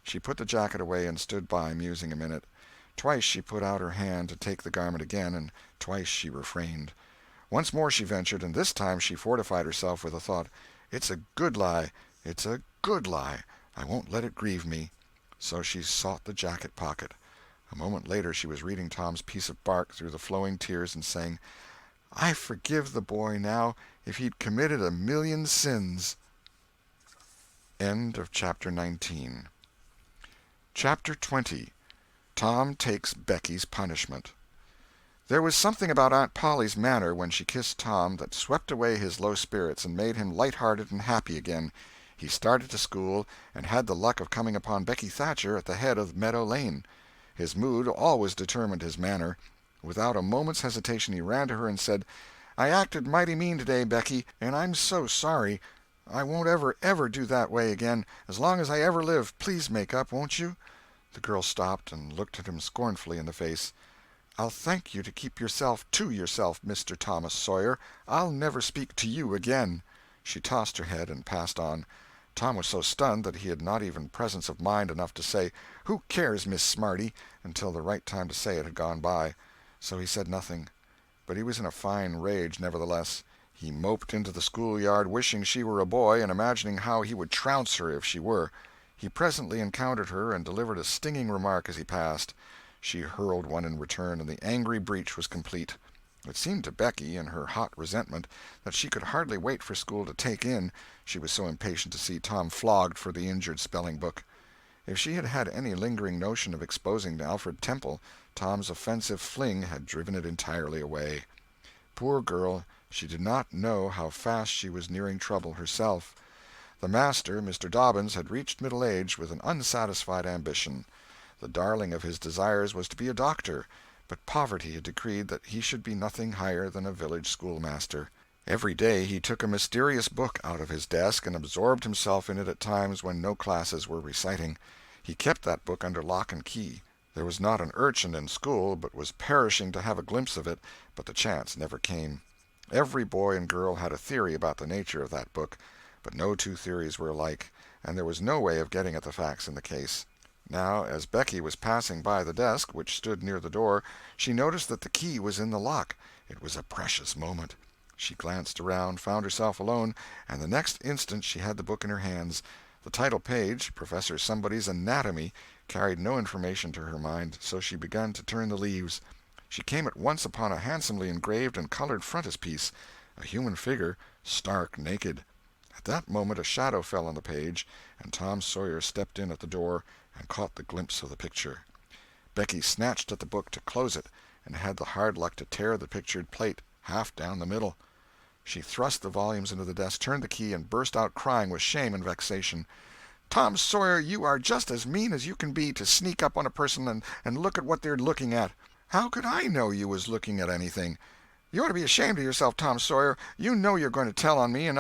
She put the jacket away and stood by, musing a minute. Twice she put out her hand to take the garment again, and twice she refrained. Once more she ventured, and this time she fortified herself with the thought, "It's a good lie. It's a good lie. I won't let it grieve me." So she sought the jacket pocket. A moment later she was reading Tom's piece of bark through the flowing tears and saying, "I forgive the boy now, if he'd committed a million sins." End of chapter 19. Chapter 20. Tom Takes Becky's Punishment. There was something about Aunt Polly's manner when she kissed Tom that swept away his low spirits and made him light-hearted and happy again. He started to school, and had the luck of coming upon Becky Thatcher at the head of Meadow Lane. His mood always determined his manner. Without a moment's hesitation he ran to her and said, "I acted mighty mean today, Becky, and I'm so sorry. I won't ever do that way again, as long as I ever live. Please make up, won't you?" The girl stopped and looked at him scornfully in the face. "I'll thank you to keep yourself to yourself, Mr. Thomas Sawyer. I'll never speak to you again." She tossed her head and passed on. Tom was so stunned that he had not even presence of mind enough to say, "Who cares, Miss Smarty?" until the right time to say it had gone by. So he said nothing. But he was in a fine rage, nevertheless. He moped into the schoolyard, wishing she were a boy, and imagining how he would trounce her if she were. He presently encountered her and delivered a stinging remark as he passed. She hurled one in return, and the angry breach was complete. It seemed to Becky, in her hot resentment, that she could hardly wait for school to take in, she was so impatient to see Tom flogged for the injured spelling-book. If she had had any lingering notion of exposing Alfred Temple, Tom's offensive fling had driven it entirely away. Poor girl, she did not know how fast she was nearing trouble herself. The master, Mr. Dobbins, had reached middle age with an unsatisfied ambition. The darling of his desires was to be a doctor, but poverty had decreed that he should be nothing higher than a village schoolmaster. Every day he took a mysterious book out of his desk and absorbed himself in it at times when no classes were reciting. He kept that book under lock and key. There was not an urchin in school but was perishing to have a glimpse of it, but the chance never came. Every boy and girl had a theory about the nature of that book, but no two theories were alike, and there was no way of getting at the facts in the case. Now, as Becky was passing by the desk, which stood near the door, she noticed that the key was in the lock. It was a precious moment. She glanced around, found herself alone, and the next instant she had the book in her hands. The title page, Professor Somebody's Anatomy, carried no information to her mind, so she began to turn the leaves. She came at once upon a handsomely engraved and colored frontispiece, a human figure, stark naked. At that moment a shadow fell on the page, and Tom Sawyer stepped in at the door and caught the glimpse of the picture. Becky snatched at the book to close it, and had the hard luck to tear the pictured plate half down the middle. She thrust the volumes into the desk, turned the key, and burst out crying with shame and vexation. "Tom Sawyer, you are just as mean as you can be, to sneak up on a person and look at what they're looking at. How could I know you was looking at anything? You ought to be ashamed of yourself, Tom Sawyer. You know you're going to tell on me, and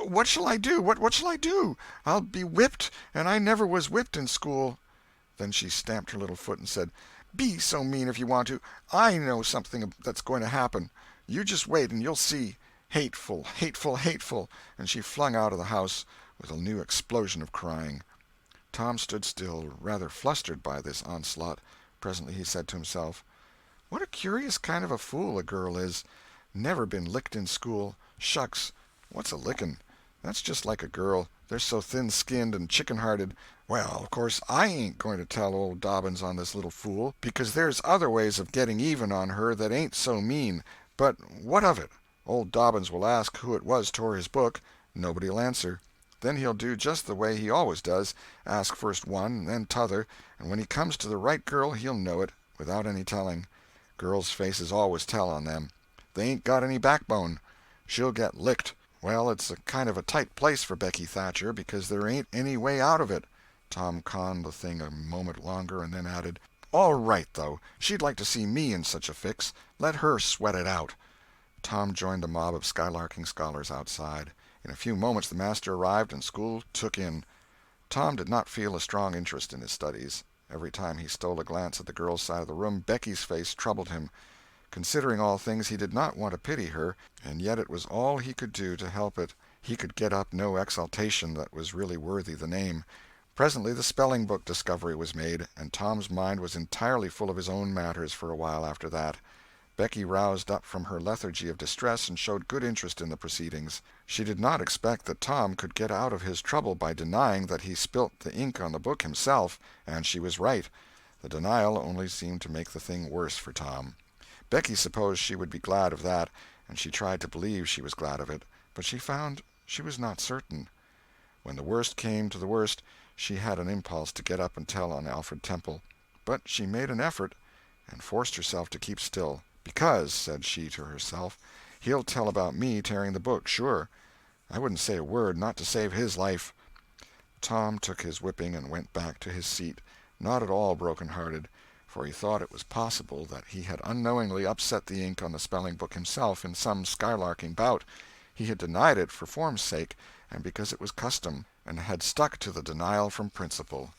what shall I do? What shall I do? I'll be whipped, and I never was whipped in school." Then she stamped her little foot and said, "Be so mean if you want to. I know something that's going to happen. You just wait and you'll see. Hateful, hateful, hateful!" And she flung out of the house with a new explosion of crying. Tom stood still, rather flustered by this onslaught. Presently he said to himself, "What a curious kind of a fool a girl is. Never been licked in school. Shucks, what's a licking? That's just like a girl. They're so thin-skinned and chicken-hearted. Well, of course, I ain't going to tell old Dobbins on this little fool, because there's other ways of getting even on her that ain't so mean. But what of it? Old Dobbins will ask who it was tore his book. Nobody'll answer. Then he'll do just the way he always does, ask first one and then t'other, and when he comes to the right girl he'll know it, without any telling. Girls' faces always tell on them. They ain't got any backbone. She'll get licked. Well, it's a kind of a tight place for Becky Thatcher, because there ain't any way out of it." Tom conned the thing a moment longer, and then added, "All right, though. She'd like to see me in such a fix. Let her sweat it out." Tom joined the mob of skylarking scholars outside. In a few moments the master arrived, and school took in. Tom did not feel a strong interest in his studies. Every time he stole a glance at the girl's side of the room, Becky's face troubled him. Considering all things, he did not want to pity her, and yet it was all he could do to help it. He could get up no exultation that was really worthy the name. Presently the spelling-book discovery was made, and Tom's mind was entirely full of his own matters for a while after that. Becky roused up from her lethargy of distress and showed good interest in the proceedings. She did not expect that Tom could get out of his trouble by denying that he spilt the ink on the book himself, and she was right. The denial only seemed to make the thing worse for Tom. Becky supposed she would be glad of that, and she tried to believe she was glad of it, but she found she was not certain. When the worst came to the worst, she had an impulse to get up and tell on Alfred Temple, but she made an effort and forced herself to keep still. "Because," said she to herself, "he'll tell about me tearing the book, sure. I wouldn't say a word, not to save his life." Tom took his whipping and went back to his seat, not at all broken-hearted, for he thought it was possible that he had unknowingly upset the ink on the spelling-book himself in some skylarking bout. He had denied it for form's sake, and because it was custom, and had stuck to the denial from principle.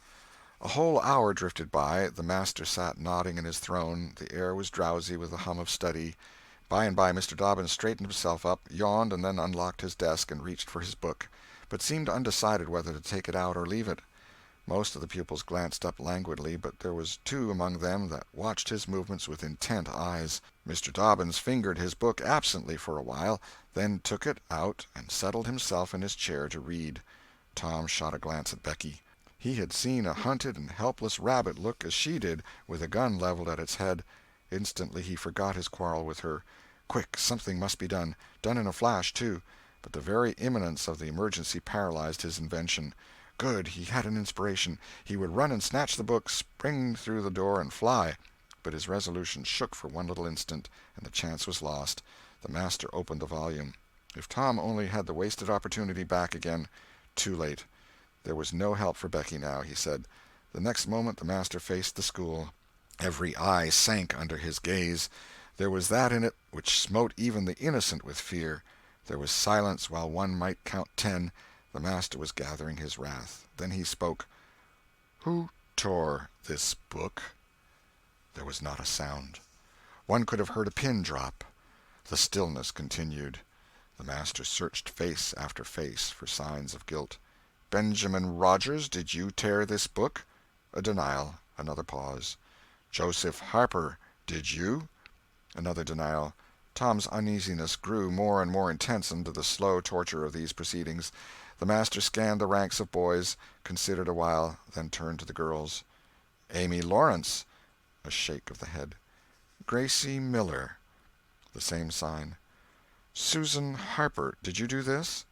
A whole hour drifted by. The master sat nodding in his throne. The air was drowsy with the hum of study. By and by Mr. Dobbins straightened himself up, yawned, and then unlocked his desk and reached for his book, but seemed undecided whether to take it out or leave it. Most of the pupils glanced up languidly, but there was two among them that watched his movements with intent eyes. Mr. Dobbins fingered his book absently for a while, then took it out and settled himself in his chair to read. Tom shot a glance at Becky. He had seen a hunted and helpless rabbit look as she did, with a gun leveled at its head. Instantly he forgot his quarrel with her. Quick, something must be done in a flash, too. But the very imminence of the emergency paralyzed his invention. Good, he had an inspiration. He would run and snatch the book, spring through the door, and fly. But his resolution shook for one little instant, and the chance was lost. The master opened the volume. If Tom only had the wasted opportunity back again. Too late. There was no help for Becky now, he said. The next moment the master faced the school. Every eye sank under his gaze. There was that in it which smote even the innocent with fear. There was silence while one might count 10. The master was gathering his wrath. Then he spoke. "Who tore this book?" There was not a sound. One could have heard a pin drop. The stillness continued. The master searched face after face for signs of guilt. "Benjamin Rogers, did you tear this book?" A denial. Another pause. "Joseph Harper, did you?" Another denial. Tom's uneasiness grew more and more intense under the slow torture of these proceedings. The master scanned the ranks of boys, considered a while, then turned to the girls. "Amy Lawrence." A shake of the head. "Gracie Miller." The same sign. "Susan Harper, did you do this?"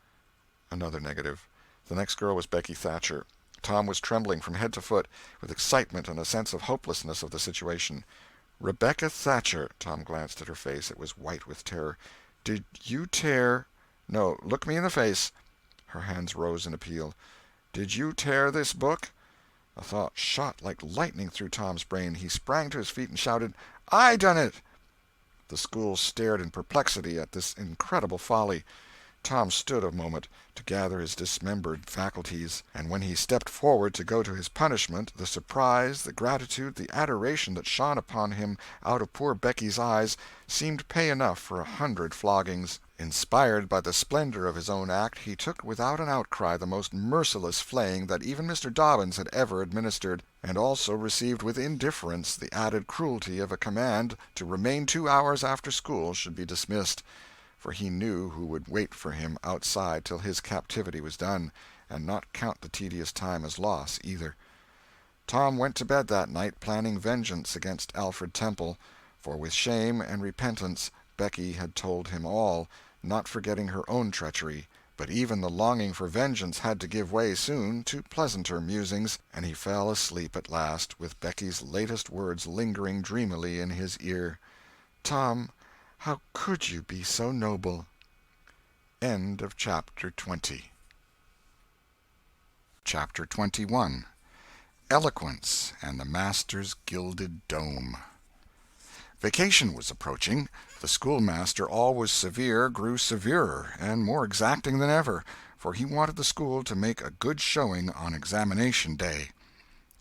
Another negative. The next girl was Becky Thatcher. Tom was trembling from head to foot with excitement and a sense of hopelessness of the situation. "Rebecca Thatcher." Tom glanced at her face. It was white with terror. "Did you tear—" "No, look me in the face." Her hands rose in appeal. "Did you tear this book?" A thought shot like lightning through Tom's brain. He sprang to his feet and shouted, "I done it!" The school stared in perplexity at this incredible folly. Tom stood a moment to gather his dismembered faculties, and when he stepped forward to go to his punishment, the surprise, the gratitude, the adoration that shone upon him out of poor Becky's eyes seemed pay enough for 100 floggings. Inspired by the splendor of his own act, he took without an outcry the most merciless flaying that even Mr. Dobbins had ever administered, and also received with indifference the added cruelty of a command to remain 2 hours after school should be dismissed. For he knew who would wait for him outside till his captivity was done, and not count the tedious time as loss, either. Tom went to bed that night planning vengeance against Alfred Temple, for with shame and repentance Becky had told him all, not forgetting her own treachery, but even the longing for vengeance had to give way soon to pleasanter musings, and he fell asleep at last with Becky's latest words lingering dreamily in his ear. "Tom, how could you be so noble?" End of chapter 20. Chapter 21. Eloquence and the Master's Gilded Dome. Vacation was approaching. The schoolmaster, always severe, grew severer and more exacting than ever, for he wanted the school to make a good showing on examination day.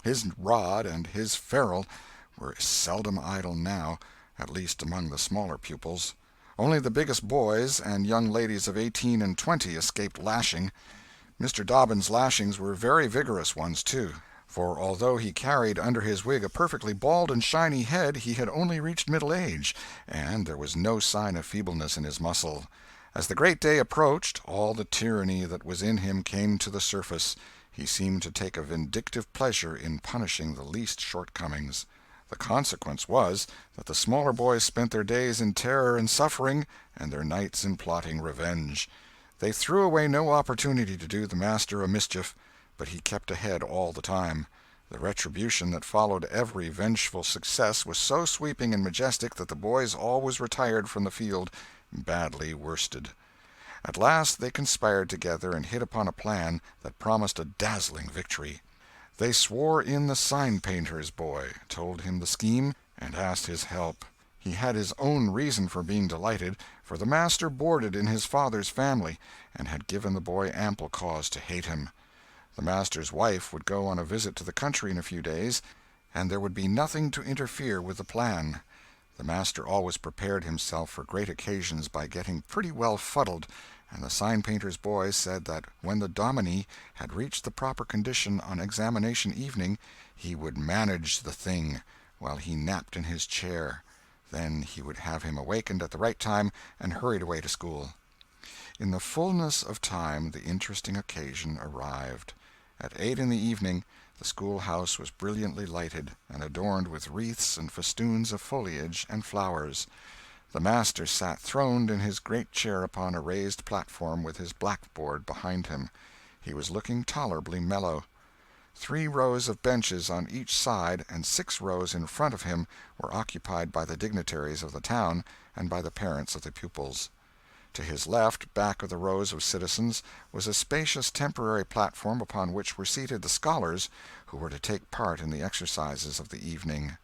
His rod and his ferule were seldom idle now, at least among the smaller pupils. Only the biggest boys and young ladies of 18 and 20 escaped lashing. Mr. Dobbin's lashings were very vigorous ones, too, for although he carried under his wig a perfectly bald and shiny head, he had only reached middle age, and there was no sign of feebleness in his muscle. As the great day approached, all the tyranny that was in him came to the surface. He seemed to take a vindictive pleasure in punishing the least shortcomings. The consequence was that the smaller boys spent their days in terror and suffering, and their nights in plotting revenge. They threw away no opportunity to do the master a mischief, but he kept ahead all the time. The retribution that followed every vengeful success was so sweeping and majestic that the boys always retired from the field badly worsted. At last they conspired together and hit upon a plan that promised a dazzling victory. They swore in the sign-painter's boy, told him the scheme, and asked his help. He had his own reason for being delighted, for the master boarded in his father's family, and had given the boy ample cause to hate him. The master's wife would go on a visit to the country in a few days, and there would be nothing to interfere with the plan. The master always prepared himself for great occasions by getting pretty well fuddled, and the sign-painter's boy said that when the dominie had reached the proper condition on examination evening, he would manage the thing while he napped in his chair. Then he would have him awakened at the right time and hurried away to school. In the fullness of time the interesting occasion arrived. At 8 in the evening the schoolhouse was brilliantly lighted and adorned with wreaths and festoons of foliage and flowers. The master sat throned in his great chair upon a raised platform with his blackboard behind him. He was looking tolerably mellow. 3 rows of benches on each side and 6 rows in front of him were occupied by the dignitaries of the town and by the parents of the pupils. To his left, back of the rows of citizens, was a spacious temporary platform upon which were seated the scholars who were to take part in the exercises of the evening.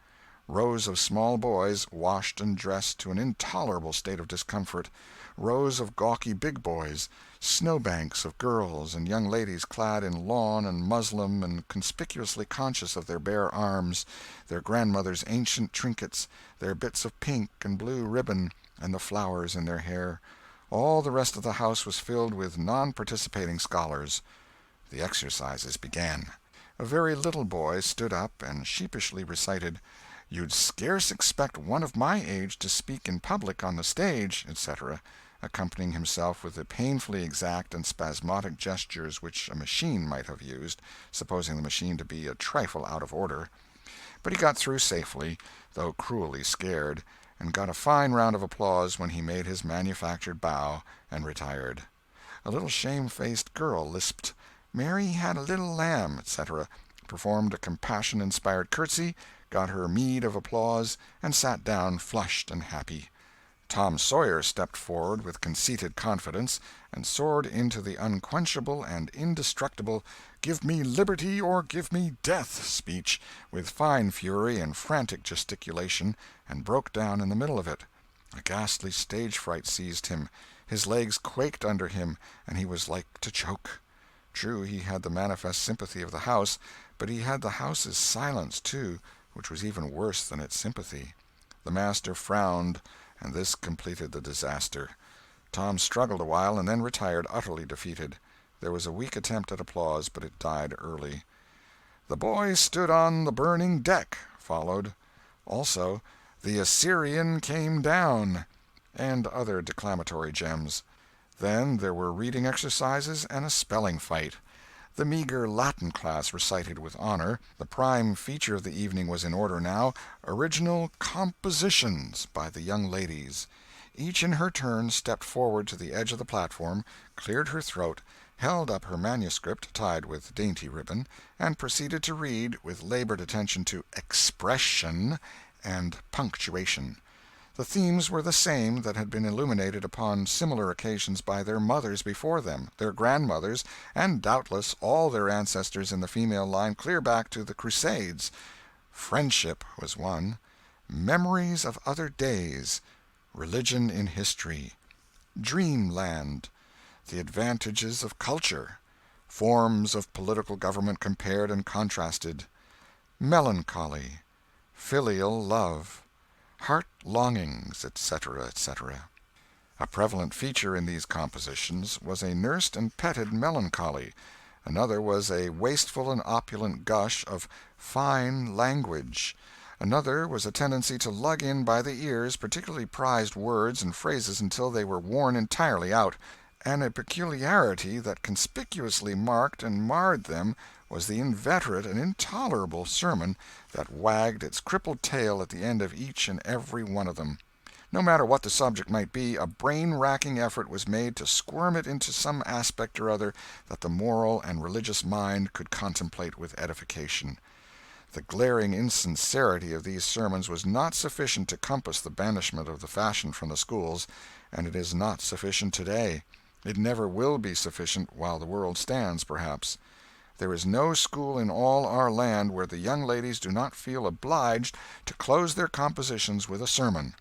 Rows of small boys, washed and dressed to an intolerable state of discomfort, rows of gawky big boys, snowbanks of girls and young ladies clad in lawn and muslin and conspicuously conscious of their bare arms, their grandmother's ancient trinkets, their bits of pink and blue ribbon, and the flowers in their hair. All the rest of the house was filled with non-participating scholars. The exercises began. A very little boy stood up and sheepishly recited, "You'd scarce expect one of my age to speak in public on the stage," etc., accompanying himself with the painfully exact and spasmodic gestures which a machine might have used, supposing the machine to be a trifle out of order. But he got through safely, though cruelly scared, and got a fine round of applause when he made his manufactured bow and retired. A little shamefaced girl lisped, "Mary had a little lamb," etc., performed a compassion-inspired curtsy, got her meed of applause, and sat down flushed and happy. Tom Sawyer stepped forward with conceited confidence, and soared into the unquenchable and indestructible "Give me liberty or give me death" speech with fine fury and frantic gesticulation, and broke down in the middle of it. A ghastly stage fright seized him, his legs quaked under him, and he was like to choke. True, he had the manifest sympathy of the house, but he had the house's silence, too, which was even worse than its sympathy. The master frowned, and this completed the disaster. Tom struggled a while, and then retired utterly defeated. There was a weak attempt at applause, but it died early. "The boy stood on the burning deck" followed. Also, "The Assyrian came down," and other declamatory gems. Then there were reading exercises and a spelling fight. The meager Latin class recited with honor. The prime feature of the evening was in order now, original compositions by the young ladies. Each in her turn stepped forward to the edge of the platform, cleared her throat, held up her manuscript tied with dainty ribbon, and proceeded to read, with labored attention to expression and punctuation. The themes were the same that had been illuminated upon similar occasions by their mothers before them, their grandmothers, and doubtless all their ancestors in the female line clear back to the Crusades. Friendship was one, memories of other days, religion in history, dreamland, the advantages of culture, forms of political government compared and contrasted, melancholy, filial love, heart longings, etc., etc. A prevalent feature in these compositions was a nursed and petted melancholy. Another was a wasteful and opulent gush of fine language. Another was a tendency to lug in by the ears particularly prized words and phrases until they were worn entirely out, and a peculiarity that conspicuously marked and marred them was the inveterate and intolerable sermon that wagged its crippled tail at the end of each and every one of them. No matter what the subject might be, a brain-racking effort was made to squirm it into some aspect or other that the moral and religious mind could contemplate with edification. The glaring insincerity of these sermons was not sufficient to compass the banishment of the fashion from the schools, and it is not sufficient today. It never will be sufficient while the world stands, perhaps. There is no school in all our land where the young ladies do not feel obliged to close their compositions with a sermon.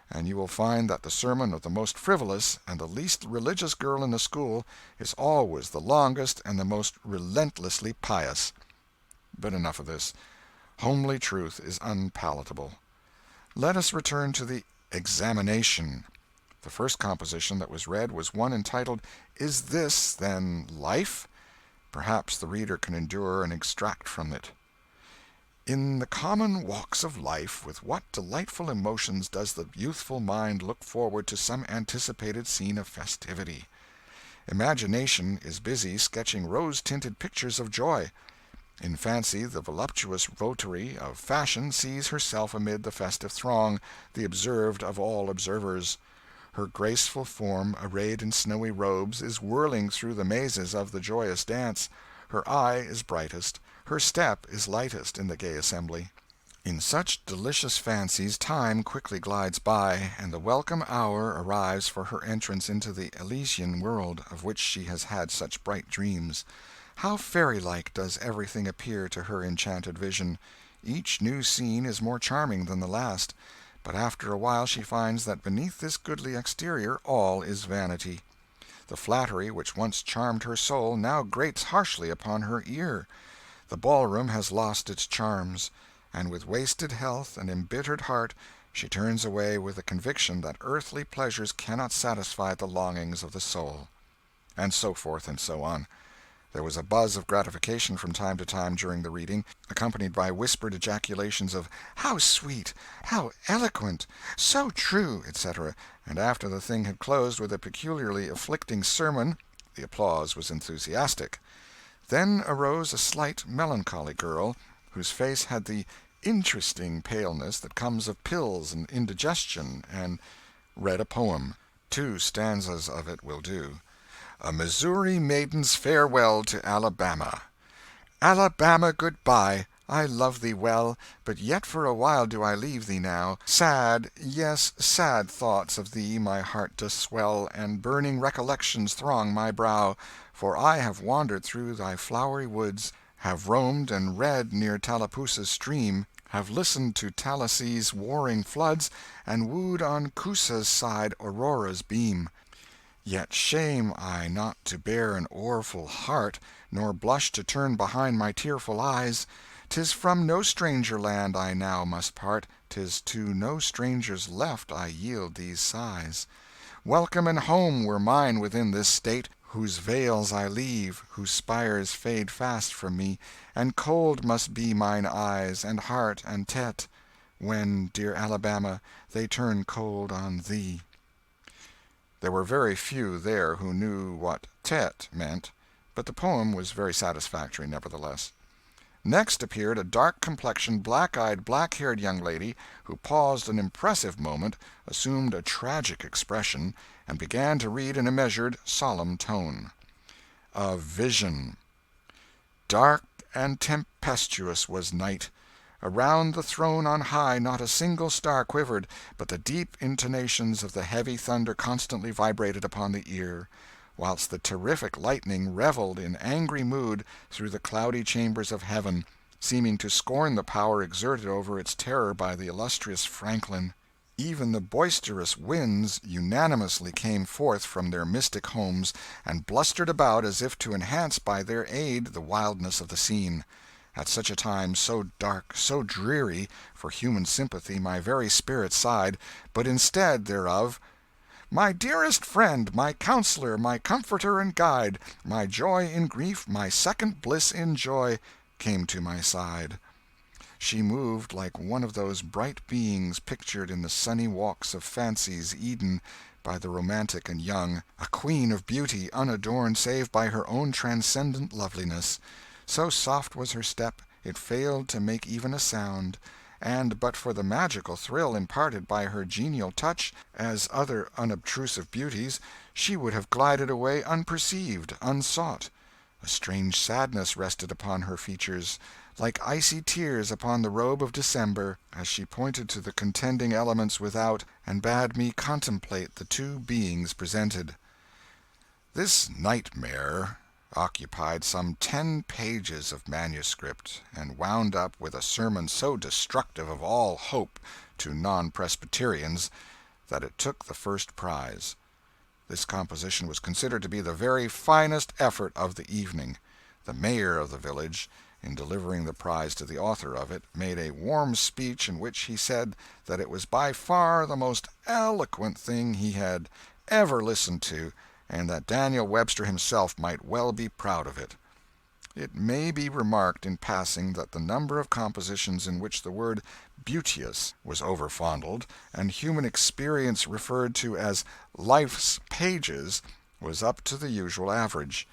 And you will find that the sermon of the most frivolous and the least religious girl in the school is always the longest and the most relentlessly pious. But enough of this. Homely truth is unpalatable. Let us return to the examination. The first composition that was read was one entitled, "Is This, Then, Life?" Perhaps the reader can endure an extract from it. In the common walks of life, with what delightful emotions does the youthful mind look forward to some anticipated scene of festivity! Imagination is busy sketching rose-tinted pictures of joy. In fancy the voluptuous votary of fashion sees herself amid the festive throng, the observed of all observers. Her graceful form, arrayed in snowy robes, is whirling through the mazes of the joyous dance. Her eye is brightest, her step is lightest in the gay assembly. In such delicious fancies time quickly glides by, and the welcome hour arrives for her entrance into the Elysian world, of which she has had such bright dreams. How fairy-like does everything appear to her enchanted vision! Each new scene is more charming than the last, but after a while she finds that beneath this goodly exterior all is vanity. The flattery which once charmed her soul now grates harshly upon her ear. The ballroom has lost its charms, and with wasted health and embittered heart she turns away with the conviction that earthly pleasures cannot satisfy the longings of the soul. And so forth and so on. There was a buzz of gratification from time to time during the reading, accompanied by whispered ejaculations of "How sweet!" "How eloquent!" "So true!" etc., and after the thing had closed with a peculiarly afflicting sermon, the applause was enthusiastic. Then arose a slight, melancholy girl, whose face had the interesting paleness that comes of pills and indigestion, and read a poem. 2 stanzas of it will do. A Missouri Maiden's Farewell to Alabama. Alabama, good-bye, I love thee well, but yet for a while do I leave thee now. Sad, yes, sad thoughts of thee my heart doth swell, and burning recollections throng my brow, for I have wandered through thy flowery woods, have roamed and read near Tallapoosa's stream, have listened to Tallahasssee's warring floods, and wooed on Coosa's side Aurora's beam. Yet shame I not to bear an o'erfull heart, nor blush to turn behind my tearful eyes. 'Tis from no stranger land I now must part, 'tis to no stranger's left I yield these sighs. Welcome and home were mine within this state, whose vales I leave, whose spires fade fast from me, and cold must be mine eyes, and heart, and thet, when, dear Alabama, they turn cold on thee. There were very few there who knew what "tet" meant, but the poem was very satisfactory nevertheless. Next appeared a dark-complexioned, black-eyed, black-haired young lady, who paused an impressive moment, assumed a tragic expression, and began to read in a measured, solemn tone. A Vision. Dark and tempestuous was night. Around the throne on high not a single star quivered, but the deep intonations of the heavy thunder constantly vibrated upon the ear, whilst the terrific lightning revelled in angry mood through the cloudy chambers of heaven, seeming to scorn the power exerted over its terror by the illustrious Franklin. Even the boisterous winds unanimously came forth from their mystic homes, and blustered about as if to enhance by their aid the wildness of the scene. At such a time, so dark, so dreary, for human sympathy my very spirit sighed, but instead thereof, "My dearest friend, my counselor, my comforter and guide, my joy in grief, my second bliss in joy," came to my side. She moved like one of those bright beings pictured in the sunny walks of fancy's Eden by the romantic and young, a queen of beauty unadorned save by her own transcendent loveliness. So soft was her step, it failed to make even a sound, and but for the magical thrill imparted by her genial touch, as other unobtrusive beauties, she would have glided away unperceived, unsought. A strange sadness rested upon her features, like icy tears upon the robe of December, as she pointed to the contending elements without, and bade me contemplate the two beings presented. This nightmare occupied some 10 pages of manuscript, and wound up with a sermon so destructive of all hope to non-Presbyterians that it took the first prize. This composition was considered to be the very finest effort of the evening. The mayor of the village, in delivering the prize to the author of it, made a warm speech in which he said that it was by far the most eloquent thing he had ever listened to, and that Daniel Webster himself might well be proud of it. It may be remarked in passing that the number of compositions in which the word beauteous was overfondled, and human experience referred to as life's pages, was up to the usual average.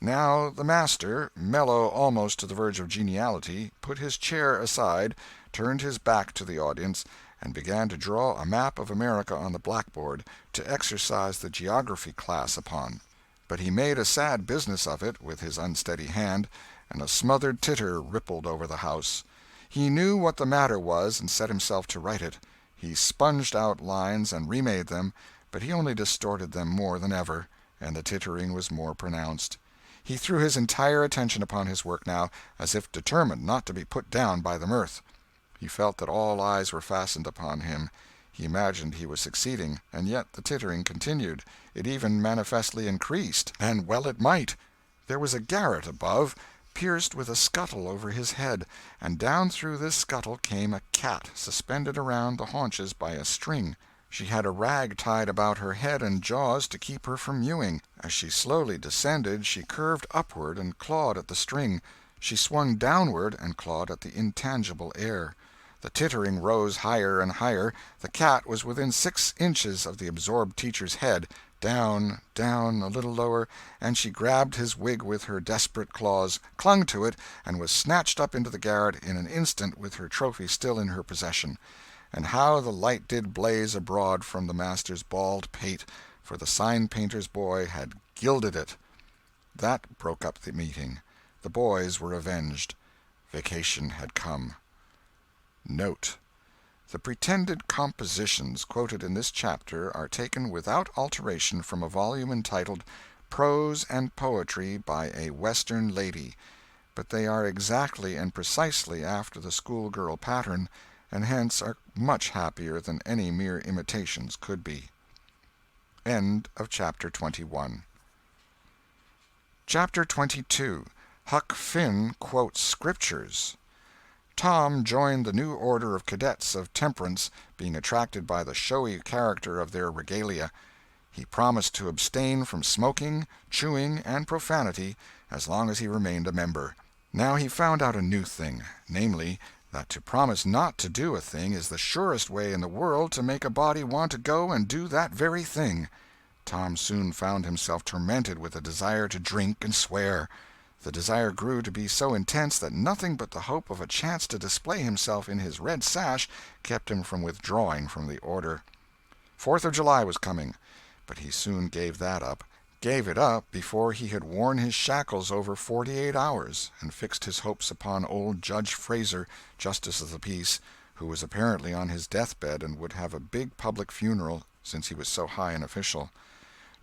Now the master, mellow almost to the verge of geniality, put his chair aside, turned his back to the audience, and began to draw a map of America on the blackboard to exercise the geography class upon. But he made a sad business of it with his unsteady hand, and a smothered titter rippled over the house. He knew what the matter was, and set himself to right it. He sponged out lines and remade them, but he only distorted them more than ever, and the tittering was more pronounced. He threw his entire attention upon his work now, as if determined not to be put down by the mirth. He felt that all eyes were fastened upon him. He imagined he was succeeding, and yet the tittering continued. It even manifestly increased, and well it might. There was a garret above, pierced with a scuttle over his head, and down through this scuttle came a cat, suspended around the haunches by a string. She had a rag tied about her head and jaws to keep her from mewing. As she slowly descended, she curved upward and clawed at the string. She swung downward and clawed at the intangible air. The tittering rose higher and higher. The cat was within 6 inches of the absorbed teacher's head. Down, down, a little lower, and she grabbed his wig with her desperate claws, clung to it, and was snatched up into the garret in an instant with her trophy still in her possession. And how the light did blaze abroad from the master's bald pate, for the sign-painter's boy had gilded it. That broke up the meeting. The boys were avenged. Vacation had come. Note: the pretended compositions quoted in this chapter are taken without alteration from a volume entitled Prose and Poetry by a Western Lady, but they are exactly and precisely after the schoolgirl pattern, and hence are much happier than any mere imitations could be. End of chapter 21. Chapter 22. Huck Finn quotes Scriptures. Tom joined the new order of cadets of temperance, being attracted by the showy character of their regalia. He promised to abstain from smoking, chewing, and profanity as long as he remained a member. Now he found out a new thing, namely, that to promise not to do a thing is the surest way in the world to make a body want to go and do that very thing. Tom soon found himself tormented with a desire to drink and swear. The desire grew to be so intense that nothing but the hope of a chance to display himself in his red sash kept him from withdrawing from the order. 4th of July was coming, but he soon gave that up. Gave it up before he had worn his shackles over 48 hours, and fixed his hopes upon old Judge Fraser, Justice of the Peace, who was apparently on his deathbed and would have a big public funeral, since he was so high an official.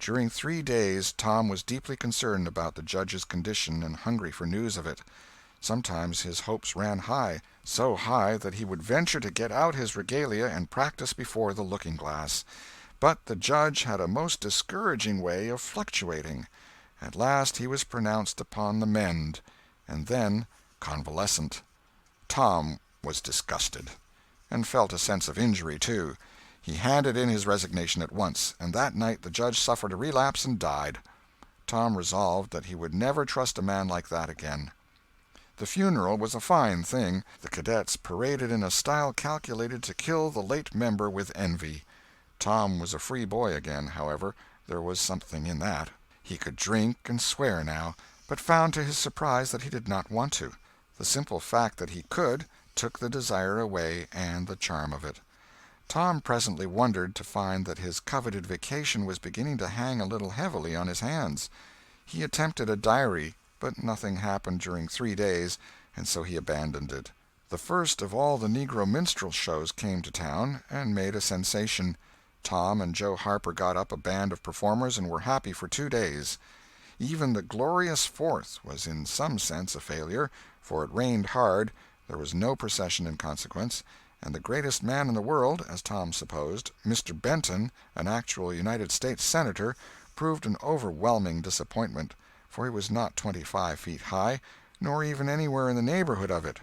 During 3 days Tom was deeply concerned about the judge's condition and hungry for news of it. Sometimes his hopes ran high, so high that he would venture to get out his regalia and practice before the looking-glass. But the judge had a most discouraging way of fluctuating. At last he was pronounced upon the mend, and then, convalescent. Tom was disgusted, and felt a sense of injury, too. He handed in his resignation at once, and that night the judge suffered a relapse and died. Tom resolved that he would never trust a man like that again. The funeral was a fine thing. The cadets paraded in a style calculated to kill the late member with envy. Tom was a free boy again, however. There was something in that. He could drink and swear now, but found to his surprise that he did not want to. The simple fact that he could took the desire away and the charm of it. Tom presently wondered to find that his coveted vacation was beginning to hang a little heavily on his hands. He attempted a diary, but nothing happened during 3 days, and so he abandoned it. The first of all the negro minstrel shows came to town, and made a sensation. Tom and Joe Harper got up a band of performers and were happy for 2 days. Even the glorious Fourth was in some sense a failure, for it rained hard, there was no procession in consequence, and the greatest man in the world, as Tom supposed, Mr. Benton, an actual United States Senator, proved an overwhelming disappointment, for he was not 25 feet high, nor even anywhere in the neighborhood of it.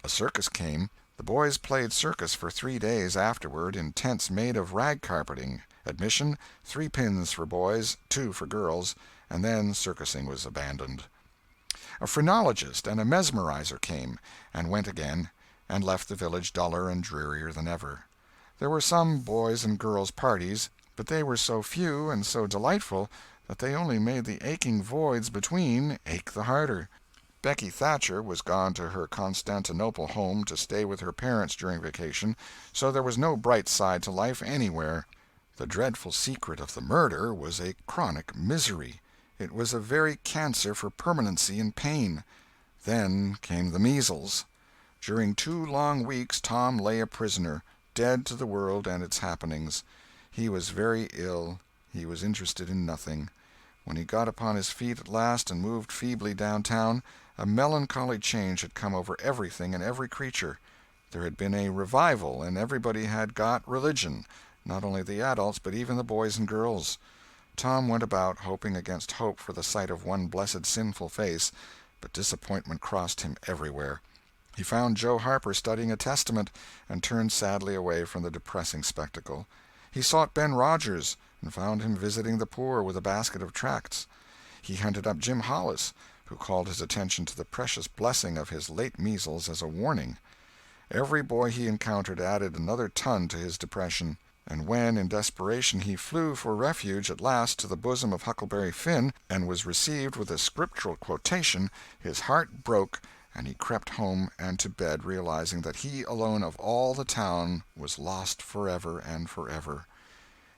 A circus came. The boys played circus for 3 days afterward in tents made of rag carpeting. Admission, 3 pins for boys, 2 for girls, and then circusing was abandoned. A phrenologist and a mesmerizer came, and went again, and left the village duller and drearier than ever. There were some boys' and girls' parties, but they were so few and so delightful that they only made the aching voids between ache the harder. Becky Thatcher was gone to her Constantinople home to stay with her parents during vacation, so there was no bright side to life anywhere. The dreadful secret of the murder was a chronic misery. It was a very cancer for permanency and pain. Then came the measles. During 2 long weeks Tom lay a prisoner, dead to the world and its happenings. He was very ill. He was interested in nothing. When he got upon his feet at last and moved feebly downtown, a melancholy change had come over everything and every creature. There had been a revival, and everybody had got religion, not only the adults but even the boys and girls. Tom went about hoping against hope for the sight of one blessed sinful face, but disappointment crossed him everywhere. He found Joe Harper studying a Testament, and turned sadly away from the depressing spectacle. He sought Ben Rogers, and found him visiting the poor with a basket of tracts. He hunted up Jim Hollis, who called his attention to the precious blessing of his late measles as a warning. Every boy he encountered added another ton to his depression, and when, in desperation, he flew for refuge at last to the bosom of Huckleberry Finn, and was received with a scriptural quotation, his heart broke, and he crept home and to bed, realizing that he alone of all the town was lost forever and forever.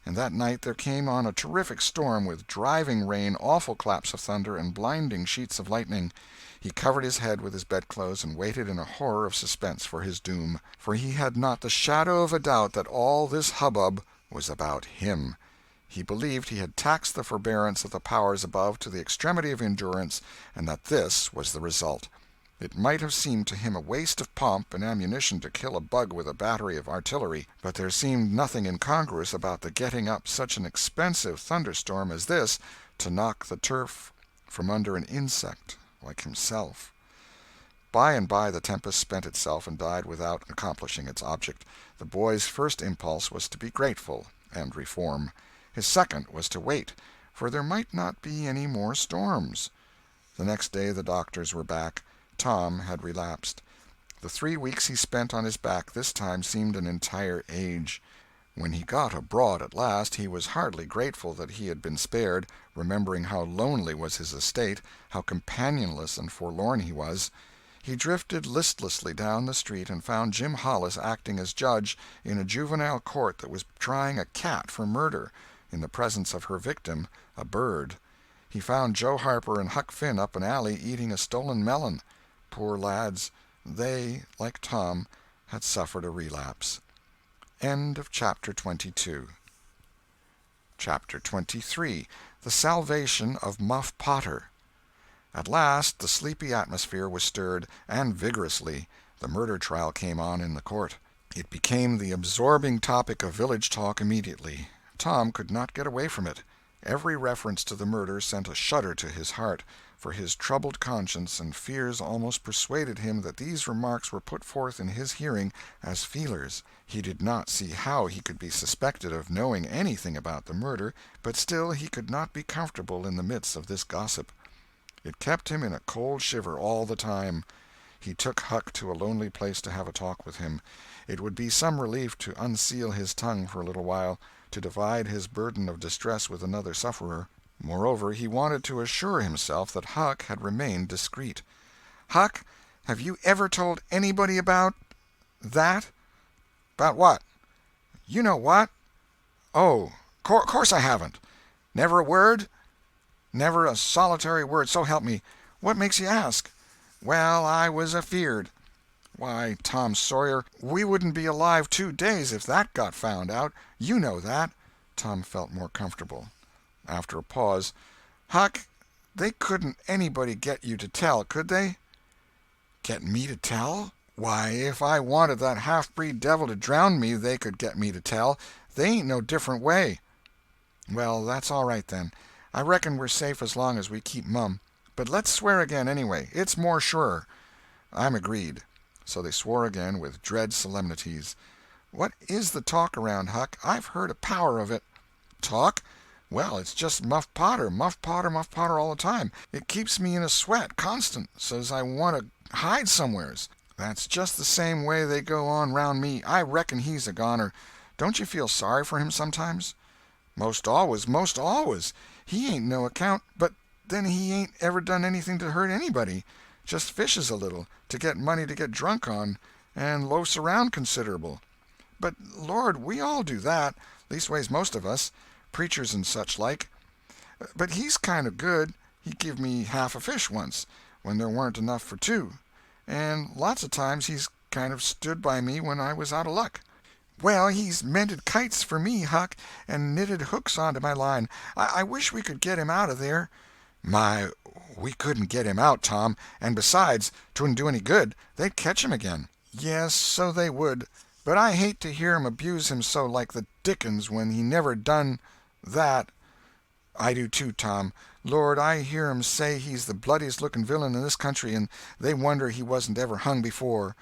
And that night there came on a terrific storm, with driving rain, awful claps of thunder, and blinding sheets of lightning. He covered his head with his bedclothes and waited in a horror of suspense for his doom, for he had not the shadow of a doubt that all this hubbub was about him. He believed he had taxed the forbearance of the powers above to the extremity of endurance, and that this was the result. It might have seemed to him a waste of pomp and ammunition to kill a bug with a battery of artillery, but there seemed nothing incongruous about the getting up such an expensive thunderstorm as this to knock the turf from under an insect like himself. By and by the tempest spent itself and died without accomplishing its object. The boy's first impulse was to be grateful and reform. His second was to wait, for there might not be any more storms. The next day the doctors were back. Tom had relapsed. The 3 weeks he spent on his back this time seemed an entire age. When he got abroad at last, he was hardly grateful that he had been spared, remembering how lonely was his estate, how companionless and forlorn he was. He drifted listlessly down the street and found Jim Hollis acting as judge in a juvenile court that was trying a cat for murder, in the presence of her victim, a bird. He found Joe Harper and Huck Finn up an alley eating a stolen melon. Poor lads, they, like Tom, had suffered a relapse. End of Chapter 22. Chapter 23. The Salvation of Muff Potter. At last the sleepy atmosphere was stirred, and vigorously. The murder trial came on in the court. It became the absorbing topic of village talk immediately. Tom could not get away from it. Every reference to the murder sent a shudder to his heart, for his troubled conscience and fears almost persuaded him that these remarks were put forth in his hearing as feelers. He did not see how he could be suspected of knowing anything about the murder, but still he could not be comfortable in the midst of this gossip. It kept him in a cold shiver all the time. He took Huck to a lonely place to have a talk with him. It would be some relief to unseal his tongue for a little while, to divide his burden of distress with another sufferer. Moreover, he wanted to assure himself that Huck had remained discreet. "Huck, have you ever told anybody about that?" "About what?" "You know what." "Oh, course I haven't." "Never a word?" "Never a solitary word, so help me. What makes you ask?" "Well, I was afeard." "Why, Tom Sawyer, we wouldn't be alive 2 days if that got found out. You know that." Tom felt more comfortable. After a pause, "Huck, they couldn't anybody get you to tell, could they?" "Get me to tell? Why, if I wanted that half-breed devil to drown me, they could get me to tell. They ain't no different way." "Well, that's all right, then. I reckon we're safe as long as we keep mum. But let's swear again, anyway. It's more surer." "I'm agreed." So they swore again with dread solemnities. "What is the talk around, Huck? I've heard a power of it." "Talk? Well, it's just Muff Potter, Muff Potter, Muff Potter all the time. It keeps me in a sweat, constant, so's I want to hide somewheres. That's just the same way they go on round me. I reckon he's a goner. Don't you feel sorry for him sometimes?" "Most always, most always. He ain't no account, but then he ain't ever done anything to hurt anybody. Just fishes a little, to get money to get drunk on, and loafs around considerable." "But, Lord, we all do that. Leastways most of us. Preachers and such like. But he's kind of good. He give me half a fish once, when there weren't enough for two. And lots of times he's kind of stood by me when I was out of luck." "Well, he's mended kites for me, Huck, and knitted hooks onto my line. I wish we could get him out of there." "My, we couldn't get him out, Tom, and besides, 'twouldn't do any good. They'd catch him again." "Yes, so they would. But I hate to hear 'em abuse him so like the dickens when he never done that." "I do too, Tom. Lord, I hear 'em say he's the bloodiest looking villain in this country, and they wonder he wasn't ever hung before."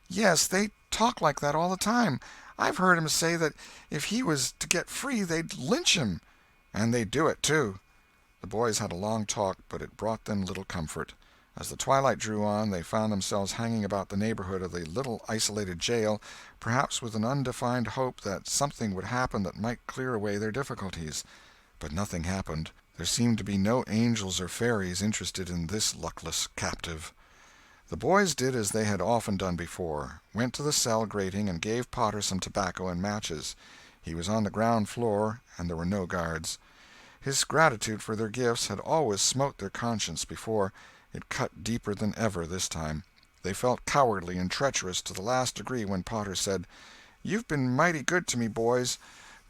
"Yes, they talk like that all the time. I've heard 'em say that if he was to get free they'd lynch him." "And they'd do it, too." The boys had a long talk, but it brought them little comfort. As the twilight drew on, they found themselves hanging about the neighborhood of the little isolated jail, perhaps with an undefined hope that something would happen that might clear away their difficulties. But nothing happened. There seemed to be no angels or fairies interested in this luckless captive. The boys did as they had often done before, went to the cell grating and gave Potter some tobacco and matches. He was on the ground floor, and there were no guards. His gratitude for their gifts had always smote their conscience before. It cut deeper than ever this time. They felt cowardly and treacherous to the last degree when Potter said, "You've been mighty good to me, boys,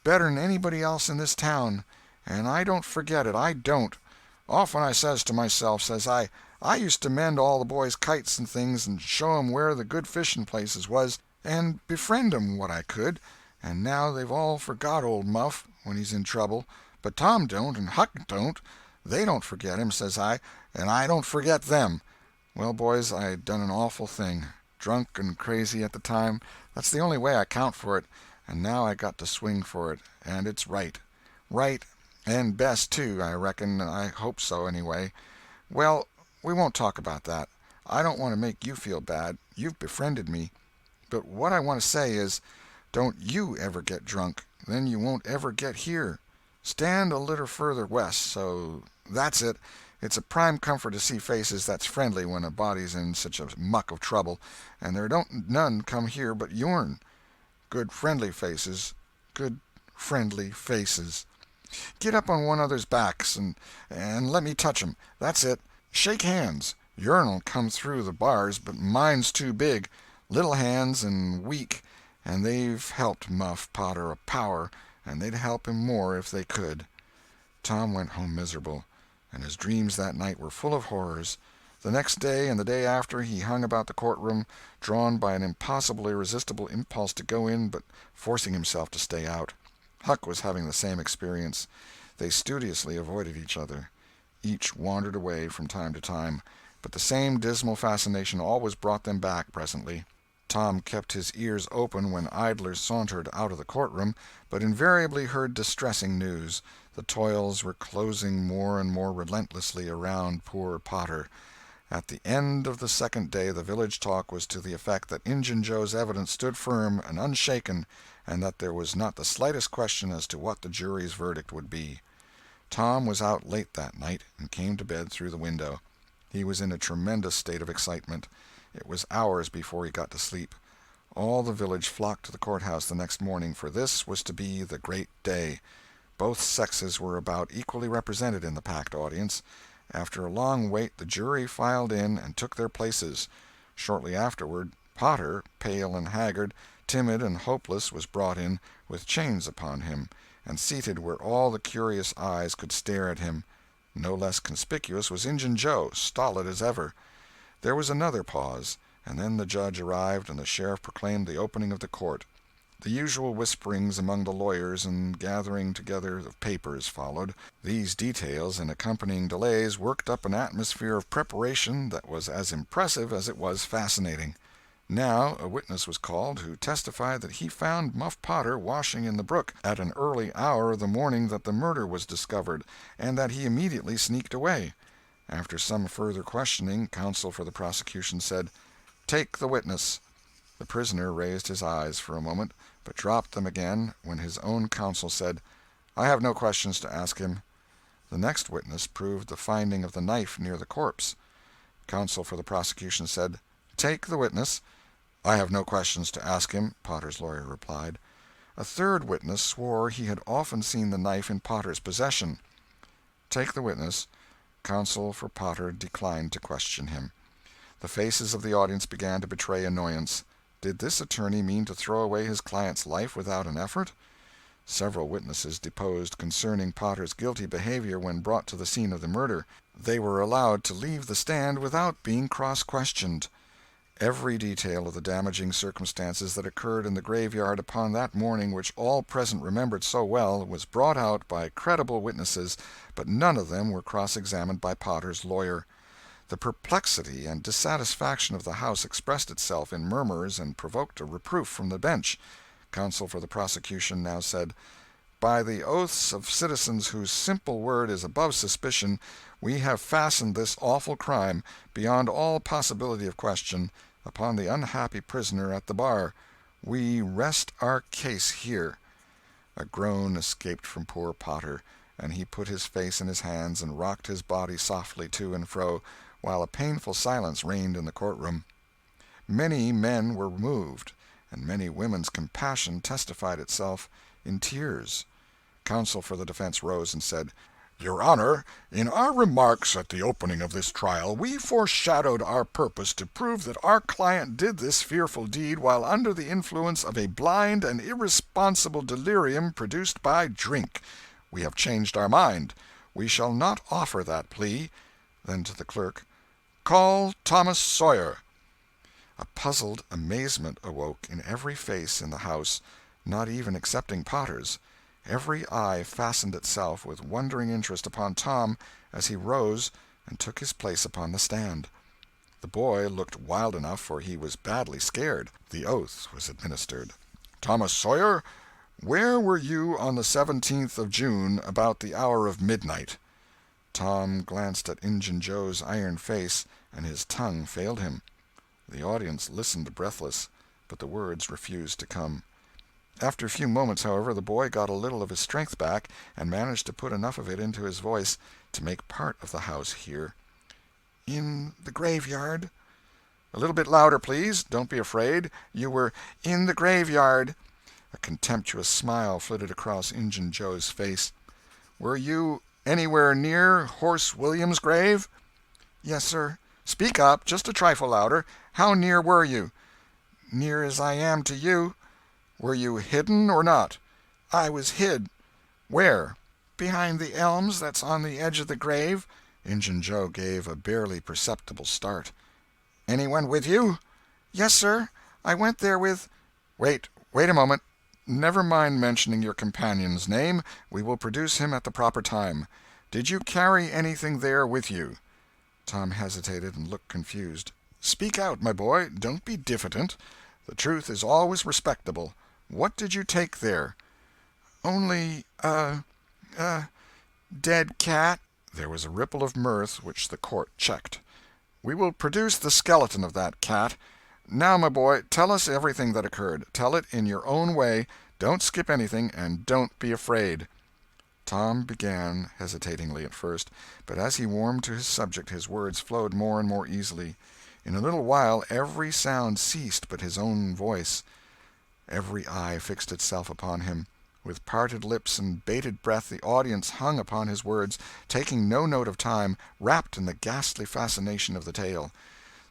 better'n anybody else in this town, and I don't forget it, I don't. Often I says to myself, says I used to mend all the boys' kites and things and show 'em where the good fishing places was, and befriend 'em what I could, and now they've all forgot old Muff when he's in trouble. But Tom don't, and Huck don't. They don't forget him, says I, and I don't forget them. Well, boys, I done an awful thing. Drunk and crazy at the time, that's the only way I count for it, and now I got to swing for it, and it's right. Right, and best, too, I reckon. I hope so, anyway. Well, we won't talk about that. I don't want to make you feel bad. You've befriended me. But what I want to say is, don't you ever get drunk. Then you won't ever get here. Stand a little further west, so that's it. It's a prime comfort to see faces that's friendly when a body's in such a muck of trouble, and there don't none come here but yourn. Good friendly faces. Good friendly faces. Get up on one another's backs and let me touch 'em. That's it. Shake hands. Yourn'll come through the bars, but mine's too big. Little hands and weak, and they've helped Muff Potter a power, and they'd help him more if they could." Tom went home miserable, and his dreams that night were full of horrors. The next day and the day after he hung about the courtroom, drawn by an impossible, irresistible impulse to go in, but forcing himself to stay out. Huck was having the same experience. They studiously avoided each other. Each wandered away from time to time, but the same dismal fascination always brought them back presently. Tom kept his ears open when idlers sauntered out of the courtroom, but invariably heard distressing news. The toils were closing more and more relentlessly around poor Potter. At the end of the second day the village talk was to the effect that Injun Joe's evidence stood firm and unshaken, and that there was not the slightest question as to what the jury's verdict would be. Tom was out late that night, and came to bed through the window. He was in a tremendous state of excitement. It was hours before he got to sleep. All the village flocked to the courthouse the next morning, for this was to be the great day. Both sexes were about equally represented in the packed audience. After a long wait the jury filed in and took their places. Shortly afterward, Potter, pale and haggard, timid and hopeless, was brought in, with chains upon him, and seated where all the curious eyes could stare at him. No less conspicuous was Injun Joe, stolid as ever. There was another pause, and then the judge arrived and the sheriff proclaimed the opening of the court. The usual whisperings among the lawyers and gathering together of papers followed. These details and accompanying delays worked up an atmosphere of preparation that was as impressive as it was fascinating. Now a witness was called who testified that he found Muff Potter washing in the brook at an early hour the morning that the murder was discovered, and that he immediately sneaked away. After some further questioning, counsel for the prosecution said, "Take the witness." The prisoner raised his eyes for a moment, but dropped them again when his own counsel said, "I have no questions to ask him." The next witness proved the finding of the knife near the corpse. Counsel for the prosecution said, "Take the witness." "I have no questions to ask him," Potter's lawyer replied. A third witness swore he had often seen the knife in Potter's possession. "Take the witness." Counsel for Potter declined to question him. The faces of the audience began to betray annoyance. Did this attorney mean to throw away his client's life without an effort? Several witnesses deposed concerning Potter's guilty behavior when brought to the scene of the murder. They were allowed to leave the stand without being cross-questioned. Every detail of the damaging circumstances that occurred in the graveyard upon that morning, which all present remembered so well, was brought out by credible witnesses, but none of them were cross-examined by Potter's lawyer. The perplexity and dissatisfaction of the house expressed itself in murmurs and provoked a reproof from the bench. Counsel for the prosecution now said, "By the oaths of citizens whose simple word is above suspicion, we have fastened this awful crime, beyond all possibility of question, upon the unhappy prisoner at the bar. We rest our case here." A groan escaped from poor Potter, and he put his face in his hands and rocked his body softly to and fro, while a painful silence reigned in the courtroom. Many men were moved, and many women's compassion testified itself in tears. Counsel for the defense rose and said, "Your Honor, in our remarks at the opening of this trial, we foreshadowed our purpose to prove that our client did this fearful deed while under the influence of a blind and irresponsible delirium produced by drink. We have changed our mind. We shall not offer that plea." Then to the clerk, "Call Thomas Sawyer." A puzzled amazement awoke in every face in the house, not even excepting Potter's. Every eye fastened itself with wondering interest upon Tom as he rose and took his place upon the stand. The boy looked wild enough, for he was badly scared. The oath was administered. "Thomas Sawyer, where were you on the 17th of June about the hour of midnight?" Tom glanced at Injun Joe's iron face, and his tongue failed him. The audience listened breathless, but the words refused to come. After a few moments, however, the boy got a little of his strength back, and managed to put enough of it into his voice to make part of the house hear. "In the graveyard." "A little bit louder, please. Don't be afraid. You were in the graveyard." A contemptuous smile flitted across Injun Joe's face. "Were you anywhere near Horse William's grave?" "Yes, sir." "Speak up, just a trifle louder. How near were you?" "Near as I am to you." "Were you hidden or not?" "I was hid." "Where?" "Behind the elms that's on the edge of the grave." Injun Joe gave a barely perceptible start. "Anyone with you?" "Yes, sir. I went there with—" Wait a moment. Never mind mentioning your companion's name. We will produce him at the proper time. Did you carry anything there with you?" Tom hesitated and looked confused. "Speak out, my boy. Don't be diffident. The truth is always respectable. What did you take there?" "Only a dead cat." There was a ripple of mirth which the court checked. "We will produce the skeleton of that cat. Now, my boy, tell us everything that occurred. Tell it in your own way. Don't skip anything, and don't be afraid." Tom began, hesitatingly at first, but as he warmed to his subject his words flowed more and more easily. In a little while every sound ceased but his own voice. Every eye fixed itself upon him. With parted lips and bated breath the audience hung upon his words, taking no note of time, wrapped in the ghastly fascination of the tale.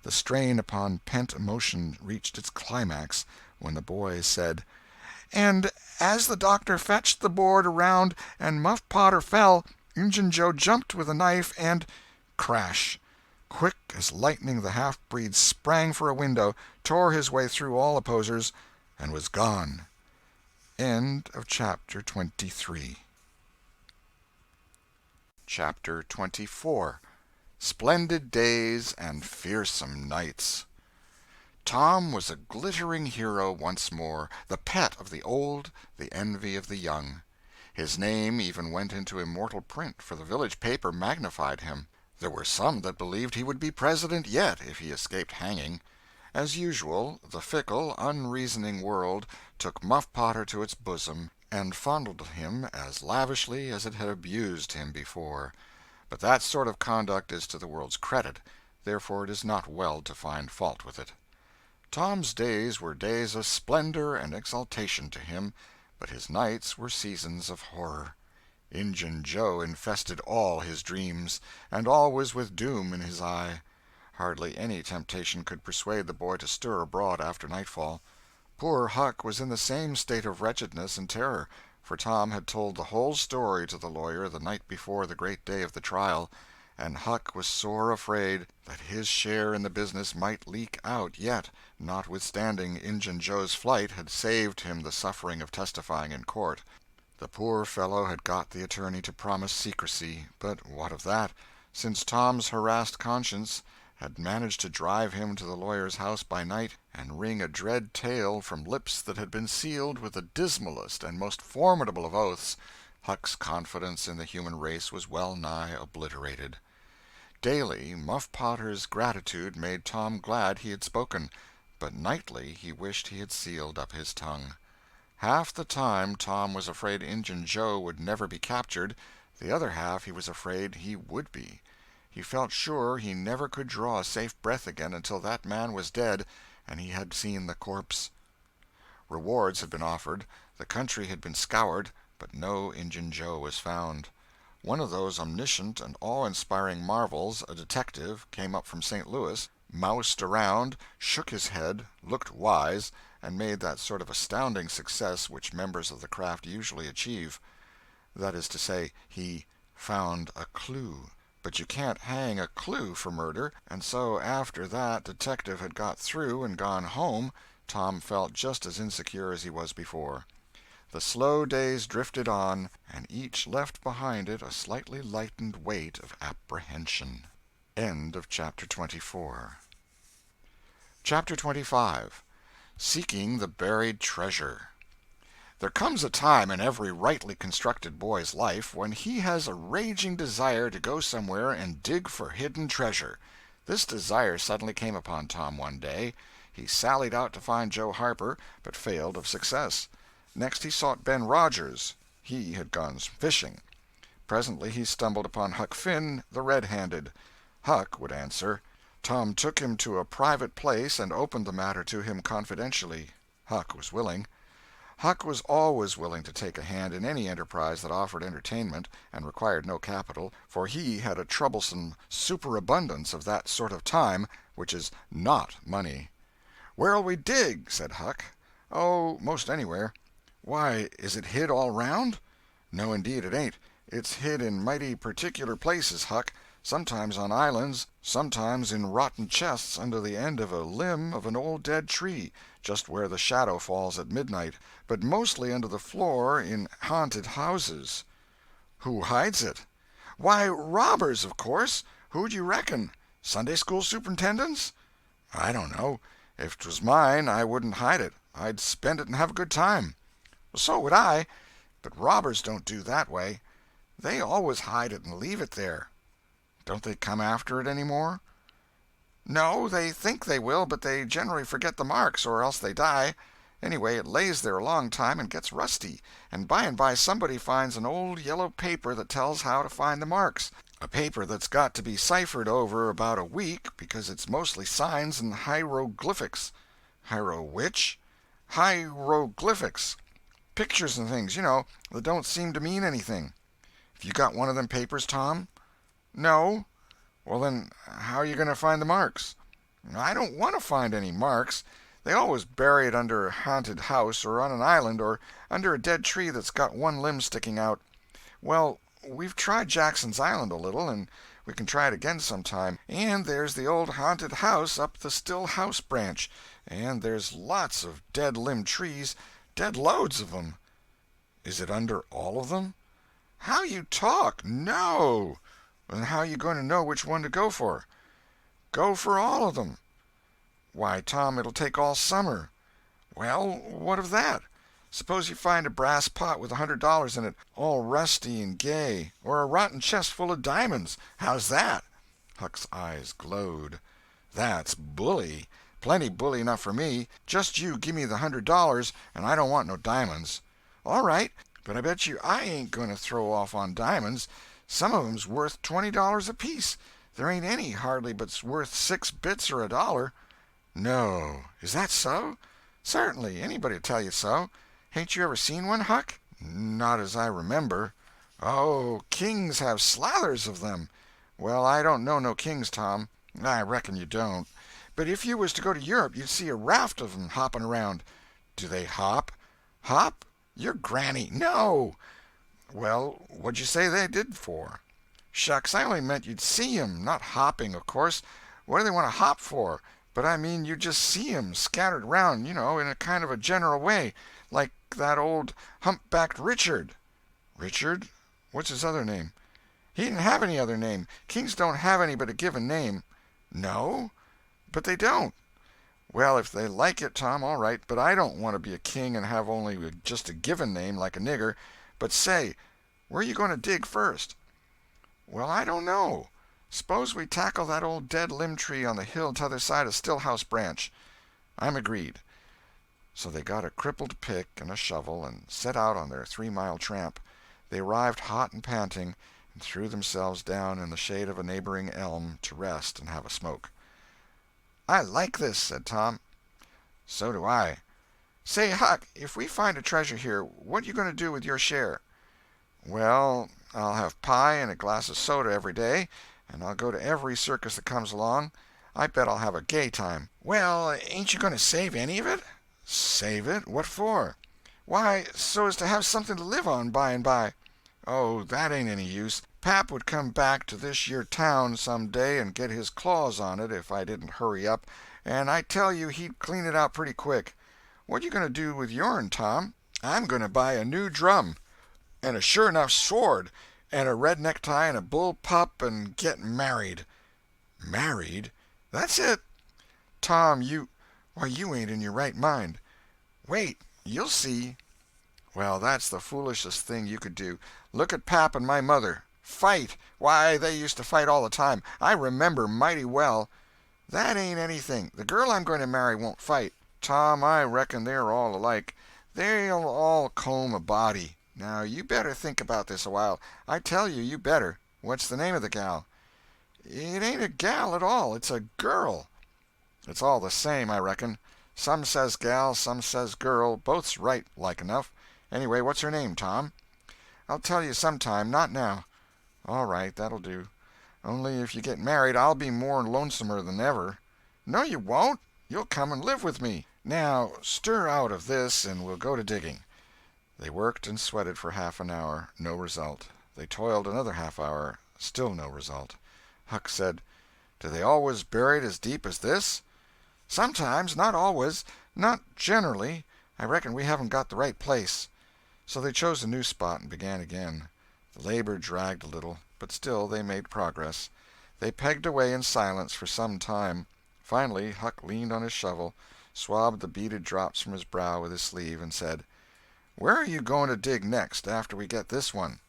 The strain upon pent emotion reached its climax when the boy said, "And as the doctor fetched the board around and Muff Potter fell, Injun Joe jumped with a knife and—" Crash! Quick as lightning the half-breed sprang for a window, tore his way through all opposers, and was gone. End of chapter 23. Chapter 24. Splendid Days and Fearsome Nights. Tom was a glittering hero once more, the pet of the old, the envy of the young. His name even went into immortal print, for the village paper magnified him. There were some that believed he would be president yet if he escaped hanging. As usual, the fickle, unreasoning world took Muff Potter to its bosom and fondled him as lavishly as it had abused him before. But that sort of conduct is to the world's credit, therefore it is not well to find fault with it. Tom's days were days of splendor and exaltation to him, but his nights were seasons of horror. Injun Joe infested all his dreams, and always with doom in his eye. Hardly any temptation could persuade the boy to stir abroad after nightfall. Poor Huck was in the same state of wretchedness and terror, for Tom had told the whole story to the lawyer the night before the great day of the trial, and Huck was sore afraid that his share in the business might leak out yet, notwithstanding Injun Joe's flight had saved him the suffering of testifying in court. The poor fellow had got the attorney to promise secrecy, but what of that, since Tom's harassed conscience had managed to drive him to the lawyer's house by night and wring a dread tale from lips that had been sealed with the dismalest and most formidable of oaths. Huck's confidence in the human race was well nigh obliterated. Daily, Muff Potter's gratitude made Tom glad he had spoken, but nightly he wished he had sealed up his tongue. Half the time Tom was afraid Injun Joe would never be captured, the other half he was afraid he would be. He felt sure he never could draw a safe breath again until that man was dead and he had seen the corpse. Rewards had been offered, the country had been scoured, but no Injun Joe was found. One of those omniscient and awe-inspiring marvels, a detective, came up from St. Louis, moused around, shook his head, looked wise, and made that sort of astounding success which members of the craft usually achieve. That is to say, he found a clue. But you can't hang a clue for murder, and so after that detective had got through and gone home, Tom felt just as insecure as he was before. The slow days drifted on, and each left behind it a slightly lightened weight of apprehension. End of chapter 24. Chapter 25. Seeking the Buried Treasure. There comes a time in every rightly constructed boy's life when he has a raging desire to go somewhere and dig for hidden treasure. This desire suddenly came upon Tom one day. He sallied out to find Joe Harper, but failed of success. Next he sought Ben Rogers. He had gone fishing. Presently he stumbled upon Huck Finn, the red-handed. Huck would answer. Tom took him to a private place and opened the matter to him confidentially. Huck was willing. Huck was always willing to take a hand in any enterprise that offered entertainment and required no capital, for he had a troublesome superabundance of that sort of time which is not money. "Where'll we dig?" said Huck. "Oh, most anywhere." "Why, is it hid all round?" "No, indeed it ain't. It's hid in mighty particular places, Huck. sometimes on islands, sometimes in rotten chests under the end of a limb of an old dead tree, just where the shadow falls at midnight, but mostly under the floor in haunted houses." "Who hides it?" "Why, robbers, of course. Who'd you reckon? Sunday school superintendents?" "I don't know. If 'twas mine, I wouldn't hide it. I'd spend it and have a good time." "So would I. But robbers don't do that way. They always hide it and leave it there." "Don't they come after it any more?" "No, they think they will, but they generally forget the marks, or else they die. Anyway, it lays there a long time and gets rusty, and by somebody finds an old yellow paper that tells how to find the marks. A paper that's got to be ciphered over about a week, because it's mostly signs and hieroglyphics." "Hiero which?" "Hieroglyphics. Pictures and things, you know, that don't seem to mean anything." "Have you got one of them papers, Tom?" "No." "Well, then, how are you going to find the marks?" "I don't want to find any marks. They always bury it under a haunted house, or on an island, or under a dead tree that's got one limb sticking out. Well, we've tried Jackson's Island a little, and we can try it again sometime. And there's the old haunted house up the Still House branch, and there's lots of dead-limb trees, dead loads of them." "Is it under all of them?" "How you talk! No." "Then how are you going to know which one to go for?" "Go for all of them." "Why, Tom, it'll take all summer." "Well, what of that? Suppose you find a brass pot with $100 in it, all rusty and gay, or a rotten chest full of diamonds. How's that?" Huck's eyes glowed. "That's bully. Plenty bully enough for me. Just you give me the $100, and I don't want no diamonds." "All right, but I bet you I ain't going to throw off on diamonds. Some of 'em's worth $20 apiece. There ain't any, hardly, but's worth 6 bits or $1. "No. Is that so?" "Certainly. Anybody'd tell you so. Hain't you ever seen one, Huck?" "Not as I remember." "Oh, kings have slathers of them." "Well, I don't know no kings, Tom." "I reckon you don't. But if you was to go to Europe you'd see a raft of 'em hopping around." "Do they hop?" "Hop? Your granny! No." "Well, what'd you say they did for?" "Shucks, I only meant you'd see 'em, not hopping, of course. What do they want to hop for? But I mean you'd just see 'em scattered around, you know, in a kind of a general way, like that old humpbacked Richard." "Richard? What's his other name?" "He didn't have any other name. Kings don't have any but a given name." "No? But they don't." "Well, if they like it, Tom, all right, but I don't want to be a king and have only just a given name, like a nigger. But say, where you going to dig first?" "Well, I don't know. Suppose we tackle that old dead-limb tree on the hill t'other side of Stillhouse Branch." "I'm agreed." So they got a crippled pick and a shovel and set out on their 3-mile tramp. They arrived hot and panting, and threw themselves down in the shade of a neighboring elm to rest and have a smoke. "I like this," said Tom. "So do I. Say, Huck, if we find a treasure here, what you going to do with your share?" "Well, I'll have pie and a glass of soda every day, and I'll go to every circus that comes along. I bet I'll have a gay time." "Well, ain't you going to save any of it?" "Save it? What for?" "Why, so as to have something to live on by and by." "Oh, that ain't any use. Pap would come back to this yer town some day and get his claws on it if I didn't hurry up, and I tell you he'd clean it out pretty quick. What you going to do with yourn, Tom?" "I'm going to buy a new drum, and a sure enough sword, and a red necktie and a bull pup, and get married." "Married?" "That's it." "Tom, why, you ain't in your right mind." "Wait. You'll see." "Well, that's the foolishest thing you could do. Look at Pap and my mother. Fight! Why, they used to fight all the time. I remember mighty well." "That ain't anything. The girl I'm going to marry won't fight." "Tom, I reckon they're all alike. They'll all comb a body. Now, you better think about this a while. I tell you, you better. What's the name of the gal?" "It ain't a gal at all. It's a girl." "It's all the same, I reckon. Some says gal, some says girl. Both's right, like enough. Anyway, what's her name, Tom?" "I'll tell you sometime. Not now." "All right, that'll do. Only if you get married I'll be more lonesomer than ever." "No, you won't. You'll come and live with me. Now, stir out of this, and we'll go to digging." They worked and sweated for half an hour. No result. They toiled another half hour. Still no result. Huck said, "Do they always bury it as deep as this?" "Sometimes. Not always. Not generally. I reckon we haven't got the right place." So they chose a new spot and began again. The labor dragged a little, but still they made progress. They pegged away in silence for some time. Finally Huck leaned on his shovel, swabbed the beaded drops from his brow with his sleeve, and said, "Where are you going to dig next, after we get this one?"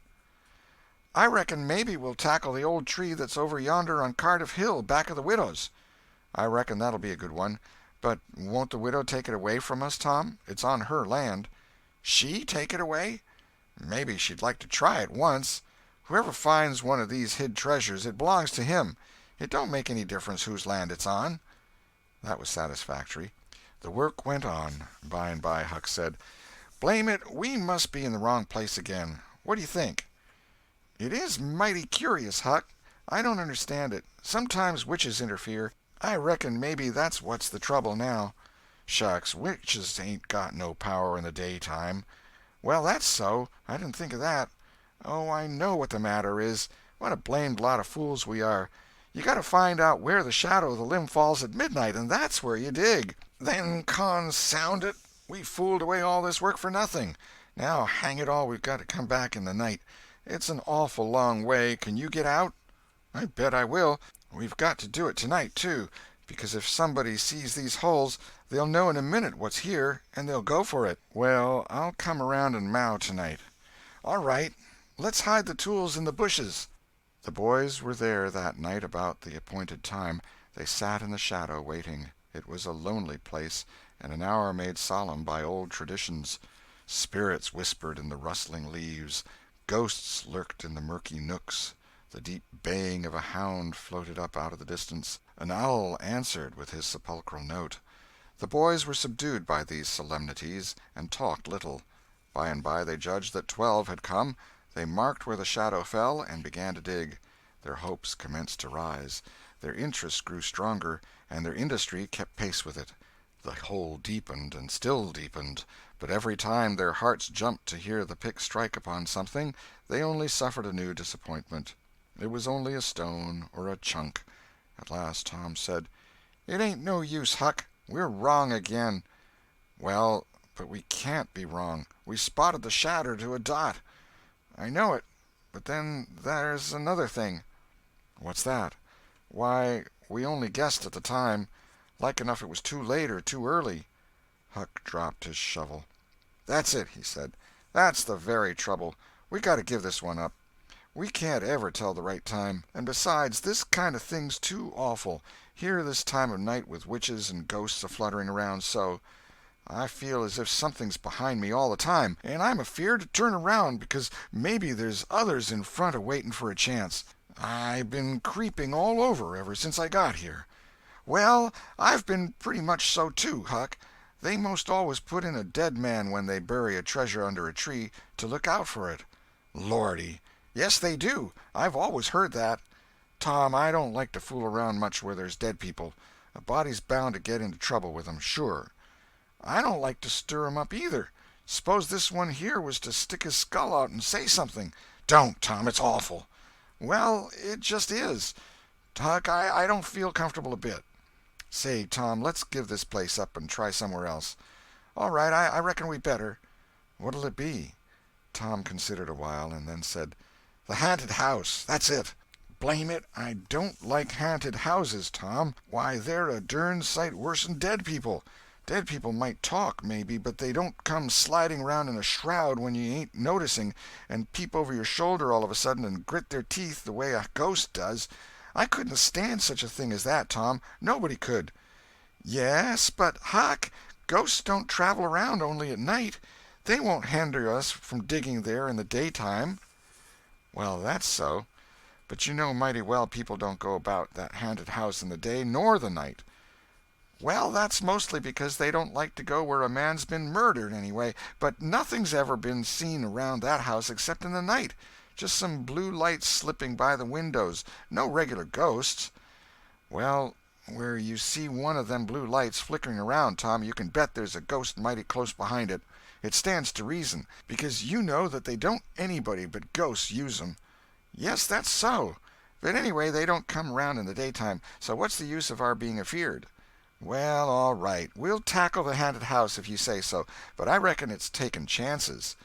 "I reckon maybe we'll tackle the old tree that's over yonder on Cardiff Hill, back of the widow's." "I reckon that'll be a good one. But won't the widow take it away from us, Tom? It's on her land." "She take it away? Maybe she'd like to try it once. Whoever finds one of these hid treasures, it belongs to him. It don't make any difference whose land it's on." That was satisfactory. The work went on. By and by Huck said, "Blame it, we must be in the wrong place again. What do you think?" "It is mighty curious, Huck. I don't understand it. Sometimes witches interfere. I reckon maybe that's what's the trouble now." "Shucks, witches ain't got no power in the daytime." "Well, that's so. I didn't think of that. Oh, I know what the matter is. What a blamed lot of fools we are. You got to find out where the shadow of the limb falls at midnight, and that's where you dig." "Then consound it, we fooled away all this work for nothing. Now, hang it all, we've got to come back in the night. It's an awful long way. Can you get out?" "I bet I will. We've got to do it tonight, too, because if somebody sees these holes they'll know in a minute what's here, and they'll go for it." "Well, I'll come around and mow tonight." "All right. Let's hide the tools in the bushes." The boys were there that night about the appointed time. They sat in the shadow, waiting. It was a lonely place, and an hour made solemn by old traditions. Spirits whispered in the rustling leaves. Ghosts lurked in the murky nooks. The deep baying of a hound floated up out of the distance. An owl answered with his sepulchral note. The boys were subdued by these solemnities, and talked little. By and by they judged that 12 had come. They marked where the shadow fell, and began to dig. Their hopes commenced to rise. Their interest grew stronger, and their industry kept pace with it. The hole deepened and still deepened, but every time their hearts jumped to hear the pick strike upon something, they only suffered a new disappointment. It was only a stone or a chunk. At last Tom said, "It ain't no use, Huck. We're wrong again." "Well, but we can't be wrong. We spotted the shadow to a dot." "I know it, but then there's another thing." "What's that?" "Why, we only guessed at the time. Like enough it was too late or too early." Huck dropped his shovel. "That's it," he said. "That's the very trouble. We got to give this one up. We can't ever tell the right time. And besides, this kind of thing's too awful, here this time of night with witches and ghosts a-fluttering around so. I feel as if something's behind me all the time, and I'm afeard to turn around because maybe there's others in front a-waiting for a chance. I've been creeping all over ever since I got here." "Well, I've been pretty much so too, Huck. They most always put in a dead man when they bury a treasure under a tree, to look out for it." "Lordy!" "Yes, they do. I've always heard that." "Tom, I don't like to fool around much where there's dead people. A body's bound to get into trouble with 'em, sure." "I don't like to stir 'em up, either. Suppose this one here was to stick his skull out and say something." "Don't, Tom, it's awful." "Well, it just is. Huck, I don't feel comfortable a bit." "Say, Tom, let's give this place up and try somewhere else." "All right, I reckon we better." "What'll it be?" Tom considered a while, and then said, "The haunted house. That's it." "Blame it, I don't like haunted houses, Tom. Why, they're a dern sight worse'n dead people. Dead people might talk, maybe, but they don't come sliding around in a shroud when you ain't noticing, and peep over your shoulder all of a sudden and grit their teeth the way a ghost does. I couldn't stand such a thing as that, Tom. Nobody could." "Yes, but, Huck, ghosts don't travel around only at night. They won't hinder us from digging there in the daytime." "Well, that's so. But you know mighty well people don't go about that haunted house in the day nor the night." "Well, that's mostly because they don't like to go where a man's been murdered, anyway. But nothing's ever been seen around that house except in the night. Just some blue lights slipping by the windows. No regular ghosts." "Well, where you see one of them blue lights flickering around, Tom, you can bet there's a ghost mighty close behind it. It stands to reason, because you know that they don't anybody but ghosts use 'em." "Yes, that's so. But anyway, they don't come around in the daytime, so what's the use of our being afeard?" "Well, all right, we'll tackle the haunted house if you say so, but I reckon it's taking chances."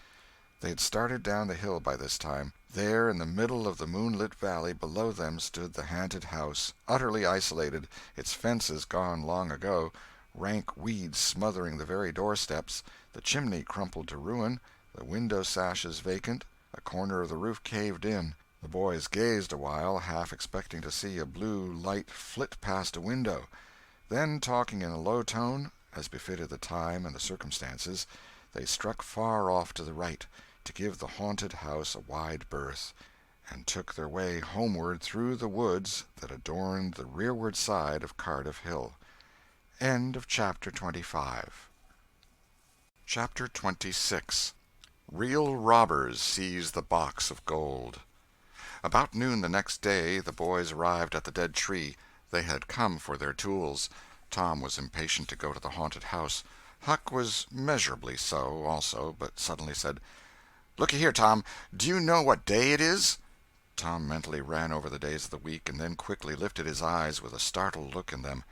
They had started down the hill by this time. There, in the middle of the moonlit valley below them, stood the haunted house, utterly isolated, its fences gone long ago, rank weeds smothering the very doorsteps, the chimney crumpled to ruin, the window sashes vacant, a corner of the roof caved in. The boys gazed a while, half expecting to see a blue light flit past a window. Then, talking in a low tone, as befitted the time and the circumstances, they struck far off to the right, to give the haunted house a wide berth, and took their way homeward through the woods that adorned the rearward side of Cardiff Hill. End of Chapter 25. Chapter 26. Real robbers seize the box of gold. About noon the next day the boys arrived at the dead tree. They had come for their tools. Tom was impatient to go to the haunted house. Huck was measurably so, also, but suddenly said, "Looky here, Tom, do you know what day it is?" Tom mentally ran over the days of the week, and then quickly lifted his eyes with a startled look in them.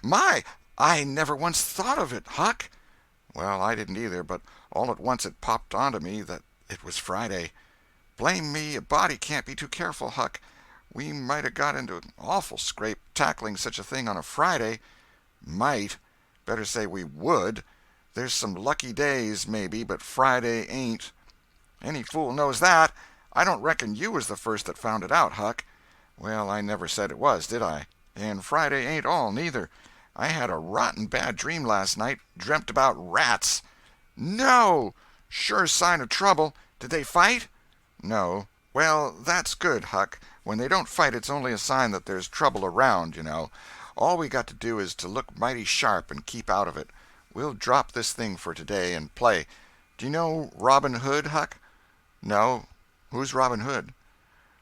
"My, I never once thought of it, Huck." "Well, I didn't either, but all at once it popped onto me that it was Friday. Blame me, a body can't be too careful, Huck. We might 'a' got into an awful scrape tackling such a thing on a Friday." "Might. Better say we would. There's some lucky days, maybe, but Friday ain't." "Any fool knows that. I don't reckon you was the first that found it out, Huck." "Well, I never said it was, did I? And Friday ain't all, neither. I had a rotten bad dream last night. Dreamt about rats." "No! Sure sign of trouble. Did they fight?" "No." "Well, that's good, Huck. When they don't fight it's only a sign that there's trouble around, you know. All we got to do is to look mighty sharp and keep out of it. We'll drop this thing for today and play. Do you know Robin Hood, Huck?" "No. Who's Robin Hood?"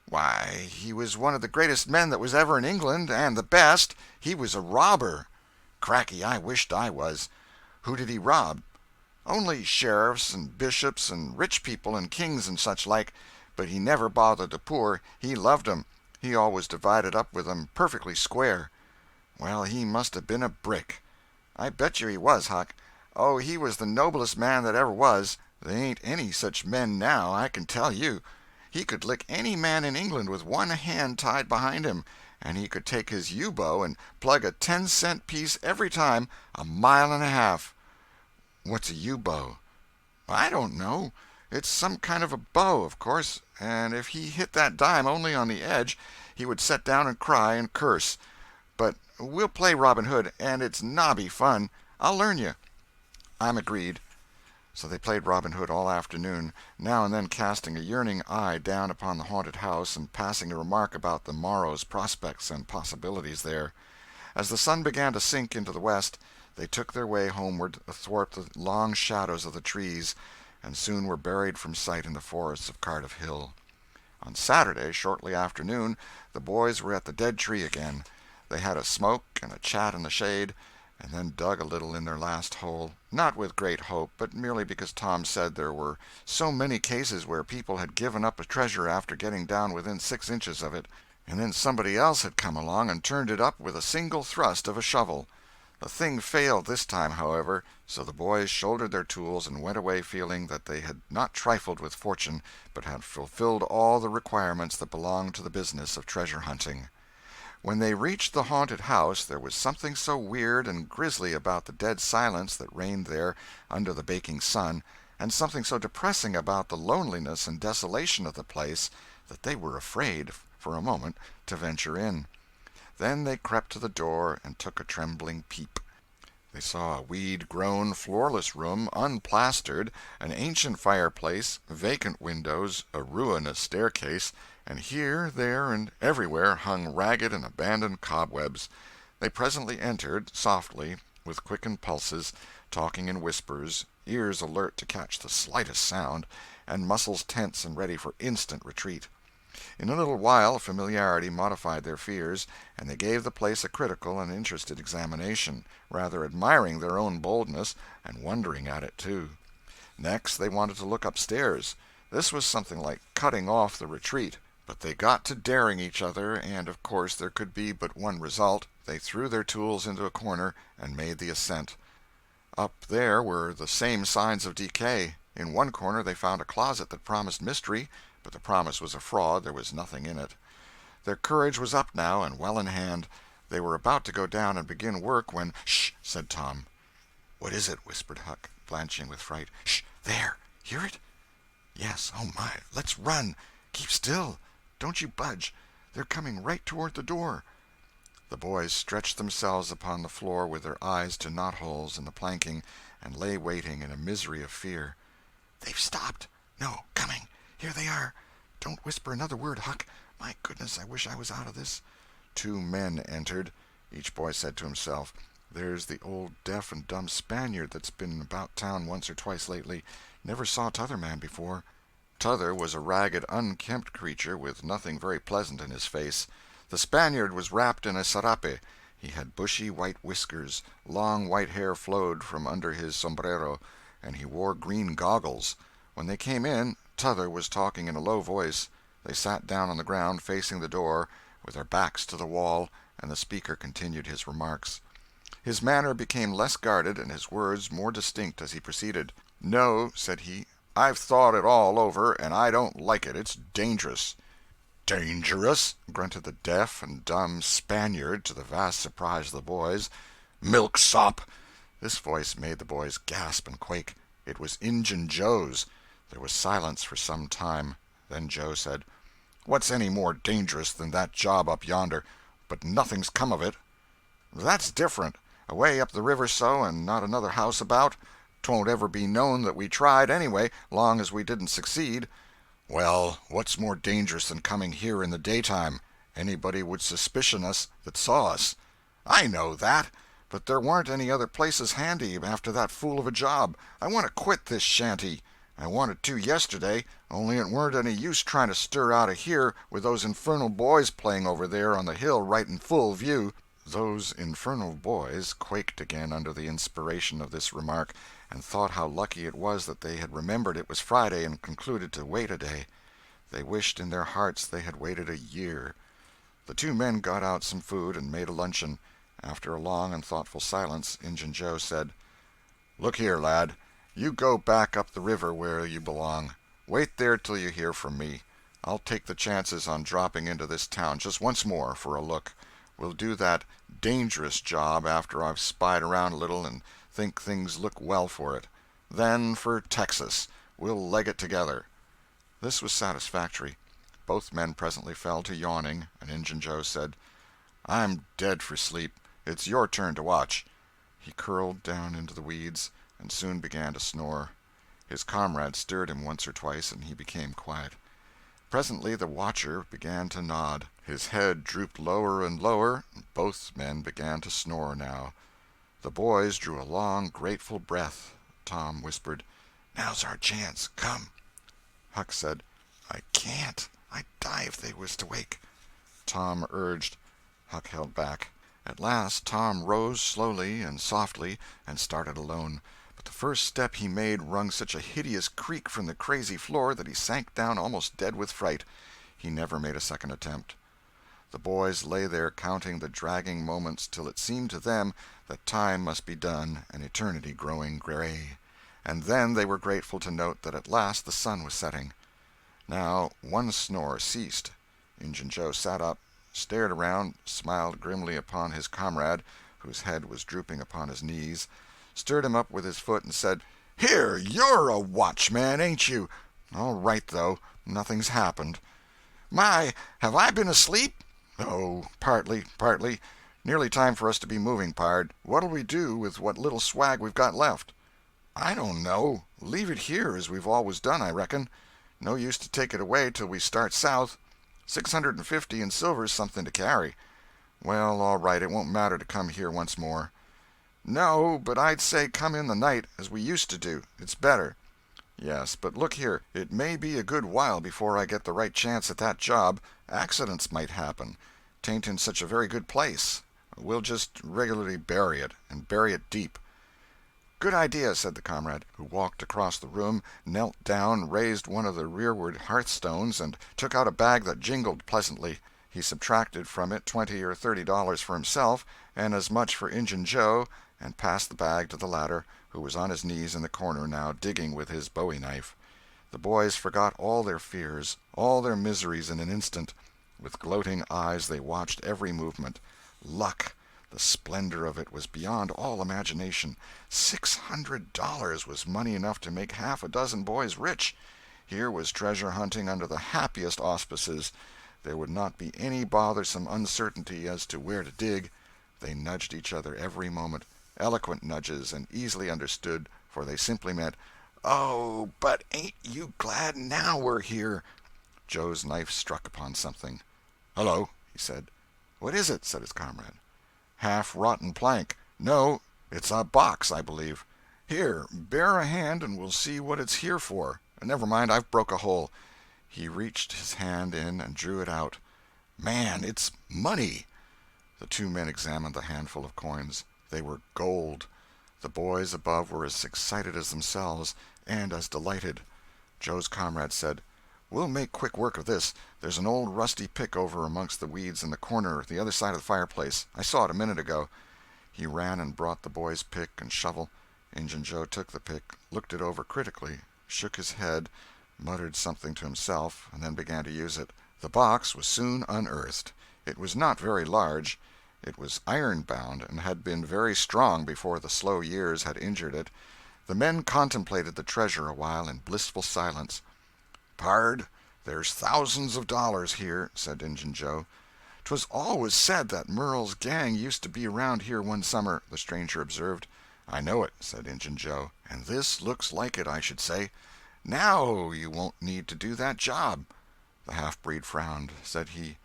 "Why, he was one of the greatest men that was ever in England, and the best. He was a robber." "Cracky, I wished I was. Who did he rob?" "Only sheriffs and bishops and rich people and kings and such like. But he never bothered the poor. He loved 'em. He always divided up with 'em perfectly square." "Well, he must have been a brick." "I bet you he was, Huck. Oh, he was the noblest man that ever was. They ain't any such men now, I can tell you. He could lick any man in England with one hand tied behind him, and he could take his yew-bow and plug a 10-cent piece every time, a mile and a half." "What's a yew-bow?" "I don't know. It's some kind of a bow, of course, and if he hit that dime only on the edge, he would set down and cry and curse. But we'll play Robin Hood, and it's nobby fun. I'll learn you." "I'm agreed." So they played Robin Hood all afternoon, now and then casting a yearning eye down upon the haunted house and passing a remark about the morrow's prospects and possibilities there. As the sun began to sink into the west, they took their way homeward athwart the long shadows of the trees, and soon were buried from sight in the forests of Cardiff Hill. On Saturday, shortly after noon, the boys were at the dead tree again. They had a smoke and a chat in the shade, and then dug a little in their last hole, not with great hope, but merely because Tom said there were so many cases where people had given up a treasure after getting down within 6 inches of it, and then somebody else had come along and turned it up with a single thrust of a shovel. The thing failed this time, however, so the boys shouldered their tools and went away feeling that they had not trifled with fortune, but had fulfilled all the requirements that belonged to the business of treasure hunting. When they reached the haunted house, there was something so weird and grisly about the dead silence that reigned there under the baking sun, and something so depressing about the loneliness and desolation of the place, that they were afraid, for a moment, to venture in. Then they crept to the door and took a trembling peep. They saw a weed-grown, floorless room, unplastered, an ancient fireplace, vacant windows, a ruinous staircase, and here, there, and everywhere hung ragged and abandoned cobwebs. They presently entered, softly, with quickened pulses, talking in whispers, ears alert to catch the slightest sound, and muscles tense and ready for instant retreat. In a little while familiarity modified their fears, and they gave the place a critical and interested examination, rather admiring their own boldness, and wondering at it, too. Next they wanted to look upstairs. This was something like cutting off the retreat. But they got to daring each other, and of course there could be but one result. They threw their tools into a corner and made the ascent. Up there were the same signs of decay. In one corner they found a closet that promised mystery, but the promise was a fraud. There was nothing in it. Their courage was up now and well in hand. They were about to go down and begin work when— "Shh!" said Tom. "What is it?" whispered Huck, blanching with fright. "Shh! There! Hear it?" "Yes. Oh, my! Let's run! Keep still! Don't you budge! They're coming right toward the door." The boys stretched themselves upon the floor with their eyes to knot-holes in the planking, and lay waiting in a misery of fear. "They've stopped! No, coming! Here they are! Don't whisper another word, Huck! My goodness, I wish I was out of this." 2 men entered. Each boy said to himself, "There's the old deaf and dumb Spaniard that's been about town once or twice lately. Never saw t'other man before." T'other was a ragged, unkempt creature with nothing very pleasant in his face. The Spaniard was wrapped in a sarape. He had bushy white whiskers, long white hair flowed from under his sombrero, and he wore green goggles. When they came in, T'other was talking in a low voice. They sat down on the ground, facing the door, with their backs to the wall, and the speaker continued his remarks. His manner became less guarded and his words more distinct as he proceeded. "No," said he, "I've thought it all over, and I don't like it. It's dangerous." "Dangerous?" grunted the deaf and dumb Spaniard, to the vast surprise of the boys. "Milksop!" This voice made the boys gasp and quake. It was Injun Joe's. There was silence for some time. Then Joe said, "What's any more dangerous than that job up yonder? But nothing's come of it." "That's different. Away up the river so, and not another house about. 'Twon't ever be known that we tried, anyway, long as we didn't succeed." "Well, what's more dangerous than coming here in the daytime? Anybody would suspicion us that saw us." "I know that. But there weren't any other places handy after that fool of a job. I want to quit this shanty. I wanted to yesterday, only it weren't any use trying to stir out of here with those infernal boys playing over there on the hill right in full view." Those infernal boys quaked again under the inspiration of this remark, and thought how lucky it was that they had remembered it was Friday and concluded to wait a day. They wished in their hearts they had waited a year. The 2 men got out some food and made a luncheon. After a long and thoughtful silence, Injun Joe said, "Look here, lad. You go back up the river where you belong. Wait there till you hear from me. I'll take the chances on dropping into this town just once more for a look. We'll do that dangerous job after I've spied around a little and think things look well for it. Then for Texas. We'll leg it together." This was satisfactory. Both men presently fell to yawning, and Injun Joe said, "I'm dead for sleep. It's your turn to watch." He curled down into the weeds, and soon began to snore. His comrade stirred him once or twice, and he became quiet. Presently the watcher began to nod. His head drooped lower and lower. Both men began to snore now. The boys drew a long, grateful breath. Tom whispered, "Now's our chance. Come." Huck said, "I can't. I'd die if they was to wake." Tom urged. Huck held back. At last Tom rose slowly and softly and started alone. But the first step he made wrung such a hideous creak from the crazy floor that he sank down almost dead with fright. He never made a second attempt. The boys lay there counting the dragging moments till it seemed to them that time must be done and eternity growing gray. And then they were grateful to note that at last the sun was setting. Now one snore ceased. Injun Joe sat up, stared around, smiled grimly upon his comrade, whose head was drooping upon his knees, stirred him up with his foot, and said, "Here, you're a watchman, ain't you? All right, though. Nothing's happened." "My, have I been asleep?" "Oh, partly. Nearly time for us to be moving, pard. What'll we do with what little swag we've got left?" "I don't know. Leave it here, as we've always done, I reckon. No use to take it away till we start south. 650 in silver's something to carry." "Well, all right, it won't matter to come here once more." "No, but I'd say come in the night, as we used to do. It's better." "Yes, but look here, it may be a good while before I get the right chance at that job. Accidents might happen. 'Tain't in such a very good place. We'll just regularly bury it, and bury it deep." "Good idea," said the comrade, who walked across the room, knelt down, raised one of the rearward hearthstones, and took out a bag that jingled pleasantly. He subtracted from it $20 or $30 for himself, and as much for Injun Joe, and passed the bag to the latter, who was on his knees in the corner now, digging with his bowie knife. The boys forgot all their fears, all their miseries in an instant. With gloating eyes they watched every movement. Luck! The splendor of it was beyond all imagination. $600 was money enough to make half a dozen boys rich. Here was treasure hunting under the happiest auspices. There would not be any bothersome uncertainty as to where to dig. They nudged each other every moment, eloquent nudges and easily understood, for they simply meant, "Oh, but ain't you glad now we're here?" Joe's knife struck upon something. "Hello," he said. "What is it?" said his comrade. "Half-rotten plank. No, it's a box, I believe. Here, bear a hand and we'll see what it's here for. Never mind, I've broke a hole." He reached his hand in and drew it out. "Man, it's money!" The two men examined the handful of coins. They were gold. The boys above were as excited as themselves, and as delighted. Joe's comrade said, "We'll make quick work of this. There's an old rusty pick over amongst the weeds in the corner the other side of the fireplace. I saw it a minute ago." He ran and brought the boys' pick and shovel. Injun Joe took the pick, looked it over critically, shook his head, muttered something to himself, and then began to use it. The box was soon unearthed. It was not very large. It was iron-bound, and had been very strong before the slow years had injured it. The men contemplated the treasure a while in blissful silence. "Pard, there's thousands of dollars here," said Injun Joe. "'Twas always said that Murrell's gang used to be around here one summer," the stranger observed. "I know it," said Injun Joe, "and this looks like it, I should say. Now you won't need to do that job." The half-breed frowned. Said he,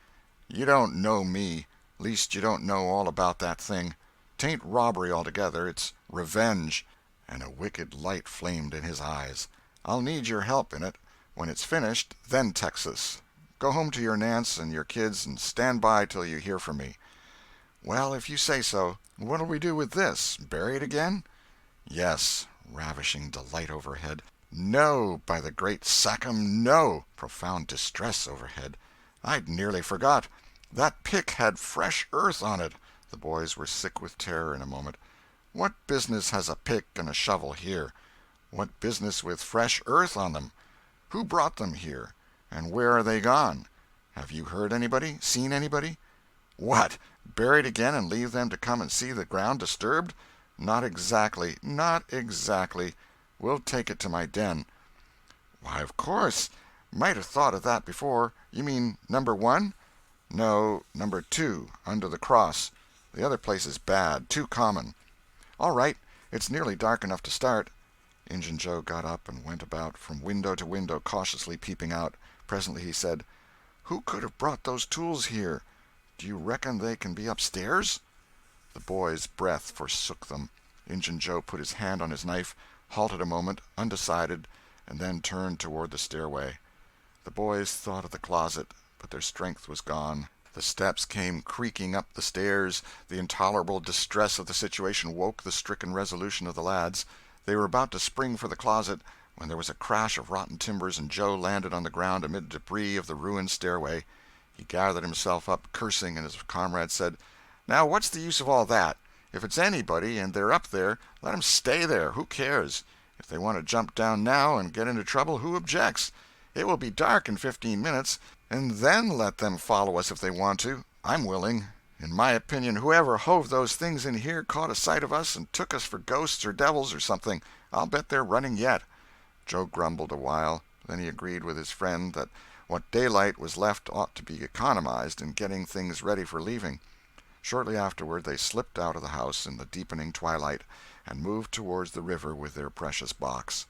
"You don't know me. Least you don't know all about that thing. 'Tain't robbery altogether, it's revenge." And a wicked light flamed in his eyes. "I'll need your help in it. When it's finished, then Texas. Go home to your Nance and your kids and stand by till you hear from me." "Well, if you say so. What'll we do with this? Bury it again?" "Yes." Ravishing delight overhead. "No, by the great Sachem, no!" Profound distress overhead. "I'd nearly forgot. That pick had fresh earth on it." The boys were sick with terror in a moment. "What business has a pick and a shovel here? What business with fresh earth on them? Who brought them here? And where are they gone? Have you heard anybody? Seen anybody?" "What, buried again and leave them to come and see the ground disturbed? Not exactly, not exactly. We'll take it to my den." "Why, of course. Might have thought of that before. You mean number 1? "No, number 2, under the cross. The other place is bad, too common." "All right. It's nearly dark enough to start." Injun Joe got up and went about from window to window, cautiously peeping out. Presently he said, "Who could have brought those tools here? Do you reckon they can be upstairs?" The boys' breath forsook them. Injun Joe put his hand on his knife, halted a moment, undecided, and then turned toward the stairway. The boys thought of the closet, but their strength was gone. The steps came creaking up the stairs. The intolerable distress of the situation woke the stricken resolution of the lads. They were about to spring for the closet when there was a crash of rotten timbers and Joe landed on the ground amid debris of the ruined stairway. He gathered himself up, cursing, and his comrade said, "Now what's the use of all that? If it's anybody and they're up there, let 'em stay there. Who cares? If they want to jump down now and get into trouble, who objects? It will be dark in 15 minutes, and then let them follow us if they want to. I'm willing. In my opinion, whoever hove those things in here caught a sight of us and took us for ghosts or devils or something. I'll bet they're running yet." Joe grumbled a while. Then he agreed with his friend that what daylight was left ought to be economized in getting things ready for leaving. Shortly afterward they slipped out of the house in the deepening twilight and moved towards the river with their precious box.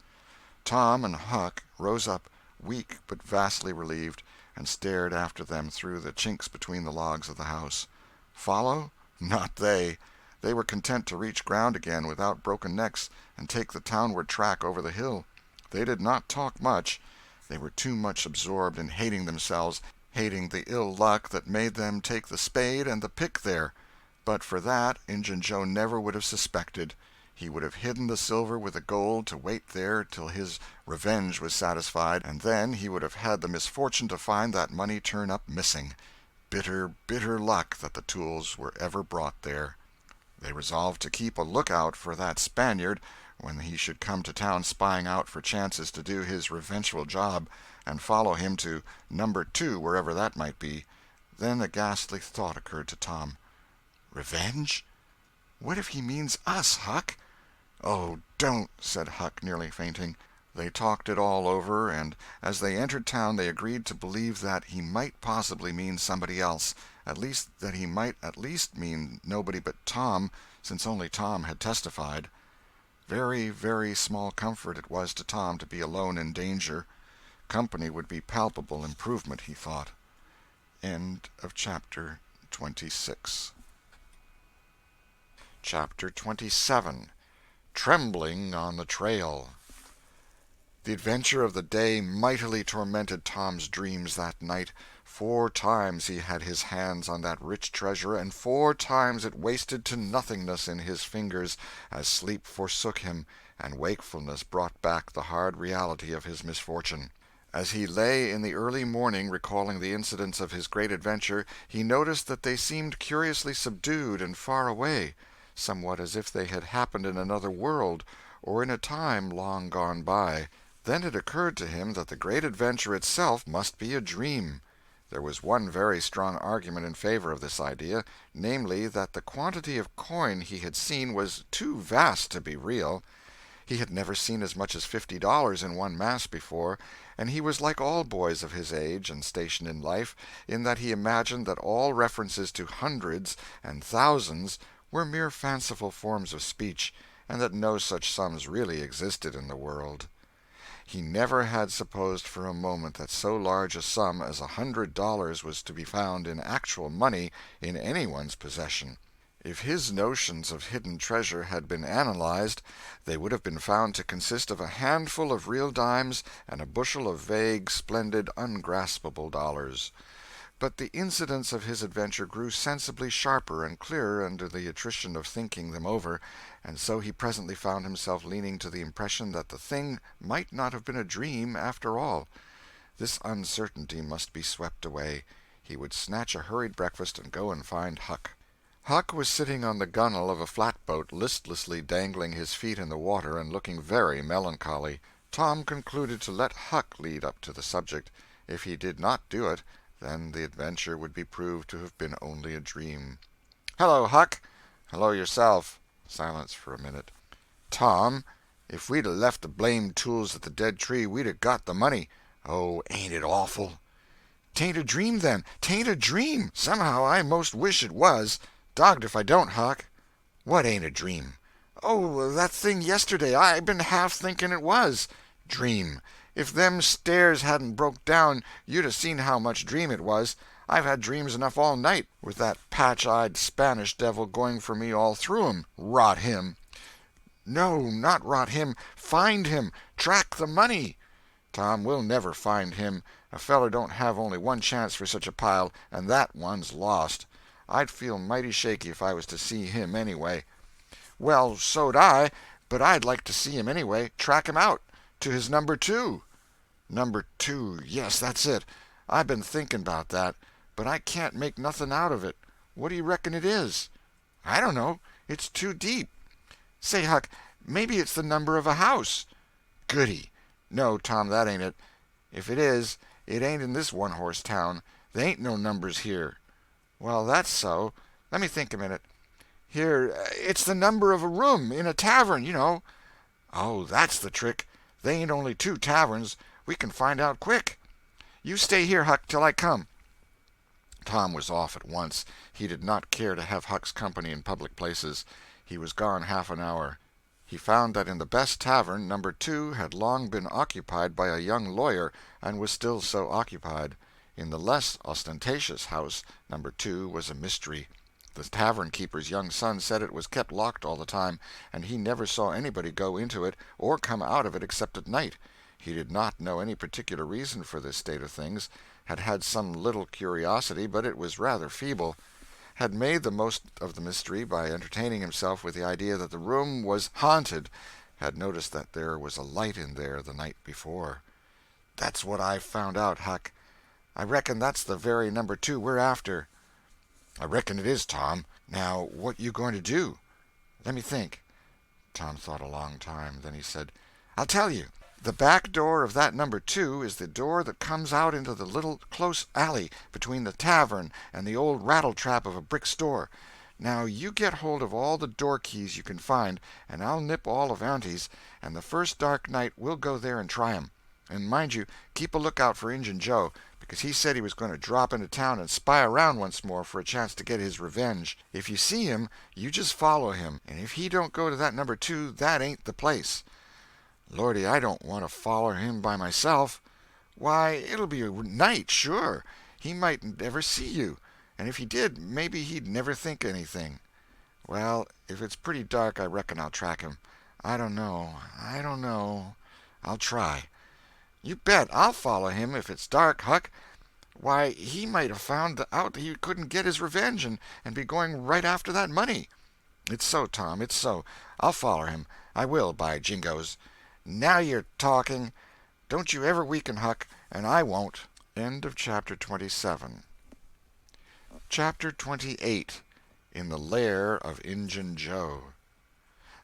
Tom and Huck rose up, weak but vastly relieved, and stared after them through the chinks between the logs of the house. Follow? Not they. They were content to reach ground again without broken necks and take the townward track over the hill. They did not talk much. They were too much absorbed in hating themselves, hating the ill luck that made them take the spade and the pick there. But for that, Injun Joe never would have suspected. He would have hidden the silver with the gold to wait there till his revenge was satisfied, and then he would have had the misfortune to find that money turn up missing. Bitter, bitter luck that the tools were ever brought there. They resolved to keep a lookout for that Spaniard when he should come to town spying out for chances to do his revengeful job, and follow him to number 2, wherever that might be. Then a ghastly thought occurred to Tom. Revenge? What if he means us, Huck? "Oh, don't," said Huck, nearly fainting. They talked it all over, and as they entered town they agreed to believe that he might possibly mean somebody else, at least that he might at least mean nobody but Tom, since only Tom had testified. Very, very small comfort it was to Tom to be alone in danger. Company would be palpable improvement, he thought. End of chapter 26. Chapter 27. Trembling on the Trail. The adventure of the day mightily tormented Tom's dreams that night. 4 times he had his hands on that rich treasure, and 4 times it wasted to nothingness in his fingers, as sleep forsook him, and wakefulness brought back the hard reality of his misfortune. As he lay in the early morning recalling the incidents of his great adventure, he noticed that they seemed curiously subdued and far away, somewhat as if they had happened in another world, or in a time long gone by. Then it occurred to him that the great adventure itself must be a dream. There was one very strong argument in favor of this idea, namely, that the quantity of coin he had seen was too vast to be real. He had never seen as much as $50 in one mass before, and he was like all boys of his age and station in life, in that he imagined that all references to hundreds and thousands were mere fanciful forms of speech, and that no such sums really existed in the world. He never had supposed for a moment that so large a sum as $100 was to be found in actual money in anyone's possession. If his notions of hidden treasure had been analyzed, they would have been found to consist of a handful of real dimes and a bushel of vague, splendid, ungraspable dollars. But the incidents of his adventure grew sensibly sharper and clearer under the attrition of thinking them over, and so he presently found himself leaning to the impression that the thing might not have been a dream after all. This uncertainty must be swept away. He would snatch a hurried breakfast and go and find Huck. Huck was sitting on the gunwale of a flatboat, listlessly dangling his feet in the water and looking very melancholy. Tom concluded to let Huck lead up to the subject. If he did not do it, then the adventure would be proved to have been only a dream. "Hello, Huck." "Hello yourself." Silence for a minute. "Tom, if we'd 'a' left the blamed tools at the dead tree, we'd 'a' got the money." "Oh, ain't it awful!" "'Tain't a dream, then. 'Tain't a dream. Somehow I most wish it was. Dogged if I don't, Huck." "What ain't a dream?" "Oh, that thing yesterday. I been half thinking it was." "Dream! If them stairs hadn't broke down, you'd 'a' seen how much dream it was. I've had dreams enough all night, with that patch-eyed Spanish devil going for me all through 'em. Rot him!" "No, not rot him. Find him. Track the money." "Tom, we'll never find him. A feller don't have only one chance for such a pile, and that one's lost. I'd feel mighty shaky if I was to see him anyway." "Well, so'd I, but I'd like to see him anyway. Track him out. To his number 2. "Number 2, yes, that's it. I been thinking about that, but I can't make nothing out of it. What do you reckon it is?" "I don't know. It's too deep. Say, Huck, maybe it's the number of a house." "Goody! No, Tom, that ain't it. If it is, it ain't in this one-horse town. They ain't no numbers here." "Well, that's so. Let me think a minute. Here, it's the number of a room in a tavern, you know." "Oh, that's the trick. They ain't only 2 taverns. We can find out quick. You stay here, Huck, till I come." Tom was off at once. He did not care to have Huck's company in public places. He was gone half an hour. He found that in the best tavern, number 2 had long been occupied by a young lawyer, and was still so occupied. In the less ostentatious house, number 2 was a mystery. The tavern-keeper's young son said it was kept locked all the time, and he never saw anybody go into it or come out of it except at night. He did not know any particular reason for this state of things, had had some little curiosity, but it was rather feeble. had made the most of the mystery by entertaining himself with the idea that the room was haunted, had noticed that there was a light in there the night before. "That's what I've found out, Huck. I reckon that's the very number 2 we're after." "I reckon it is, Tom. Now what you going to do?" "Let me think." Tom thought a long time. Then he said, "I'll tell you. The back door of that number 2 is the door that comes out into the little close alley between the tavern and the old rattle-trap of a brick store. Now you get hold of all the door keys you can find, and I'll nip all of Auntie's, and the first dark night we'll go there and try 'em. And mind you, keep a lookout for Injun Joe, because he said he was going to drop into town and spy around once more for a chance to get his revenge. If you see him, you just follow him, and if he don't go to that number 2, that ain't the place." "Lordy, I don't want to follow him by myself." "Why, it'll be night, sure. He mightn't ever see you, and if he did, maybe he'd never think anything." "Well, if it's pretty dark, I reckon I'll track him. I don't know. I'll try." "You bet I'll follow him if it's dark, Huck. Why, he might have found out he couldn't get his revenge and be going right after that money." "It's so, Tom, it's so. I'll follow him. I will, by jingoes." "Now you're talking. Don't you ever weaken, Huck, and I won't." End of chapter 27. Chapter 28. In the Lair of Injun Joe.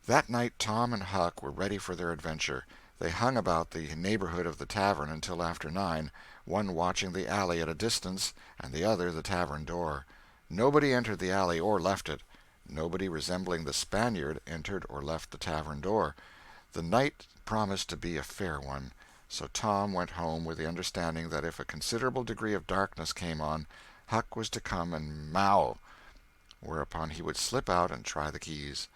That night Tom and Huck were ready for their adventure. They hung about the neighborhood of the tavern until after 9, one watching the alley at a distance and the other the tavern door. Nobody entered the alley or left it. Nobody resembling the Spaniard entered or left the tavern door. The night promised to be a fair one, so Tom went home with the understanding that if a considerable degree of darkness came on, Huck was to come and "mow," whereupon he would slip out and try the keys.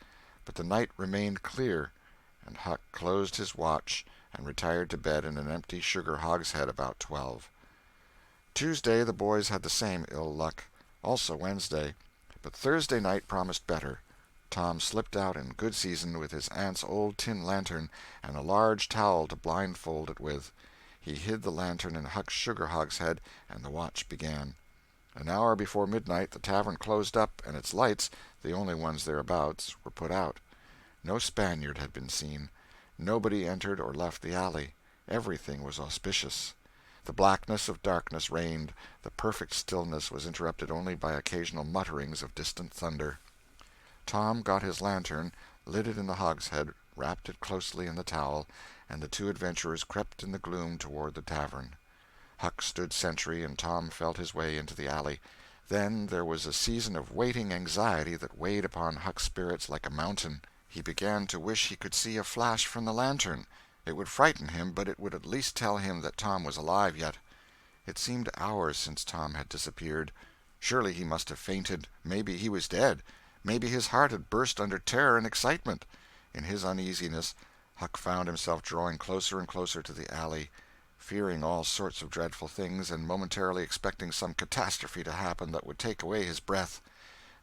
But the night remained clear, and Huck closed his watch and retired to bed in an empty sugar hogshead about 12. Tuesday the boys had the same ill luck, also Wednesday, but Thursday night promised better. Tom slipped out in good season with his aunt's old tin lantern and a large towel to blindfold it with. He hid the lantern in Huck's sugar hogshead, and the watch began. An hour before midnight the tavern closed up, and its lights, the only ones thereabouts, were put out. No Spaniard had been seen. Nobody entered or left the alley. Everything was auspicious. The blackness of darkness reigned. The perfect stillness was interrupted only by occasional mutterings of distant thunder. Tom got his lantern, lit it in the hogshead, wrapped it closely in the towel, and the two adventurers crept in the gloom toward the tavern. Huck stood sentry, and Tom felt his way into the alley. Then there was a season of waiting anxiety that weighed upon Huck's spirits like a mountain. He began to wish he could see a flash from the lantern. It would frighten him, but it would at least tell him that Tom was alive yet. It seemed hours since Tom had disappeared. Surely he must have fainted. Maybe he was dead. Maybe his heart had burst under terror and excitement. In his uneasiness, Huck found himself drawing closer and closer to the alley, fearing all sorts of dreadful things and momentarily expecting some catastrophe to happen that would take away his breath.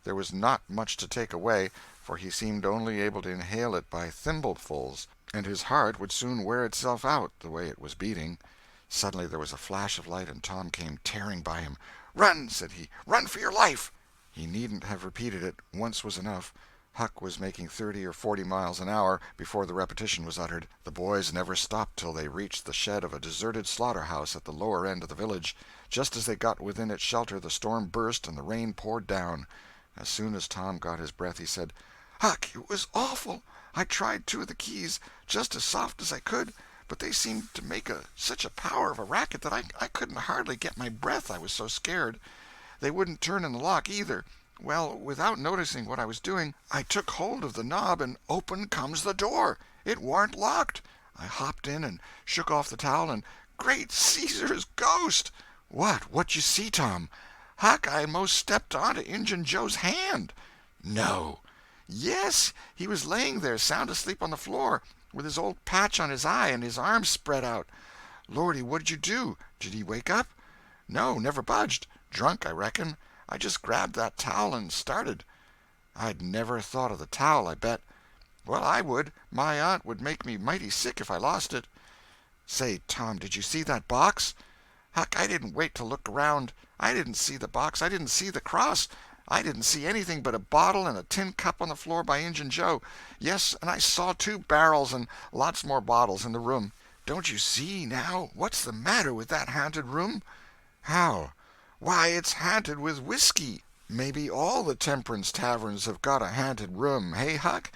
There was not much to take away, for he seemed only able to inhale it by thimblefuls, and his heart would soon wear itself out, the way it was beating. Suddenly there was a flash of light, and Tom came tearing by him. "Run!" said he. "Run for your life!" He needn't have repeated it. Once was enough. Huck was making 30 or 40 miles an hour before the repetition was uttered. The boys never stopped till they reached the shed of a deserted slaughter-house at the lower end of the village. Just as they got within its shelter the storm burst and the rain poured down. As soon as Tom got his breath he said, "Huck, it was awful. I tried 2 of the keys, just as soft as I could, but they seemed to make such a power of a racket that I couldn't hardly get my breath, I was so scared. They wouldn't turn in the lock, either. Well, without noticing what I was doing, I took hold of the knob, and open comes the door. It warn't locked. I hopped in and shook off the towel, and great Caesar's ghost!" What'd you see, Tom?" "Huck, I most stepped onto Injun Joe's hand." "No!" "Yes, he was laying there sound asleep on the floor, with his old patch on his eye and his arms spread out." "Lordy, what'd you do? Did he wake up?" "No, never budged. Drunk, I reckon. I just grabbed that towel and started." "I'd never thought of the towel, I bet." "Well, I would. My aunt would make me mighty sick if I lost it." "Say, Tom, did you see that box?" "Huck, I didn't wait to look around. I didn't see the box. I didn't see the cross. I didn't see anything but a bottle and a tin cup on the floor by Injun Joe. Yes, and I saw 2 barrels and lots more bottles in the room. Don't you see, now? What's the matter with that haunted room?" "How?" "Why, it's haunted with whiskey. Maybe all the temperance taverns have got a haunted room, hey, Huck?"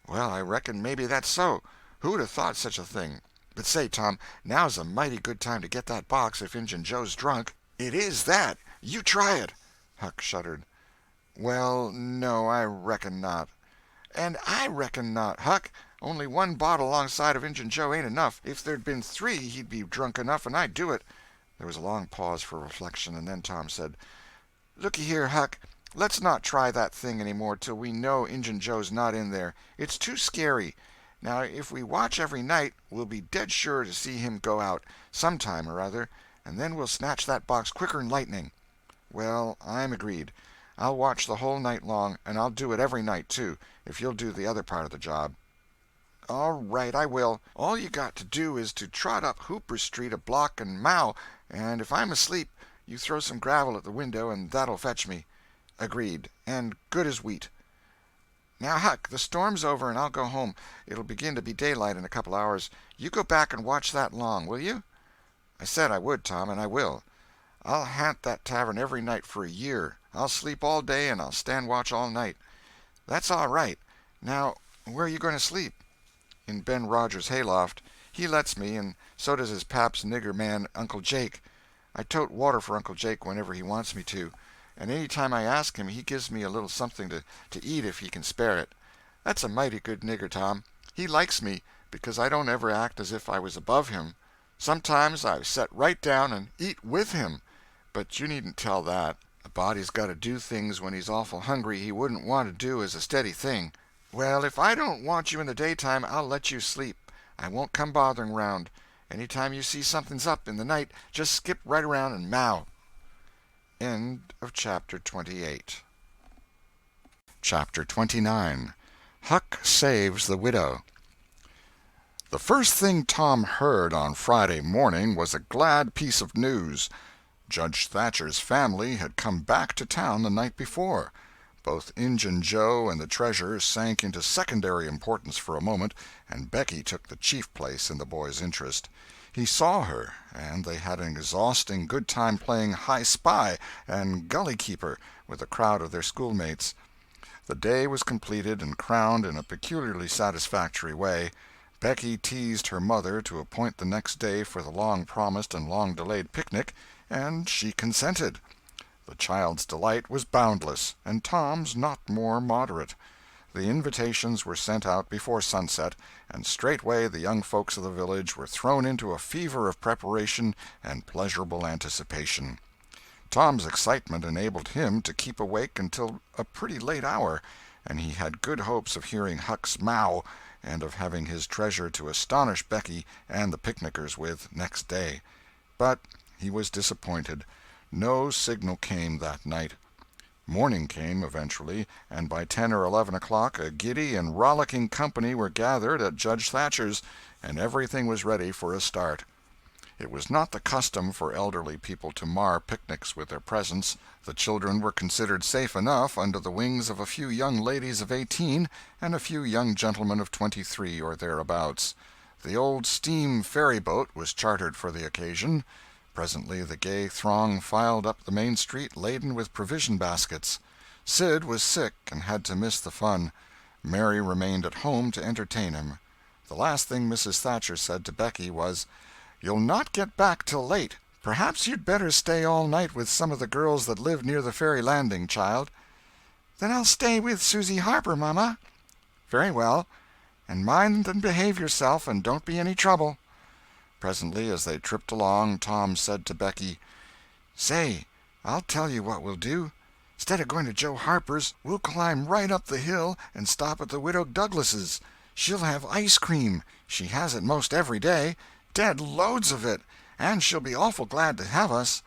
"Well, I reckon maybe that's so. Who'd have thought such a thing? But say, Tom, now's a mighty good time to get that box if Injun Joe's drunk." "It is that. You try it." Huck shuddered. "Well, no, I reckon not." "And I reckon not, Huck. Only 1 bottle alongside of Injun Joe ain't enough. If there'd been 3 he'd be drunk enough, and I'd do it." There was a long pause for reflection, and then Tom said, "Looky here, Huck, let's not try that thing any more till we know Injun Joe's not in there. It's too scary. Now, if we watch every night, we'll be dead sure to see him go out, sometime or other, and then we'll snatch that box quicker'n lightning." "Well, I'm agreed. I'll watch the whole night long, and I'll do it every night, too, if you'll do the other part of the job." "All right, I will. All you got to do is to trot up Hooper Street a block and mow, and if I'm asleep, you throw some gravel at the window, and that'll fetch me." "Agreed, and good as wheat." "Now, Huck, the storm's over, and I'll go home. It'll begin to be daylight in a couple hours. You go back and watch that long, will you?" "I said I would, Tom, and I will. I'll haunt that tavern every night for a year. I'll sleep all day, and I'll stand watch all night." "That's all right. Now, where are you going to sleep?" "In Ben Rogers' hayloft. He lets me, and so does his pap's nigger man, Uncle Jake. I tote water for Uncle Jake whenever he wants me to, and any time I ask him he gives me a little something to eat if he can spare it. That's a mighty good nigger, Tom. He likes me, because I don't ever act as if I was above him. Sometimes I set right down and eat with him. But you needn't tell that. A body's got to do things when he's awful hungry he wouldn't want to do as a steady thing. Well, if I don't want you in the daytime, I'll let you sleep. I won't come bothering round. Any time you see something's up in the night, just skip right around and meow." End of chapter 28. Chapter 29. Huck Saves the Widow. The first thing Tom heard on Friday morning was a glad piece of news. Judge Thatcher's family had come back to town the night before. Both Injun Joe and the treasure sank into secondary importance for a moment, and Becky took the chief place in the boy's interest. He saw her, and they had an exhausting good time playing high spy and gully keeper with a crowd of their schoolmates. The day was completed and crowned in a peculiarly satisfactory way. Becky teased her mother to appoint the next day for the long-promised and long-delayed picnic, and she consented. The child's delight was boundless, and Tom's not more moderate. The invitations were sent out before sunset, and straightway the young folks of the village were thrown into a fever of preparation and pleasurable anticipation. Tom's excitement enabled him to keep awake until a pretty late hour, and he had good hopes of hearing Huck's mow and of having his treasure to astonish Becky and the picnickers with next day. But he was disappointed. No signal came that night. Morning came eventually, and by 10 or 11 o'clock a giddy and rollicking company were gathered at Judge Thatcher's, and everything was ready for a start. It was not the custom for elderly people to mar picnics with their presence. The children were considered safe enough under the wings of a few young ladies of 18 and a few young gentlemen of 23 or thereabouts. The old steam ferry-boat was chartered for the occasion. Presently the gay throng filed up the main street laden with provision baskets. Sid was sick and had to miss the fun. Mary remained at home to entertain him. The last thing Mrs. Thatcher said to Becky was, "You'll not get back till late. Perhaps you'd better stay all night with some of the girls that live near the ferry landing, child." "Then I'll stay with Susie Harper, Mama." "Very well. And mind and behave yourself, and don't be any trouble." Presently, as they tripped along, Tom said to Becky, "Say, I'll tell you what we'll do. Instead of going to Joe Harper's, we'll climb right up the hill and stop at the Widow Douglas's. She'll have ice cream. She has it most every day. Dead loads of it. And she'll be awful glad to have us."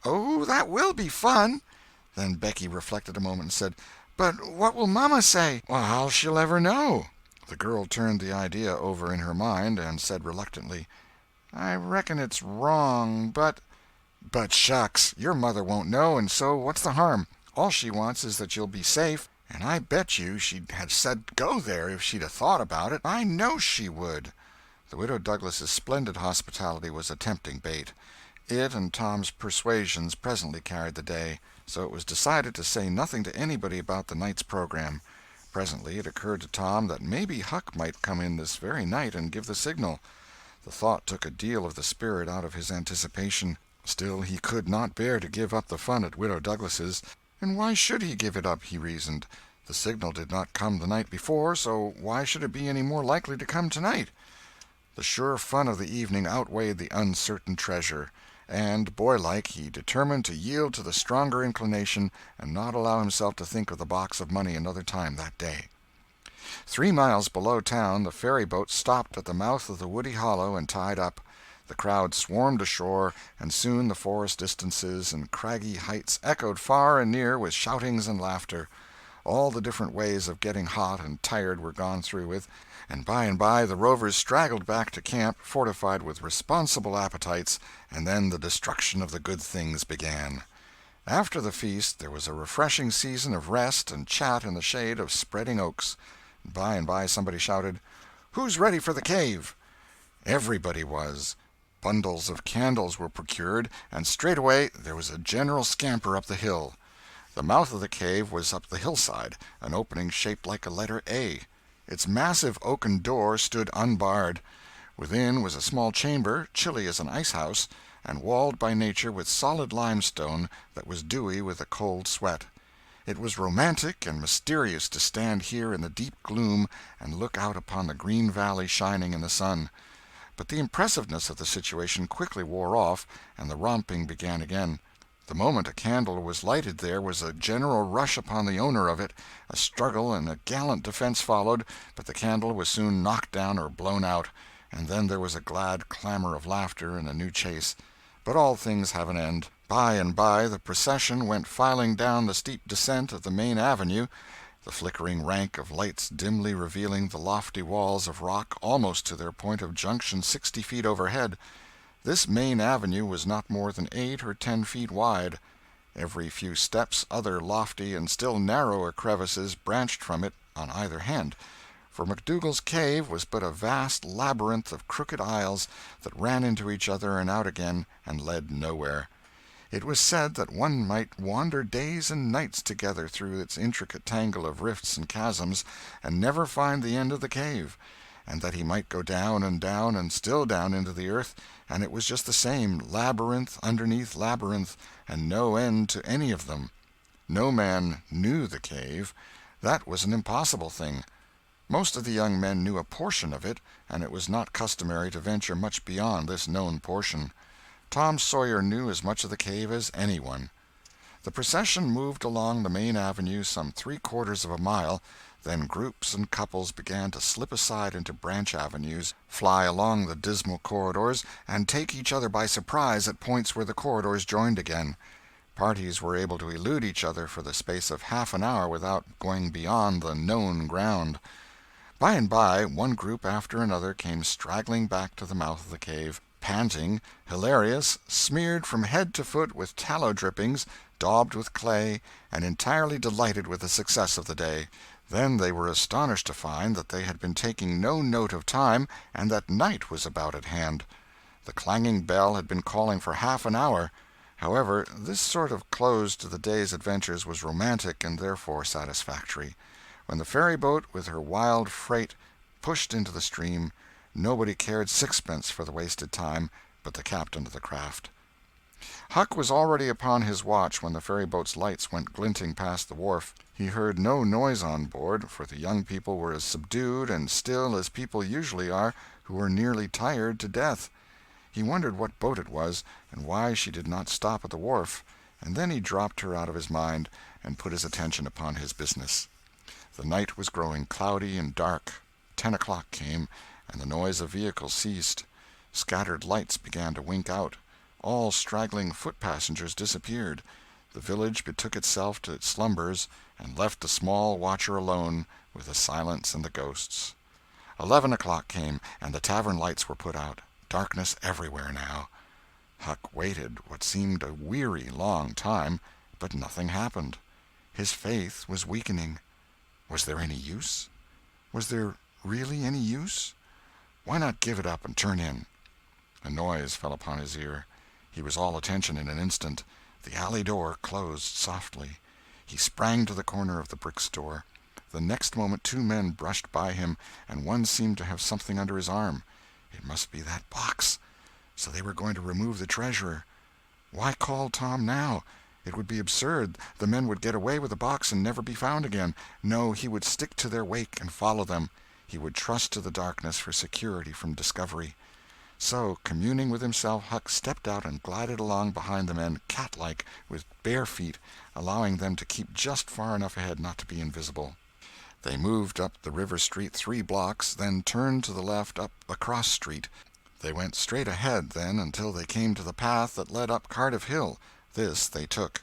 "Oh, that will be fun." Then Becky reflected a moment and said, "But what will Mama say?" "Well, how she'll ever know." The girl turned the idea over in her mind and said reluctantly, "I reckon it's wrong, but—" "But shucks, your mother won't know, and so what's the harm? All she wants is that you'll be safe, and I bet you she'd have said go there if she'd 'a' thought about it. I know she would." The Widow Douglas's splendid hospitality was a tempting bait. It and Tom's persuasions presently carried the day, so it was decided to say nothing to anybody about the night's program. Presently it occurred to Tom that maybe Huck might come in this very night and give the signal. The thought took a deal of the spirit out of his anticipation. Still, he could not bear to give up the fun at Widow Douglas's. And why should he give it up, he reasoned. The signal did not come the night before, so why should it be any more likely to come tonight? The sure fun of the evening outweighed the uncertain treasure, and, boylike, he determined to yield to the stronger inclination and not allow himself to think of the box of money another time that day. 3 miles below town the ferry-boat stopped at the mouth of the woody hollow and tied up. The crowd swarmed ashore, and soon the forest distances and craggy heights echoed far and near with shoutings and laughter. All the different ways of getting hot and tired were gone through with, and by the rovers straggled back to camp, fortified with responsible appetites, and then the destruction of the good things began. After the feast there was a refreshing season of rest and chat in the shade of spreading oaks. By and by somebody shouted, "Who's ready for the cave?" Everybody was. Bundles of candles were procured, and straightway there was a general scamper up the hill. The mouth of the cave was up the hillside, an opening shaped like a letter A. Its massive oaken door stood unbarred. Within was a small chamber, chilly as an ice-house, and walled by nature with solid limestone that was dewy with a cold sweat. It was romantic and mysterious to stand here in the deep gloom and look out upon the green valley shining in the sun. But the impressiveness of the situation quickly wore off, and the romping began again. The moment a candle was lighted there was a general rush upon the owner of it. A struggle and a gallant defense followed, but the candle was soon knocked down or blown out, and then there was a glad clamor of laughter and a new chase. But all things have an end. By and by the procession went filing down the steep descent of the main avenue, the flickering rank of lights dimly revealing the lofty walls of rock almost to their point of junction 60 feet overhead. This main avenue was not more than 8 or 10 feet wide. Every few steps other lofty and still narrower crevices branched from it on either hand, for McDougal's cave was but a vast labyrinth of crooked aisles that ran into each other and out again and led nowhere. It was said that one might wander days and nights together through its intricate tangle of rifts and chasms and never find the end of the cave, and that he might go down and still down into the earth, and it was just the same, labyrinth underneath labyrinth, and no end to any of them. No man knew the cave. That was an impossible thing. Most of the young men knew a portion of it, and it was not customary to venture much beyond this known portion. Tom Sawyer knew as much of the cave as anyone. The procession moved along the main avenue some 3/4 of a mile, then groups and couples began to slip aside into branch avenues, fly along the dismal corridors, and take each other by surprise at points where the corridors joined again. Parties were able to elude each other for the space of half an hour without going beyond the known ground. By and by one group after another came straggling back to the mouth of the cave, panting, hilarious, smeared from head to foot with tallow drippings, daubed with clay, and entirely delighted with the success of the day. Then they were astonished to find that they had been taking no note of time, and that night was about at hand. The clanging bell had been calling for half an hour. However, this sort of close to the day's adventures was romantic and therefore satisfactory. When the ferry-boat with her wild freight pushed into the stream, nobody cared sixpence for the wasted time but the captain of the craft. Huck was already upon his watch when the ferry-boat's lights went glinting past the wharf. He heard no noise on board, for the young people were as subdued and still as people usually are who are nearly tired to death. He wondered what boat it was, and why she did not stop at the wharf, and then he dropped her out of his mind and put his attention upon his business. The night was growing cloudy and dark. 10 o'clock came, and the noise of vehicles ceased. Scattered lights began to wink out. All straggling foot-passengers disappeared. The village betook itself to its slumbers, and left the small watcher alone with the silence and the ghosts. 11 o'clock came, and the tavern lights were put out. Darkness everywhere now. Huck waited what seemed a weary long time, but nothing happened. His faith was weakening. Was there any use? Was there really any use? Why not give it up and turn in? A noise fell upon his ear. He was all attention in an instant. The alley door closed softly. He sprang to the corner of the brick store. The next moment 2 men brushed by him, and one seemed to have something under his arm. It must be that box. So they were going to remove the treasurer. Why call Tom now? It would be absurd. The men would get away with the box and never be found again. No, he would stick to their wake and follow them. He would trust to the darkness for security from discovery. So, communing with himself, Huck stepped out and glided along behind the men, cat-like, with bare feet, allowing them to keep just far enough ahead not to be invisible. They moved up the river street 3 blocks, then turned to the left up a cross street. They went straight ahead, then, until they came to the path that led up Cardiff Hill. This they took.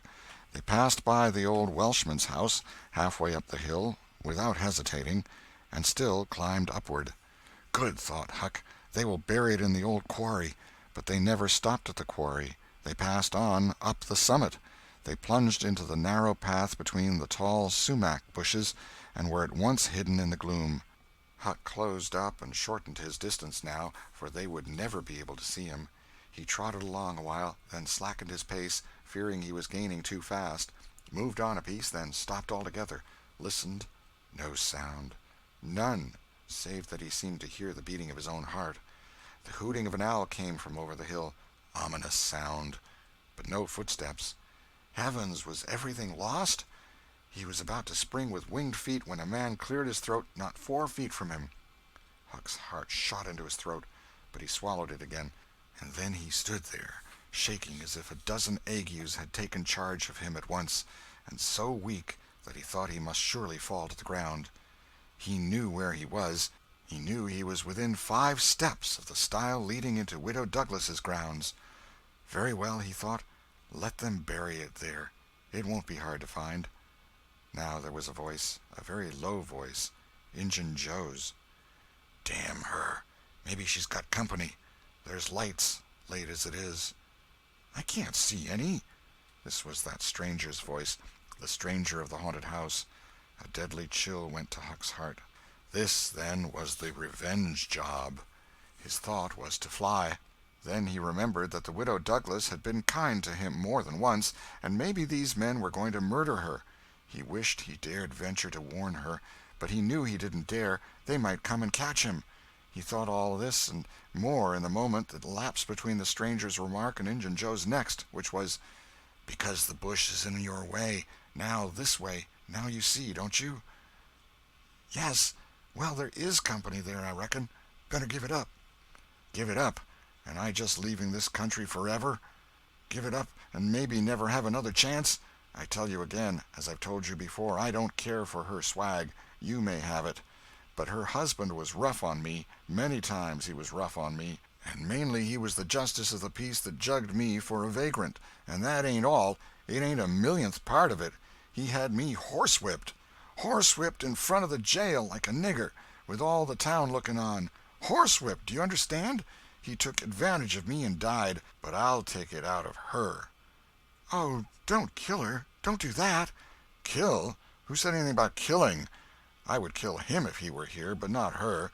They passed by the old Welshman's house, halfway up the hill, without hesitating, and still climbed upward. Good, thought Huck, they will bury it in the old quarry. But they never stopped at the quarry. They passed on, up the summit. They plunged into the narrow path between the tall sumac bushes, and were at once hidden in the gloom. Huck closed up and shortened his distance now, for they would never be able to see him. He trotted along a while, then slackened his pace, fearing he was gaining too fast, moved on a piece, then stopped altogether, listened. No sound. None, save that he seemed to hear the beating of his own heart. The hooting of an owl came from over the hill. Ominous sound. But no footsteps. Heavens, was everything lost? He was about to spring with winged feet when a man cleared his throat not 4 feet from him. Huck's heart shot into his throat, but he swallowed it again, and then he stood there, shaking as if a dozen agues had taken charge of him at once, and so weak that he thought he must surely fall to the ground. He knew where he was. He knew he was within 5 steps of the stile leading into Widow Douglas's grounds. Very well, he thought, let them bury it there. It won't be hard to find. Now there was a voice, a very low voice, Injun Joe's. Damn her. Maybe she's got company. There's lights, late as it is. I can't see any. This was that stranger's voice, the stranger of the haunted house. A deadly chill went to Huck's heart. This, then, was the revenge job. His thought was to fly. Then he remembered that the Widow Douglas had been kind to him more than once, and maybe these men were going to murder her. He wished he dared venture to warn her, but he knew he didn't dare. They might come and catch him. He thought all this and more in the moment that lapsed between the stranger's remark and Injun Joe's next, which was, "Because the bush is in your way. Now this way. Now you see, don't you?" "Yes. Well, there is company there, I reckon. Better give it up." "Give it up? And I just leaving this country forever? Give it up and maybe never have another chance? I tell you again, as I've told you before, I don't care for her swag. You may have it. But her husband was rough on me. Many times he was rough on me. And mainly he was the justice of the peace that jugged me for a vagrant. And that ain't all. It ain't a millionth part of it. He had me horsewhipped. Horsewhipped in front of the jail like a nigger, with all the town looking on. Horsewhipped, do you understand? He took advantage of me and died, but I'll take it out of her." "Oh, don't kill her. Don't do that." "Kill? Who said anything about killing? I would kill him if he were here, but not her.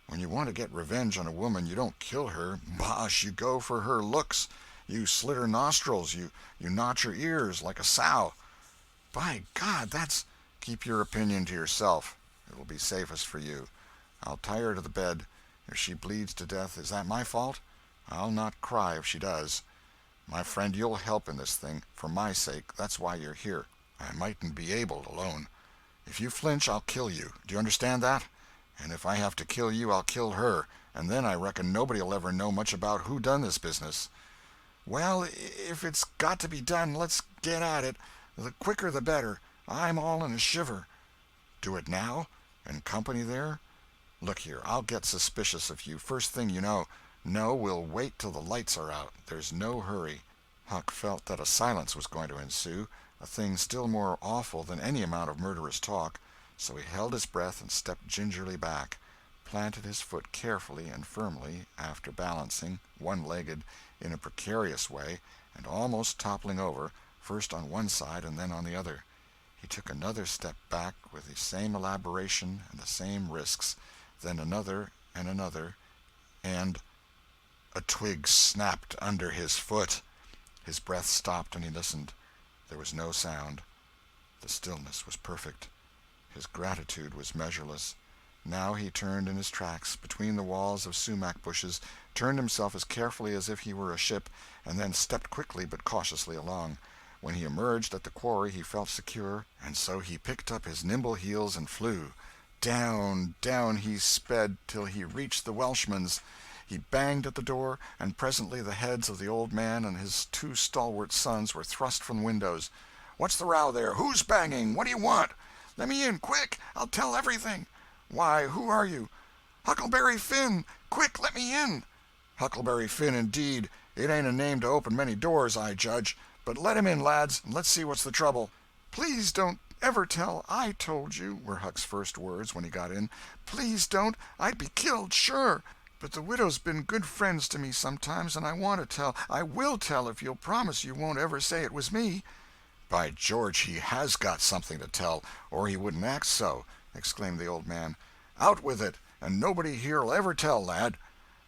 When you want to get revenge on a woman, you don't kill her. Bosh, you go for her looks. You slit her nostrils. You notch her ears like a sow." "By God, that's—" "Keep your opinion to yourself. It will be safest for you. I'll tie her to the bed. If she bleeds to death, is that my fault? I'll not cry if she does. My friend, you'll help in this thing, for my sake. That's why you're here. I mightn't be able alone. If you flinch, I'll kill you. Do you understand that? And if I have to kill you, I'll kill her, and then I reckon nobody'll ever know much about who done this business." "Well, if it's got to be done, let's get at it. The quicker the better. I'm all in a shiver." "Do it now? And company there? Look here, I'll get suspicious of you first thing you know. No, we'll wait till the lights are out. There's no hurry." Huck felt that a silence was going to ensue, a thing still more awful than any amount of murderous talk, so he held his breath and stepped gingerly back, planted his foot carefully and firmly, after balancing, one-legged, in a precarious way, and almost toppling over, first on one side and then on the other. He took another step back with the same elaboration and the same risks, then another and another, and a twig snapped under his foot. His breath stopped and he listened. There was no sound. The stillness was perfect. His gratitude was measureless. Now he turned in his tracks, between the walls of sumac bushes, turned himself as carefully as if he were a ship, and then stepped quickly but cautiously along. When he emerged at the quarry he felt secure, and so he picked up his nimble heels and flew. Down, down he sped till he reached the Welshman's. He banged at the door, and presently the heads of the old man and his two stalwart sons were thrust from windows. "What's the row there? Who's banging? What do you want?" "Let me in, quick! I'll tell everything." "Why, who are you?" "Huckleberry Finn! Quick, let me in!" "Huckleberry Finn, indeed! It ain't a name to open many doors, I judge. But let him in, lads, and let's see what's the trouble." "Please don't ever tell I told you," were Huck's first words when he got in. "Please don't. I'd be killed, sure. But the widow's been good friends to me sometimes, and I want to tell. I will tell if you'll promise you won't ever say it was me." "By George, he has got something to tell, or he wouldn't act so!" exclaimed the old man. "Out with it, and nobody here'll ever tell, lad."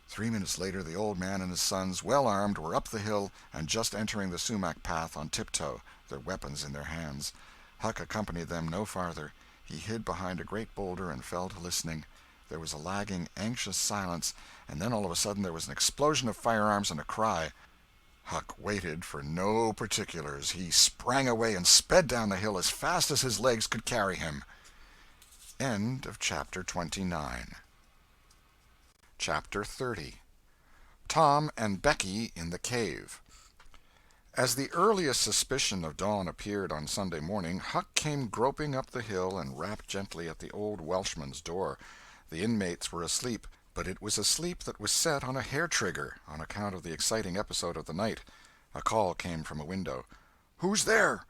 3 minutes later the old man and his sons, well armed, were up the hill and just entering the sumac path on tiptoe, their weapons in their hands. Huck accompanied them no farther. He hid behind a great boulder and fell to listening. There was a lagging, anxious silence, and then all of a sudden there was an explosion of firearms and a cry. Huck waited for no particulars. He sprang away and sped down the hill as fast as his legs could carry him. End of chapter 29. Chapter 30. Tom and Becky in the Cave. As the earliest suspicion of dawn appeared on Sunday morning, Huck came groping up the hill and rapped gently at the old Welshman's door. The inmates were asleep, but it was a sleep that was set on a hair-trigger on account of the exciting episode of the night. A call came from a window. "Who's there?"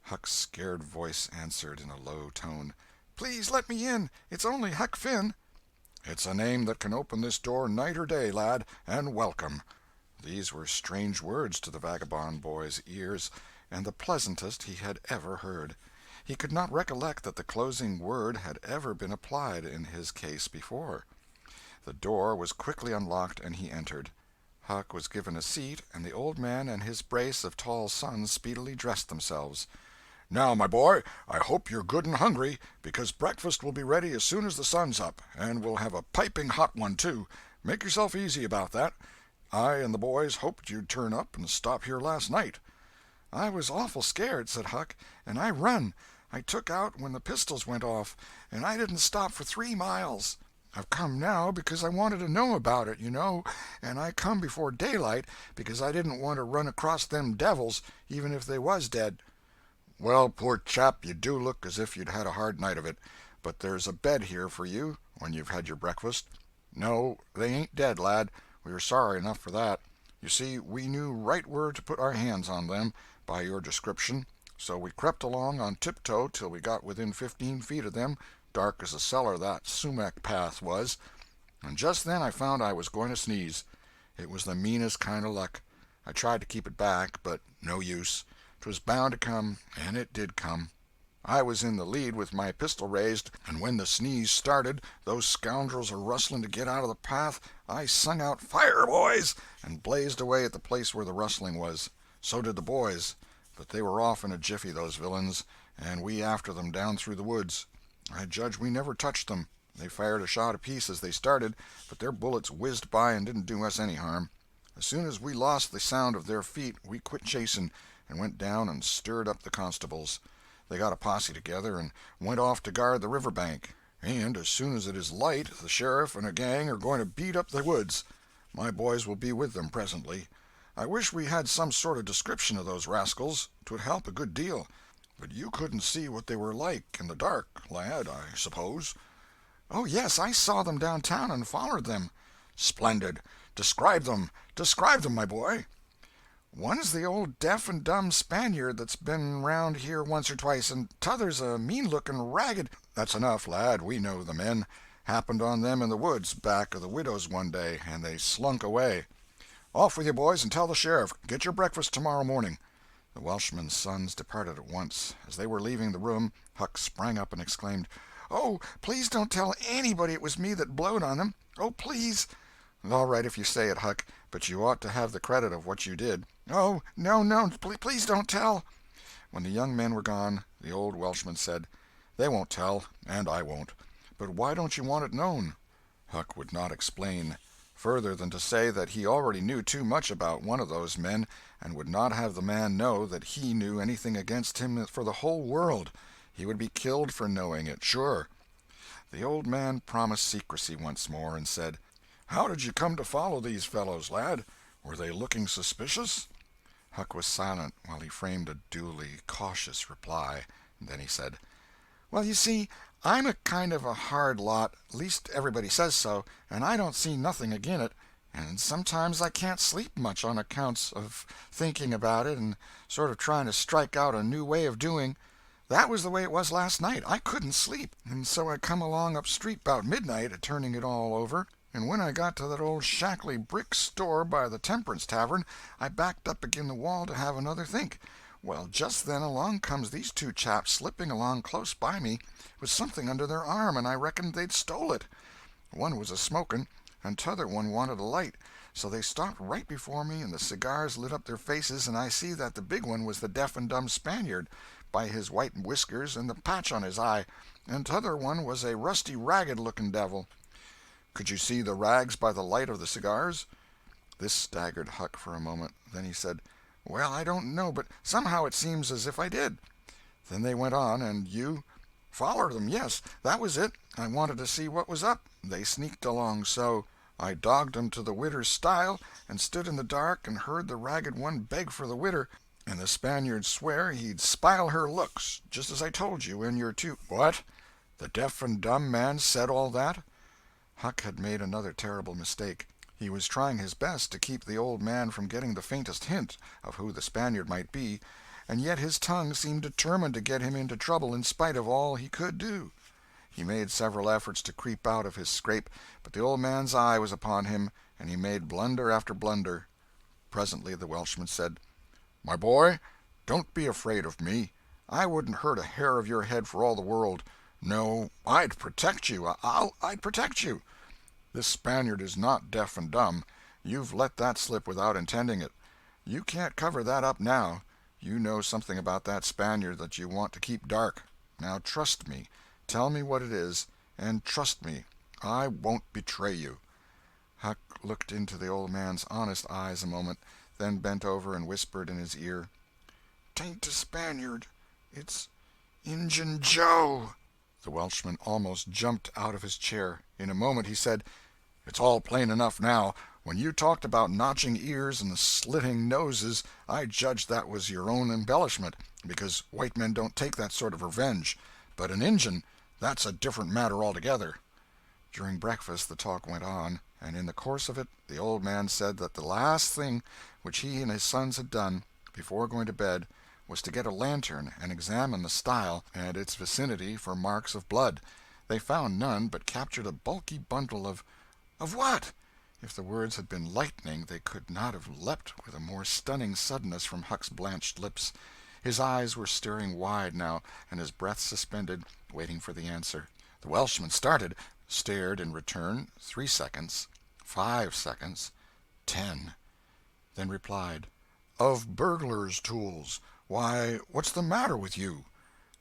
Huck's scared voice answered in a low tone. "Please let me in. It's only Huck Finn." "It's a name that can open this door night or day, lad, and welcome." These were strange words to the vagabond boy's ears, and the pleasantest he had ever heard. He could not recollect that the closing word had ever been applied in his case before. The door was quickly unlocked, and he entered. Huck was given a seat, and the old man and his brace of tall sons speedily dressed themselves. "Now, my boy, I hope you're good and hungry, because breakfast will be ready as soon as the sun's up, and we'll have a piping hot one, too. Make yourself easy about that. I and the boys hoped you'd turn up and stop here last night." "I was awful scared," said Huck, "and I run. I took out when the pistols went off, and I didn't stop for 3 miles. I've come now because I wanted to know about it, you know, and I come before daylight because I didn't want to run across them devils, even if they was dead." "Well, poor chap, you do look as if you'd had a hard night of it, but there's a bed here for you when you've had your breakfast. No, they ain't dead, lad. We are sorry enough for that. You see, we knew right where to put our hands on them, by your description, so we crept along on tiptoe till we got within 15 feet of them, dark as a cellar that sumac path was, and just then I found I was going to sneeze. It was the meanest kind of luck. I tried to keep it back, but no use. 'Twas bound to come, and it did come. I was in the lead with my pistol raised, and when the sneeze started, those scoundrels a-rustling to get out of the path, I sung out, 'Fire, boys!' and blazed away at the place where the rustling was. So did the boys, but they were off in a jiffy, those villains, and we after them down through the woods. I judge we never touched them. They fired a shot apiece as they started, but their bullets whizzed by and didn't do us any harm. As soon as we lost the sound of their feet, we quit chasing, and went down and stirred up the constables. They got a posse together and went off to guard the river bank, and as soon as it is light the sheriff and a gang are going to beat up the woods. My boys will be with them presently. I wish we had some sort of description of those rascals. 'Twould help a good deal. But you couldn't see what they were like in the dark, lad, I suppose?" "Oh, yes, I saw them downtown and followed them." "Splendid. Describe them. Describe them, my boy." "One's the old deaf and dumb Spaniard that's been round here once or twice, and t'other's a mean-looking, ragged—" "That's enough, lad. We know the men. Happened on them in the woods back of the widow's one day, and they slunk away. Off with you, boys, and tell the sheriff. Get your breakfast tomorrow morning." The Welshman's sons departed at once. As they were leaving the room, Huck sprang up and exclaimed, "Oh, please don't tell anybody it was me that blowed on them. Oh, please." "All right if you say it, Huck, but you ought to have the credit of what you did." "Oh, no, no, please don't tell." When the young men were gone, the old Welshman said, "They won't tell, and I won't. But why don't you want it known?" Huck would not explain, further than to say that he already knew too much about one of those men, and would not have the man know that he knew anything against him for the whole world. He would be killed for knowing it, sure. The old man promised secrecy once more, and said, "How did you come to follow these fellows, lad? Were they looking suspicious?" Huck was silent while he framed a duly cautious reply. Then he said, "Well, you see, I'm a kind of a hard lot, least everybody says so, and I don't see nothing agin it, and sometimes I can't sleep much on accounts of thinking about it and sort of trying to strike out a new way of doing. That was the way it was last night. I couldn't sleep, and so I come along up street 'bout midnight, turning it all over, and when I got to that old shackly brick store by the Temperance Tavern, I backed up agin the wall to have another think. Well, just then along comes these two chaps slipping along close by me, with something under their arm, and I reckoned they'd stole it. One was a-smoking, and t'other one wanted a light, so they stopped right before me, and the cigars lit up their faces, and I see that the big one was the deaf and dumb Spaniard, by his white whiskers and the patch on his eye, and t'other one was a rusty, ragged-looking devil." "Could you see the rags by the light of the cigars?" This staggered Huck for a moment. Then he said, "Well, I don't know, but somehow it seems as if I did." "Then they went on, and you—" "Follered them, yes. That was it. I wanted to see what was up. They sneaked along so. I dogged 'em to the widder's stile, and stood in the dark and heard the ragged one beg for the widder, and the Spaniard swear he'd spile her looks, just as I told you, and your two—" "What? The deaf and dumb man said all that?" Huck had made another terrible mistake. He was trying his best to keep the old man from getting the faintest hint of who the Spaniard might be, and yet his tongue seemed determined to get him into trouble in spite of all he could do. He made several efforts to creep out of his scrape, but the old man's eye was upon him, and he made blunder after blunder. Presently the Welshman said, "My boy, don't be afraid of me. I wouldn't hurt a hair of your head for all the world. No, I'd protect you. I'd protect you. This Spaniard is not deaf and dumb. You've let that slip without intending it. You can't cover that up now. You know something about that Spaniard that you want to keep dark. Now trust me. Tell me what it is, and trust me. I won't betray you." Huck looked into the old man's honest eyes a moment, then bent over and whispered in his ear, "'Tain't a Spaniard. It's Injun Joe." The Welshman almost jumped out of his chair. In a moment he said, "It's all plain enough now. When you talked about notching ears and slitting noses, I judged that was your own embellishment, because white men don't take that sort of revenge. But an Injun, that's a different matter altogether." During breakfast the talk went on, and in the course of it the old man said that the last thing which he and his sons had done, before going to bed, was to get a lantern and examine the stile and its vicinity for marks of blood. They found none, but captured a bulky bundle of— "Of what?" If the words had been lightning, they could not have leapt with a more stunning suddenness from Huck's blanched lips. His eyes were staring wide now, and his breath suspended, waiting for the answer. The Welshman started, stared in return 3 seconds, 5 seconds, 10, then replied, "Of burglars' tools. Why, what's the matter with you?"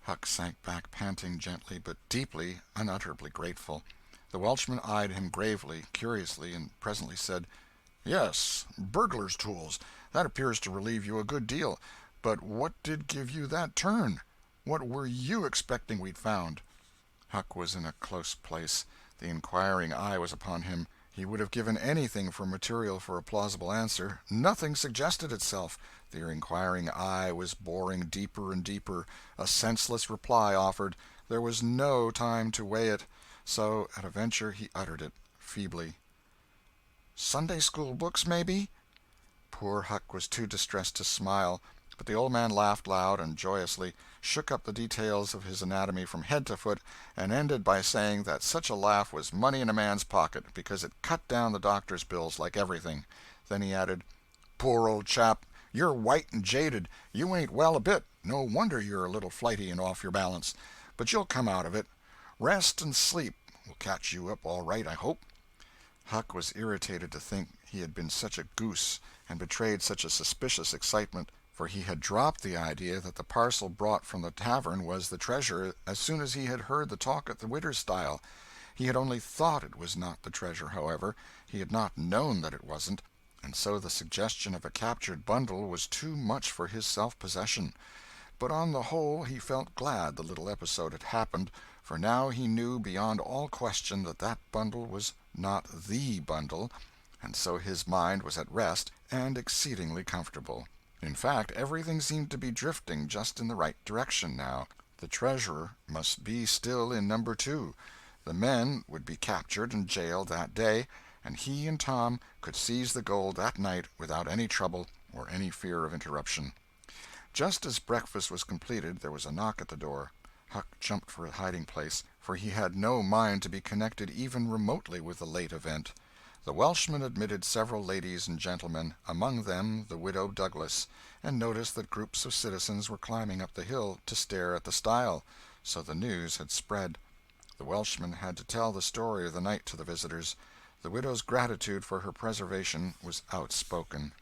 Huck sank back, panting gently but deeply, unutterably grateful. The Welshman eyed him gravely, curiously, and presently said, "Yes, burglars' tools. That appears to relieve you a good deal. But what did give you that turn? What were you expecting we'd found?" Huck was in a close place. The inquiring eye was upon him. He would have given anything for material for a plausible answer. Nothing suggested itself. The inquiring eye was boring deeper and deeper. A senseless reply offered. There was no time to weigh it. So, at a venture, he uttered it, feebly. "Sunday school books, maybe?" Poor Huck was too distressed to smile, but the old man laughed loud and joyously, shook up the details of his anatomy from head to foot, and ended by saying that such a laugh was money in a man's pocket, because it cut down the doctor's bills like everything. Then he added, "Poor old chap, You're white and jaded. You ain't well a bit. No wonder you're a little flighty and off your balance. But you'll come out of it. Rest and sleep will catch you up all right, I hope." Huck was irritated to think he had been such a goose and betrayed such a suspicious excitement, for he had dropped the idea that the parcel brought from the tavern was the treasure as soon as he had heard the talk at the widow's stile. He had only thought it was not the treasure, however; he had not known that it wasn't, and so the suggestion of a captured bundle was too much for his self-possession. But on the whole he felt glad the little episode had happened, for now he knew beyond all question that that bundle was not the bundle, and so his mind was at rest and exceedingly comfortable. In fact, everything seemed to be drifting just in the right direction now. The treasure must be still in number 2. The men would be captured and jailed that day, and he and Tom could seize the gold that night without any trouble or any fear of interruption. Just as breakfast was completed, there was a knock at the door. Huck jumped for a hiding-place, for he had no mind to be connected even remotely with the late event. The Welshman admitted several ladies and gentlemen, among them the widow Douglas, and noticed that groups of citizens were climbing up the hill to stare at the stile, so the news had spread. The Welshman had to tell the story of the night to the visitors. The widow's gratitude for her preservation was outspoken.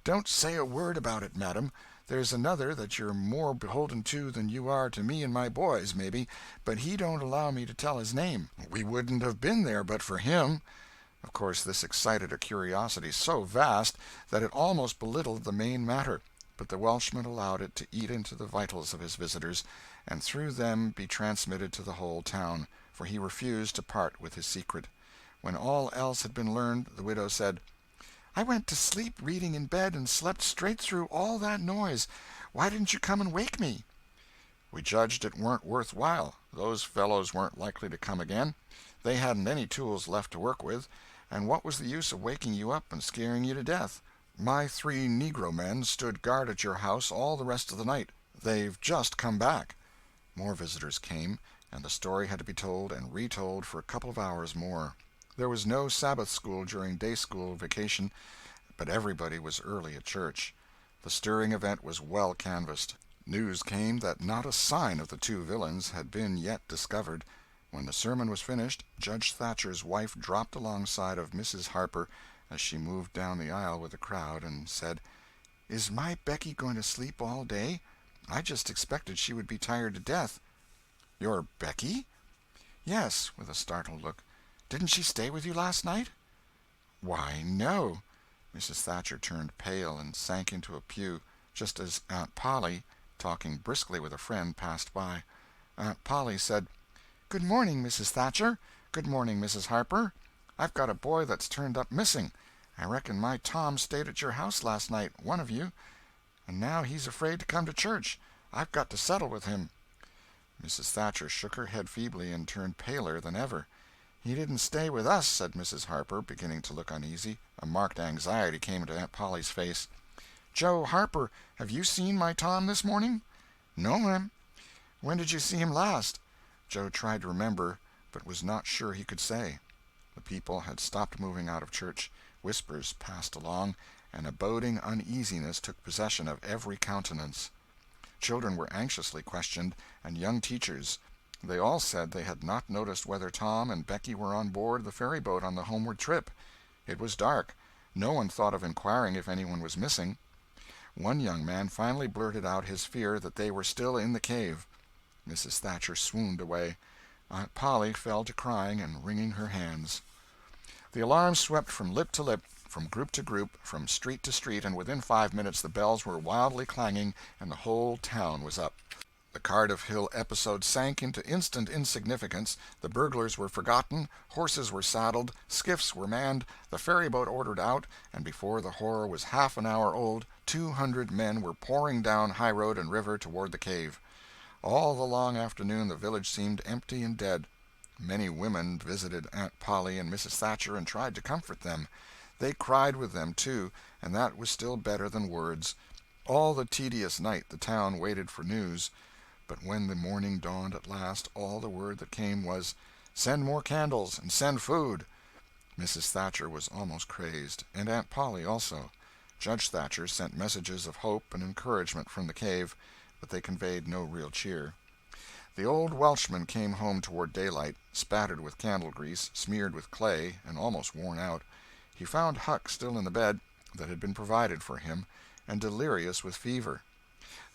"Don't say a word about it, madam. There's another that you're more beholden to than you are to me and my boys, maybe, but he don't allow me to tell his name. We wouldn't have been there but for him." Of course this excited a curiosity so vast that it almost belittled the main matter, but the Welshman allowed it to eat into the vitals of his visitors, and through them be transmitted to the whole town, for he refused to part with his secret. When all else had been learned, the widow said, "I went to sleep reading in bed and slept straight through all that noise. Why didn't you come and wake me?" "We judged it weren't worth while. Those fellows weren't likely to come again. They hadn't any tools left to work with, and what was the use of waking you up and scaring you to death? My 3 negro men stood guard at your house all the rest of the night. They've just come back." More visitors came, and the story had to be told and retold for a couple of hours more. There was no Sabbath school during day school vacation, but everybody was early at church. The stirring event was well canvassed. News came that not a sign of the 2 villains had been yet discovered. When the sermon was finished, Judge Thatcher's wife dropped alongside of Mrs. Harper as she moved down the aisle with the crowd, and said, "Is my Becky going to sleep all day? I just expected she would be tired to death." "Your Becky?" "Yes," with a startled look. "Didn't she stay with you last night?" "Why, no." Mrs. Thatcher turned pale and sank into a pew, just as Aunt Polly, talking briskly with a friend, passed by. Aunt Polly said, "Good morning, Mrs. Thatcher. Good morning, Mrs. Harper. I've got a boy that's turned up missing. I reckon my Tom stayed at your house last night, one of you, and now he's afraid to come to church. I've got to settle with him." Mrs. Thatcher shook her head feebly and turned paler than ever. "He didn't stay with us," said Mrs. Harper, beginning to look uneasy. A marked anxiety came into Aunt Polly's face. "Joe Harper, have you seen my Tom this morning?" "No, ma'am." "When did you see him last?" Joe tried to remember, but was not sure he could say. The people had stopped moving out of church. Whispers passed along, and a boding uneasiness took possession of every countenance. Children were anxiously questioned, and young teachers. They all said they had not noticed whether Tom and Becky were on board the ferry-boat on the homeward trip. It was dark. No one thought of inquiring if anyone was missing. One young man finally blurted out his fear that they were still in the cave. Mrs. Thatcher swooned away. Aunt Polly fell to crying and wringing her hands. The alarm swept from lip to lip, from group to group, from street to street, and within 5 minutes the bells were wildly clanging and the whole town was up. The Cardiff Hill episode sank into instant insignificance, the burglars were forgotten, horses were saddled, skiffs were manned, the ferry-boat ordered out, and before the horror was half an hour old 200 men were pouring down high road and river toward the cave. All the long afternoon the village seemed empty and dead. Many women visited Aunt Polly and Mrs. Thatcher and tried to comfort them. They cried with them, too, and that was still better than words. All the tedious night the town waited for news. But when the morning dawned at last, all the word that came was, "Send more candles, and send food." Mrs. Thatcher was almost crazed, and Aunt Polly also. Judge Thatcher sent messages of hope and encouragement from the cave, but they conveyed no real cheer. The old Welshman came home toward daylight, spattered with candle grease, smeared with clay, and almost worn out. He found Huck still in the bed that had been provided for him, and delirious with fever.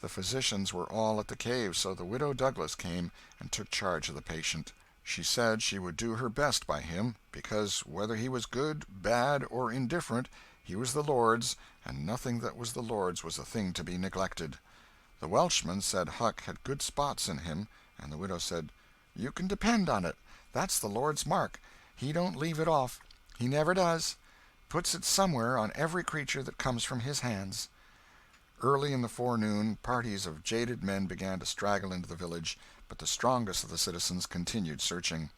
The physicians were all at the cave, so the Widow Douglas came and took charge of the patient. She said she would do her best by him, because whether he was good, bad, or indifferent, he was the Lord's, and nothing that was the Lord's was a thing to be neglected. The Welshman said Huck had good spots in him, and the widow said, "You can depend on it. That's the Lord's mark. He don't leave it off. He never does. Puts it somewhere on every creature that comes from his hands." Early in the forenoon, parties of jaded men began to straggle into the village, but the strongest of the citizens continued searching.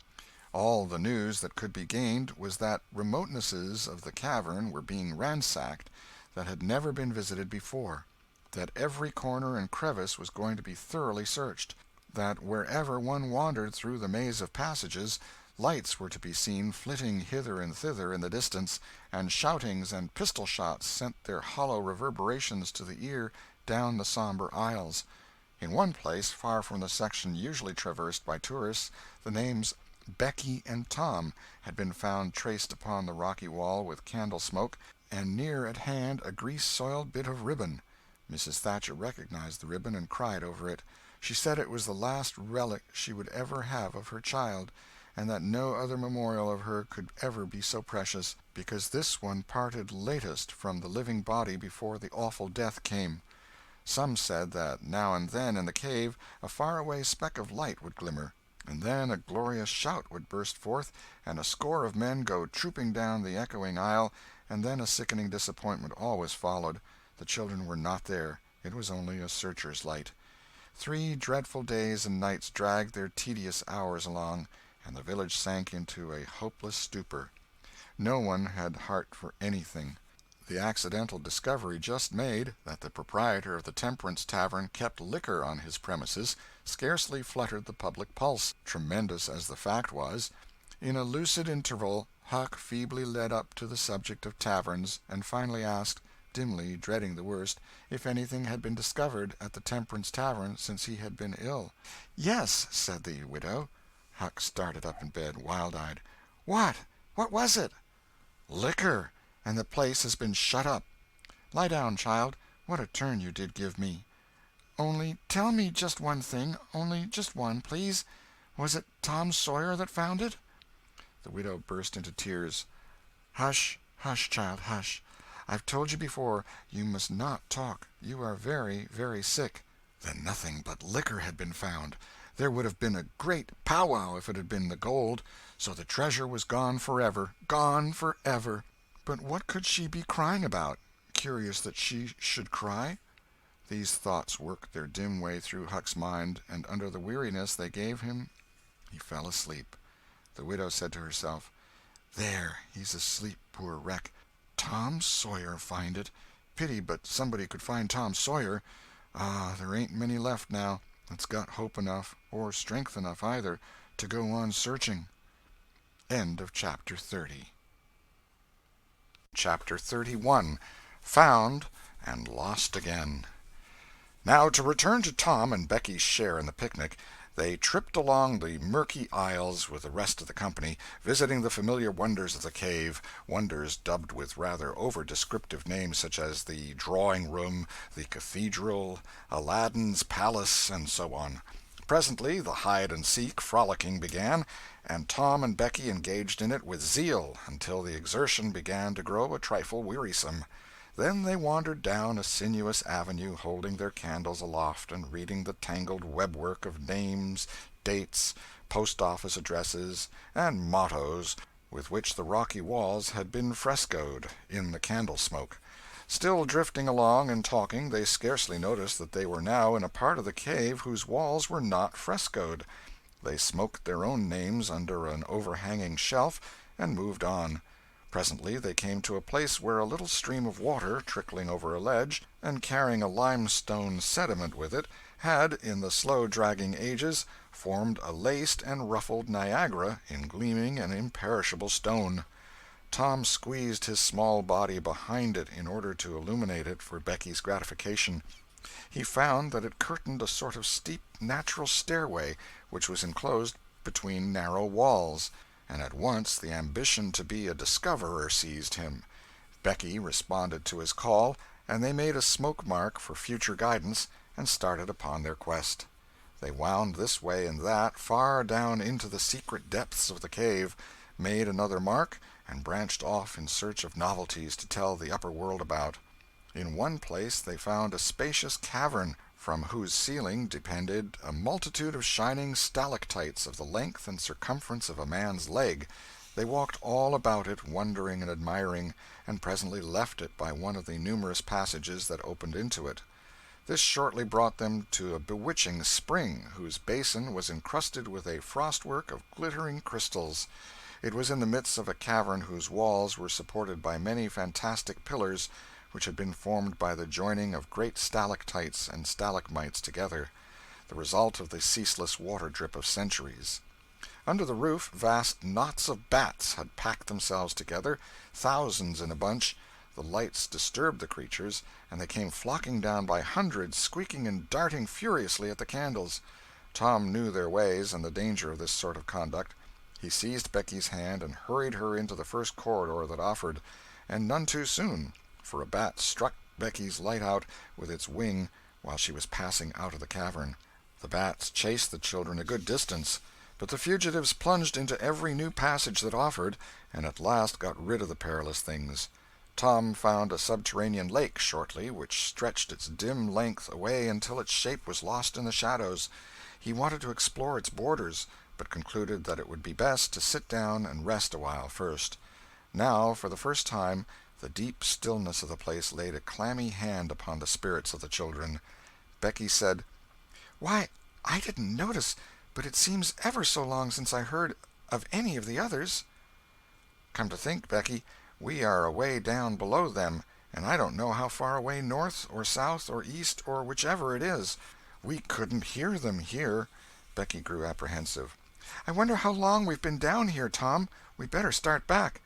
All the news that could be gained was that remotenesses of the cavern were being ransacked that had never been visited before, that every corner and crevice was going to be thoroughly searched, that wherever one wandered through the maze of passages, lights were to be seen flitting hither and thither in the distance, and shoutings and pistol-shots sent their hollow reverberations to the ear down the somber aisles. In one place, far from the section usually traversed by tourists, the names Becky and Tom had been found traced upon the rocky wall with candle smoke, and near at hand a grease-soiled bit of ribbon. Mrs. Thatcher recognized the ribbon and cried over it. She said it was the last relic she would ever have of her child, and that no other memorial of her could ever be so precious, because this one parted latest from the living body before the awful death came. Some said that now and then in the cave a far-away speck of light would glimmer, and then a glorious shout would burst forth, and a score of men go trooping down the echoing aisle, and then a sickening disappointment always followed. The children were not there. It was only a searcher's light. 3 dreadful days and nights dragged their tedious hours along, and the village sank into a hopeless stupor. No one had heart for anything. The accidental discovery just made, that the proprietor of the Temperance Tavern kept liquor on his premises, scarcely fluttered the public pulse, tremendous as the fact was. In a lucid interval, Huck feebly led up to the subject of taverns, and finally asked, dimly dreading the worst, if anything had been discovered at the Temperance Tavern since he had been ill. "Yes," said the widow. Huck started up in bed, wild-eyed. "What? What was it?" "Liquor, and the place has been shut up. Lie down, child. What a turn you did give me." "Only tell me just one thing, only just one, please. Was it Tom Sawyer that found it?" The widow burst into tears. "Hush, hush, child, hush. I've told you before, you must not talk. You are very, very sick." Then nothing but liquor had been found. There would have been a great powwow if it had been the gold. So the treasure was gone forever, gone forever. But what could she be crying about? Curious that she should cry. These thoughts worked their dim way through Huck's mind, and under the weariness they gave him he fell asleep. The widow said to herself, "There, he's asleep, poor wreck. Tom Sawyer find it. Pity but somebody could find Tom Sawyer. Ah, there ain't many left now that's got hope enough, or strength enough either, to go on searching." End of Chapter 30. Chapter 31. Found and Lost Again. Now to return to Tom and Becky's share in the picnic. They tripped along the murky aisles with the rest of the company, visiting the familiar wonders of the cave, wonders dubbed with rather over-descriptive names such as the drawing-room, the cathedral, Aladdin's palace, and so on. Presently the hide-and-seek frolicking began, and Tom and Becky engaged in it with zeal until the exertion began to grow a trifle wearisome. Then they wandered down a sinuous avenue, holding their candles aloft and reading the tangled webwork of names, dates, post-office addresses, and mottos with which the rocky walls had been frescoed in the candle-smoke. Still drifting along and talking, they scarcely noticed that they were now in a part of the cave whose walls were not frescoed. They smoked their own names under an overhanging shelf and moved on. Presently they came to a place where a little stream of water, trickling over a ledge, and carrying a limestone sediment with it, had, in the slow-dragging ages, formed a laced and ruffled Niagara in gleaming and imperishable stone. Tom squeezed his small body behind it in order to illuminate it for Becky's gratification. He found that it curtained a sort of steep natural stairway which was enclosed between narrow walls, and at once the ambition to be a discoverer seized him. Becky responded to his call, and they made a smoke mark for future guidance and started upon their quest. They wound this way and that, far down into the secret depths of the cave, made another mark, and branched off in search of novelties to tell the upper world about. In one place they found a spacious cavern, from whose ceiling depended a multitude of shining stalactites of the length and circumference of a man's leg. They walked all about it, wondering and admiring, and presently left it by one of the numerous passages that opened into it. This shortly brought them to a bewitching spring, whose basin was encrusted with a frostwork of glittering crystals. It was in the midst of a cavern whose walls were supported by many fantastic pillars, which had been formed by the joining of great stalactites and stalagmites together, the result of the ceaseless water-drip of centuries. Under the roof vast knots of bats had packed themselves together, thousands in a bunch. The lights disturbed the creatures, and they came flocking down by hundreds, squeaking and darting furiously at the candles. Tom knew their ways and the danger of this sort of conduct. He seized Becky's hand and hurried her into the first corridor that offered, and none too soon, for a bat struck Becky's light out with its wing while she was passing out of the cavern. The bats chased the children a good distance, but the fugitives plunged into every new passage that offered, and at last got rid of the perilous things. Tom found a subterranean lake shortly, which stretched its dim length away until its shape was lost in the shadows. He wanted to explore its borders, but concluded that it would be best to sit down and rest a while first. Now, for the first time, the deep stillness of the place laid a clammy hand upon the spirits of the children. Becky said, "Why, I didn't notice, but it seems ever so long since I heard of any of the others." "Come to think, Becky, we are away down below them, and I don't know how far away north or south or east or whichever it is. We couldn't hear them here." Becky grew apprehensive. "I wonder how long we've been down here, Tom. We better start back."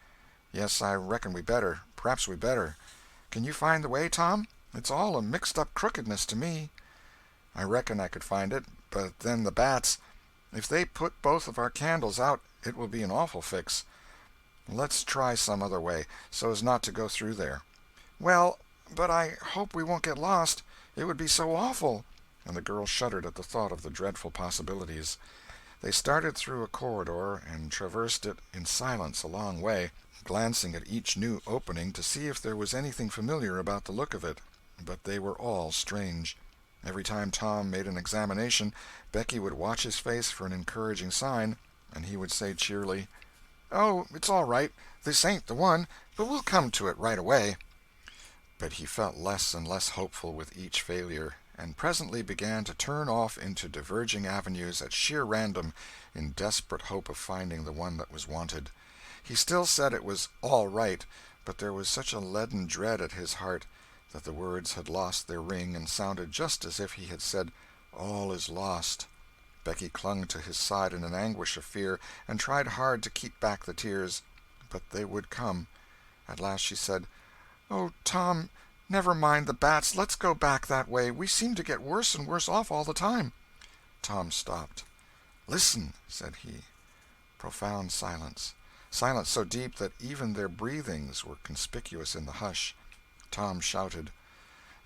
"Yes, I reckon we better. Perhaps we better. Can you find the way, Tom? It's all a mixed-up crookedness to me." "I reckon I could find it, but then the bats. If they put both of our candles out, it will be an awful fix. Let's try some other way, so as not to go through there." "Well, but I hope we won't get lost. It would be so awful." And the girl shuddered at the thought of the dreadful possibilities. They started through a corridor and traversed it in silence a long way, glancing at each new opening to see if there was anything familiar about the look of it. But they were all strange. Every time Tom made an examination, Becky would watch his face for an encouraging sign, and he would say cheerily, "Oh, it's all right. This ain't the one, but we'll come to it right away." But he felt less and less hopeful with each failure, and presently began to turn off into diverging avenues at sheer random in desperate hope of finding the one that was wanted. He still said it was all right, but there was such a leaden dread at his heart that the words had lost their ring and sounded just as if he had said, "All is lost." Becky clung to his side in an anguish of fear, and tried hard to keep back the tears, but they would come. At last she said, "Oh, Tom, never mind the bats. Let's go back that way. We seem to get worse and worse off all the time." Tom stopped. "Listen," said he. Profound silence. Silence so deep that even their breathings were conspicuous in the hush. Tom shouted.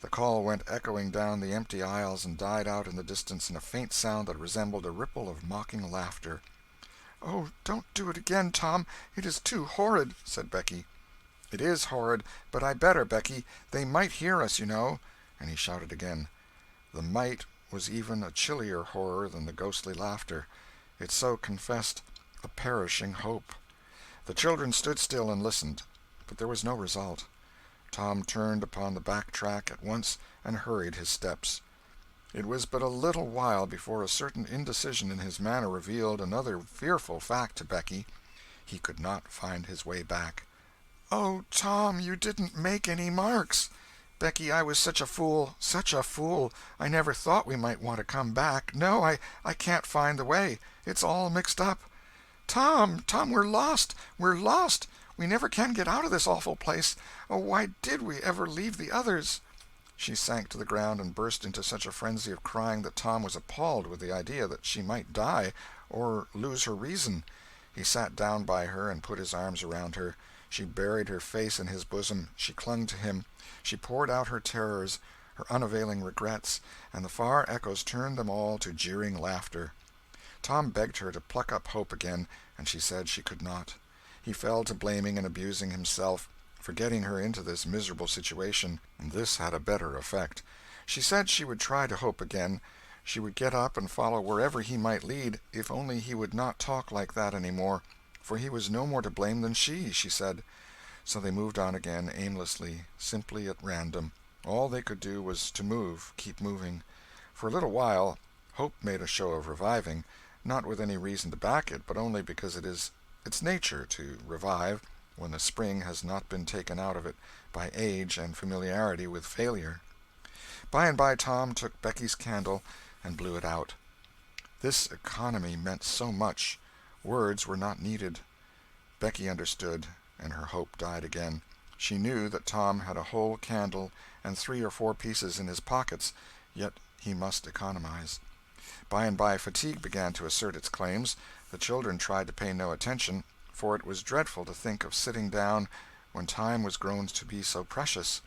The call went echoing down the empty aisles and died out in the distance in a faint sound that resembled a ripple of mocking laughter. "Oh, don't do it again, Tom. It is too horrid," said Becky. "It is horrid, but I better, Becky. They might hear us, you know." And he shouted again. The might was even a chillier horror than the ghostly laughter. It so confessed a perishing hope. The children stood still and listened, but there was no result. Tom turned upon the back track at once and hurried his steps. It was but a little while before a certain indecision in his manner revealed another fearful fact to Becky. He could not find his way back. "Oh, Tom, you didn't make any marks." "Becky, I was such a fool, such a fool. I never thought we might want to come back. No, I can't find the way. It's all mixed up." Tom, we're lost. We're lost. We never can get out of this awful place. Oh, why did we ever leave the others?" She sank to the ground and burst into such a frenzy of crying that Tom was appalled with the idea that she might die, or lose her reason. He sat down by her and put his arms around her. She buried her face in his bosom. She clung to him. She poured out her terrors, her unavailing regrets, and the far echoes turned them all to jeering laughter. Tom begged her to pluck up hope again, and she said she could not. He fell to blaming and abusing himself for getting her into this miserable situation, and this had a better effect. She said she would try to hope again. She would get up and follow wherever he might lead, if only he would not talk like that any more, for he was no more to blame than she said. So they moved on again, aimlessly, simply at random. All they could do was to move, keep moving. For a little while, hope made a show of reviving, not with any reason to back it, but only because it is its nature to revive when the spring has not been taken out of it by age and familiarity with failure. By and by Tom took Becky's candle and blew it out. This economy meant so much. Words were not needed. Becky understood, and her hope died again. She knew that Tom had a whole candle and 3 or 4 pieces in his pockets, yet he must economize. By and by fatigue began to assert its claims. The children tried to pay no attention, for it was dreadful to think of sitting down when time was grown to be so precious.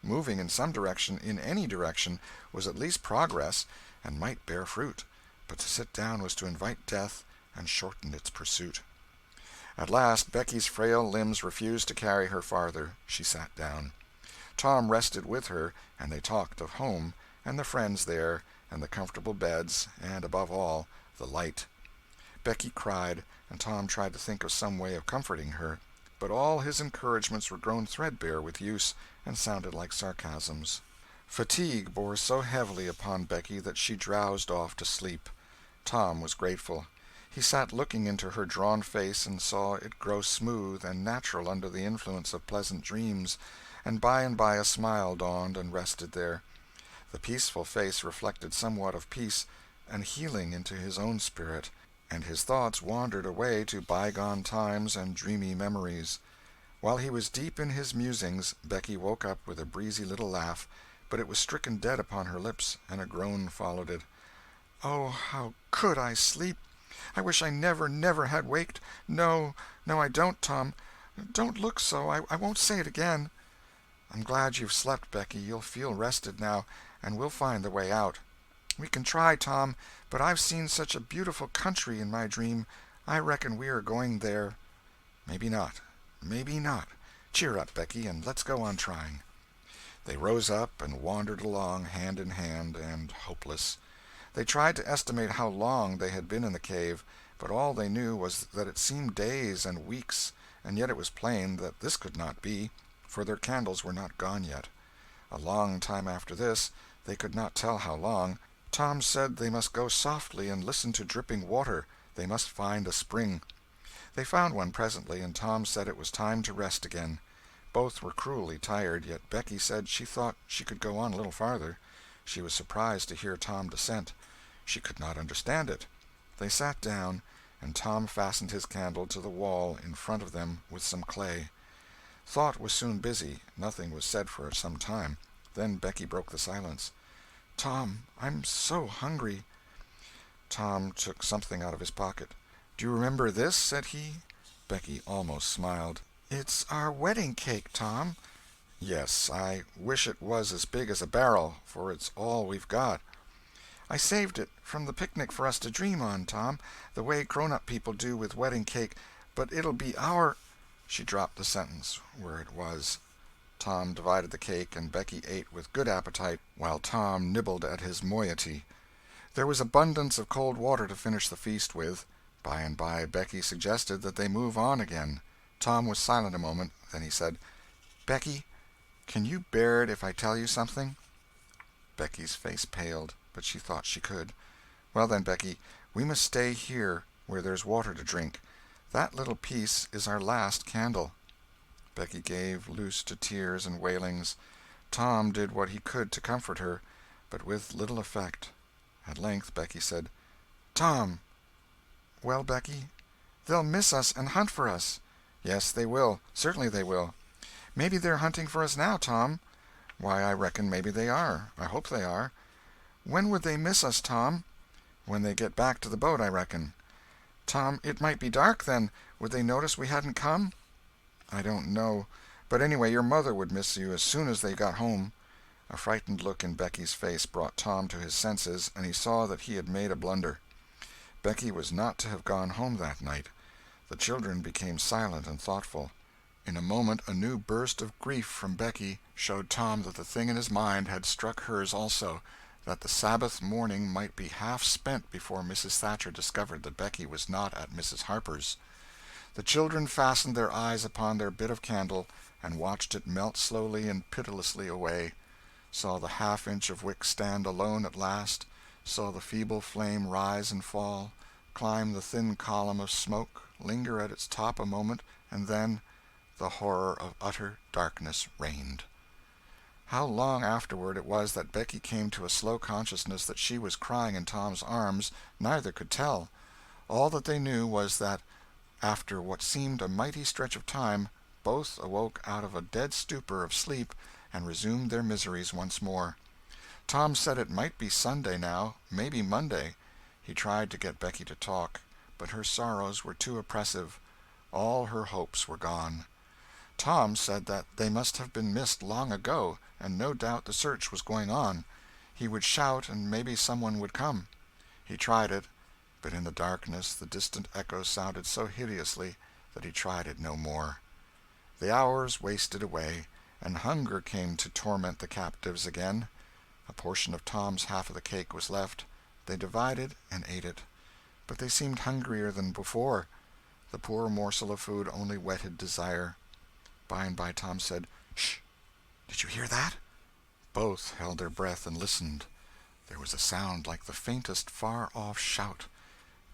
Moving in some direction, in any direction, was at least progress, and might bear fruit, but to sit down was to invite death and shorten its pursuit. At last Becky's frail limbs refused to carry her farther. She sat down. Tom rested with her, and they talked of home, and the friends there, and the comfortable beds, and, above all, the light. Becky cried, and Tom tried to think of some way of comforting her, but all his encouragements were grown threadbare with use, and sounded like sarcasms. Fatigue bore so heavily upon Becky that she drowsed off to sleep. Tom was grateful. He sat looking into her drawn face and saw it grow smooth and natural under the influence of pleasant dreams, and by a smile dawned and rested there. The peaceful face reflected somewhat of peace and healing into his own spirit, and his thoughts wandered away to bygone times and dreamy memories. While he was deep in his musings, Becky woke up with a breezy little laugh, but it was stricken dead upon her lips, and a groan followed it. "Oh, how could I sleep! I wish I never had waked. No, I don't, Tom. Don't look so. I won't say it again." "I'm glad you've slept, Becky. You'll feel rested now, and we'll find the way out." "We can try, Tom, but I've seen such a beautiful country in my dream. I reckon we are going there." "Maybe not. Maybe not. Cheer up, Becky, and let's go on trying." They rose up and wandered along, hand in hand, and hopeless. They tried to estimate how long they had been in the cave, but all they knew was that it seemed days and weeks, and yet it was plain that this could not be, for their candles were not gone yet. A long time after this, they could not tell how long, Tom said they must go softly and listen to dripping water. They must find a spring. They found one presently, and Tom said it was time to rest again. Both were cruelly tired, yet Becky said she thought she could go on a little farther. She was surprised to hear Tom dissent. She could not understand it. They sat down, and Tom fastened his candle to the wall in front of them with some clay. Thought was soon busy. Nothing was said for some time. Then Becky broke the silence. "Tom, I'm so hungry." Tom took something out of his pocket. "Do you remember this?" said he. Becky almost smiled. "It's our wedding cake, Tom." "Yes, I wish it was as big as a barrel, for it's all we've got." "I saved it from the picnic for us to dream on, Tom, the way grown-up people do with wedding cake, but it'll be our—" She dropped the sentence where it was. Tom divided the cake, and Becky ate with good appetite, while Tom nibbled at his moiety. There was abundance of cold water to finish the feast with. By and by Becky suggested that they move on again. Tom was silent a moment, then he said, "Becky, can you bear it if I tell you something?" Becky's face paled, but she thought she could. "Well then, Becky, we must stay here where there's water to drink. That little piece is our last candle." Becky gave loose to tears and wailings. Tom did what he could to comfort her, but with little effect. At length Becky said, "Tom." "Well, Becky?" "They'll miss us and hunt for us." Yes, they will. Certainly they will. Maybe they're hunting for us now, Tom. Why, I reckon maybe they are. I hope they are. When would they miss us, Tom? When they get back to the boat, I reckon. Tom, it might be dark then. Would they notice we hadn't come? I don't know. But anyway, your mother would miss you as soon as they got home. A frightened look in Becky's face brought Tom to his senses, and he saw that he had made a blunder. Becky was not to have gone home that night. The children became silent and thoughtful. In a moment a new burst of grief from Becky showed Tom that the thing in his mind had struck hers also, that the Sabbath morning might be half spent before Mrs. Thatcher discovered that Becky was not at Mrs. Harper's. The children fastened their eyes upon their bit of candle and watched it melt slowly and pitilessly away, saw the half-inch of wick stand alone at last, saw the feeble flame rise and fall, climb the thin column of smoke, linger at its top a moment, and then the horror of utter darkness reigned. How long afterward it was that Becky came to a slow consciousness that she was crying in Tom's arms, neither could tell. All that they knew was that, after what seemed a mighty stretch of time, both awoke out of a dead stupor of sleep and resumed their miseries once more. Tom said it might be Sunday now, maybe Monday. He tried to get Becky to talk, but her sorrows were too oppressive. All her hopes were gone. Tom said that they must have been missed long ago, and no doubt the search was going on. He would shout, and maybe someone would come. He tried it, but in the darkness the distant echoes sounded so hideously that he tried it no more. The hours wasted away, and hunger came to torment the captives again. A portion of Tom's half of the cake was left. They divided and ate it, but they seemed hungrier than before. The poor morsel of food only whetted desire. By and by Tom said, "Shh! Did you hear that?" Both held their breath and listened. There was a sound like the faintest far-off shout.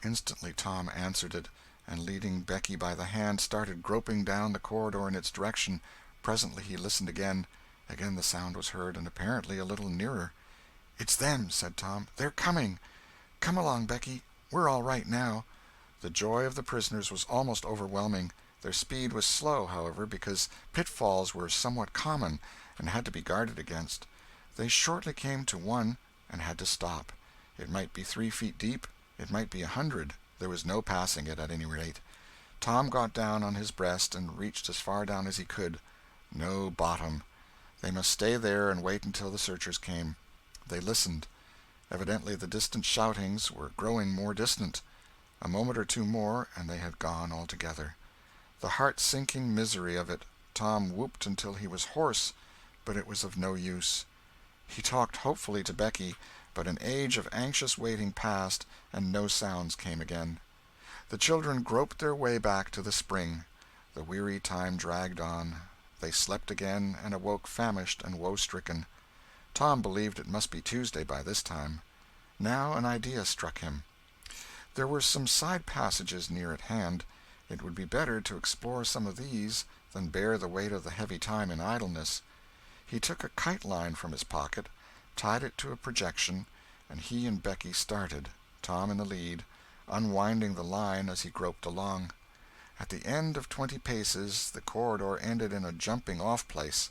Instantly Tom answered it, and leading Becky by the hand, started groping down the corridor in its direction. Presently he listened again. Again the sound was heard, and apparently a little nearer. "It's them," said Tom. "They're coming. Come along, Becky. We're all right now." The joy of the prisoners was almost overwhelming. Their speed was slow, however, because pitfalls were somewhat common and had to be guarded against. They shortly came to one and had to stop. It might be 3 feet deep, it might be 100. There was no passing it, at any rate. Tom got down on his breast and reached as far down as he could. No bottom. They must stay there and wait until the searchers came. They listened. Evidently the distant shoutings were growing more distant. A moment or two more, and they had gone altogether. The heart-sinking misery of it. Tom whooped until he was hoarse, but it was of no use. He talked hopefully to Becky, but an age of anxious waiting passed, and no sounds came again. The children groped their way back to the spring. The weary time dragged on. They slept again, and awoke famished and woe-stricken. Tom believed it must be Tuesday by this time. Now an idea struck him. There were some side passages near at hand. It would be better to explore some of these than bear the weight of the heavy time in idleness. He took a kite-line from his pocket, tied it to a projection, and he and Becky started, Tom in the lead, unwinding the line as he groped along. At the end of 20 paces the corridor ended in a jumping-off place.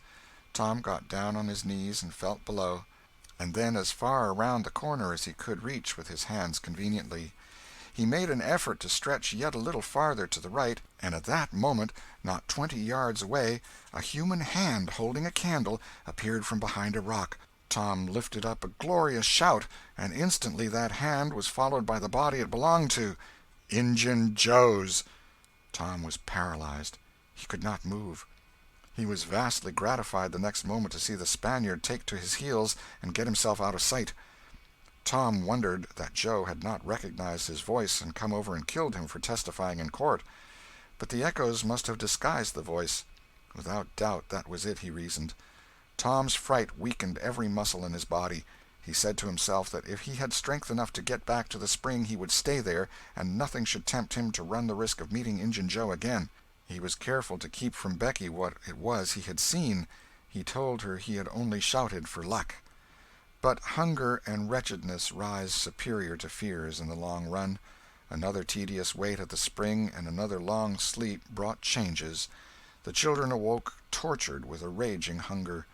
Tom got down on his knees and felt below, and then as far around the corner as he could reach with his hands conveniently. He made an effort to stretch yet a little farther to the right, and at that moment, not 20 yards away, a human hand holding a candle appeared from behind a rock. Tom lifted up a glorious shout, and instantly that hand was followed by the body it belonged to. Injun Joe's! Tom was paralyzed. He could not move. He was vastly gratified the next moment to see the Spaniard take to his heels and get himself out of sight. Tom wondered that Joe had not recognized his voice and come over and killed him for testifying in court. But the echoes must have disguised the voice. Without doubt that was it, he reasoned. Tom's fright weakened every muscle in his body. He said to himself that if he had strength enough to get back to the spring he would stay there, and nothing should tempt him to run the risk of meeting Injun Joe again. He was careful to keep from Becky what it was he had seen. He told her he had only shouted for luck. But hunger and wretchedness rise superior to fears in the long run. Another tedious wait at the spring and another long sleep brought changes. The children awoke tortured with a raging hunger.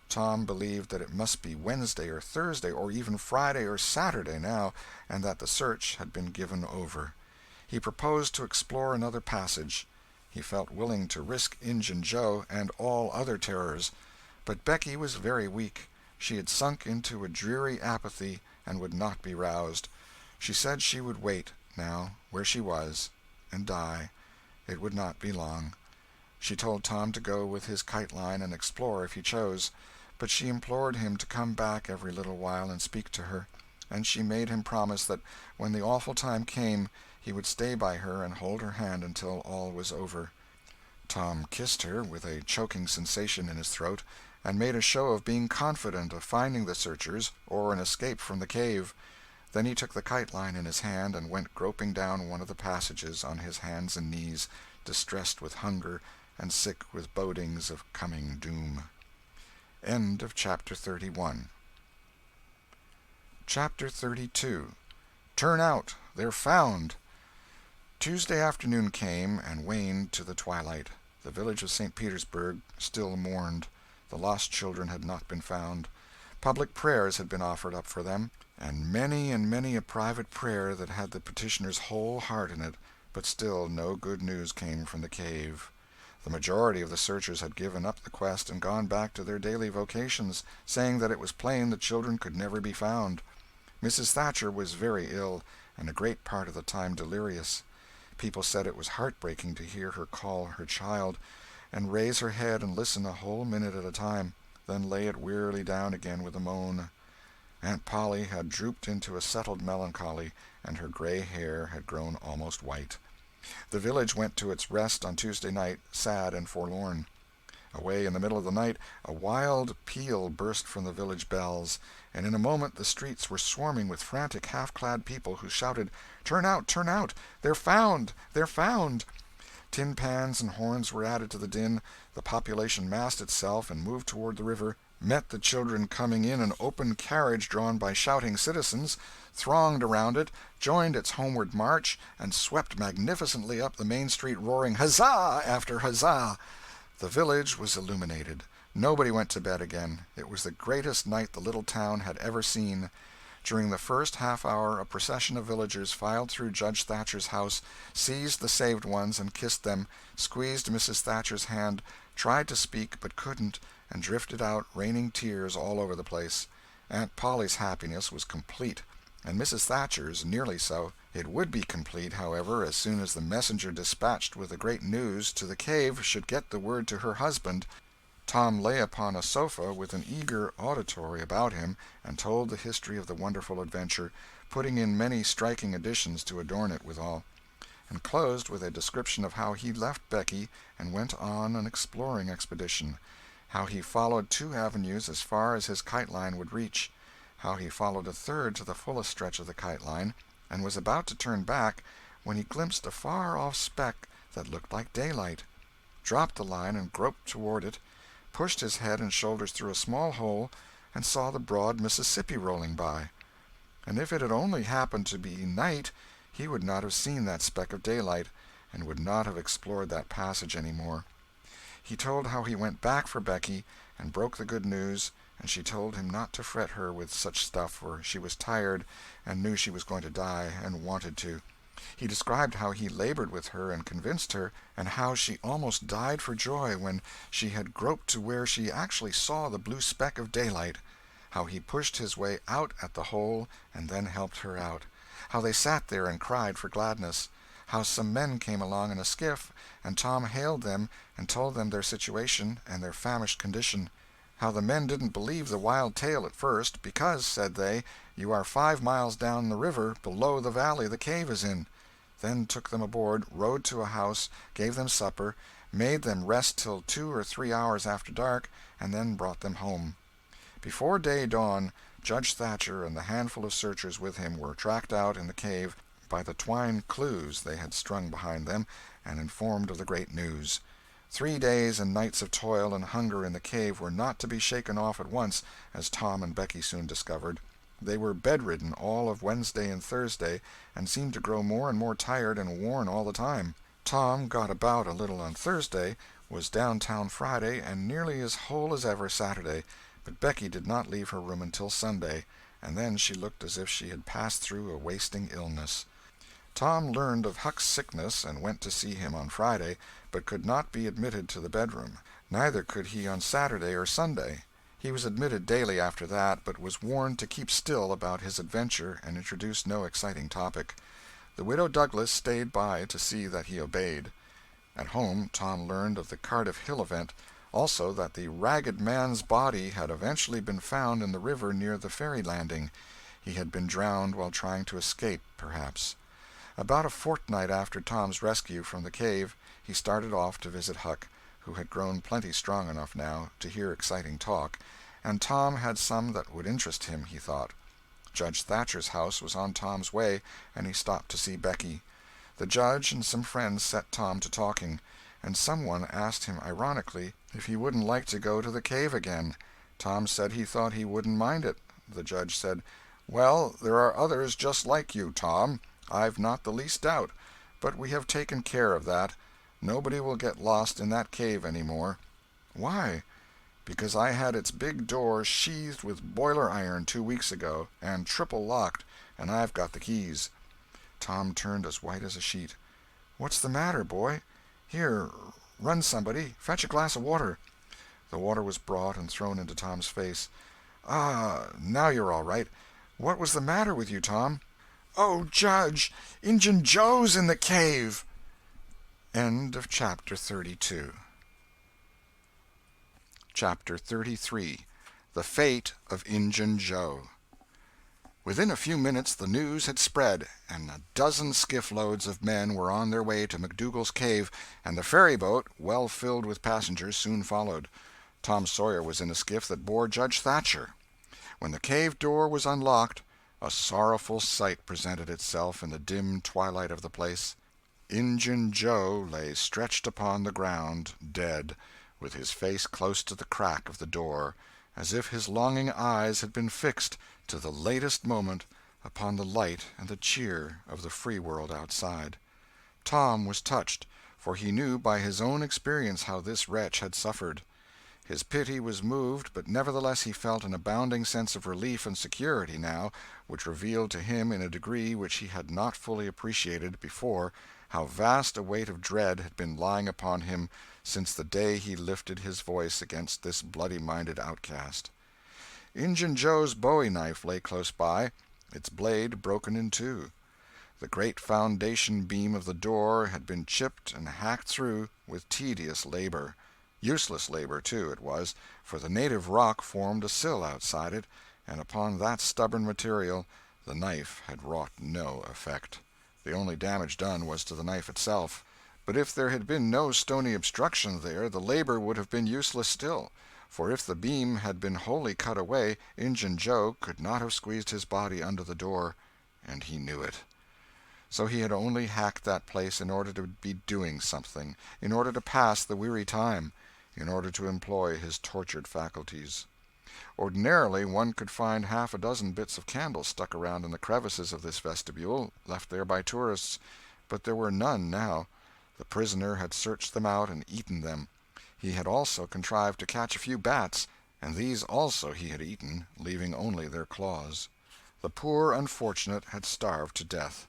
Tom believed that it must be Wednesday or Thursday or even Friday or Saturday now, and that the search had been given over. He proposed to explore another passage. He felt willing to risk Injun Joe and all other terrors. But Becky was very weak. She had sunk into a dreary apathy and would not be roused. She said she would wait, now, where she was, and die. It would not be long. She told Tom to go with his kite-line and explore if he chose, but she implored him to come back every little while and speak to her, and she made him promise that when the awful time came he would stay by her and hold her hand until all was over. Tom kissed her, with a choking sensation in his throat, and made a show of being confident of finding the searchers or an escape from the cave. Then he took the kite-line in his hand and went groping down one of the passages on his hands and knees, distressed with hunger and sick with bodings of coming doom. End of Chapter 31. Chapter 32. Turn out! They're found! Tuesday afternoon came and waned to the twilight. The village of St. Petersburg still mourned. The lost children had not been found. Public prayers had been offered up for them, and many a private prayer that had the petitioner's whole heart in it, but still no good news came from the cave. The majority of the searchers had given up the quest and gone back to their daily vocations, saying that it was plain the children could never be found. Mrs. Thatcher was very ill, and a great part of the time delirious. People said it was heartbreaking to hear her call her child, and raise her head and listen a whole minute at a time, then lay it wearily down again with a moan. Aunt Polly had drooped into a settled melancholy, and her gray hair had grown almost white. The village went to its rest on Tuesday night, sad and forlorn. Away in the middle of the night, a wild peal burst from the village bells, and in a moment the streets were swarming with frantic, half-clad people who shouted, "Turn out! Turn out! They're found! They're found!" Tin pans and horns were added to the din. The population massed itself and moved toward the river, met the children coming in an open carriage drawn by shouting citizens, thronged around it, joined its homeward march, and swept magnificently up the main street roaring huzzah after huzzah. The village was illuminated. Nobody went to bed again. It was the greatest night the little town had ever seen. During the first half-hour a procession of villagers filed through Judge Thatcher's house, seized the saved ones and kissed them, squeezed Mrs. Thatcher's hand, tried to speak but couldn't, and drifted out, raining tears all over the place. Aunt Polly's happiness was complete, and Mrs. Thatcher's nearly so. It would be complete, however, as soon as the messenger dispatched with the great news to the cave should get the word to her husband. Tom lay upon a sofa with an eager auditory about him, and told the history of the wonderful adventure, putting in many striking additions to adorn it withal, and closed with a description of how he left Becky and went on an exploring expedition, how he followed 2 avenues as far as his kite-line would reach, how he followed a third to the fullest stretch of the kite-line, and was about to turn back when he glimpsed a far-off speck that looked like daylight, dropped the line and groped toward it, pushed his head and shoulders through a small hole, and saw the broad Mississippi rolling by. And if it had only happened to be night, he would not have seen that speck of daylight, and would not have explored that passage any more. He told how he went back for Becky, and broke the good news, and she told him not to fret her with such stuff, for she was tired, and knew she was going to die, and wanted to. He described how he labored with her and convinced her, and how she almost died for joy when she had groped to where she actually saw the blue speck of daylight, how he pushed his way out at the hole and then helped her out, how they sat there and cried for gladness, how some men came along in a skiff, and Tom hailed them and told them their situation and their famished condition, how the men didn't believe the wild tale at first, because, said they, you are 5 miles down the river below the valley the cave is in. Then took them aboard, rowed to a house, gave them supper, made them rest till 2 or 3 hours after dark, and then brought them home. Before day dawn, Judge Thatcher and the handful of searchers with him were tracked out in the cave by the twine clues they had strung behind them, and informed of the great news. 3 days and nights of toil and hunger in the cave were not to be shaken off at once, as Tom and Becky soon discovered. They were bedridden all of Wednesday and Thursday, and seemed to grow more and more tired and worn all the time. Tom got about a little on Thursday, was downtown Friday, and nearly as whole as ever Saturday, but Becky did not leave her room until Sunday, and then she looked as if she had passed through a wasting illness. Tom learned of Huck's sickness and went to see him on Friday, but could not be admitted to the bedroom. Neither could he on Saturday or Sunday. He was admitted daily after that, but was warned to keep still about his adventure and introduce no exciting topic. The Widow Douglas stayed by to see that he obeyed. At home Tom learned of the Cardiff Hill event, also that the ragged man's body had eventually been found in the river near the ferry landing. He had been drowned while trying to escape, perhaps. About a fortnight after Tom's rescue from the cave, he started off to visit Huck, who had grown plenty strong enough now to hear exciting talk, and Tom had some that would interest him, he thought. Judge Thatcher's house was on Tom's way, and he stopped to see Becky. The judge and some friends set Tom to talking, and someone asked him ironically if he wouldn't like to go to the cave again. Tom said he thought he wouldn't mind it. The judge said, "Well, there are others just like you, Tom. I've not the least doubt. But we have taken care of that. Nobody will get lost in that cave any more." "Why?" "Because I had its big door sheathed with boiler iron 2 weeks ago, and triple locked, and I've got the keys." Tom turned as white as a sheet. "What's the matter, boy? Here, run somebody. Fetch a glass of water." The water was brought and thrown into Tom's face. "Ah, now you're all right. What was the matter with you, Tom?" "Oh, Judge, Injun Joe's in the cave." End of chapter 32. Chapter 33. The Fate of Injun Joe. Within a few minutes the news had spread, and a dozen skiff-loads of men were on their way to McDougal's cave, and the ferry-boat, well filled with passengers, soon followed. Tom Sawyer was in a skiff that bore Judge Thatcher. When the cave door was unlocked, a sorrowful sight presented itself in the dim twilight of the place. Injun Joe lay stretched upon the ground, dead, with his face close to the crack of the door, as if his longing eyes had been fixed, to the latest moment, upon the light and the cheer of the free world outside. Tom was touched, for he knew by his own experience how this wretch had suffered. His pity was moved, but nevertheless he felt an abounding sense of relief and security now, which revealed to him in a degree which he had not fully appreciated before how vast a weight of dread had been lying upon him since the day he lifted his voice against this bloody-minded outcast. Injun Joe's bowie knife lay close by, its blade broken in two. The great foundation beam of the door had been chipped and hacked through with tedious labor. Useless labor, too, it was, for the native rock formed a sill outside it, and upon that stubborn material the knife had wrought no effect. The only damage done was to the knife itself. But if there had been no stony obstruction there, the labor would have been useless still, for if the beam had been wholly cut away, Injun Joe could not have squeezed his body under the door, and he knew it. So he had only hacked that place in order to be doing something, in order to pass the weary time, in order to employ his tortured faculties. Ordinarily one could find half a dozen bits of candle stuck around in the crevices of this vestibule, left there by tourists, but there were none now. The prisoner had searched them out and eaten them. He had also contrived to catch a few bats, and these also he had eaten, leaving only their claws. The poor unfortunate had starved to death.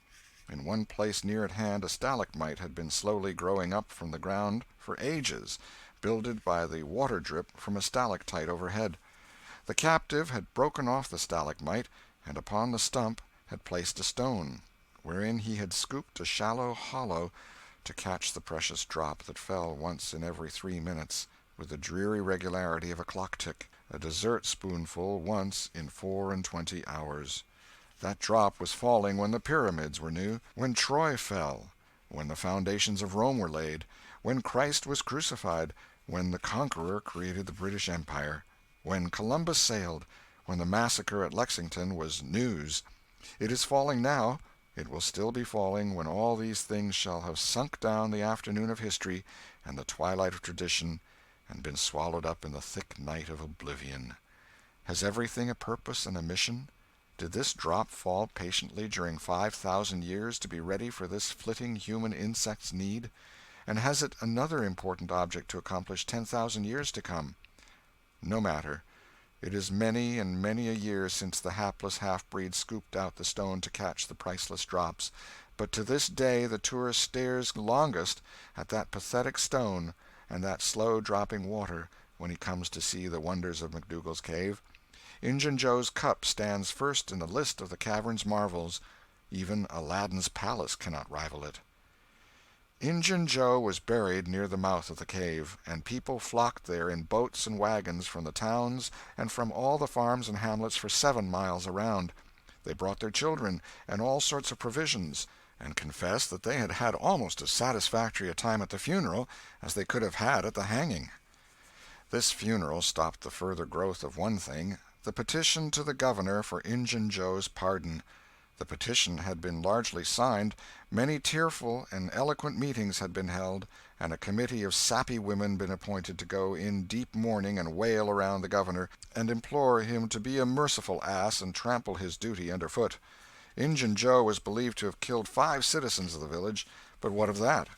In one place near at hand a stalagmite had been slowly growing up from the ground for ages, builded by the water drip from a stalactite overhead. The captive had broken off the stalagmite, and upon the stump had placed a stone, wherein he had scooped a shallow hollow to catch the precious drop that fell once in every 3 minutes, with the dreary regularity of a clock-tick, a dessert-spoonful once in 24 hours. That drop was falling when the pyramids were new, when Troy fell, when the foundations of Rome were laid, when Christ was crucified, when the Conqueror created the British Empire, when Columbus sailed, when the massacre at Lexington was news. It is falling now. It will still be falling when all these things shall have sunk down the afternoon of history and the twilight of tradition, and been swallowed up in the thick night of oblivion. Has everything a purpose and a mission? Did this drop fall patiently during 5,000 years to be ready for this flitting human insect's need? And has it another important object to accomplish 10,000 years to come? No matter. It is many and many a year since the hapless half-breed scooped out the stone to catch the priceless drops, but to this day the tourist stares longest at that pathetic stone and that slow-dropping water when he comes to see the wonders of McDougal's cave. Injun Joe's cup stands first in the list of the cavern's marvels. Even Aladdin's palace cannot rival it. Injun Joe was buried near the mouth of the cave, and people flocked there in boats and wagons from the towns and from all the farms and hamlets for 7 miles around. They brought their children and all sorts of provisions, and confessed that they had had almost as satisfactory a time at the funeral as they could have had at the hanging. This funeral stopped the further growth of one thing, the petition to the governor for Injun Joe's pardon. The petition had been largely signed, many tearful and eloquent meetings had been held, and a committee of sappy women been appointed to go in deep mourning and wail around the governor and implore him to be a merciful ass and trample his duty under foot. Injun Joe was believed to have killed 5 citizens of the village, but what of that?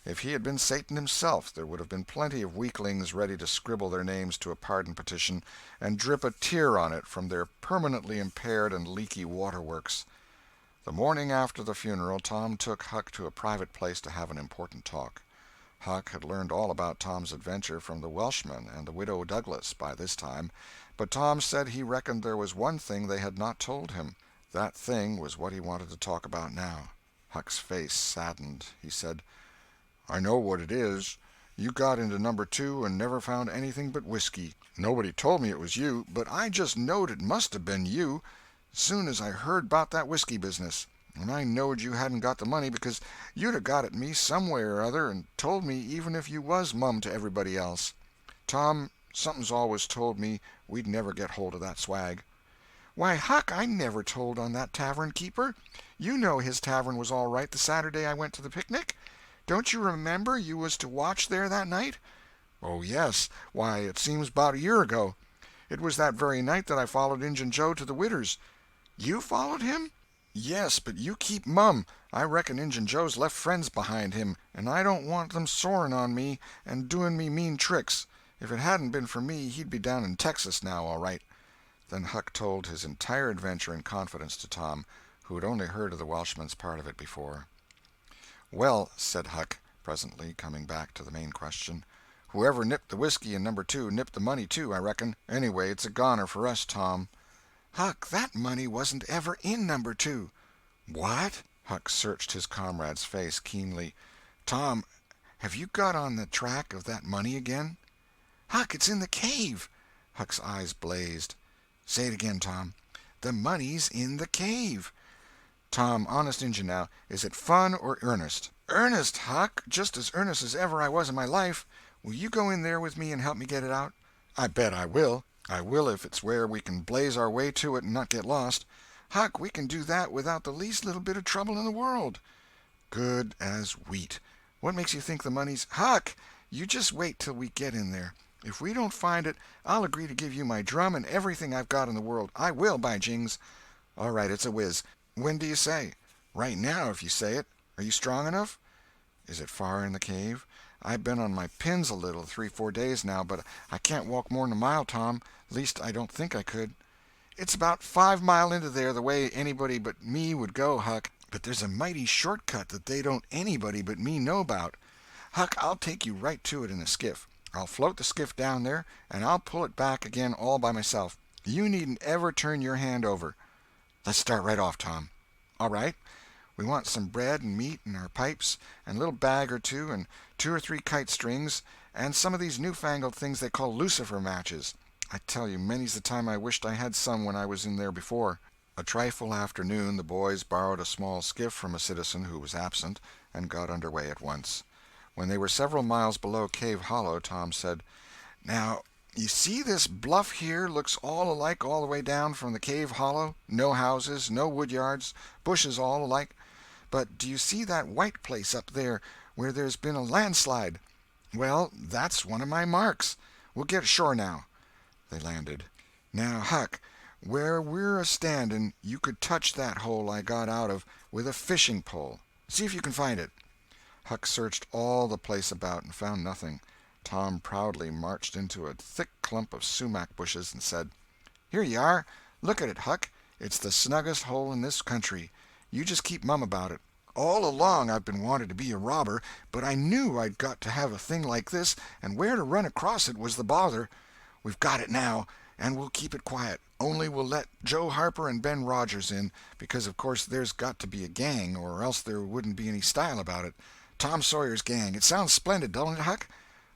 If he had been Satan himself, there would have been plenty of weaklings ready to scribble their names to a pardon petition and drip a tear on it from their permanently impaired and leaky waterworks. The morning after the funeral, Tom took Huck to a private place to have an important talk. Huck had learned all about Tom's adventure from the Welshman and the Widow Douglas by this time, but Tom said he reckoned there was one thing they had not told him. That thing was what he wanted to talk about now. Huck's face saddened. He said, "I know what it is. You got into number 2 and never found anything but whiskey. Nobody told me it was you, but I just knowed it must have been you soon as I heard about that whiskey business. And I knowed you hadn't got the money because you'd 'a' got at me some way or other and told me even if you was mum to everybody else. Tom, something's always told me we'd never get hold of that swag." "Why, Huck, I never told on that tavern keeper. You know his tavern was all right the Saturday I went to the picnic. Don't you remember you was to watch there that night?" "Oh, yes. Why, it seems 'bout a year ago. It was that very night that I followed Injun Joe to the Widder's." "You followed him?" "Yes, but you keep mum. I reckon Injun Joe's left friends behind him, and I don't want them soring on me and doing me mean tricks. If it hadn't been for me, he'd be down in Texas now, all right." Then Huck told his entire adventure in confidence to Tom, who had only heard of the Welshman's part of it before. "Well," said Huck, presently, coming back to the main question, "whoever nipped the whiskey in number 2 nipped the money, too, I reckon. Anyway, it's a goner for us, Tom." "Huck, that money wasn't ever in number 2. "What?" Huck searched his comrade's face keenly. "Tom, have you got on the track of that money again?" "Huck, it's in the cave." Huck's eyes blazed. "Say it again, Tom." "The money's in the cave." "Tom, honest Injun now, is it fun or earnest?" "Earnest, Huck, just as earnest as ever I was in my life. Will you go in there with me and help me get it out?" "I bet I will. I will if it's where we can blaze our way to it and not get lost." "Huck, we can do that without the least little bit of trouble in the world." "Good as wheat. What makes you think the money's—" "Huck, you just wait till we get in there. If we don't find it, I'll agree to give you my drum and everything I've got in the world. I will, by jings." "All right, it's a whiz. When do you say?" "Right now, if you say it. Are you strong enough?" "Is it far in the cave? I've been on my pins a little 3-4 days now, but I can't walk more'n a mile, Tom. Least I don't think I could." "It's about 5 mile into there the way anybody but me would go, Huck. But there's a mighty short cut that they don't anybody but me know about. Huck, I'll take you right to it in a skiff. I'll float the skiff down there, and I'll pull it back again all by myself. You needn't ever turn your hand over." "Let's start right off, Tom." "All right. We want some bread and meat and our pipes, and a little bag or two, and 2 or 3 kite strings, and some of these newfangled things they call lucifer matches. I tell you, many's the time I wished I had some when I was in there before." A trifle after noon the boys borrowed a small skiff from a citizen who was absent, and got under way at once. When they were several miles below Cave Hollow, Tom said, "Now, you see this bluff here looks all alike all the way down from the Cave Hollow? No houses, no wood yards, bushes all alike. But do you see that white place up there where there's been a landslide? Well, that's one of my marks. We'll get ashore now." They landed. "Now, Huck, Where we're a-standing you could touch that hole I got out of with a fishing pole. See if you can find it." Huck searched all the place about and found nothing. Tom proudly marched into a thick clump of sumac bushes and said, "Here you are. Look at it, Huck. It's the snuggest hole in this country. You just keep mum about it. All along I've been wanting to be a robber, but I knew I'd got to have a thing like this, and where to run across it was the bother. We've got it now, and we'll keep it quiet. Only we'll let Joe Harper and Ben Rogers in, because of course there's got to be a gang, or else there wouldn't be any style about it. Tom Sawyer's Gang. It sounds splendid, don't it, Huck?"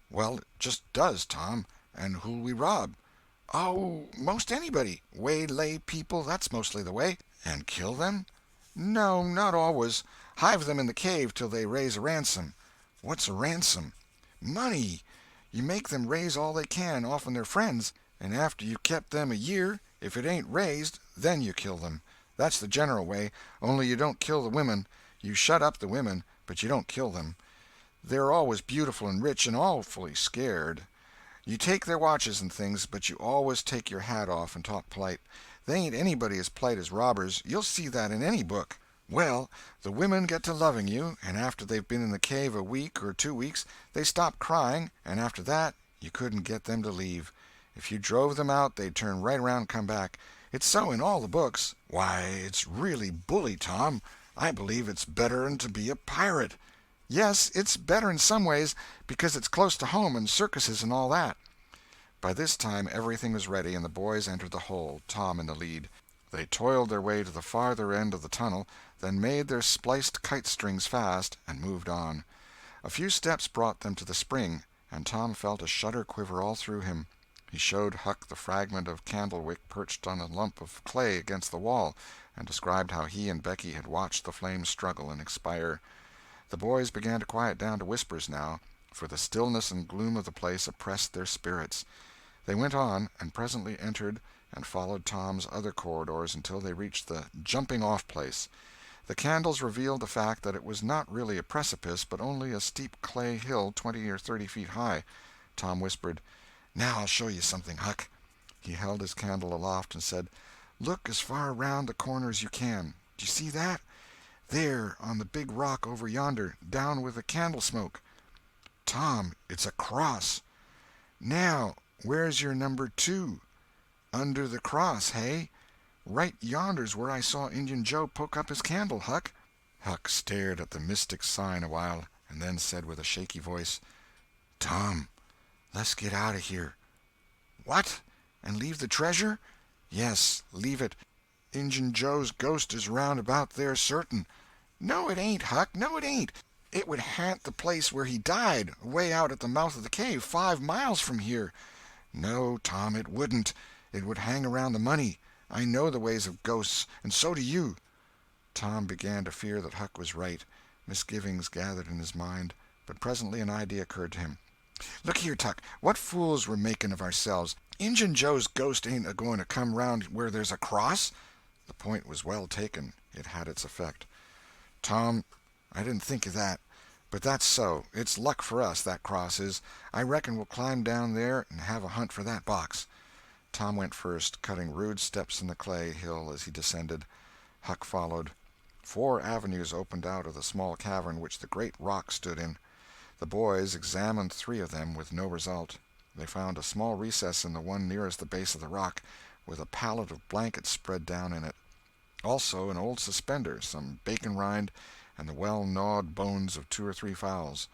"Well, it just does, Tom. And who'll we rob?" "Oh, most anybody. Waylay people, that's mostly the way." "And kill them?" "No, not always. Hive them in the cave till they raise a ransom." "What's a ransom?" "Money. You make them raise all they can off'n their friends, and after you've kept them a year, if it ain't raised, then you kill them. That's the general way, only you don't kill the women. You shut up the women, but you don't kill them. They're always beautiful and rich and awfully scared. You take their watches and things, but you always take your hat off and talk polite. They ain't anybody as polite as robbers. You'll see that in any book. Well, the women get to loving you, and after they've been in the cave a week or 2 weeks, they stop crying, and after that you couldn't get them to leave. If you drove them out, they'd turn right around and come back. It's so in all the books." "Why, it's really bully, Tom. I believe it's better'n to be a pirate." "Yes, it's better in some ways, because it's close to home and circuses and all that." By this time everything was ready, and the boys entered the hole, Tom in the lead. They toiled their way to the farther end of the tunnel, then made their spliced kite-strings fast, and moved on. A few steps brought them to the spring, and Tom felt a shudder quiver all through him. He showed Huck the fragment of candle-wick perched on a lump of clay against the wall, and described how he and Becky had watched the flames struggle and expire. The boys began to quiet down to whispers now, for the stillness and gloom of the place oppressed their spirits. They went on, and presently entered and followed Tom's other corridors until they reached the jumping-off place. The candles revealed the fact that it was not really a precipice, but only a steep clay hill 20 or 30 feet high. Tom whispered, "Now I'll show you something, Huck." He held his candle aloft and said, "Look as far around the corner as you can. Do you see that? There, on the big rock over yonder, down with the candle smoke." "Tom, it's a cross." "Now, where's your number 2? Under the cross, hey? Right yonder's where I saw Injun Joe poke up his candle, Huck." Huck stared at the mystic sign a while, and then said with a shaky voice, "Tom, let's get out of here." "What? And leave the treasure?" "Yes, leave it. Injun Joe's ghost is round about there certain." "No, it ain't, Huck, no, it ain't. It would haunt the place where he died, way out at the mouth of the cave, 5 miles from here." "No, Tom, it wouldn't. It would hang around the money. I know the ways of ghosts, and so do you." Tom began to fear that Huck was right. Misgivings gathered in his mind, but presently an idea occurred to him. "Look here, Tuck, what fools we're making of ourselves. Injun Joe's ghost ain't a-going to come round where there's a cross." The point was well taken. It had its effect. "Tom, I didn't think of that. But that's so. It's luck for us, that cross is. I reckon we'll climb down there and have a hunt for that box." Tom went first, cutting rude steps in the clay hill as he descended. Huck followed. 4 avenues opened out of the small cavern which the great rock stood in. The boys examined 3 of them with no result. They found a small recess in the one nearest the base of the rock, with a pallet of blankets spread down in it. Also an old suspender, some bacon rind, and the well-gnawed bones of 2 or 3 fowls.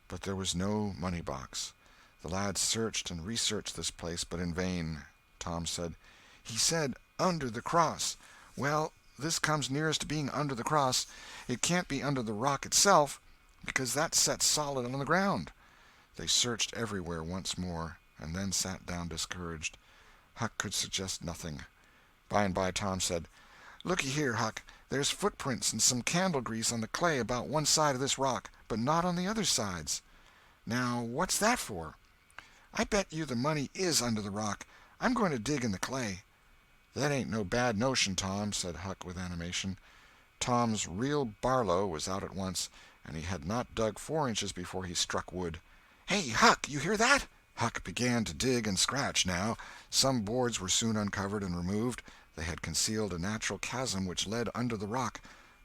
But there was no money-box. The lads searched and researched this place, but in vain. Tom said, "He said under the cross. Well, this comes nearest to being under the cross. It can't be under the rock itself, because that's set solid on the ground." They searched everywhere once more, and then sat down discouraged. Huck could suggest nothing. By and by Tom said, "Looky here, Huck, there's footprints and some candle grease on the clay about one side of this rock, but not on the other sides. Now, what's that for?" "I bet you the money is under the rock. I'm going to dig in the clay." "That ain't no bad notion, Tom," said Huck with animation. Tom's real Barlow was out at once, and he had not dug 4 inches before he struck wood. "Hey, Huck, you hear that?" Huck began to dig and scratch now. Some boards were soon uncovered and removed. They had concealed a natural chasm which led under the rock.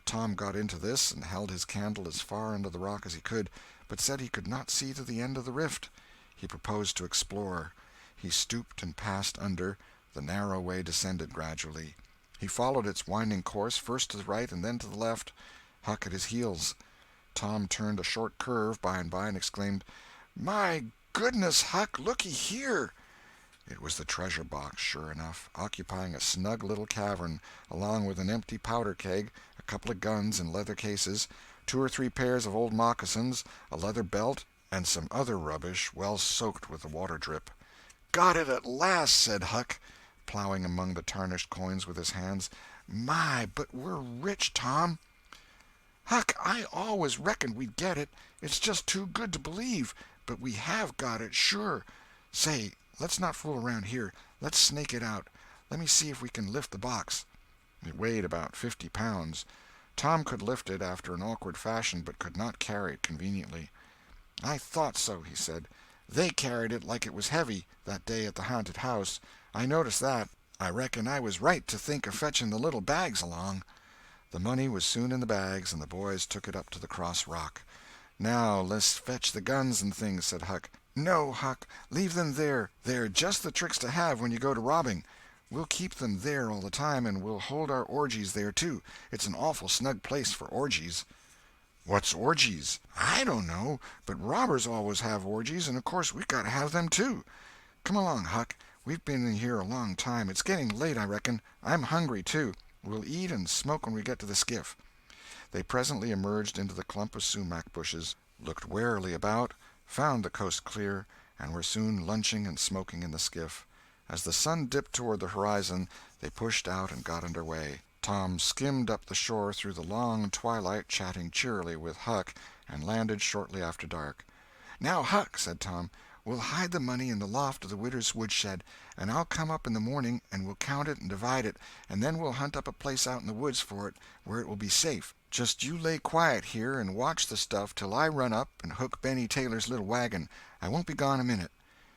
Tom got into this and held his candle as far under the rock as he could, but said he could not see to the end of the rift. He proposed to explore. He stooped and passed under. The narrow way descended gradually. He followed its winding course, first to the right and then to the left, Huck at his heels. Tom turned a short curve by and by and exclaimed, "My goodness, Huck, looky here!" It was the treasure box, sure enough, occupying a snug little cavern, along with an empty powder keg, a couple of guns in leather cases, 2 or 3 pairs of old moccasins, a leather belt, and some other rubbish well soaked with the water drip. "Got it at last," said Huck, plowing among the tarnished coins with his hands. "My, but we're rich, Tom." "Huck, I always reckoned we'd get it. It's just too good to believe. But we have got it, sure. Say, let's not fool around here. Let's snake it out. Let me see if we can lift the box." It weighed about 50 pounds. Tom could lift it after an awkward fashion, but could not carry it conveniently. "I thought so," he said. "They carried it like it was heavy, that day at the haunted house. I noticed that. I reckon I was right to think of fetching the little bags along." The money was soon in the bags, and the boys took it up to the cross rock. "Now let's fetch the guns and things," said Huck. "No, Huck, leave them there. They're just the tricks to have when you go to robbing. We'll keep them there all the time, and we'll hold our orgies there, too. It's an awful snug place for orgies." "What's orgies?" "I don't know, but robbers always have orgies, and of course we've got to have them, too. Come along, Huck. We've been in here a long time. It's getting late, I reckon. I'm hungry, too. We'll eat and smoke when we get to the skiff." They presently emerged into the clump of sumac bushes, looked warily about, found the coast clear, and were soon lunching and smoking in the skiff. As the sun dipped toward the horizon, they pushed out and got under way. Tom skimmed up the shore through the long twilight, chatting cheerily with Huck, and landed shortly after dark. "Now, Huck," said Tom, "we'll hide the money in the loft of the widow's woodshed, and I'll come up in the morning and we'll count it and divide it, and then we'll hunt up a place out in the woods for it where it will be safe. Just you lay quiet here and watch the stuff till I run up and hook Benny Taylor's little wagon. I won't be gone a minute."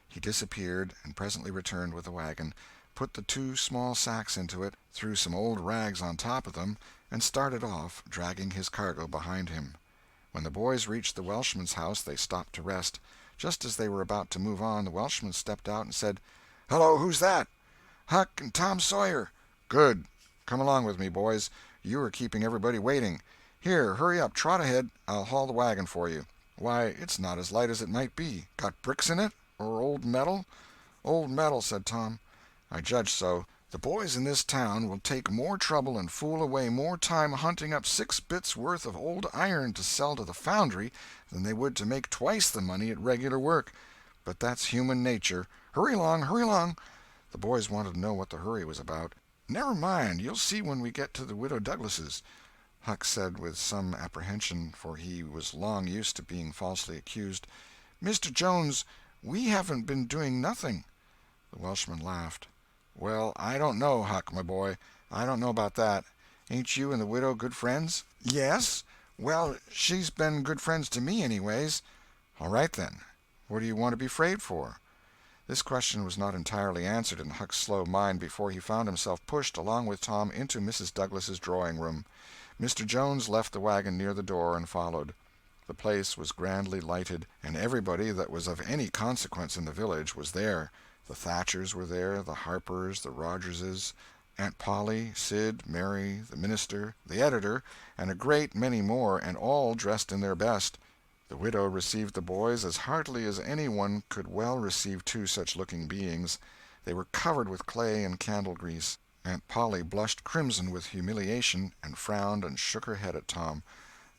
He disappeared, and presently returned with the wagon, put the 2 small sacks into it, threw some old rags on top of them, and started off, dragging his cargo behind him. When the boys reached the Welshman's house, they stopped to rest. Just as they were about to move on, the Welshman stepped out and said, "Hello, who's that?" "Huck and Tom Sawyer." "Good. Come along with me, boys. You are keeping everybody waiting. Here, hurry up, trot ahead. I'll haul the wagon for you. Why, it's not as light as it might be. Got bricks in it? Or old metal?" "Old metal," said Tom. "I judge so. The boys in this town will take more trouble and fool away more time hunting up 6 bits worth of old iron to sell to the foundry than they would to make twice the money at regular work. But that's human nature. Hurry along, hurry along." The boys wanted to know what the hurry was about. "Never mind, you'll see when we get to the Widow Douglas's." Huck said with some apprehension, for he was long used to being falsely accused, "Mr. Jones, we haven't been doing nothing." The Welshman laughed. "Well, I don't know, Huck, my boy. I don't know about that. Ain't you and the widow good friends?" "Yes. Well, she's been good friends to me, anyways." "All right, then. What do you want to be afraid for?" This question was not entirely answered in Huck's slow mind before he found himself pushed, along with Tom, into Mrs. Douglas's drawing-room. Mr. Jones left the wagon near the door and followed. The place was grandly lighted, and everybody that was of any consequence in the village was there. The Thatchers were there, the Harpers, the Rogerses, Aunt Polly, Sid, Mary, the minister, the editor, and a great many more, and all dressed in their best. The widow received the boys as heartily as any one could well receive 2 such-looking beings. They were covered with clay and candle-grease. Aunt Polly blushed crimson with humiliation, and frowned and shook her head at Tom.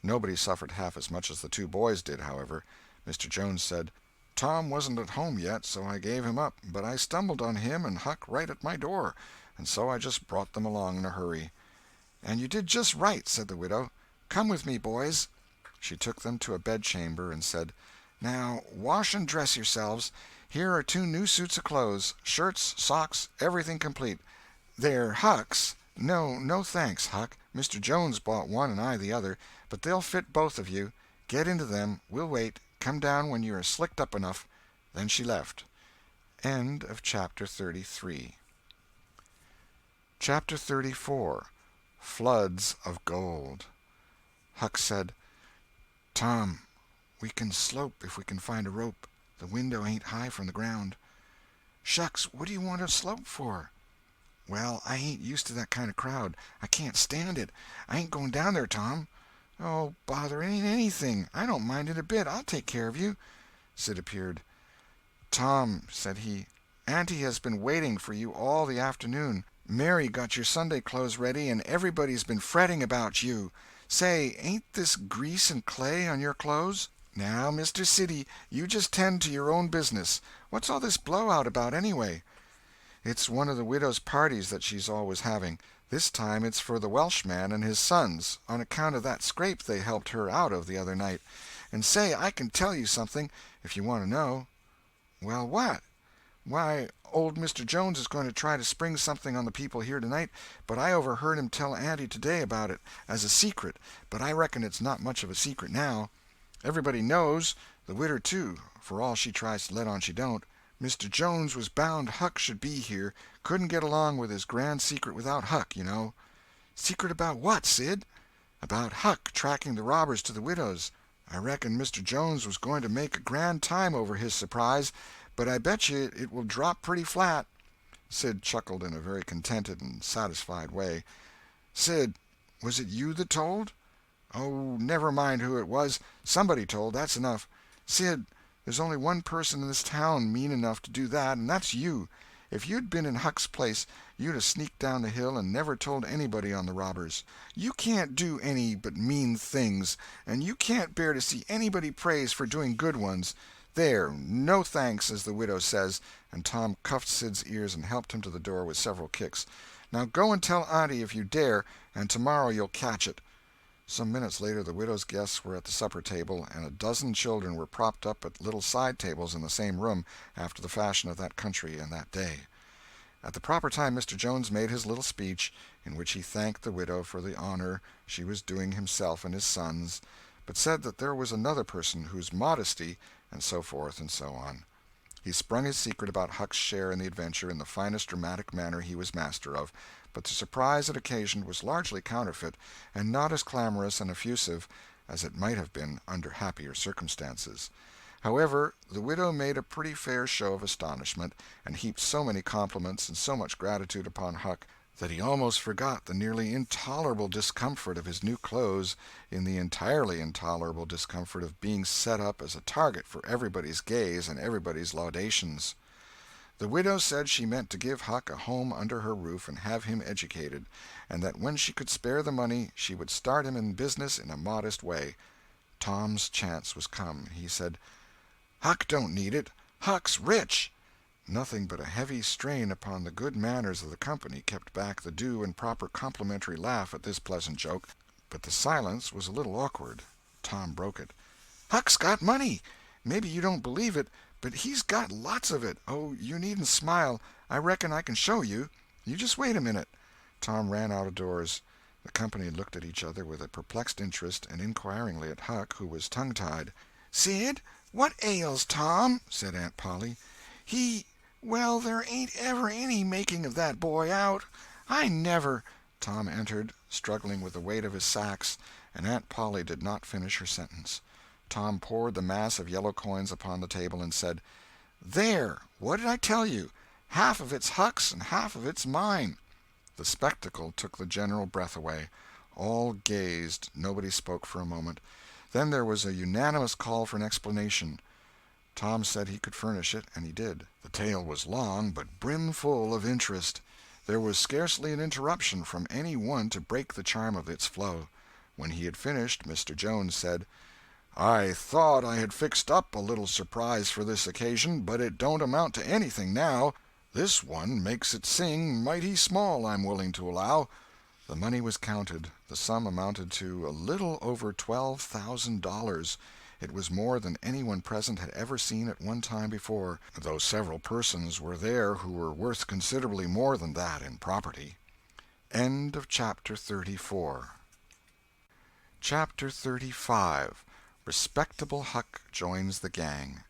Nobody suffered half as much as the 2 boys did, however. Mr. Jones said, "Tom wasn't at home yet, so I gave him up, but I stumbled on him and Huck right at my door, and so I just brought them along in a hurry." "And you did just right," said the widow. "Come with me, boys." She took them to a bedchamber and said, "Now wash and dress yourselves. Here are 2 new suits of clothes, shirts, socks, everything complete. They're Huck's. No thanks, Huck. Mr. Jones bought one and I the other, but they'll fit both of you. Get into them. We'll wait. Come down when you are slicked up enough." Then she left. End of chapter 33. Chapter 34. Floods of Gold. Huck said, "Tom, we can slope if we can find a rope. The window ain't high from the ground." "Shucks, what do you want to slope for?" "Well, I ain't used to that kind of crowd. I can't stand it. I ain't going down there, Tom." "Oh, bother, it ain't anything. I don't mind it a bit. I'll take care of you." Sid appeared. "Tom," said he, "Auntie has been waiting for you all the afternoon. Mary got your Sunday clothes ready, and everybody's been fretting about you. Say, ain't this grease and clay on your clothes? Now, Mr. Siddy, you just tend to your own business. What's all this blowout about, anyway?" "It's one of the widow's parties that she's always having. This time it's for the Welshman and his sons, on account of that scrape they helped her out of the other night. And say, I can tell you something, if you want to know." "Well, what?" "Why, old Mr. Jones is going to try to spring something on the people here tonight, but I overheard him tell Auntie today about it, as a secret, but I reckon it's not much of a secret now. Everybody knows, the widder too, for all she tries to let on she don't. Mr. Jones was bound Huck should be here, couldn't get along with his grand secret without Huck, you know." "Secret about what, Sid?" "About Huck tracking the robbers to the widow's. I reckon Mr. Jones was going to make a grand time over his surprise, but I bet you it will drop pretty flat." Sid chuckled in a very contented and satisfied way. "Sid, was it you that told?" "Oh, never mind who it was. Somebody told, that's enough. Sid, there's only one person in this town mean enough to do that, and that's you. If you'd been in Huck's place, you'd 'a' sneaked down the hill and never told anybody on the robbers. You can't do any but mean things, and you can't bear to see anybody praised for doing good ones. There, no thanks, as the widow says," and Tom cuffed Sid's ears and helped him to the door with several kicks. "Now go and tell Auntie if you dare, and tomorrow you'll catch it." Some minutes later the widow's guests were at the supper table, and a dozen children were propped up at little side tables in the same room, after the fashion of that country and that day. At the proper time Mr. Jones made his little speech, in which he thanked the widow for the honor she was doing himself and his sons, but said that there was another person whose modesty, and so forth and so on. He sprung his secret about Huck's share in the adventure in the finest dramatic manner he was master of, but the surprise it occasioned was largely counterfeit, and not as clamorous and effusive as it might have been under happier circumstances. However, the widow made a pretty fair show of astonishment, and heaped so many compliments and so much gratitude upon Huck that he almost forgot the nearly intolerable discomfort of his new clothes in the entirely intolerable discomfort of being set up as a target for everybody's gaze and everybody's laudations. The widow said she meant to give Huck a home under her roof and have him educated, and that when she could spare the money she would start him in business in a modest way. Tom's chance was come. He said, "Huck don't need it. Huck's rich." Nothing but a heavy strain upon the good manners of the company kept back the due and proper complimentary laugh at this pleasant joke, but the silence was a little awkward. Tom broke it. "Huck's got money. Maybe you don't believe it, but he's got lots of it. Oh, you needn't smile. I reckon I can show you. You just wait a minute." Tom ran out of doors. The company looked at each other with a perplexed interest, and inquiringly at Huck, who was tongue-tied. "Sid, what ails Tom?" said Aunt Polly. Well, there ain't ever any making of that boy out. I never—" Tom entered, struggling with the weight of his sacks, and Aunt Polly did not finish her sentence. Tom poured the mass of yellow coins upon the table and said, "There, what did I tell you? Half of it's Huck's and half of it's mine." The spectacle took the general breath away. All gazed, nobody spoke for a moment. Then there was a unanimous call for an explanation. Tom said he could furnish it, and he did. The tale was long, but brimful of interest. There was scarcely an interruption from any one to break the charm of its flow. When he had finished, Mr. Jones said, "I thought I had fixed up a little surprise for this occasion, but it don't amount to anything now. This one makes it sing mighty small, I'm willing to allow." The money was counted. The sum amounted to a little over $12,000. It was more than anyone present had ever seen at one time before, though several persons were there who were worth considerably more than that in property. End of chapter 34. Chapter 35. Respectable Huck Joins the Gang.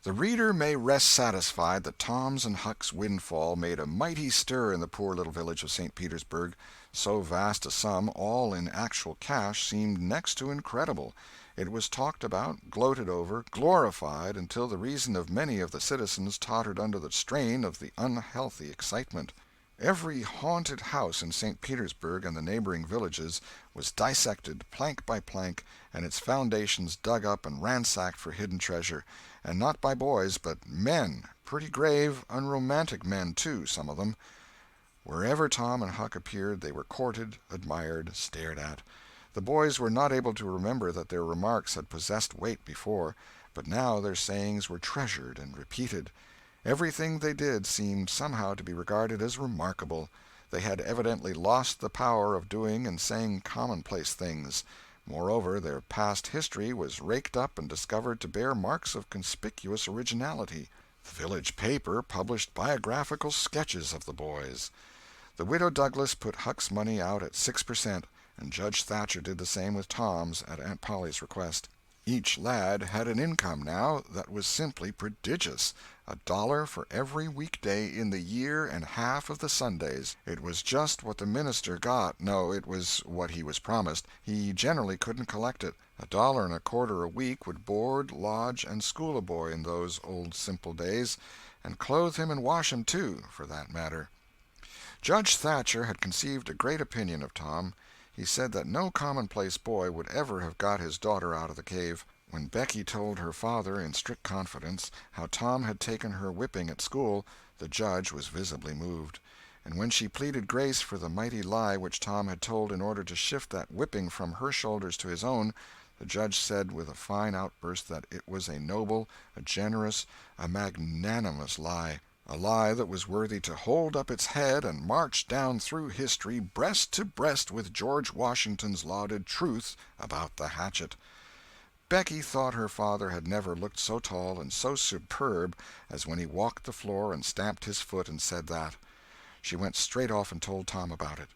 The reader may rest satisfied that Tom's and Huck's windfall made a mighty stir in the poor little village of St. Petersburg. So vast a sum, all in actual cash, seemed next to incredible. It was talked about, gloated over, glorified, until the reason of many of the citizens tottered under the strain of the unhealthy excitement. Every haunted house in St. Petersburg and the neighboring villages was dissected plank by plank, and its foundations dug up and ransacked for hidden treasure, and not by boys, but men, pretty grave, unromantic men, too, some of them. Wherever Tom and Huck appeared they were courted, admired, stared at. The boys were not able to remember that their remarks had possessed weight before, but now their sayings were treasured and repeated. Everything they did seemed somehow to be regarded as remarkable. They had evidently lost the power of doing and saying commonplace things. Moreover, their past history was raked up and discovered to bear marks of conspicuous originality. The village paper published biographical sketches of the boys. The Widow Douglas put Huck's money out at 6%, and Judge Thatcher did the same with Tom's at Aunt Polly's request. Each lad had an income now that was simply prodigious, $1 for every weekday in the year and half of the Sundays. It was just what the minister got. No, it was what he was promised. He generally couldn't collect it. $1.25 a week would board, lodge, and school a boy in those old simple days, and clothe him and wash him, too, for that matter. Judge Thatcher had conceived a great opinion of Tom. He said that no commonplace boy would ever have got his daughter out of the cave. When Becky told her father, in strict confidence, how Tom had taken her whipping at school, the judge was visibly moved. And when she pleaded grace for the mighty lie which Tom had told in order to shift that whipping from her shoulders to his own, the judge said with a fine outburst that it was a noble, a generous, a magnanimous lie. A lie that was worthy to hold up its head and march down through history breast to breast with George Washington's lauded truth about the hatchet. Becky thought her father had never looked so tall and so superb as when he walked the floor and stamped his foot and said that. She went straight off and told Tom about it.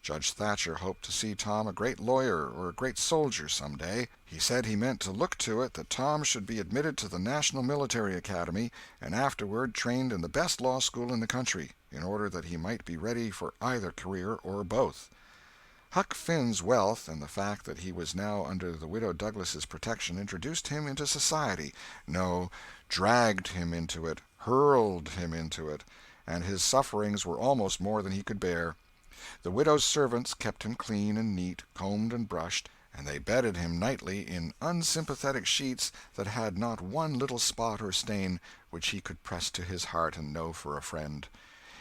Judge Thatcher hoped to see Tom a great lawyer or a great soldier some day. He said he meant to look to it that Tom should be admitted to the National Military Academy and afterward trained in the best law school in the country, in order that he might be ready for either career or both. Huck Finn's wealth and the fact that he was now under the Widow Douglas's protection introduced him into society. No, dragged him into it, hurled him into it, and his sufferings were almost more than he could bear. The widow's servants kept him clean and neat, combed and brushed, and they bedded him nightly in unsympathetic sheets that had not one little spot or stain which he could press to his heart and know for a friend.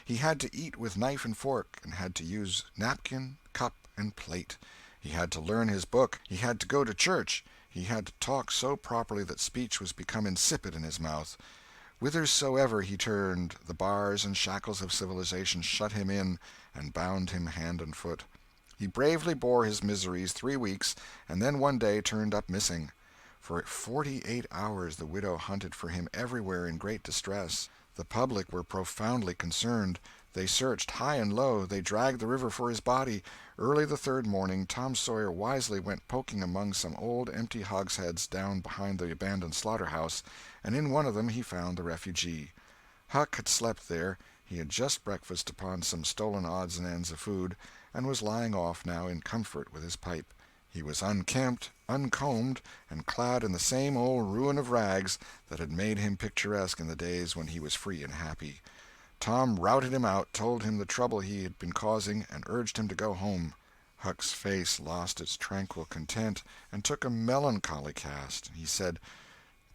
He had to eat with knife and fork, and had to use napkin, cup, and plate. He had to learn his book. He had to go to church. He had to talk so properly that speech was become insipid in his mouth. Whithersoever he turned, the bars and shackles of civilization shut him in and bound him hand and foot. He bravely bore his miseries 3 weeks, and then one day turned up missing. For 48 hours the widow hunted for him everywhere in great distress. The public were profoundly concerned. They searched high and low. They dragged the river for his body. Early the third morning Tom Sawyer wisely went poking among some old empty hogsheads down behind the abandoned slaughterhouse, and in one of them he found the refugee. Huck had slept there. He had just breakfasted upon some stolen odds and ends of food, and was lying off now in comfort with his pipe. He was unkempt, uncombed, and clad in the same old ruin of rags that had made him picturesque in the days when he was free and happy. Tom routed him out, told him the trouble he had been causing, and urged him to go home. Huck's face lost its tranquil content and took a melancholy cast. He said,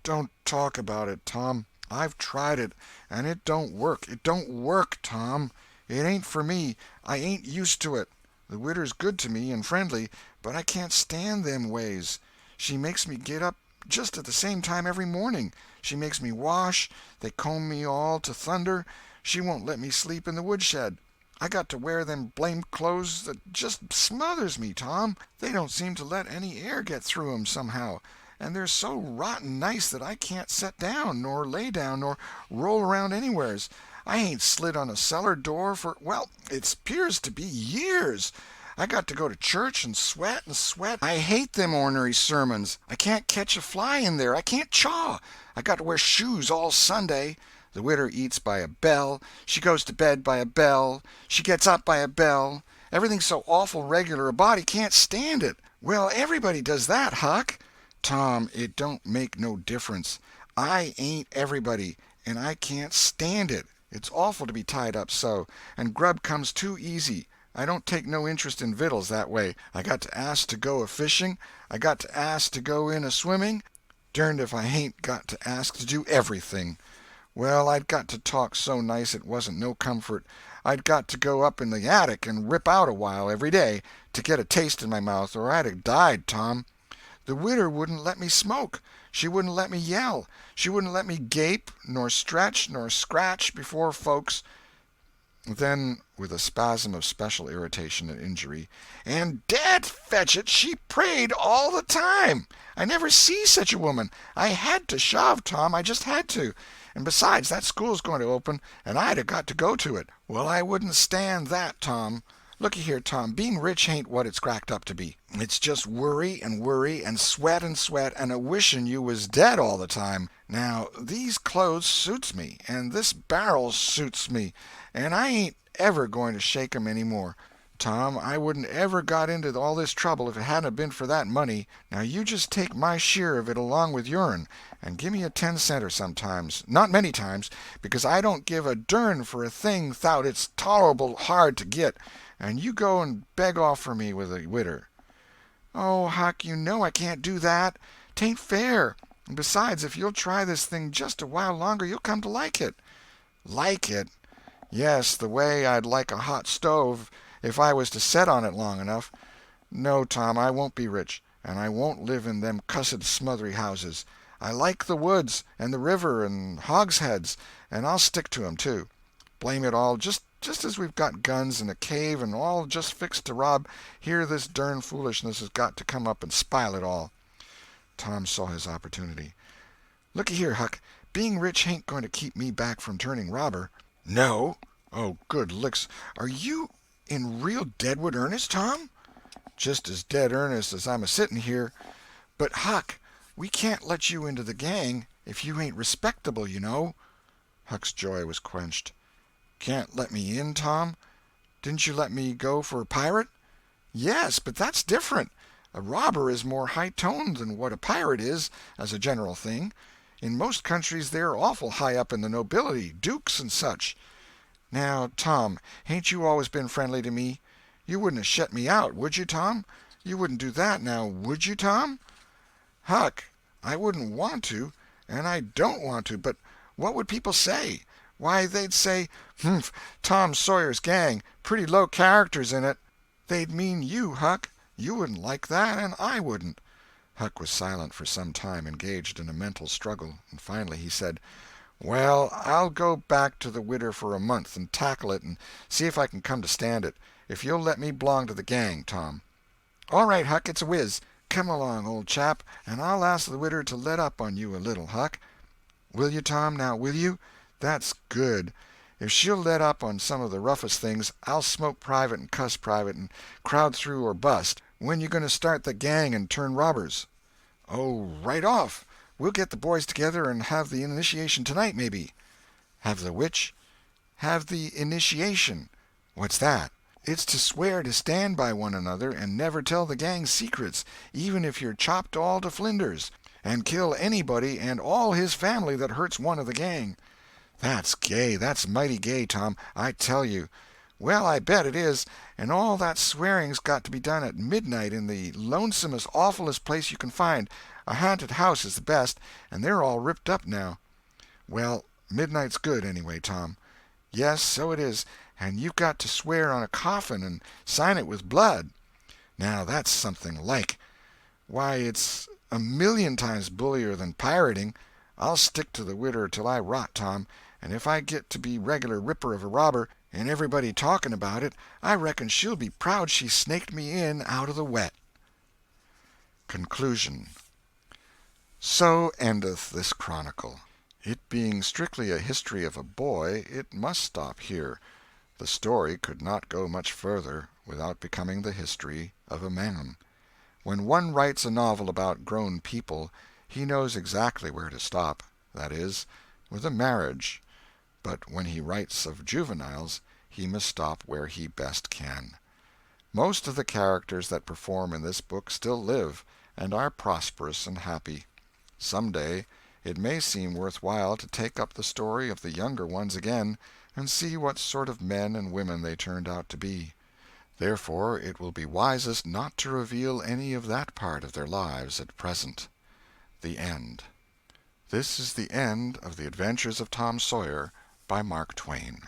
"Don't talk about it, Tom. I've tried it, and it don't work. It don't work, Tom. It ain't for me. I ain't used to it. The widder's good to me and friendly, but I can't stand them ways. She makes me get up just at the same time every morning. She makes me wash. They comb me all to thunder. She won't let me sleep in the woodshed. I got to wear them blamed clothes that just smothers me, Tom. They don't seem to let any air get through 'em somehow, and they're so rotten nice that I can't set down, nor lay down, nor roll around anywheres. I ain't slid on a cellar door for, well, it 'pears to be years. I got to go to church and sweat and sweat. I hate them ornery sermons. I can't catch a fly in there. I can't chaw. I got to wear shoes all Sunday. The widder eats by a bell. She goes to bed by a bell. She gets up by a bell. Everything's so awful regular a body can't stand it. Well, everybody does that, Huck. Tom, it don't make no difference. I ain't everybody, and I can't stand it. It's awful to be tied up so, and grub comes too easy. I don't take no interest in victuals that way. I got to ask to go a-fishing. I got to ask to go in a-swimming. Derned if I hain't got to ask to do everything. Well, I'd got to talk so nice it wasn't no comfort. I'd got to go up in the attic and rip out a while every day to get a taste in my mouth, or I'd have died, Tom. The widder wouldn't let me smoke. She wouldn't let me yell. She wouldn't let me gape, nor stretch, nor scratch before folks. Then, with a spasm of special irritation and injury, and dad fetch it, she prayed all the time. I never see such a woman. I had to shove, Tom, I just had to. And besides, that school's going to open, and I'd have got to go to it. Well, I wouldn't stand that, Tom. Looky here, Tom, being rich ain't what it's cracked up to be. It's just worry and sweat and a-wishing you was dead all the time. Now, these clothes suits me, and this barrel suits me, and I ain't ever going to shake 'em any more. Tom, I wouldn't ever got into all this trouble if it hadn't been for that money. Now you just take my share of it along with yourn, and give me a 10-center sometimes. Not many times, because I don't give a dern for a thing 'thout it's tolerable hard to git, and you go and beg off for me with a widder. Oh, Huck, you know I can't do that. 'Tain't fair. And besides, if you'll try this thing just a while longer, you'll come to like it. Like it? Yes, the way I'd like a hot stove if I was to set on it long enough. No, Tom, I won't be rich, and I won't live in them cussed smothery houses. I like the woods, and the river, and hogsheads, and I'll stick to 'em, too. Blame it all, just as we've got guns and a cave and all just fixed to rob, here this dern foolishness has got to come up and spile it all. Tom saw his opportunity. Looky here, Huck, being rich ain't going to keep me back from turning robber. No? Oh, good licks. Are you in real deadwood earnest, Tom? Just as dead earnest as I'm a-sitting here. But, Huck, we can't let you into the gang if you ain't respectable, you know. Huck's joy was quenched. Can't let me in, Tom? Didn't you let me go for a pirate? Yes, but that's different. A robber is more high-toned than what a pirate is, as a general thing. In most countries they're awful high up in the nobility, dukes and such. Now, Tom, hain't you always been friendly to me? You wouldn't have shut me out, would you, Tom? You wouldn't do that, now, would you, Tom? Huck, I wouldn't want to, and I don't want to, but what would people say? Why, they'd say, "Humph, Tom Sawyer's gang, pretty low characters in it." They'd mean you, Huck. You wouldn't like that, and I wouldn't. Huck was silent for some time, engaged in a mental struggle, and finally he said, "Well, I'll go back to the widder for a month and tackle it and see if I can come to stand it, if you'll let me belong to the gang, Tom." "All right, Huck, it's a whiz. Come along, old chap, and I'll ask the widder to let up on you a little, Huck." "Will you, Tom, now, will you? That's good. If she'll let up on some of the roughest things, I'll smoke private and cuss private and crowd through or bust. When you going to start the gang and turn robbers?" "Oh, right off. We'll get the boys together and have the initiation tonight, maybe." "Have the which?" "Have the initiation." "What's that?" "It's to swear to stand by one another and never tell the gang's secrets, even if you're chopped all to flinders, and kill anybody and all his family that hurts one of the gang." "That's gay. That's mighty gay, Tom, I tell you." "Well, I bet it is, and all that swearing's got to be done at midnight in the lonesomest, awfulest place you can find. A haunted house is the best, and they're all ripped up now." "Well, midnight's good, anyway, Tom." "Yes, so it is, and you've got to swear on a coffin and sign it with blood." "Now that's something like. Why, it's a million times bullier than pirating. I'll stick to the widder till I rot, Tom, and if I get to be regular ripper of a robber, and everybody talking about it, I reckon she'll be proud she snaked me in out of the wet. Conclusion. So endeth this chronicle. It being strictly a history of a boy, it must stop here. The story could not go much further without becoming the history of a man. When one writes a novel about grown people, he knows exactly where to stop, that is, with a marriage, but when he writes of juveniles he must stop where he best can. Most of the characters that perform in this book still live, and are prosperous and happy. Some day it may seem worth while to take up the story of the younger ones again, and see what sort of men and women they turned out to be. Therefore it will be wisest not to reveal any of that part of their lives at present. The End. This is the end of The Adventures of Tom Sawyer by Mark Twain.